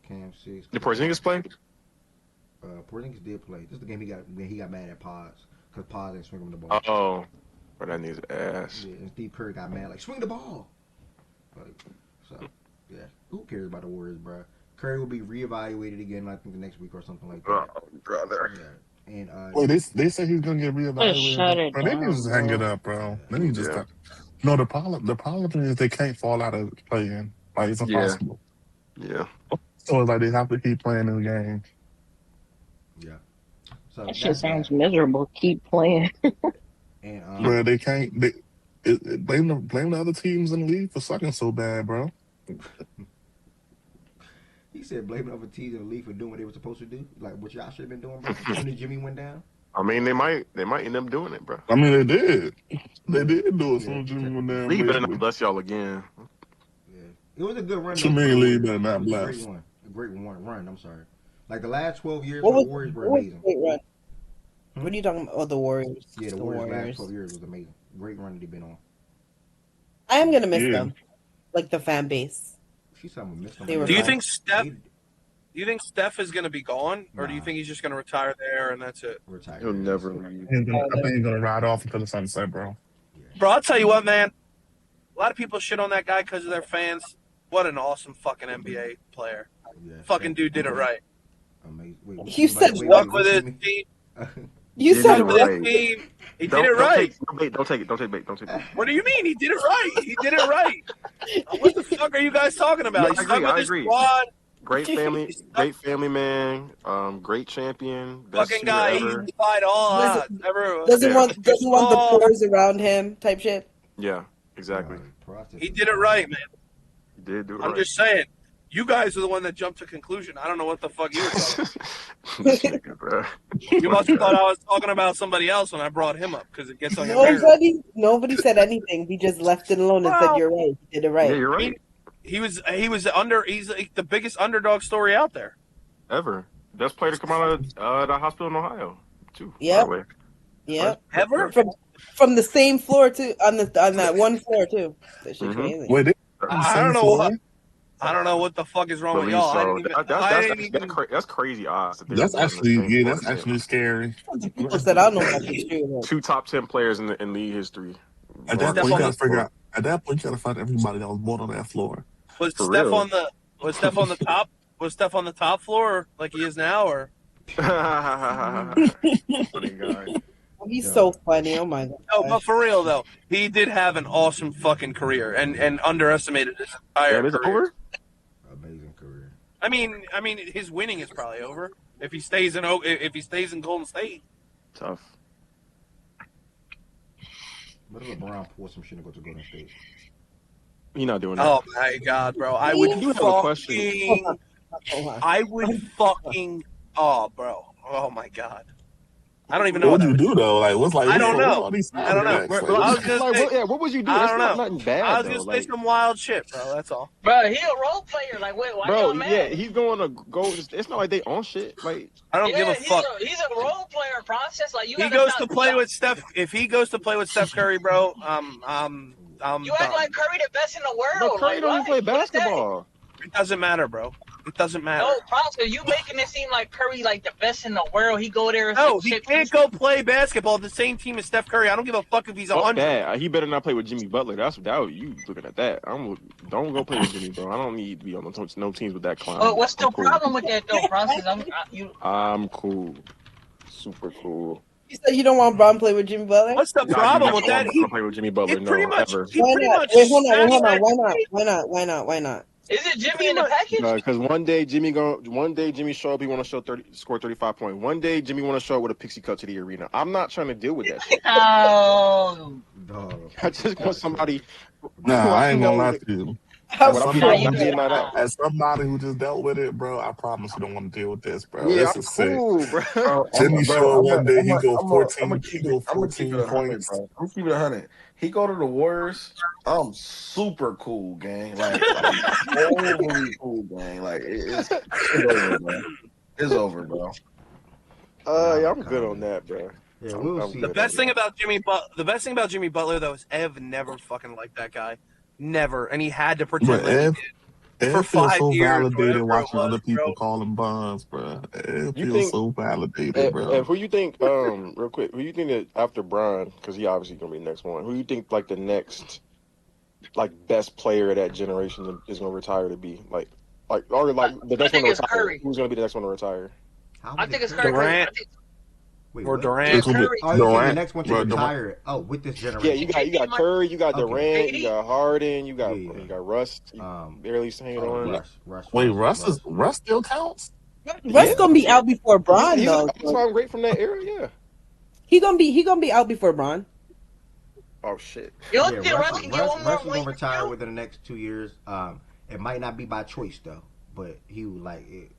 Cam 6. Did Porzingis play? Porzingis did play. This is the game he got mad at Pods because Pods didn't swing him the ball. Oh, but that needs ass. Yeah, and Steve Kerr got mad like swing the ball. Like, so yeah, who cares about the Warriors, bro? Curry will be reevaluated again, I think the next week or something like that. Oh, brother. Yeah. And Wait, they say he's gonna get reevaluated. Shut it Bro, they down, can just hang bro. it up, bro. Then you just no. The problem is they can't fall out of playing. Like it's impossible. Yeah. So it's like they have to keep playing the game. Yeah. So That shit sounds miserable. Keep playing. And Bro, they can't. Blame the other teams in the league for sucking so bad, bro. He said blaming other teams in the league for doing what they were supposed to do, like what y'all should have been doing, bro. When Jimmy went down. I mean, they might end up doing it, bro. I mean, they did. They did do it. Some Jimmy went down. Lee better not bless y'all again. Yeah, it was a good run. What you mean, Lee better not It was bless? a great run. I'm sorry. Like the last 12 years, What the was Warriors were what was amazing. the great run? What are you talking about? Oh, the Warriors. Yeah, the Warriors last 12 years was amazing. Great run that they've been on. I am gonna miss them, like the fan base. She's something miss them. They were Do you fun. think Steph? Do you think Steph is going to be gone, or do you think he's just going to retire there and that's it? Retire. He'll never leave. I think he's gonna ride off until the sunset, bro. Bro, I'll tell you what, man. A lot of people shit on that guy because of their fans. What an awesome fucking NBA player. Yeah. Fucking dude did it right. Amazing. Wait, You said Stuck with his team. You Did said it what? right. Team. He Don't- did it don't right. Don't take bait. What do you mean? He did it right. He did it right. What the fuck are you guys talking about? Yeah, He's I stuck agree, with I his agree. squad. Great family man. Great champion. Best Fucking shooter guy, he ever. defied all odds. Doesn't want the Oh. pores around him type shit. Yeah, exactly. He did it right, man. He did do it I'm right. just saying. You guys are the one that jumped to conclusion. I don't know what the fuck you were talking about. This nigga, bro. You must have thought I was talking about somebody else when I brought him up because it gets on your nerves. Nobody said anything. He just left it alone and said, "You're right. He did it right." Yeah, you're right. He was he's like the biggest underdog story out there. Ever. Best player to come out of the hospital in Ohio, too. Yep. by the way. Yep. Ever? From the same floor too, on that one floor too. That shit crazy. Wait, I don't know what. I don't know what the fuck is wrong with y'all. I didn't even, That's crazy odds. That That's they're actually on the same that's floor. actually scary. People said I don't know about this shit. 2 top 10 players in league history. At that point, you gotta figure out. At that point, you gotta find everybody that was born on that floor. Was For Steph real. on the top? Was Steph on the top floor like he is now, or? Funny guy. He's so funny. Oh my god. No, but for real though, he did have an awesome fucking career, and underestimated his entire it's career. over? Amazing career. I mean, his winning is probably over if he stays in Golden State. Tough. What if LeBron pour some shit and go to Golden State? You're not doing that. Oh my god, bro! I would do have a question. Oh, bro! Oh my god! I don't even know What would you do though? Like, what's like? I don't what's know. all these I don't know. facts? I was gonna say, what would you do? I That's don't not know. nothing bad. I was though. gonna say some wild shit, bro. That's all. Bro, he a role player. Like, wait, why Bro, y'all mad? yeah, he's going to go. It's not like they own shit. Like, I don't give a fuck. He's a role player process. Like, you He gotta goes stop- to play with Steph. If he goes to play with Steph Curry, bro, You act done. like Curry the best in the world. But Curry like, don't even play what? What is that? basketball. It doesn't matter, bro. It doesn't matter. No, Prosper, you making it seem like Curry like the best in the world. He go there and No, say he shit. can't go play basketball at the same team as Steph Curry. I don't give a fuck if he's 100. Bad. He better not play with Jimmy Butler. That's you looking at that. Don't go play with Jimmy, bro. I don't need to be on no teams with that clown. But what's the I'm cool. problem with that though, Prosper? I'm cool. Super cool. You said you don't want Bron to play with Jimmy Butler? What's the problem with that? I don't play with Jimmy Butler. No, pretty much. ever. Why not? Wait, hold on. Why not? Is it Jimmy in the package? Because one day Jimmy show up, he want to score 35 points. One day Jimmy want to show up with a pixie cut to the arena. I'm not trying to deal with that shit. Oh. I just want somebody. Nah, I ain't gonna lie to you. How As somebody who just dealt with it, bro, I promise you don't want to deal with this, bro. Yeah, This is sick. cool, bro. Jimmy showed one day he go 14 I'm gonna keep it 100, points. bro. I'm keeping it 100. He go to the Warriors. I'm super cool, gang. Like overly cool, gang. Like it's over, bro. It's over, bro. Yeah, I'm good on that, bro. Yeah, we'll see. The best thing about Jimmy Butler though is Ev never fucking liked that guy. Never, and he had to pretend But like he did. For feels 5 so years, validated whatever watching it was, other people bro. call him bums, bro. It You feels think- so validated, bro. And who you think, real quick, who you think that after Bron, because he obviously gonna be the next one, who you think like the next best player of that generation is gonna retire to be? Or the next one think to it's retire. Curry. Who's gonna be the next one to retire? I think it's Curry. Durant. Wait, Or what? Durant. It's gonna be Curry. Oh, you think the Durant. next one to Bro, retire? Oh, with this generation. Yeah, you got Curry, you got Okay. Durant, you got Harden, you got Yeah. you got Russ, barely hanging on. Wait, Russ still counts? Russ gonna be out before Bron He's though. that's why I'm great from that era. Yeah. He gonna be out before Bron. Oh shit. You don't Yeah, think Russ can get one more Russ is gonna win? retire within the next 2 years. It might not be by choice though, but he would like it.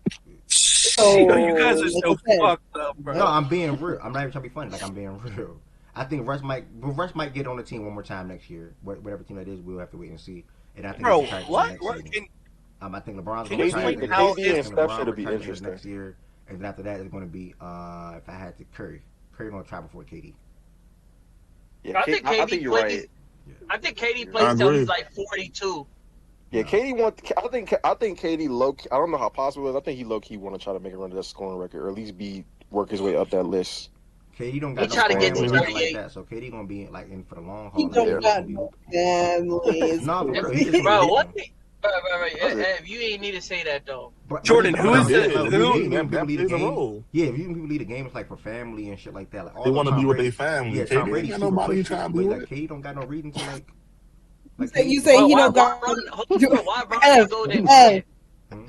You guys are so fucked up, bro. No, I'm being real. I'm not even trying to be funny. Like I'm being real. I think Russ might get on the team one more time next year. Whatever team that is, we'll have to wait and see. And I think Bro, he'll retire what? next What? season. I think LeBron's Can gonna you retire. explain how KD and is- Steph LeBron should be retires interesting. next year, and then after that it's going to be if I had to Curry gonna try before KD. Yeah, I think I KD think you're plays. right. I think KD I plays till agree. he's like 42. Yeah, KD I think KD low. I don't know how possible it is. I think he low key want to try to make a run to that scoring record, or at least work his way up that list. KD don't He got no try to get family to or nothing 38. like that, so KD gonna be like in for the long haul. He Like, don't he's got gonna be- no family. No, for real, he just Bro, gonna what? be- Bro, you ain't need to say that though. Jordan, who is that? that? If Who- you even people lead the That plays a game, role. yeah, if you even people lead the game, it's like for family and shit like that. Like all They the want to Tom be with Brady- their family. Yeah, KD Tom ain't Brady got super nobody pushy, trying to but be like with. KD don't got no reason to like. You say he Bro, don't why got. Bron go there?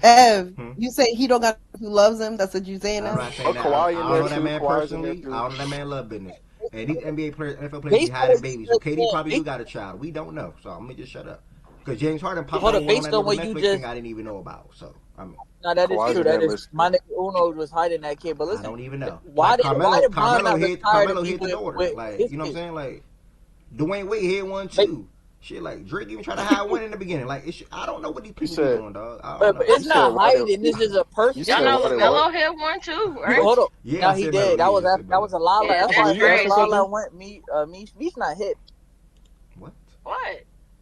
Ev, you say he don't got who loves him. That's what you saying I'm now. not saying that. I don't know that man personally. I don't know that man love business. And these NBA players, NFL players be hiding babies. So KD probably do got a child. We don't know. So I'm gonna just shut up. Because James Harden popped Hold up up, one on based that on little what you Netflix just thing I didn't even know about. So I mean, no, that is true. That is my nigga Uno was hiding that kid. But I listen, don't even know. why Like did Bron not retire to Carmelo be hit the with, daughter. with Like his you know what I'm kid? saying? Like Dwayne Wade hit one too. Shit, like Drake even tried to hide one in the beginning. Like I don't know what these people be doing, dog. I don't know. But it's not hiding. This is a person. Y'all know LaMelo had one too, right? Hold up. Yeah, no, I he said did. Melo. That was a Lala. Yeah, That's why that's Lala crazy. went Me's not hit. What?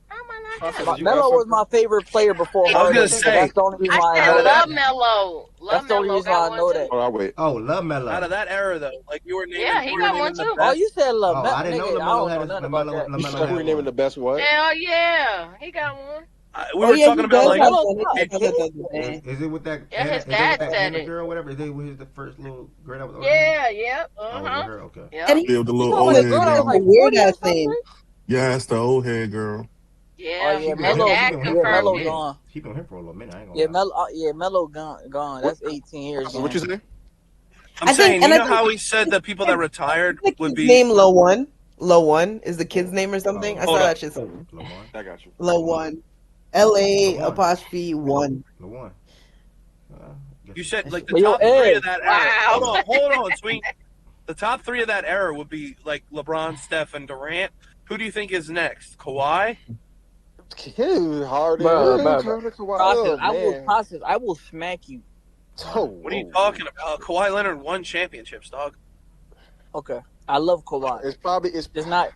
How am I not him? Melo was my favorite player before I was Harden. gonna So say. that's the only reason why I I know said that. love Melo. That's the only reason why I know that. Oh, love Melo. Out of that era, though, like you were naming, Yeah, he got one the too. best. Oh, you said love Oh, Melo. I didn't know Nigga, I LaMelo don't had know his nothing about that. LaMelo had naming the best what? Hell yeah, he got one. We were talking about like Is it with that? Yeah, his is it dad with that said Anna it. girl, whatever? Is it with the first little girl that was older? Yeah, yep. Oh, with her. Okay. Yep. And he, Yeah, the he little talking old about head a girl that was girl. like weird ass name. Yeah, it's the old head girl. Yeah, yeah, his Melo. dad Yeah, confirmed Melo it. gone. She been here for a little minute. I ain't gonna Yeah, lie. Melo gone. That's 18 years. What you say? I'm saying, you know how he said that people that retired would be. Name Low One. Low One is the kid's name or something. I saw Hold that up. shit somewhere. I got you. Low One. LA'1. The one. You said like the But yo, top three Ed. of that Wow. era. Hold on, Swing. The top three of that era would be like LeBron, Steph, and Durant. Who do you think is next? Kawhi? Harden. Process. I will smack you. What are you talking about? Kawhi Leonard won championships, dog. Okay, I love Kawhi. It's just not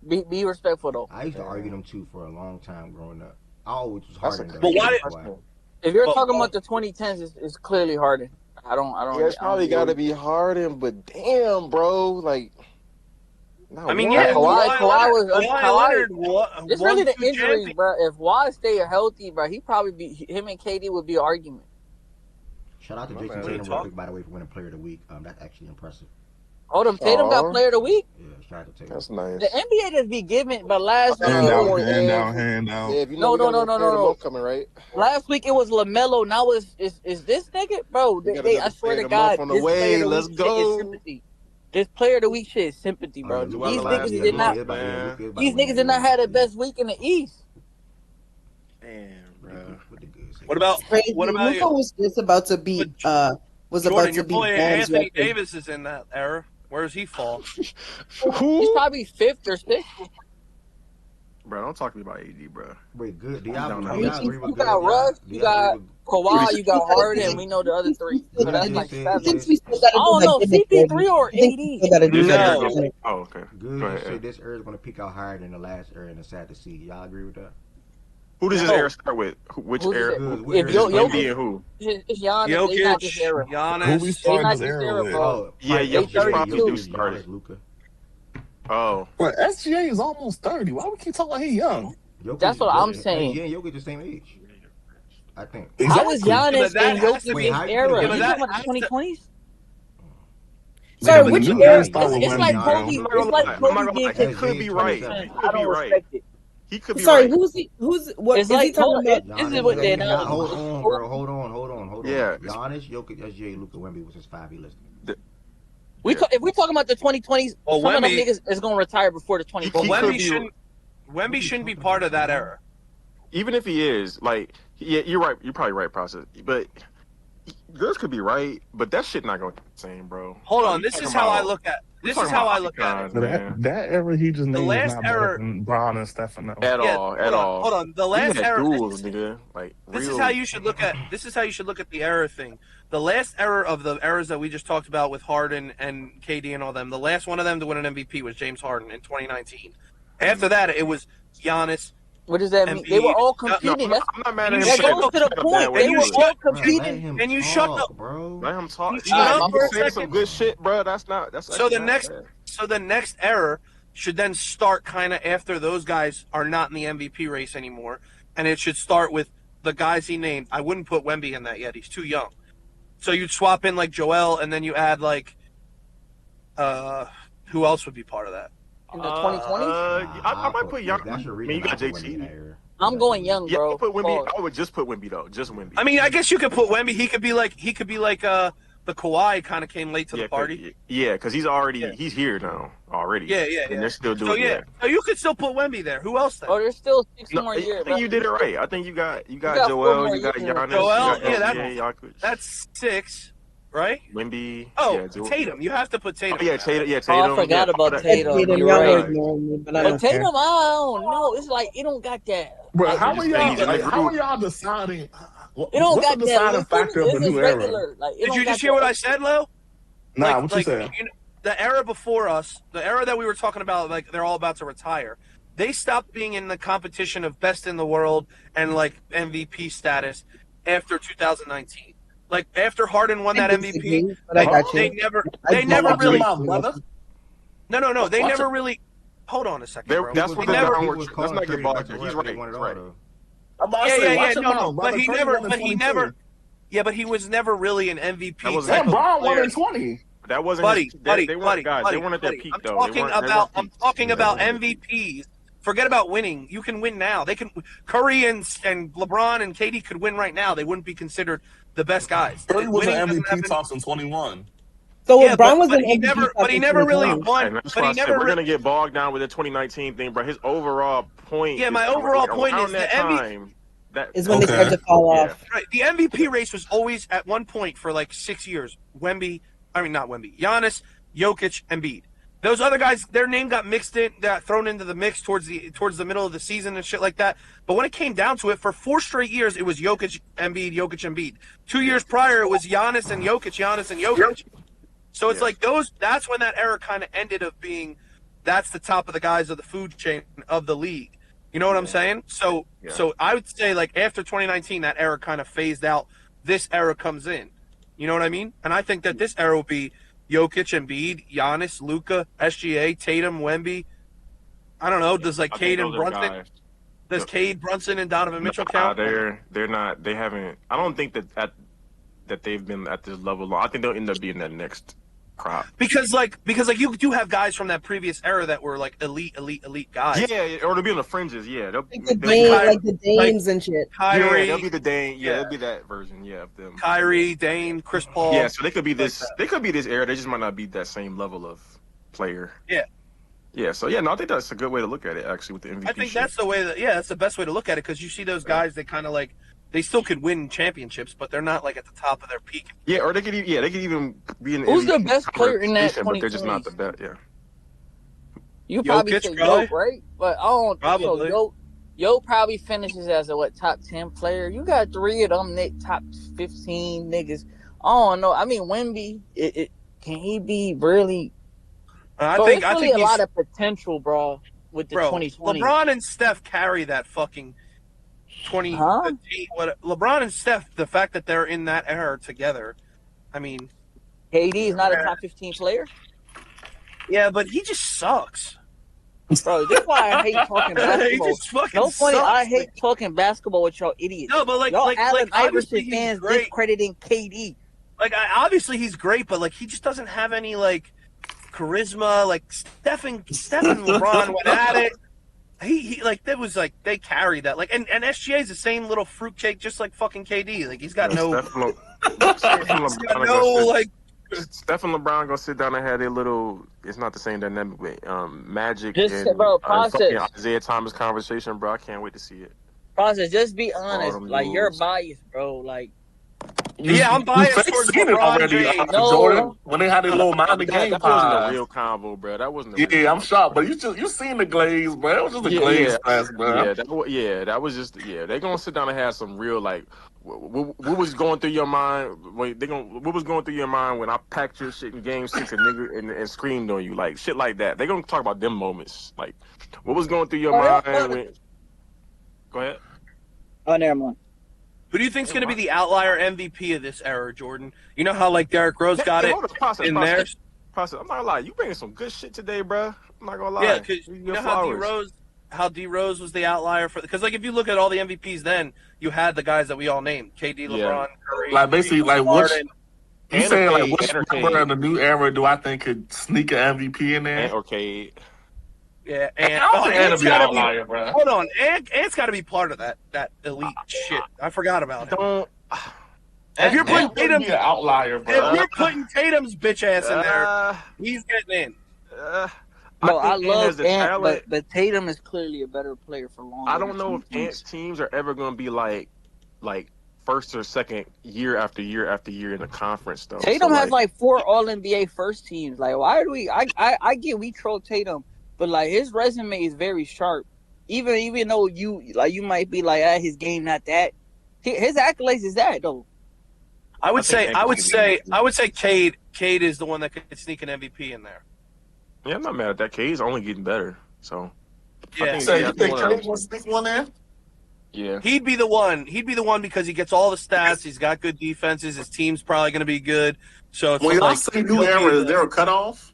be respectful though. I used to argue them two for a long time growing up. I always was That's Harden. But why did? If you're talking about the 2010s, it's clearly Harden. I don't. Yeah, it's probably got to be Harden, but damn, bro, like. I mean, yeah, Kawhi Leonard it's really the injuries, bro. If Kawhi stay healthy, bro, he probably be him and KD would be an argument. Shout out to Jason Tatum real quick, by the way, for winning Player of the Week. That's actually impressive. Hold on, Tatum got Player of the Week. Yeah, shout out to Tatum. That's nice. The NBA just be giving, but last week Hand it down, was hand down, hand down. Yeah, if you know no. coming, right? Last week it was LaMelo. Now is this nigga, bro? I swear to God, this Player of the Week shit is sympathy. This Player of the Week shit is sympathy, bro. These niggas did not. These niggas did not have the best week in the East. Damn, bro. What about Luka you? was just about to beat Jordan, your boy Anthony Davis is in that era. Where does he fall? He's probably 5th or 6th. Bro, don't talk to me about AD, bro. Wait, good. Do You y'all agree with got Russ, you got Kawhi, you got Harden, and we know the other 3. So that's like 7. I don't know, CP3 or AD. No. Oh, okay. Good. Say this era is going to peak out higher than the last era, and it's sad to see. Y'all agree with that? Who does this era start with? Which era? If Wemby and who? It's Giannis. They not this era. Who we starting this era with? Oh, yeah, Jokic probably do start it. Luka. Oh. Well, SGA is almost 30. Why we keep talking like he young? That's what I'm saying. SGA and Jokic the same age, I think. How is Giannis and Jokic this era? You talking about the 2020s? Sorry, which era? It's like Kobe. It's like Kobe being He could be right. I don't respect it. He could be Sorry, right. who's what it's is like, he talking about? This is what they're now. Hold on, bro. Hold on. Yeah. Giannis, Jokic, SGA, Luka, Wemby was his 5 he listed. If we talking about the 2020s, well, some of them niggas is gonna retire before the 2020s. But Wemby shouldn't be part of that era. Even if he is, like, yeah, you're right. You're probably right, process. But girls could be right, but that shit not going to be the same, bro. Hold on. This is how I look at. This is how I look at it. That era he just named last is not era- better than Bron and Stefano. At all. Hold on. The last era. Duels, nigga. Like, This is how you should look at. This is how you should look at the era thing. The last era of the eras that we just talked about with Harden and KD and all them. The last one of them to win an MVP was James Harden in 2019. After that, it was Giannis. What does that mean? They were all competing. I'm not mad at him. That goes to the point. They were all competing. And you shut up, bro. Let him talk. Shut up for a saying some second. good shit, bro. That's So the next era should then start kind of after those guys are not in the MVP race anymore, and it should start with the guys he named. I wouldn't put Wemby in that yet; he's too young. So you'd swap in like Joel, and then you add like, who else would be part of that? In the 2020s? I might put Giannis. That's your I mean, you got reason. JT. I'm going young, Yeah, bro. I put Wemby. Pause. I would just put Wemby though, just Wemby. I mean, I guess you could put Wemby. He could be like the Kawhi kind of came late to the party. Yeah, because he's here now already. Yeah. And they're still So doing so you could still put Wemby there. Who else then? Oh, there's still 6 No, more I years. think you did it right. I think you got 4 Joel, more you got years. Giannis, Joel, you got Jokic. that's 6, right? Wemby. Oh, yeah, Joel. Tatum. You have to put Tatum. Oh, yeah, Tatum. Yeah, Oh, Tatum. I forgot about that- Tatum. Tatum, You're y'all right. ignoring me, but I But don't care. Tatum, I don't know. It's like it don't got that. Bro, Like, how just are saying y'all? he's in the Like, how group. are y'all deciding? it don't What's got the that. deciding It's factor of the just new era? regular. Like, it Did don't you got just hear what that. I said, Lo? Nah, what you said? know, the era before us, the era that we were talking about, like they're all about to retire. They stopped being in the competition of best in the world and like MVP status after 2019. Like after Harden won that MVP, they never really. No. They never really. Hold on a second, bro. That's what the downward. Let's not get bogged down. He's right. He's right. No. But he never. Yeah, but he was never really an MVP. Brown won in 20. That wasn't buddy. They weren't at their peak though. I'm talking about MVPs. Forget about winning. You can win now. They can. Curry and LeBron and KD could win right now. They wouldn't be considered the best guys. Curry was an MVP talks in 21. So LeBron was an MVP, but he never really won. That's why I said we're gonna get bogged down with the 2019 thing, bro. His overall point. Yeah, my overall point is the MVP. Is when they start to fall off. Right. The MVP race was always at one point for like 6 years. Not Wemby. Giannis, Jokic, Embiid. Those other guys, their name got thrown into the mix towards the middle of the season and shit like that. But when it came down to it, for 4 straight years, it was Jokic, Embiid, Jokic, Embiid. 2 years prior, it was Giannis and Jokic. So it's like that's when that era kind of ended of being, that's the top of the guys of the food chain of the league. You know what I'm saying? So I would say like after 2019, that era kind of phased out. This era comes in. You know what I mean? And I think that this era will be Jokic, Embiid, Giannis, Luka, SGA, Tatum, Wemby. I don't know. Does like Cade and Brunson? Does Cade, Brunson, and Donovan Mitchell count? They're not. They haven't. I don't think that they've been at this level long. I think they'll end up being that next crop. Because you do have guys from that previous era that were like elite guys. Yeah, or they'll be on the fringes. Yeah, like the Dames and shit. Kyrie, they'll be the Dame. Yeah, they'll be that version. Yeah, of them. Kyrie, Dame, Chris Paul. Yeah, so they could be this. They could be this era. They just might not be that same level of player. Yeah. Yeah. So no, I think that's a good way to look at it. Actually, with the MVP. I think that's the way that's the best way to look at it, because you see those guys, they kind of like. They still could win championships, but they're not like at the top of their peak. Yeah, or they could even be in. Who's the best player in that 2020? But they're just not the best. Yeah. You probably say Joe, right? But I don't probably. So Yo probably finishes as a top 10 player. You got 3 of them top 15 niggas. I don't know. I mean, Wemby, can he be really? I think a lot of potential, bro. With the 2020, LeBron and Steph carry that fucking 2015. LeBron and Steph, the fact that they're in that era together, I mean, KD is not a top 15 player. Yeah, but he just sucks. Bro, that's why I hate talking basketball. He just fucking no funny, sucks. I hate talking basketball with y'all idiots. No, but y'all Allen obviously Iverson fans discrediting KD. Like, obviously he's great, but like he just doesn't have any like charisma. Like Steph and LeBron went at it. He like that was like they carried that. Like and SGA is the same little fruitcake, just like fucking KD. Like he's got Steph and LeBron gonna sit down and have their little. It's not the same dynamic with Magic just, and bro, Isaiah Thomas conversation, bro. I can't wait to see it. Process, just be honest. Like you're biased, bro. Like. I'm biased towards LeBron James. Jordan, when they had their little mind the game, that wasn't a real convo, bro. That wasn't. I'm shocked, but you seen the glaze, bro. It was just a glaze class, bro. That was just. They're gonna sit down and have some real like. What was going through your mind? What was going through your mind when I packed your shit in Game 6 and screamed on you, like shit like that? They're gonna talk about them moments, like what was going through your mind when. Go ahead. Oh, never mind. Who do you think's going to be the outlier MVP of this era, Jordan? You know how like Derrick Rose got it in there. I'm not gonna lie, you bringing some good shit today, bro. I'm not gonna lie. Yeah, because you know how D Rose was the outlier for because like if you look at all the MVPs, then you had the guys that we all named: KD, LeBron, Curry. Like basically, like which you saying like which member of the new era do I think could sneak an MVP in there? Or Cade. Yeah, I and don't think Ant will Ant's be an gotta outlier, bro. Hold on, Ant's got to be part of that elite shit. I forgot about him. If you're putting Ant wouldn't Tatum, be an outlier, bro. if you're putting Tatum's bitch ass in there, he's getting in. Bro, I think Ant has love the Ant, talent. but Tatum is clearly a better player for longer. I don't know than if Ant's teams are ever going to be like first or second year after year after year in the conference though. Tatum has like 4 All NBA first teams. Like, why do we? I get we troll Tatum, but like his resume is very sharp. Even though you might be like, his game not that. His accolades is that though. I would say Cade is the one that could sneak an MVP in there. Yeah, I'm not mad at that. Cade's only getting better. So Yeah. So you think Cade will sneak one in? Yeah. He'd be the one. He'd be the one because he gets all the stats. He's got good defenses. His team's probably going to be good. So it's when y'all like, say new era, is there a cutoff?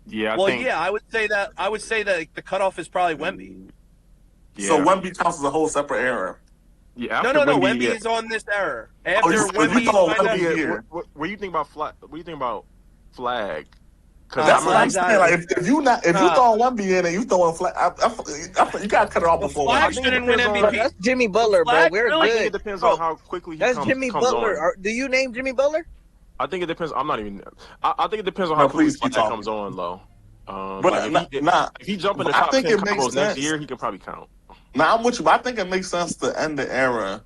Yeah. I would say that. I would say that the cutoff is probably Wemby. Yeah. So Wemby counts as a whole separate era. Yeah. No. Wemby is on this era. After Wemby, what do you think about Flag? What do you think about Flag? That's what I'm saying. Like, if you throwing Wemby in and you throwing Flag, you gotta cut it off before. Flag shouldn't win MVP. That's Jimmy Butler, bro. We're good. I think it depends on how quickly he That's comes Jimmy Butler. on. Do you name Jimmy Butler? I think it depends. I'm not even. I think it depends on how quickly Flag comes on, though. If he jump in the top 10 combos next year, he can probably count. Nah, I'm with you. But I think it makes sense to end the era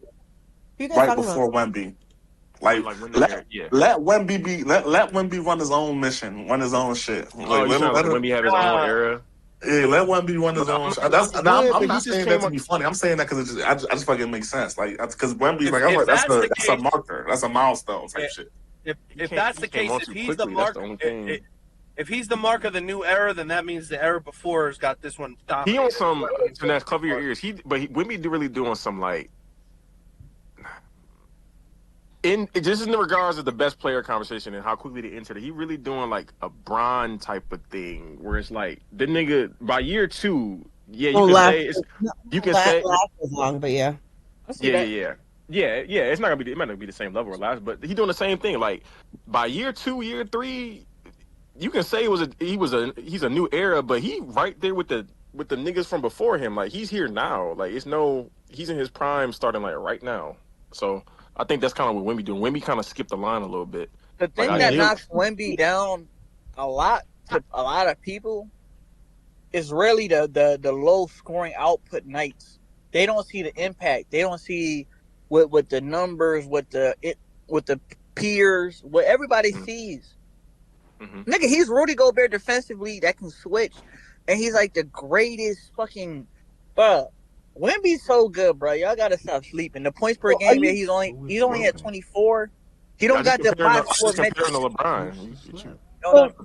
right before Wemby. Like let Wemby be let Wemby run his own mission, run his own shit. Like, let Wemby have his own era. Yeah, let Wemby run his own shit. I'm not saying that to be funny. I'm saying that because I just fucking it makes sense. Like because Wemby's that's a marker, that's a milestone type shit. If that's the case, if he's the mark, if he's the mark of the new era, then that means the era before has got this one dominated. He on some finesse, cover your ears. Wemby really doing some like. Just in regards to the best player conversation and how quickly they entered it, he really doing like a Bron type of thing where it's like the nigga by year 2, yeah, you can say last was long, but yeah. Yeah. It's not gonna be. It might not be the same level or last, but he doing the same thing. Like by year 2, year 3, you can say he's a new era, but he right there with the niggas from before him. Like he's here now. Like he's in his prime starting like right now. So. I think that's kind of what Wemby doing. Wemby kind of skipped the line a little bit. The thing that knocks Wemby down a lot to a lot of people is really the low scoring output nights. They don't see the impact. They don't see what the numbers, what the peers, what everybody sees. Mm-hmm. Nigga, he's Rudy Gobert defensively that can switch, and he's like the greatest fucking. Wemby's so good, bro. Y'all gotta stop sleeping. The points per game, he's only at 24. He don't got the 5-4 metrics. LeBron.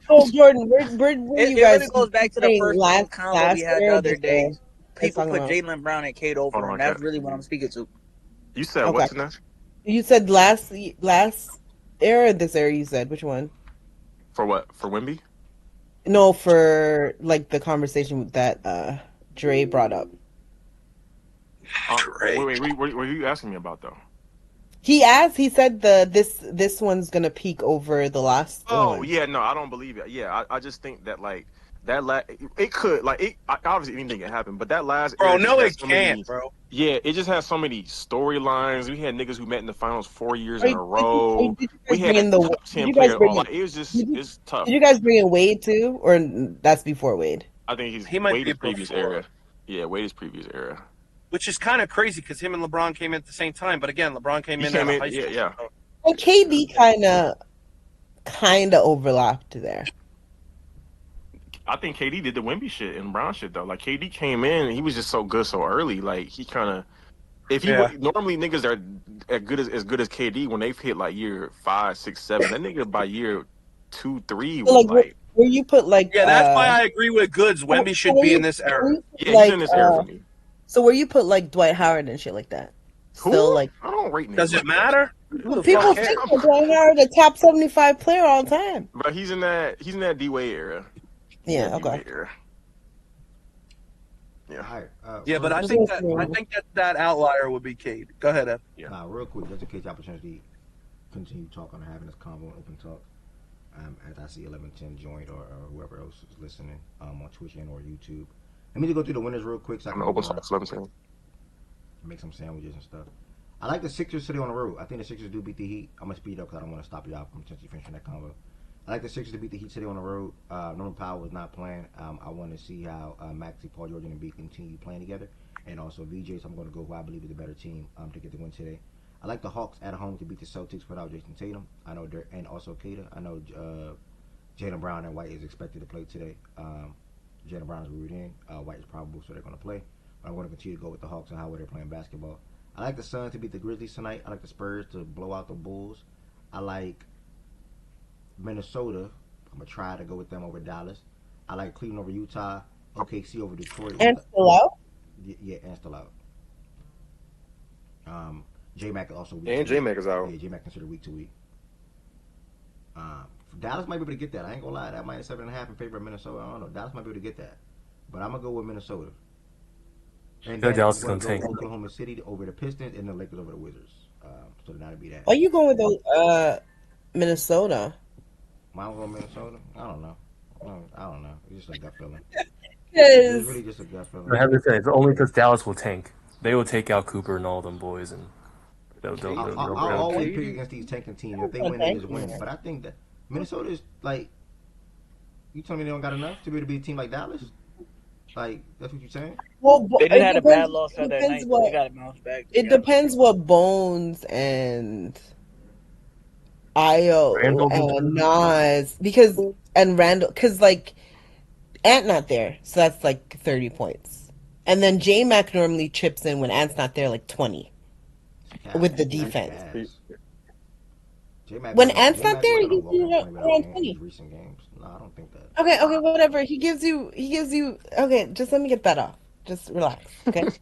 So Jordan, where you guys? It really goes back to the first convo we had the other day. People put Jaylen Brown and Cade over him. That's really what I'm speaking to. You said what's next? You said last era, this era. You said which one? For what? For Wemby? No, for like the conversation that Dre brought up. Wait, what are you asking me about though? He said this one's gonna peak over the last one. Oh yeah, no, I don't believe it. Yeah, I just think that like that it could obviously anything can happen, but that last it can't, bro. Yeah, it just has so many storylines. We had niggas who met in the finals 4 years in a row. We had a top 10 player. It was just it's tough. Did you guys bring in Wade too, or that's before Wade? I think he might be previous era. Yeah, Wade's previous era. Which is kind of crazy because him and LeBron came in at the same time. But again, LeBron came in out of high school. Yeah. And KD kind of overlapped there. I think KD did the Wemby shit and Brown shit though. Like KD came in and he was just so good so early. Like he kind of, normally niggas are as good as KD when they've hit like year 5, 6, 7. That nigga by year 2, 3 was like. Where you put like that's why I agree with Goods. Wemby should be in this era. Yeah, he's in this era for me. So where you put like Dwight Howard and shit like that? Still like I don't rate. Does it matter? People think that Dwight Howard the top 75 player all time. But he's in that D Wade era. Yeah. Okay. Yeah. But I think that outlier would be Cade. Go ahead, Ed. Real quick, just in case y'all opportunity continue talking and having this convo and open talk. As I see 1110 joined or whoever else is listening on Twitch and or YouTube. Let me just go through the winners real quick so I can open source 1110. Make some sandwiches and stuff. I like the Sixers today on the road. I think the Sixers do beat the Heat. I'm gonna speed up because I don't want to stop y'all from potentially finishing that convo. I like the Sixers to beat the Heat today on the road. Norman Powell was not playing. I want to see how Maxey, Paul George, and Embiid continue playing together, and also VJ. So I'm going to go who I believe is a better team to get the win today. I like the Hawks at home to beat the Celtics without Jason Tatum. I know and also Kata. I know Jaylen Brown and White is expected to play today. Jaylen Brown is ruled in. White is probable, so they're going to play. But I'm going to continue to go with the Hawks and how they're playing basketball. I like the Suns to beat the Grizzlies tonight. I like the Spurs to blow out the Bulls. I like Minnesota. I'm going to try to go with them over Dallas. I like Cleveland over Utah. OKC over Detroit. And still out? Yeah, and still out. J-Mac also week and J-Mac is out. Yeah, J-Mac considered week to week. Dallas might be able to get that. I ain't gonna lie. That minus 7.5 in favor of Minnesota. I don't know. Dallas might be able to get that. But I'm gonna go with Minnesota. And then Dallas is I'm gonna gonna tank. go Oklahoma City over the Pistons and the Lakers over the Wizards. So that'll be that. Why you going with Minnesota? Why I'm going Minnesota? I don't know. I don't know. It's just a gut feeling. It's It's really just a gut feeling. I have to say, it's only because Dallas will tank. They will take out Cooper and all them boys, and I'll always pick against these tanking teams. If they win, they just win. But I think that Minnesota is like, you telling me they don't got enough to be able to be a team like Dallas? Like, that's what you're saying? Well, They didn't have a bad loss Sunday night. They got to bounce back. It depends what Bones and Io and Nas and Randall, because like Ant not there, so that's like 30 points, and then J Mac normally chips in when Ant's not there, like 20 with the defense. When Ant's not there, he gives you around 20. Recent games. No, I don't think that. Okay, whatever. He gives you. Okay, just let me get that off. Just relax. Okay. Just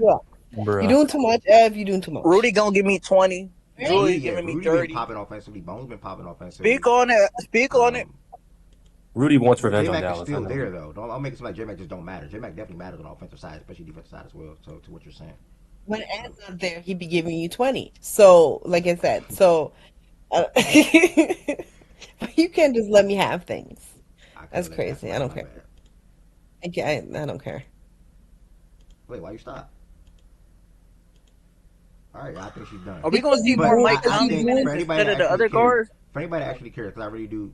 relax. You doing too much, Ev? You doing too much? Rudy gonna give me 20. Julie giving me 30. Been popping offensively. Bones been popping offensively. Speak on it. Speak on it. Rudy wants revenge on J-Mac Dallas. is still there though. I'll make it seem like J-Mac just don't matter. J-Mac definitely matters on the offensive side, especially defensive side as well. So to what you're saying. When Ant's not there, he'd be giving you 20. So, like I said, you can't just let me have things. That's crazy. I don't care. I don't care. Wait, why you stop? All right, I think she's done. Are we gonna see more Mike Conley minutes instead of the other guards? For anybody that actually cares, because I really do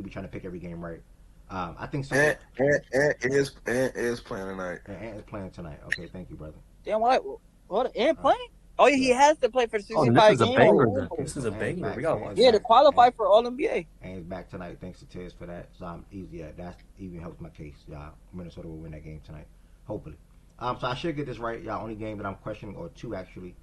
be trying to pick every game right. I think so. Ant is playing tonight. Ant is playing tonight. Okay, thank you, brother. Damn, what? Ant playing? Oh yeah, he has to play for the 65 this is a game. banger. This is a banger. We gotta watch. Yeah, to qualify for All NBA. And he's back tonight. Thanks to Tiz for that. So I'm easy. Yeah, that even helps my case. Y'all, Minnesota will win that game tonight, hopefully. So I should get this right. Y'all, only game that I'm questioning, or two actually.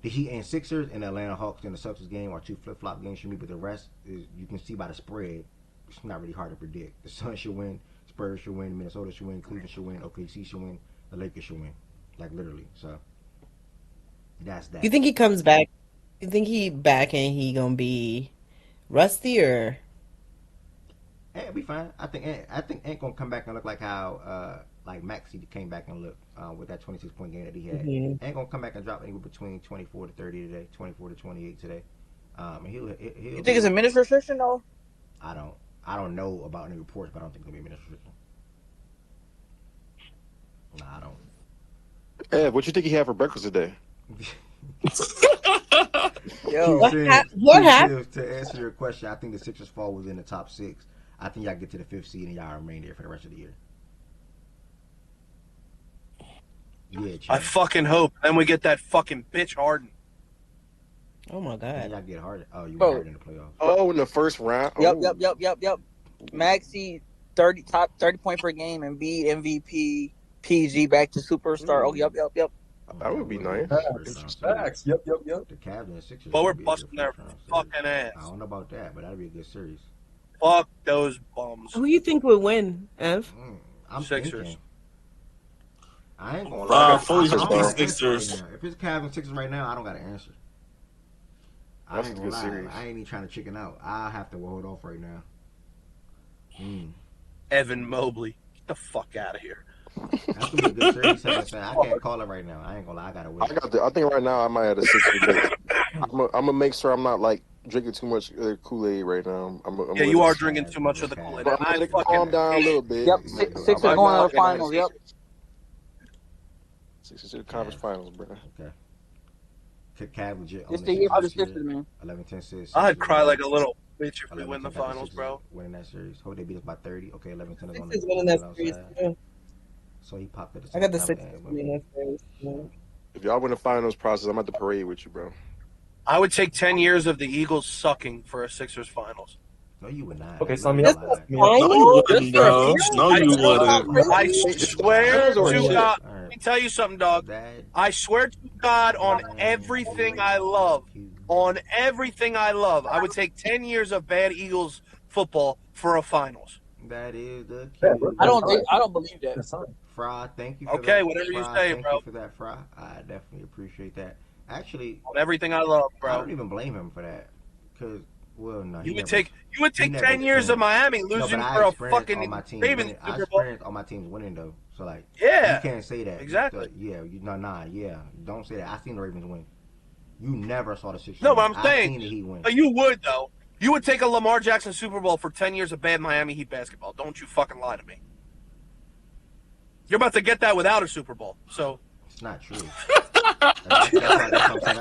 The Heat and Sixers and the Atlanta Hawks and the Celtics game are two flip-flop games for me, but the rest is you can see by the spread. It's not really hard to predict. The Suns should win, Spurs should win, Minnesota should win, Cleveland should win, OKC should win, the Lakers should win, like literally. So that's that. You think he comes back? You think he back and he gonna be rusty or? Ant be fine. I think Ant gonna come back and look like how like Maxey came back and looked with that 26-point game that he had. Mhm. Ant gonna come back and drop anywhere between 24 to 30 today, 24 to 28 today. And he'll You think it's a minutes restriction though? I don't know about any reports, but I don't think it'll be a minutes restriction. Nah, I don't. Ed, what you think he had for breakfast today? Yo, what happened? To answer your question, I think the Sixers fall within the top 6. I think y'all get to the 5th seed and y'all remain there for the rest of the year. Yeah, I fucking hope. Then we get that fucking bitch Harden. Oh my god. And y'all get Harden. Oh, you Bro. Harden in the playoffs. Oh, in the first round. Yep. Maxey 30 point per game and be MVP. PG back to superstar. Oh, yep. That would be nice. Facts. Yep. The Cavs and Sixers. But we're should be a good busting their first round fucking series. ass. I don't know about that, but that'd be a good series. Fuck those bums. Who you think would win, Ev? I'm Sixers. thinking. I ain't gonna lie. fully I'm gonna answer Sixers. right now. If it's Cavs and Sixers right now, I don't got an answer. I That's ain't a gonna good lie. series. I ain't even trying to chicken out. I have to hold off right now. Evan Mobley. Get the fuck out of here. That's gonna be a good series. I can't call it right now. I ain't gonna lie. I gotta wait. I think right now I might have a 6. I'm gonna make sure I'm not like drinking too much Kool-Aid right now. I'm Yeah, you are drinking too much of the Kool-Aid. But I'm gonna calm down a little bit. Yep, Sixers going to the finals. Yep. Sixers to the conference finals, bro. Okay. Cavs legit. It's the year for the Sixers, man. 11-10 I'd cry like a little bitch if we win the finals, bro. Winning that series. Hope they beat us by 30. Okay, 11-10 is on Sixers winning that series. So he popped at the I same got the time. Sixers winning that series. If y'all win the finals process, I'm at the parade with you, bro. I would take 10 years of the Eagles sucking for a Sixers finals. No, you would not. Okay, so me. No, you wouldn't, bro. No, you wouldn't. I swear to God. Let me tell you something, dog. I swear to God on everything I love. On everything I love. I would take 10 years of bad Eagles football for a finals. That is the I don't believe that. Fry, thank you for that. Okay, whatever you say, thank bro. you for that, Fry. I definitely appreciate that. Actually, on everything I love, bro. I don't even blame him for that. Because, well, no. You would take 10 years of Miami losing for a fucking Ravens I Super Bowl. experienced all my teams winning, though. So, like, yeah, you can't say that. Exactly. So, don't say that. I seen the Ravens win. You never saw the Sixers. No, but win. I'm saying, I seen the Heat win. You would, though. You would take a Lamar Jackson Super Bowl for 10 years of bad Miami Heat basketball. Don't you fucking lie to me. You're about to get that without a Super Bowl, so. It's not true. That's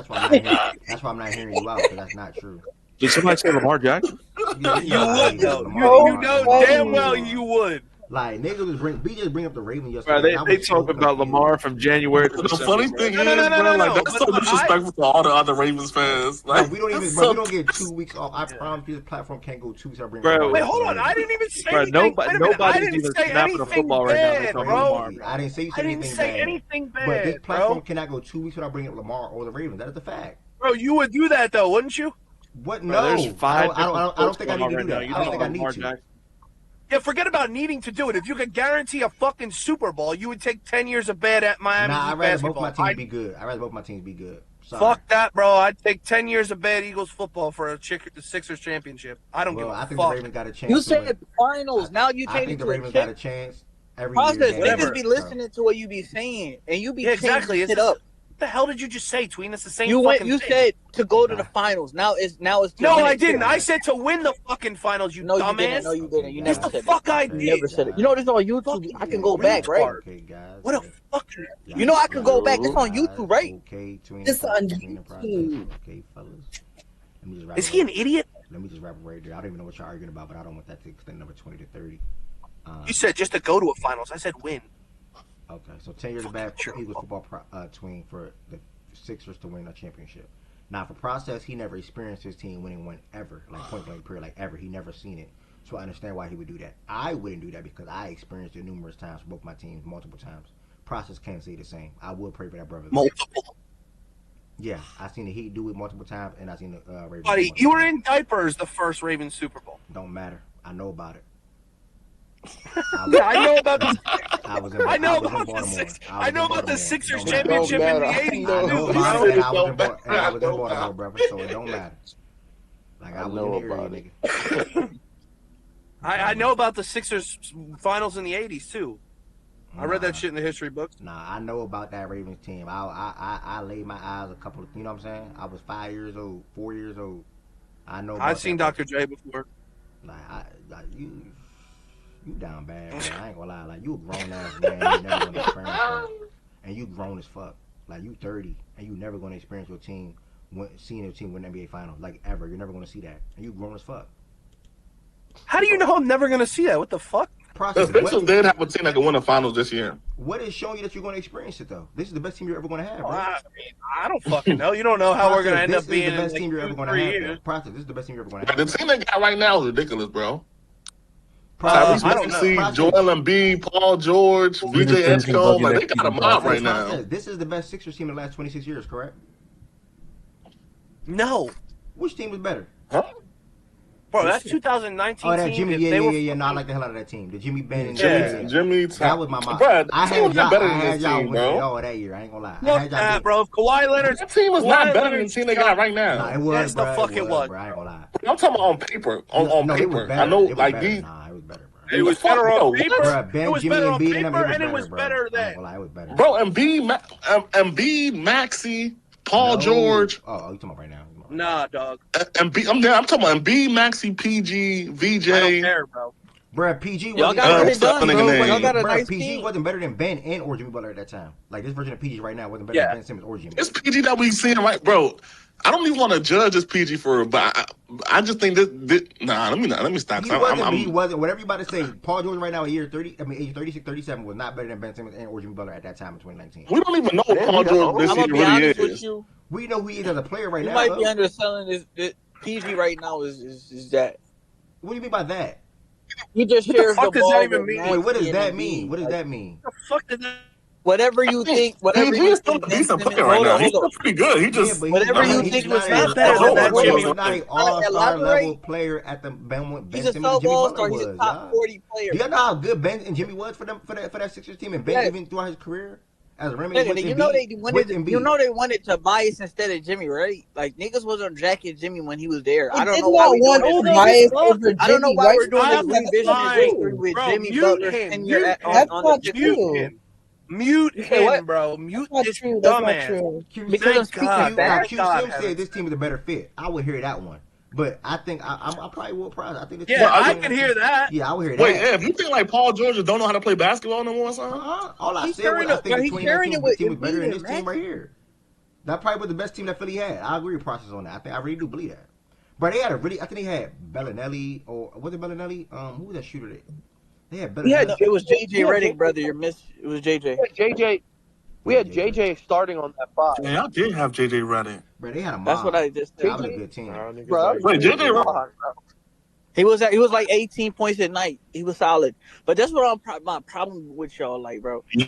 why I'm not hearing you out, because that's not true. Did somebody say Lamar Jackson? You would, though. You know damn well you would. Like, niggas just bring up the Ravens yesterday. Bro, they talk about Lamar from January to The December. funny thing is, bro, like, that's so disrespectful to all the other Ravens fans. Like, we don't even, we don't get 2 weeks off. I promise you, this platform can't go 2 weeks. I bring Bro, wait, hold on. I didn't even say anything. Nobody's even snapping a football right now. Bro. I didn't say you said anything bad. But this platform cannot go 2 weeks without bringing up Lamar or the Ravens. That is the fact. Bro, you would do that, though, wouldn't you? What? Bro, No. there's 5 I don't think I need to do that. I don't think I need to. Yeah, forget about needing to do it. If you could guarantee a fucking Super Bowl, you would take 10 years of bad at Miami Nah, I'd rather both my teams be good. Sorry. Fuck that, bro. I'd take 10 years of bad Eagles football for the Sixers championship. I don't give a fuck. I think the Ravens got a chance. You said finals. Now you change it to a chip. I think the Ravens got a chance every process, year. Niggas be listening to what you be saying, and you be exactly. changing it up. What the hell did you just say, Tween? It's the same You fucking You thing. said to go to the finals. Now it's No, I didn't. I said to win the fucking finals, you dumbass. No, you didn't. You Yes, never the said fuck it. I You did. never said it. You know this is on YouTube. I can go back, right? Okay, guys. What a fucking. You know I can go back. It's on YouTube, right? Okay, It's on YouTube. Okay, fellas. Is he an idiot? Let me just wrap it right there. I don't even know what you're arguing about, but I don't want that to extend number 20 to 30. You said just to go to a finals. I said win. Okay, so 10 years of bad Eagles football Tween for the Sixers to win a championship. Now, for process, he never experienced his team winning one ever, like point blank period, like ever. He never seen it. So I understand why he would do that. I wouldn't do that because I experienced it numerous times for both my teams, multiple times. Process can't say the same. I would pray for that brother. Multiple. Yeah, I seen the Heat do it multiple times, and I seen the Ravens. Buddy, you were in diapers the first Ravens Super Bowl. Don't matter. I know about it. I know about the. I know about the Sixers championship in the '80s. I know about it. I was in Baltimore, brother, so it don't matter. Like I know about it. I know about the Sixers finals in the '80s too. I read that shit in the history books. Nah, I know about that Ravens team. I laid my eyes a couple of, you know what I'm saying? I was 5 years old, 4 years old. I know. I've seen Dr. J before. Like you down bad, bro. I ain't gonna lie. Like, you a grown ass man. You never gonna experience that. And you grown as fuck. Like, you 30, and you never gonna experience your team seeing your team win the NBA Finals. Like, ever. You're never gonna see that. And you grown as fuck. How do you know I'm never gonna see that? What the fuck? The Sixers did have a team that could win the finals this year. What is showing you that you're gonna experience it though? This is the best team you're ever gonna have, bro. I don't fucking know. You don't know how we're gonna end up being the best team you're ever gonna have. Process. This is the best team you're ever gonna have. The team they got right now is ridiculous, bro. I don't know. Joel Embiid, Paul George, VJ Edgecombe, like they got a mob right now. This is the best Sixers team in the last 26 years, correct? No. Which team was better? Huh? Bro, that's 2019 Oh, that team. Jimmy, yeah. No, I like the hell out of that team. The Jimmy Ben and Jimmy. That was my mom. I had y'all winning it all that year. I ain't gonna lie. Look at bro. If Kawhi Leonard. That team was not better than the team they got right now. Nah, it was. Yes, the fuck it was. Bro, I ain't gonna lie. I'm talking about on paper. On paper. I know, like these. Nah, it was better, bro. It was better on paper. It was better on paper, and it was better then. It was better. Bro, Embiid, Maxey, Paul George. Oh, you talking about right now? Nah, dog. I'm talking about B, Maxi, PG, VJ. I don't care, bro. Bruh, PG Y'all wasn't. gotta get it done, bro. name. Y'all got a Bruh, nice PG team. wasn't better than Ben and or Jimmy Butler at that time. Like this version of PG right now wasn't better than Ben Simmons or Jimmy. It's PG that we seeing, right, bro? I don't even want to judge this PG for it, but I just think this nah, let me stop. He wasn't. Whatever you about to say, Paul George right now at age 36, 37 was not better than Ben Simmons and or Jimmy Butler at that time in 2019. We don't even know what Paul George this season really is. We know who he is as a player right you now. You might be underselling this PG right now is that. What do you mean by that? He just shares the ball. Wait, what does that mean? What does that mean? What the fuck does that? Whatever you think, whatever PG you is still think. a decent player right now. He's still pretty good. He just whatever you think was not better than that Jimmy. He's not an all-star level player at the Ben Simmons and Jimmy Butler was. He's a top 40 player. Do you know how good Ben and Jimmy was for that Sixers team, and Ben even throughout his career as a remedy. You know they wanted Tobias instead of Jimmy, right? Like niggas wasn't jacking Jimmy when he was there. I don't know why we doing this. I don't know why we're doing this revisionist history with Jimmy Butler tenure on the Sixers. Mute him, bro. Mute this dumbass. Because I'm speaking bad. Q-Sim said this team is a better fit. I would hear that one. But I think I probably will prize. I think I can hear that. Yeah, I would hear that. Wait, Ev, you think like Paul George don't know how to play basketball no more, son? All I said was I think the 2019 team was better than this team right here. That probably was the best team that Philly had. I agree with Process on that. I really do believe that. But they had I think they had Bellinelli, or was it Bellinelli? Who was that shooter there? They had Bellinelli. It was JJ Redick, brother. It was JJ. JJ. We had JJ starting on that 5. Yeah, I did have JJ Redick. Bro, they had a mob. That's what I just said. That was a good team. Bro, wait, JJ Redick. He was like 18 points at night. He was solid. But that's what my problem with y'all, like, bro. PG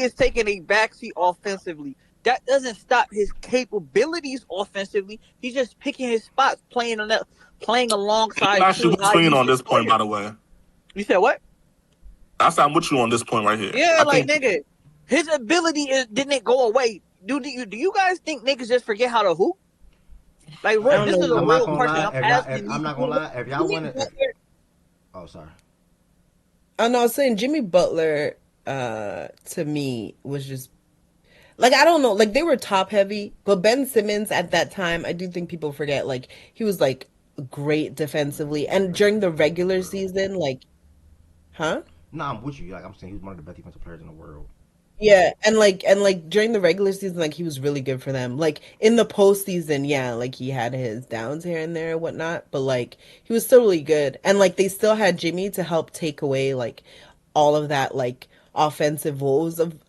is taking a backseat offensively. That doesn't stop his capabilities offensively. He's just picking his spots, playing alongside. I'm actually with you on this point, by the way. You said what? I'm with you on this point right here. Yeah, nigga, his ability didn't go away. Do you guys think niggas just forget how to hoop? Like, this is a real question. I'm not gonna lie. If y'all want to, oh, sorry. I know. I was saying Jimmy Butler, to me, was just like, I don't know. Like, they were top heavy, but Ben Simmons at that time, I do think people forget. Like, he was like great defensively, and during the regular season, like, huh? No, I'm with you. Like, I'm saying he was one of the best defensive players in the world. Yeah, and like during the regular season, like he was really good for them. Like in the postseason, yeah, like he had his downs here and there and whatnot, but like he was still really good. And like they still had Jimmy to help take away like all of that like offensive woes of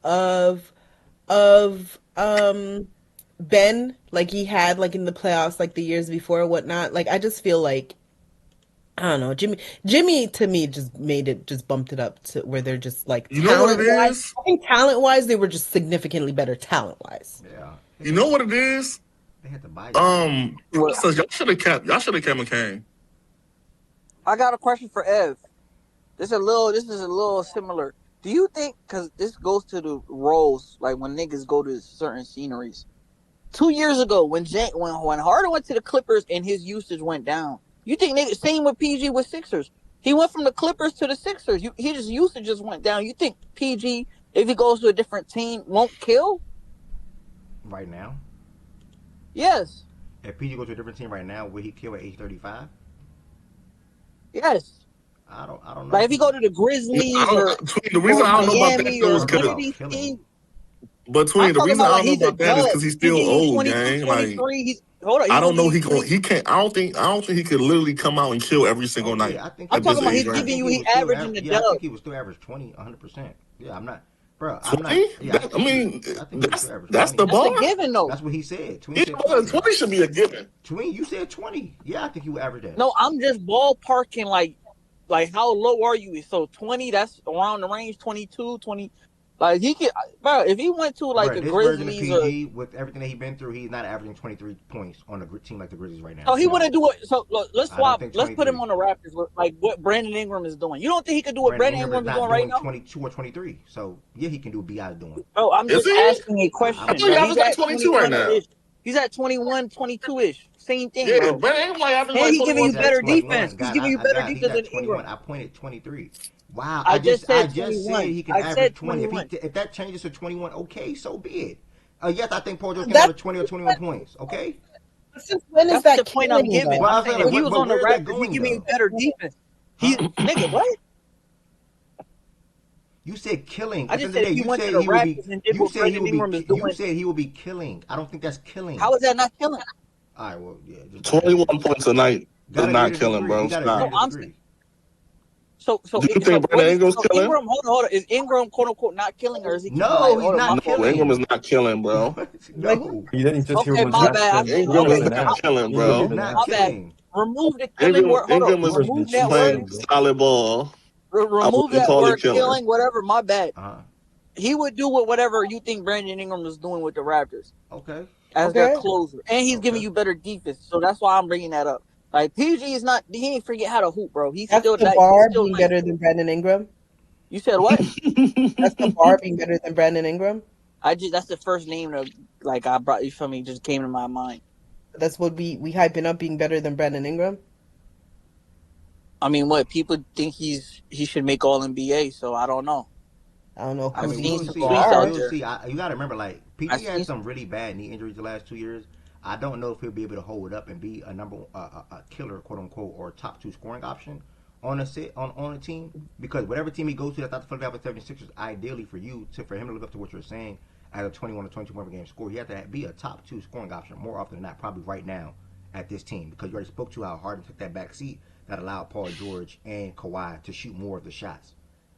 Ben, like he had like in the playoffs like the years before and whatnot. Like I just feel like I don't know. Jimmy to me just bumped it up to where they're just like talent-wise. I think talent-wise, they were just significantly better talent-wise. Yeah. You know what it is? They had to buy. So y'all should have kept McCain. I got a question for Ev. This is a little similar. Do you think, because this goes to the roles, like when niggas go to certain sceneries. 2 years ago, when Harden went to the Clippers and his usage went down. You think same with PG with Sixers? He went from the Clippers to the Sixers. His usage just went down. You think PG, if he goes to a different team, won't kill? Right now? Yes. If PG goes to a different team right now, will he kill at age 35? Yes. I don't know. Like if he go to the Grizzlies the reason I don't know about that though is because. But the reason I don't know about that is because he's still old, gang. Like, I don't know he can't. I don't think he could literally come out and kill every single night. I'm talking about he's giving you. He's averaging the dub. I think he was still average 20, 100%. Yeah, I'm not. Bro, 20? That's the bar. That's a given, though. That's what he said. 20 should be a given. You said 20. Yeah, I think he would average that. No, I'm just ballparking like how low are you? So 20, that's around the range. 22, 20. Like he could, bro. If he went to like the Grizzlies, PG, with everything that he's been through, he's not averaging 23 points on a team like the Grizzlies right now. So he wouldn't do it. So look, let's swap. Let's put him on the Raptors, like what Brandon Ingram is doing. You don't think he could do what Brandon Ingram is doing right now? 22 or 23. So yeah, he can do what B.I. is doing. Oh, I'm just asking a question. I thought he was at 22 right now. He's at 21, 22-ish. Same thing, yeah, bro. Brandon Ingram and he's giving you better defense. He's giving you better defense than Ingram. I pointed 23. Wow, I just said he can average 20. If that changes to 21, okay, so be it. Yes, I think Paul George can average 20 or 21 points. Okay. Since when is That's the that point I'm killing giving. though? I'm saying if he was on the where is that Raptors, he going give me though? better defense. He nigga, what? You said killing. I At the just end of said the if day, he you went to said the he would be. Raptors and did You what said he Brandon would be. Ingram is You doing, said he would be killing. I don't think that's killing. how is that not killing? All right. Well, yeah. Just 21 points a night is not killing, bro. We got to agree Stop. to disagree. So Do you think Brandon Ingram's killing? Ingram, hold on. Is Ingram quote unquote not killing, or is he killing? No, he's not No, Ingram is not killing, bro. No. You didn't just hear Okay, what my Zach bad. said. Ingram is Been not asked. killing, bro. He's not My bad. killing. Remove the killing word. Hold Ingram on. Remove is that word. playing solid ball. I Remove wouldn't that call it word killing. killing. Whatever. My bad. Uh-huh. He would do whatever you think Brandon Ingram is doing with the Raptors. Okay. As their closer, and he's giving you better defense. So that's why I'm bringing that up. Like PG is not. He ain't forget how to hoop, bro. He's That's still the that. bar He's still being nice. better than Brandon Ingram. You said what? That's the bar being better than Brandon Ingram. That's the first name that I brought you from me just came to my mind. That's what we hyping up being better than Brandon Ingram. I mean, what people think he should make All NBA. So I don't know. I don't know. I've I mean, seen we'll some see. tweets out We'll there. see. You got to remember, like, PG had some really bad knee injuries the last 2 years. I don't know if he'll be able to hold up and be a killer, quote unquote, or top 2 scoring option on a team, because whatever team he goes to that's not the Philadelphia 76ers, ideally for him to live up to what you're saying as a 21 or 22 point per game scorer, he has to be a top 2 scoring option more often than not, probably right now at this team, because you already spoke to how Harden took that back seat that allowed Paul George and Kawhi to shoot more of the shots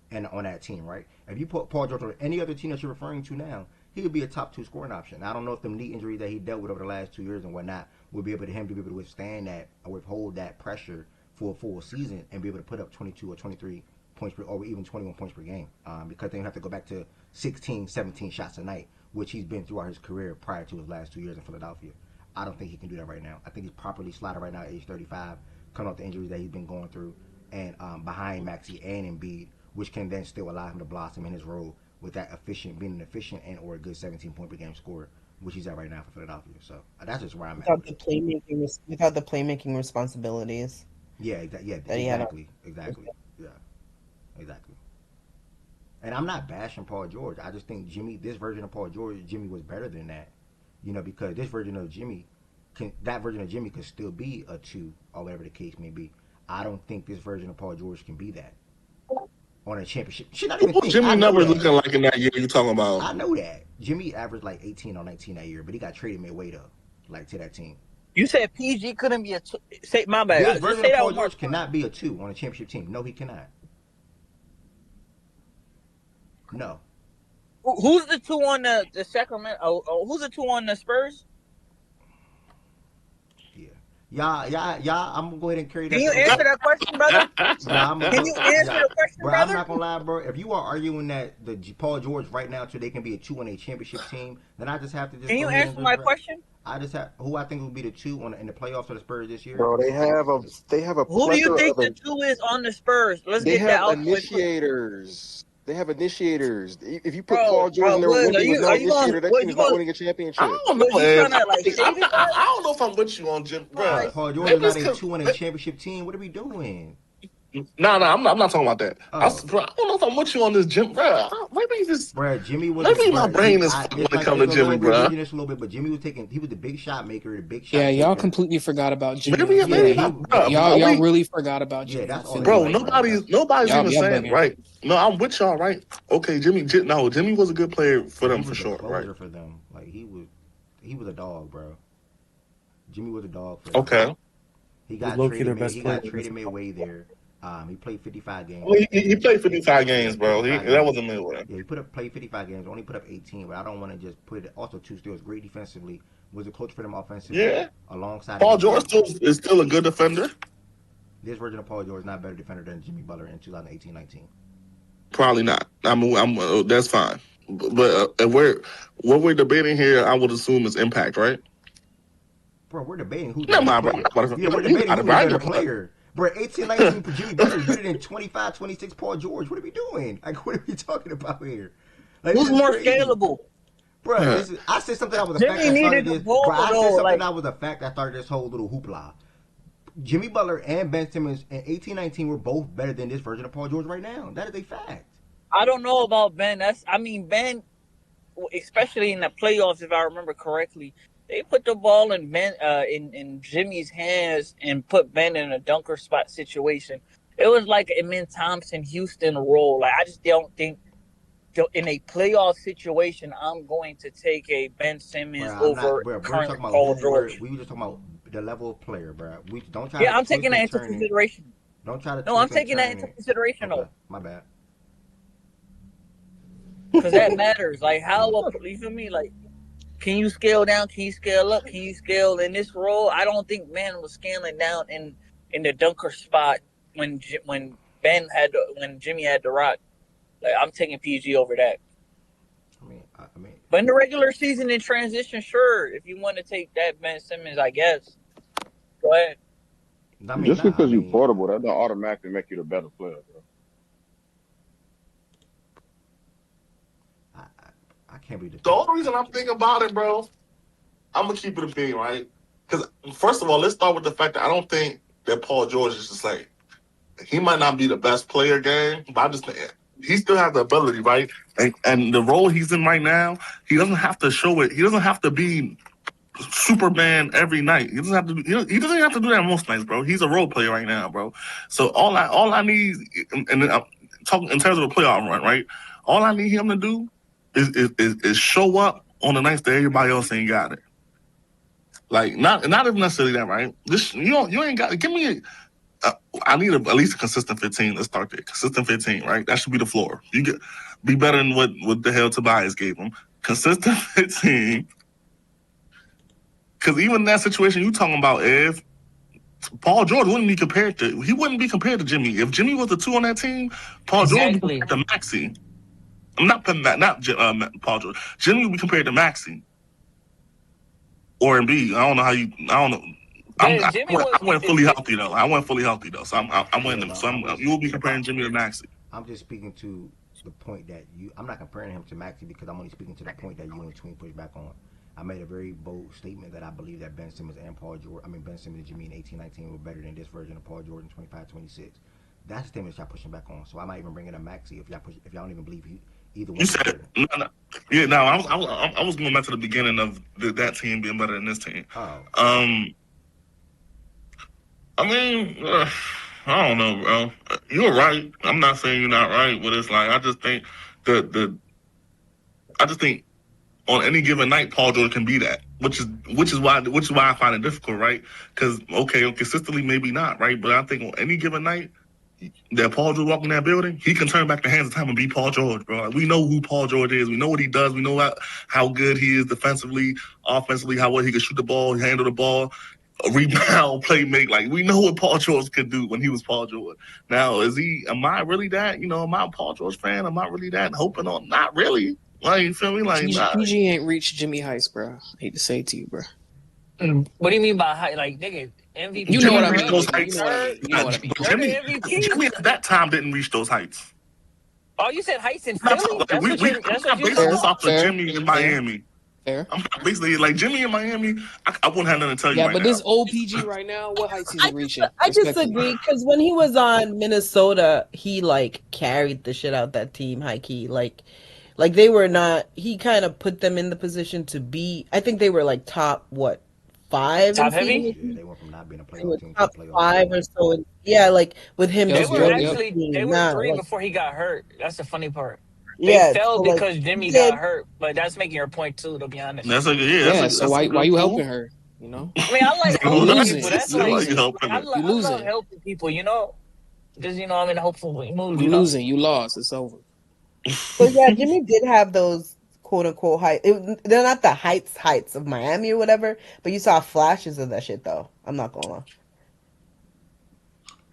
and on that team, right? If you put Paul George on any other team that you're referring to now, he would be a top 2 scoring option. I don't know if the knee injuries that he dealt with over the last 2 years and whatnot will be able to withstand that or withhold that pressure for a full season and be able to put up 22 or 23 points per, or even 21 points per game, because they have to go back to 16, 17 shots a night, which he's been throughout his career prior to his last 2 years in Philadelphia. I don't think he can do that right now. I think he's properly slotted right now at age 35, coming off the injuries that he's been going through, and behind Maxey and Embiid, which can then still allow him to blossom in his role with that being an efficient and or a good 17 point per game scorer, which he's at right now for Philadelphia. So that's just where I'm Without at. the playmaking responsibilities. Yeah, exactly. Yeah, exactly. And I'm not bashing Paul George. I just think this version of Paul George, Jimmy was better than that. Because this version of Jimmy, that version of Jimmy could still be a 2 or whatever the case may be. I don't think this version of Paul George can be that on a championship. Jimmy never looking like in that year you talking about. I know that. Jimmy averaged like 18 or 19 that year, but he got traded midway to that team. You said PG couldn't be a two. Say my bad. This version of Paul George cannot be a 2 on a championship team. No, he cannot. No. Who's the 2 on the Sacramento? Who's the 2 on the Spurs? Y'all, I'm gonna go ahead and carry that. Can you answer that question, brother? Can you answer the question, bro? brother? I'm not gonna lie, bro. If you are arguing that the Paul George right now today can be a 2 on a championship team, then I just have to just. Can you answer my question? I just have who I think will be the 2 in the playoffs for the Spurs this year. Bro, they have a. Who do you think the 2 is on the Spurs? Let's get that out. Initiators. They have initiators. If you put Bro, Paul George in there with no initiator, that team is not going, winning a championship. I don't know, I don't know if I'm with you on Jim. Bro, Paul George is not a 2 on a championship team. What are we doing? No, I'm not talking about that. I don't know if I'm with you on this, Jim. Bro, maybe just. Bro, Jimmy was. Maybe my brain is when it comes to Jimmy, bro. This a little bit, but Jimmy was he was the big shot maker, the big shot. Yeah, y'all completely forgot about Jimmy. Maybe y'all really forgot about Jimmy. Yeah, that's all. Bro, nobody's even saying it, right. No, I'm with y'all, right? Okay, Jimmy was a good player for them for sure, right? For them, like he was a dog, bro. Jimmy was a dog for them. Okay. He got traded midway there. He played 55 games. Well, he played 55 games, bro. That wasn't midway. Yeah, he played 55 games. Only put up 18, but I don't want to just put it. Also, 2 steals. Great defensively. Was a coach for them offensively. Yeah. Alongside Paul George is still a good defender. This version of Paul George is not a better defender than Jimmy Butler in 2018-19. Probably not. I'm that's fine. But what we're debating here, I would assume is impact, right? Bro, we're debating who's the better player. Bro, 18-19 for Jimmy Butler is better than 25-26 Paul George. What are we doing? Like, what are we talking about here? Like, who's more scalable? Bro, I said something that was a fact that started this. Bro, I said something that was a fact that started this whole little hoopla. Jimmy Butler and Ben Simmons in 18-19 were both better than this version of Paul George right now. That is a fact. I don't know about Ben. Ben. especially in the playoffs, if I remember correctly, they put the ball in Ben in Jimmy's hands and put Ben in a dunker spot situation. It was like an Amin Thompson Houston role. Like I just don't think in a playoff situation I'm going to take a Ben Simmons Bro, I'm not, over bro. We're current talking about Paul who George. we were just talking about the level of player, bro. We don't try Yeah, to I'm twist taking that and into turn it. consideration. Don't try to No, I'm twist and taking that turn into it. consideration Okay, though, my bad. because that matters. Like you feel me? Like, can you scale down? Can you scale up? Can you scale in this role? I don't think man was scaling down in the dunker spot when when Jimmy had the rock. Like, I'm taking PG over that. I mean, but in the regular season in transition, sure, if you want to take that Ben Simmons, I guess. Go ahead. Just because you're portable, that don't automatically make you the better player, bro. I can't be The only reason I'm thinking about it, bro, I'm gonna keep it a being, right? Because first of all, let's start with the fact that I don't think that Paul George is just like he might not be the best player game, but I just think he still has the ability, right? And the role he's in right now, he doesn't have to show it. He doesn't have to be Superman every night. He doesn't have to. He doesn't have to do that most nights, bro. He's a role player right now, bro. So all I need, and I'm talking in terms of a playoff run, right? All I need him to do is show up on the nights that everybody else ain't got it. Like not even necessarily that, right? This you ain't got. Give me. I need at least a consistent 15. Let's start there. Consistent 15, right? That should be the floor. You get be better than what the hell Tobias gave him. Consistent 15. Because even in that situation you talking about, if Paul George wouldn't be compared to Jimmy. If Jimmy was the 2 on that team, Paul George would be compared to Maxey. I'm not putting that, not Paul George. Jimmy would be compared to Maxey or Embiid. I don't know how you. I don't know. I went fully healthy though. I went fully healthy though. So I'm winning. So you will be comparing Jimmy to Maxey. I'm just speaking to the point that I'm not comparing him to Maxey because I'm only speaking to the point that you and Tween pushed back on. I made a very bold statement that I believe that Ben Simmons and Ben Simmons and Jimmy in 18-19 were better than this version of Paul George in 25-26. That's the statement y'all pushing back on. So I might even bring it up Maxey if y'all don't even believe either one. You said no. Yeah, no. I was going back to the beginning of that team being better than this team. Oh. I mean, I don't know, bro. You're right. I'm not saying you're not right, but it's like I just think on any given night, Paul George can be that, which is why I find it difficult, right? Because consistently maybe not, right? But I think on any given night that Paul George walk in that building, he can turn back the hands of time and be Paul George, bro. Like, we know who Paul George is. We know what he does. We know how good he is defensively, offensively, how well he can shoot the ball, handle the ball, rebound, play make. Like, we know what Paul George could do when he was Paul George. Now, am I really that? Am I a Paul George fan? Am I really that hoping on? Not really. Like, you feel me? Like, PG ain't reached Jimmy heights, bro. I hate to say it to you, bro. What do you mean by height? Like, nigga, MVP. You know what I mean. Those heights. You know what I mean. Jimmy at that time didn't reach those heights. Oh, you said heights in Philly? That's what you said. said. Off of Jimmy in Miami. Fair. I'm basically like Jimmy in Miami. I wouldn't have nothing to tell you. Yeah, right but now. this old PG right now, what heights is he reaching? I disagree because when he was on Minnesota, he like carried the shit out that team, high key. Like they were not. He kind of put them in the position to be. I think they were like top 5 top heavy. Yeah, they went from not being a playoff team to top a playoff 5 team. or so. Yeah, like with him. They were 3 before he got hurt. That's the funny part. They fell because Jimmy got hurt, but that's making your point too. To be honest, So why you helping her? You know. I mean, I like helping people. That's like I love helping people. You know, just I'm in a hopeful mood. You losing. You lost. It's over. So yeah, Jimmy did have those quote unquote heights. They're not the heights of Miami or whatever, but you saw flashes of that shit though. I'm not gonna lie.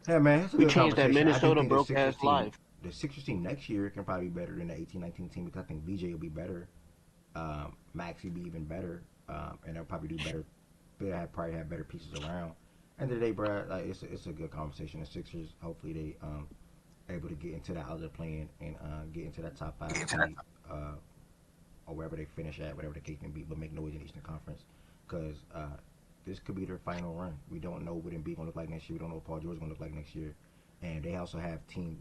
Yeah, man, it's a We good changed that conversation. Minnesota broke ass life. The Sixers team next year can probably be better than the 18-19 team because I think BJ will be better. Max will be even better, and they'll probably do better. They'll probably have better pieces around. End of the day, bro, like, it's a good conversation. The Sixers, hopefully they able to get into that other plan and get into that top 5 seed, or wherever they finish at, whatever the case may be, but make noise in the Eastern Conference because this could be their final run. We don't know what Embiid gonna look like next year. We don't know what Paul George is gonna look like next year. And we also have teams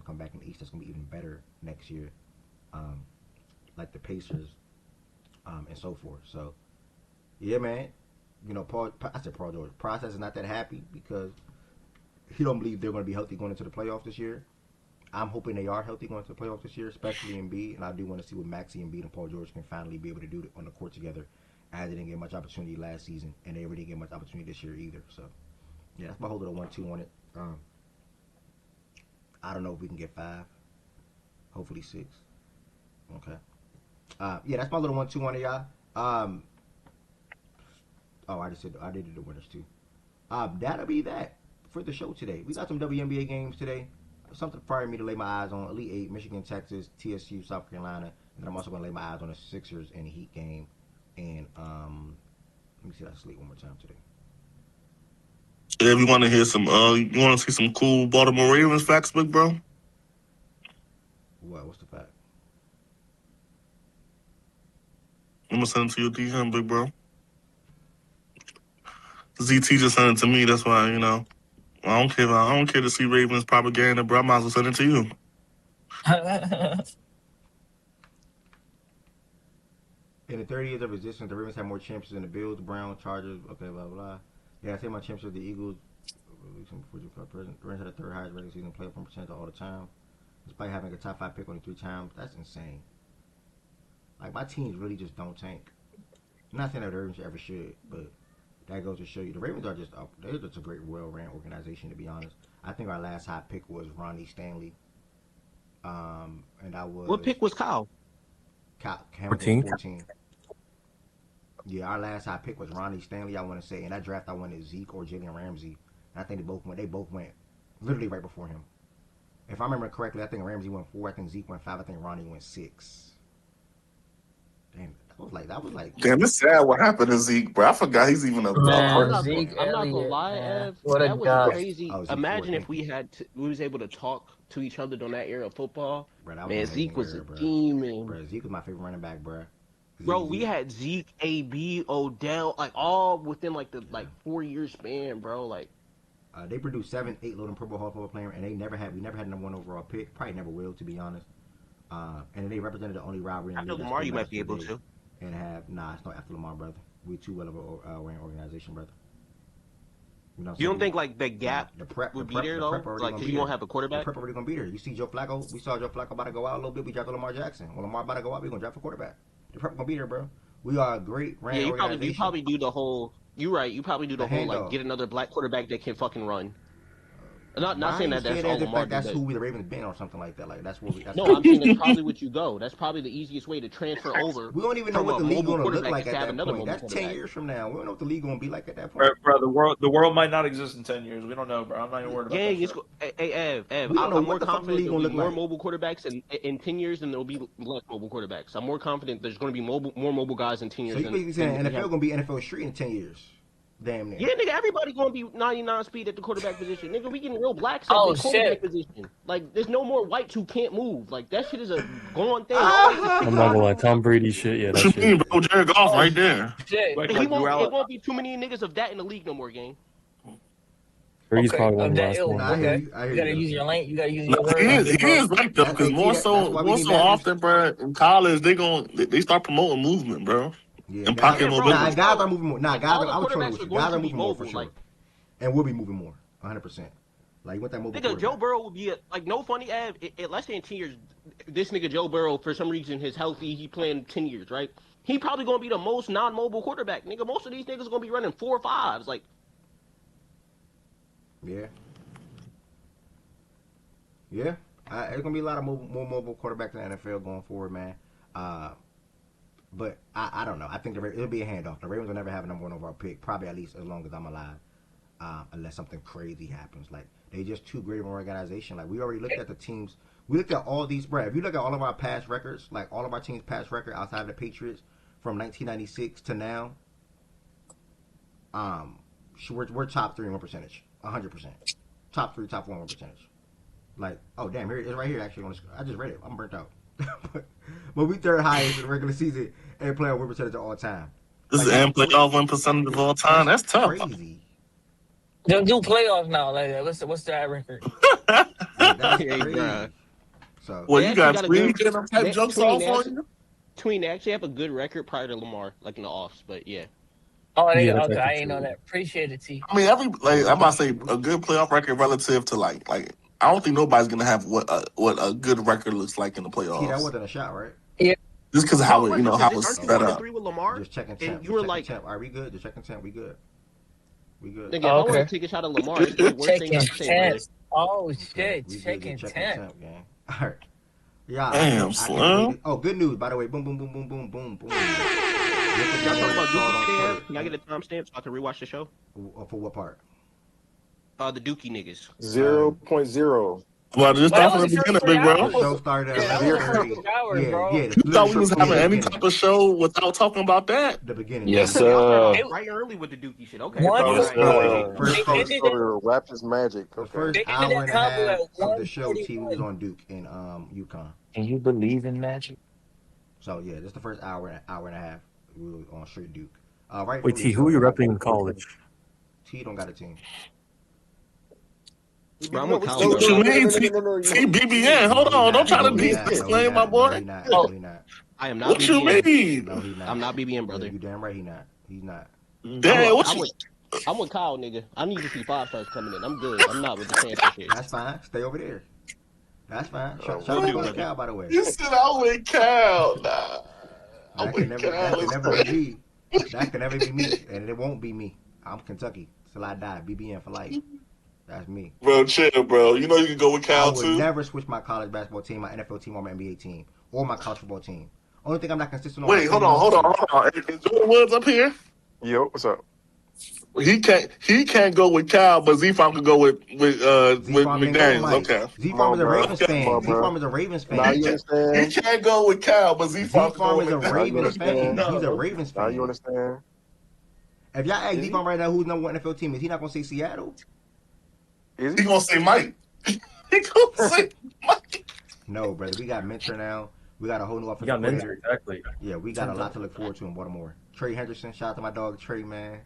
come back in the East that's gonna be even better next year. like the Pacers, and so forth. So, yeah, man. You know, Paul George. Process is not that happy because he don't believe they're going to be healthy going into the playoffs this year. I'm hoping they are healthy going into the playoffs this year, especially Embiid, and I do want to see what Maxey, Embiid, and Paul George can finally be able to do on the court together, as they didn't get much opportunity last season, and they really didn't get much opportunity this year either. So, yeah, that's my whole little 1-2 on it. I don't know if we can get 5. Hopefully 6. Okay. Yeah, that's my little 1-2 on it, y'all. I did the winners too. That'll be that for the show today. We got some WNBA games today. Something for me to lay my eyes on. Elite 8, Michigan, Texas, TSU, South Carolina. And then I'm also going to lay my eyes on the Sixers and the Heat game. And let me see if I sleep one more time today. Yeah, we want to hear some, you want to see some cool Baltimore Ravens facts, big bro? What's the fact? I'm going to send it to your DM, big bro. ZT just sent it to me, that's why, you know. I don't care to see Ravens propaganda, bro. I might as well send it to you. In the 30 years of existence, the Ravens have more championships than the Bills, the Browns, Chargers, okay, blah, blah. Yeah, I say my championship with the Eagles. The Ravens had the third highest regular season playoff percentage all the time. Despite having a top 5 pick only 3 times, that's insane. Like, my teams really just don't tank. I'm not saying that the Ravens ever should, but that goes to show you the Ravens are they're just a great, well-ran organization, to be honest. I think our last high pick was Ronnie Stanley. And I was... What pick was Kyle? Hamilton 14. Yeah, our last high pick was Ronnie Stanley, I want to say. In that draft, I wanted Zeke or Jalen Ramsey. And I think they both went literally right before him. If I remember correctly, I think Ramsey went 4, I think Zeke went 5, I think Ronnie went 6. Damn, that was like. Damn, it's sad what happened to Zeke, bro. I forgot he's even a I'm not gonna lie, Ev. That was crazy. Imagine if we was able to talk to each other during that era of football. Man, Zeke was a demon. Bro, Zeke was my favorite running back, bro. Bro, we had Zeke, AB, Odell, like all within like the 4-year span, bro. Like they produced 7, 8 loading Pro Bowl Hall of Fame player, and we never had number 1 overall pick. Probably never will, to be honest. And then they represented the only rivalry. After Lamar, you might be able to. And it's not after Lamar, brother. We too well of a ran organization, brother. You don't think like the gap would be there though? Like, cause you won't have a quarterback. The prep already gonna be there. You see Joe Flacco. We saw Joe Flacco about to go out a little bit. We drafted Lamar Jackson. When Lamar about to go out, we gonna draft a quarterback. The prep gonna be there, bro. We are a great ran organization. You probably do the whole. You're right. You probably do the whole like get another black quarterback that can fucking run. Not saying that's all Lamar. That's who the Ravens been or something like that. Like that's what we. No, I'm saying that's probably what you go. That's probably the easiest way to transfer over. We don't even know what the league gonna look like at that point. That's 10 years from now. We don't know what the league gonna be like at that point. Bro, the world might not exist in 10 years. We don't know, bro. I'm not even worried about that. Hey, Ev, I'm more confident there'll be more mobile quarterbacks in 10 years than there'll be less mobile quarterbacks. I'm more confident there's going to be more mobile guys in 10 years. So you basically saying NFL gonna be NFL Street in 10 years? Damn near. Yeah, nigga, everybody gonna be 99 speed at the quarterback position. Nigga, we getting real blacks at the quarterback position. Like, there's no more whites who can't move. Like, that shit is a gone thing. I'm not gonna lie, Tom Brady shit, yeah, that shit. Bro, Jared Goff right there. Shit. It won't be too many niggas of that in the league no more, gang. Brady's probably one of the last ones. Okay. You gotta use your lane. You gotta use your word. He is right though, because more so often, bro, in college they start promoting movement, bro. Yeah, pocket mobility. Guys are moving more. Guys are moving more for sure. And we'll be moving more, 100%. Like, what that mobile nigga, Joe Burrow will be no funny ad. Let's say in 10 years, this nigga Joe Burrow, for some reason, is healthy. He playing 10 years, right? He probably gonna be the most non-mobile quarterback, nigga. Most of these niggas gonna be running 4.5s, like. Yeah. Yeah. There's gonna be a lot of more mobile quarterbacks in the NFL going forward, man. But I don't know. I think it'll be a handoff. The Ravens will never have a number 1 overall pick, probably at least as long as I'm alive, unless something crazy happens. Like, they just too great of an organization. Like, we already looked at the teams. We looked at all these, bro. If you look at all of our past records, like all of our teams' past record outside of the Patriots from 1996 to now, we're top 3 in win percentage, 100%. Top 3, top 4 in win percentage. Like, oh damn, here it's right here actually on the screen. I just read it. I'm burnt out. but we 3rd highest in the regular season and playoff win percentage of all time. This is and playoff win percentage of all time. That's tough. Crazy. They'll do playoffs now. Like, what's that record? That's crazy. So, well, you got 3 type jokes off on you. between they actually have a good record prior to Lamar, like in the offs. But yeah. Oh, Yeah, that's okay. I actually ain't know true. that. Appreciate it, T. I mean, I'm about to say a good playoff record relative to like I don't think nobody's gonna have what a good record looks like in the T, that playoffs. wasn't a shot, right? Yeah. Just because of No, how it it, wasn't how because it's aren't you set one and up. 3 with Lamar? Just checking temp. And you were like, temp. Are we good? Just checking temp. We good. We good. nigga, if Oh, I want okay. to take a shot at Lamar, it's the worst thing Checking not to say, brother. 10. Oh, Okay, shit. we good. Just Checking checking 10. temp, gang. All right. Yeah, Damn, I can agree. Slim. Oh, good news, by the way. Boom, boom, boom, boom, boom, boom, boom. Can y'all talk about Dookie stamp? Can y'all Twitter. get a timestamp so I can rewatch the show? For what part? The Dookie niggas. 0.0. Well, just Well, that start was from the the first beginning, 3 big bro. The hours. show started at Yeah, that was the first 11:30. 3 hours, Yeah, bro. yeah. You thought we was From having the any beginning. type of show without talking about that? The beginning. Yes, So y'all started sir. off bright and early with the Dookie shit. Okay. They All thought right, it all was Yes, right, all right. sir. East They Coast ended it. story, rap is magic. The Okay. first They ended hour that and a combo half at of the show, T, we was 1:41. on Duke in UConn. Can you believe in magic? So yeah, just the first hour and a half, we were on straight Duke. Right. Wait, T, who are you repping in college? T don't got a team. Bro, I'm with Kyle, No, What bro. you mean, T? BBN? Hold on, don't try to explain, my boy. He not. I am not What you BBN. mean? No, he not. I'm not BBN, brother. You damn right he not. He's not. Damn, what you? I'm with Kyle, nigga. I need to see 5 stars coming in. I'm good. I'm not with the transfer shit. That's fine. Stay over there. That's fine. Shout out to Cal, by the way. You said I with Cal. Nah, That can never be me. That can never be me, and it won't be me. I'm Kentucky till I die. BBN for life. That's me. Bro, chill, bro. You know you can go with Cal I would too. never switch my college basketball team, my NFL team, or my NBA team, or my college football team. Only thing I'm not consistent on. Wait, hold on. Is Jordan Woods up here? Yo, what's up? He can't go with Cal, but Z-Farm could go with McDaniels. Okay. Z-Farm is a Ravens fan. Z-Farm is a Ravens fan. Now you understand. He can't go with Cal, but Z-Farm is a Ravens fan. He's a Ravens fan. Now you understand. If y'all ask Z-Farm right now who's number 1 NFL team, is he not gonna say Seattle? Is he gonna say Mike? He gonna say Mike. No, brother. We got Mentor now. We got a whole new offensive got Mentor, exactly. Yeah, we got a lot to look forward to in Baltimore. Trey Henderson, shout out to my dog Trey, man.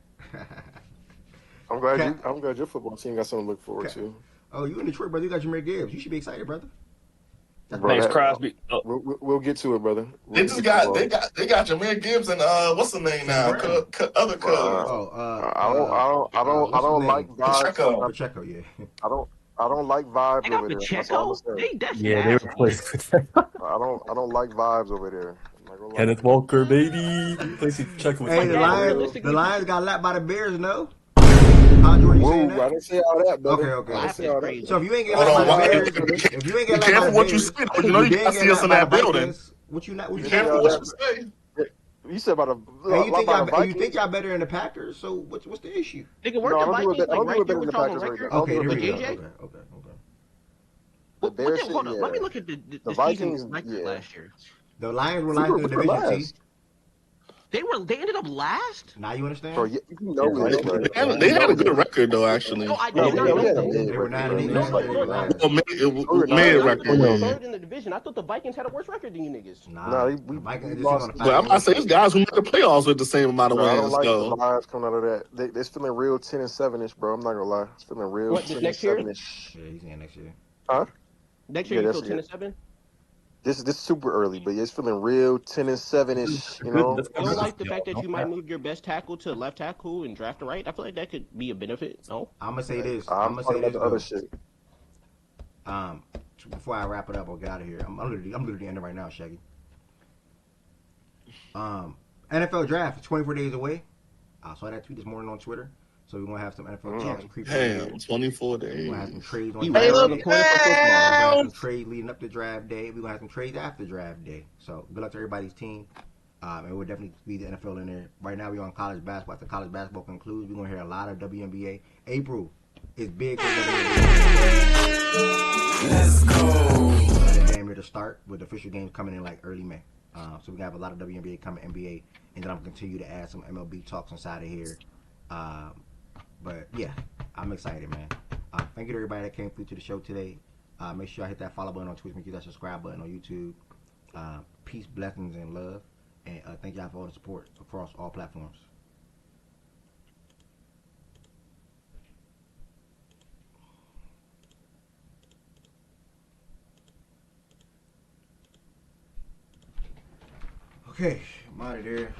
I'm glad your football team got something to look forward to. Oh, you in Detroit, brother? You got Jameer Gibbs. You should be excited, brother. Thanks, Crosby. We'll get to it, brother. They got Jameer Gibbs and what's the name now? Other cuz. I don't like vibes. Pacheco, yeah. I don't like vibes over there. That's all I'm saying. Yeah, they replaced with that. I don't like vibes over there. Kenneth Walker, baby. Pacheco with Hey, the Lions got lapped by the Bears, no? How Jordan saying that? I didn't say all that, brother. Okay. So if you ain't getting lapped by the Bears, if you ain't getting lapped by the Bears, careful what you say. You know you gotta see us in that building. What you not? Be careful what you say. You said about you think y'all better than the Packers? So what's the issue? Nigga, weren't the Vikings like right there with y'all on record? Okay, there we go. JJ? Okay. Hold on. Let me look at the Vikings record last year. The Lions were last in the division. T. They ended up last. Now you understand? Bro, They had a good record though, actually. No, I did not know that. They were 9-8. Mid record. Third in the division. I thought the Vikings had a worse record than you niggas. Nah, we lost. But I'm not saying these guys who made the playoffs with the same amount of wins. I don't like the Lions coming out of that. It's feeling real 10-7-ish, bro. I'm not gonna lie. It's feeling real 10-7-ish. Yeah, he's in next year. Huh? Next year you feel 10-7? This is super early, but it's feeling real 10-7-ish. You know, you don't like the fact that you might move your best tackle to left tackle and draft a right. I feel like that could be a benefit. No, I'm gonna say this. I'm gonna say this. Other shit. Before I wrap it up, I'll get out of here. I'm literally ending right now, Shaggy. NFL draft is 24 days away. I saw that tweet this morning on Twitter. So we're gonna have some NFL talks creeping in. Damn, 24 days. We're gonna have some trades on Hey, We're gonna have some trades leading up to draft day. We're gonna have some trades after draft day. So good luck to everybody's team. And we'll definitely be the NFL in there. Right now we're on college basketball. After college basketball concludes, we're gonna hear a lot of WNBA. April is big for WNBA. Let's go. Damn near to start with the official games coming in like early May. So we're gonna have a lot of WNBA coming, NBA, and then I'm gonna continue to add some MLB talks inside of here. But yeah, I'm excited, man. Thank you to everybody that came through to the show today. Make sure I hit that follow button on Twitch, make sure that subscribe button on YouTube. Peace, blessings, and love. And thank y'all for all the support across all platforms. Okay, I'm out of there.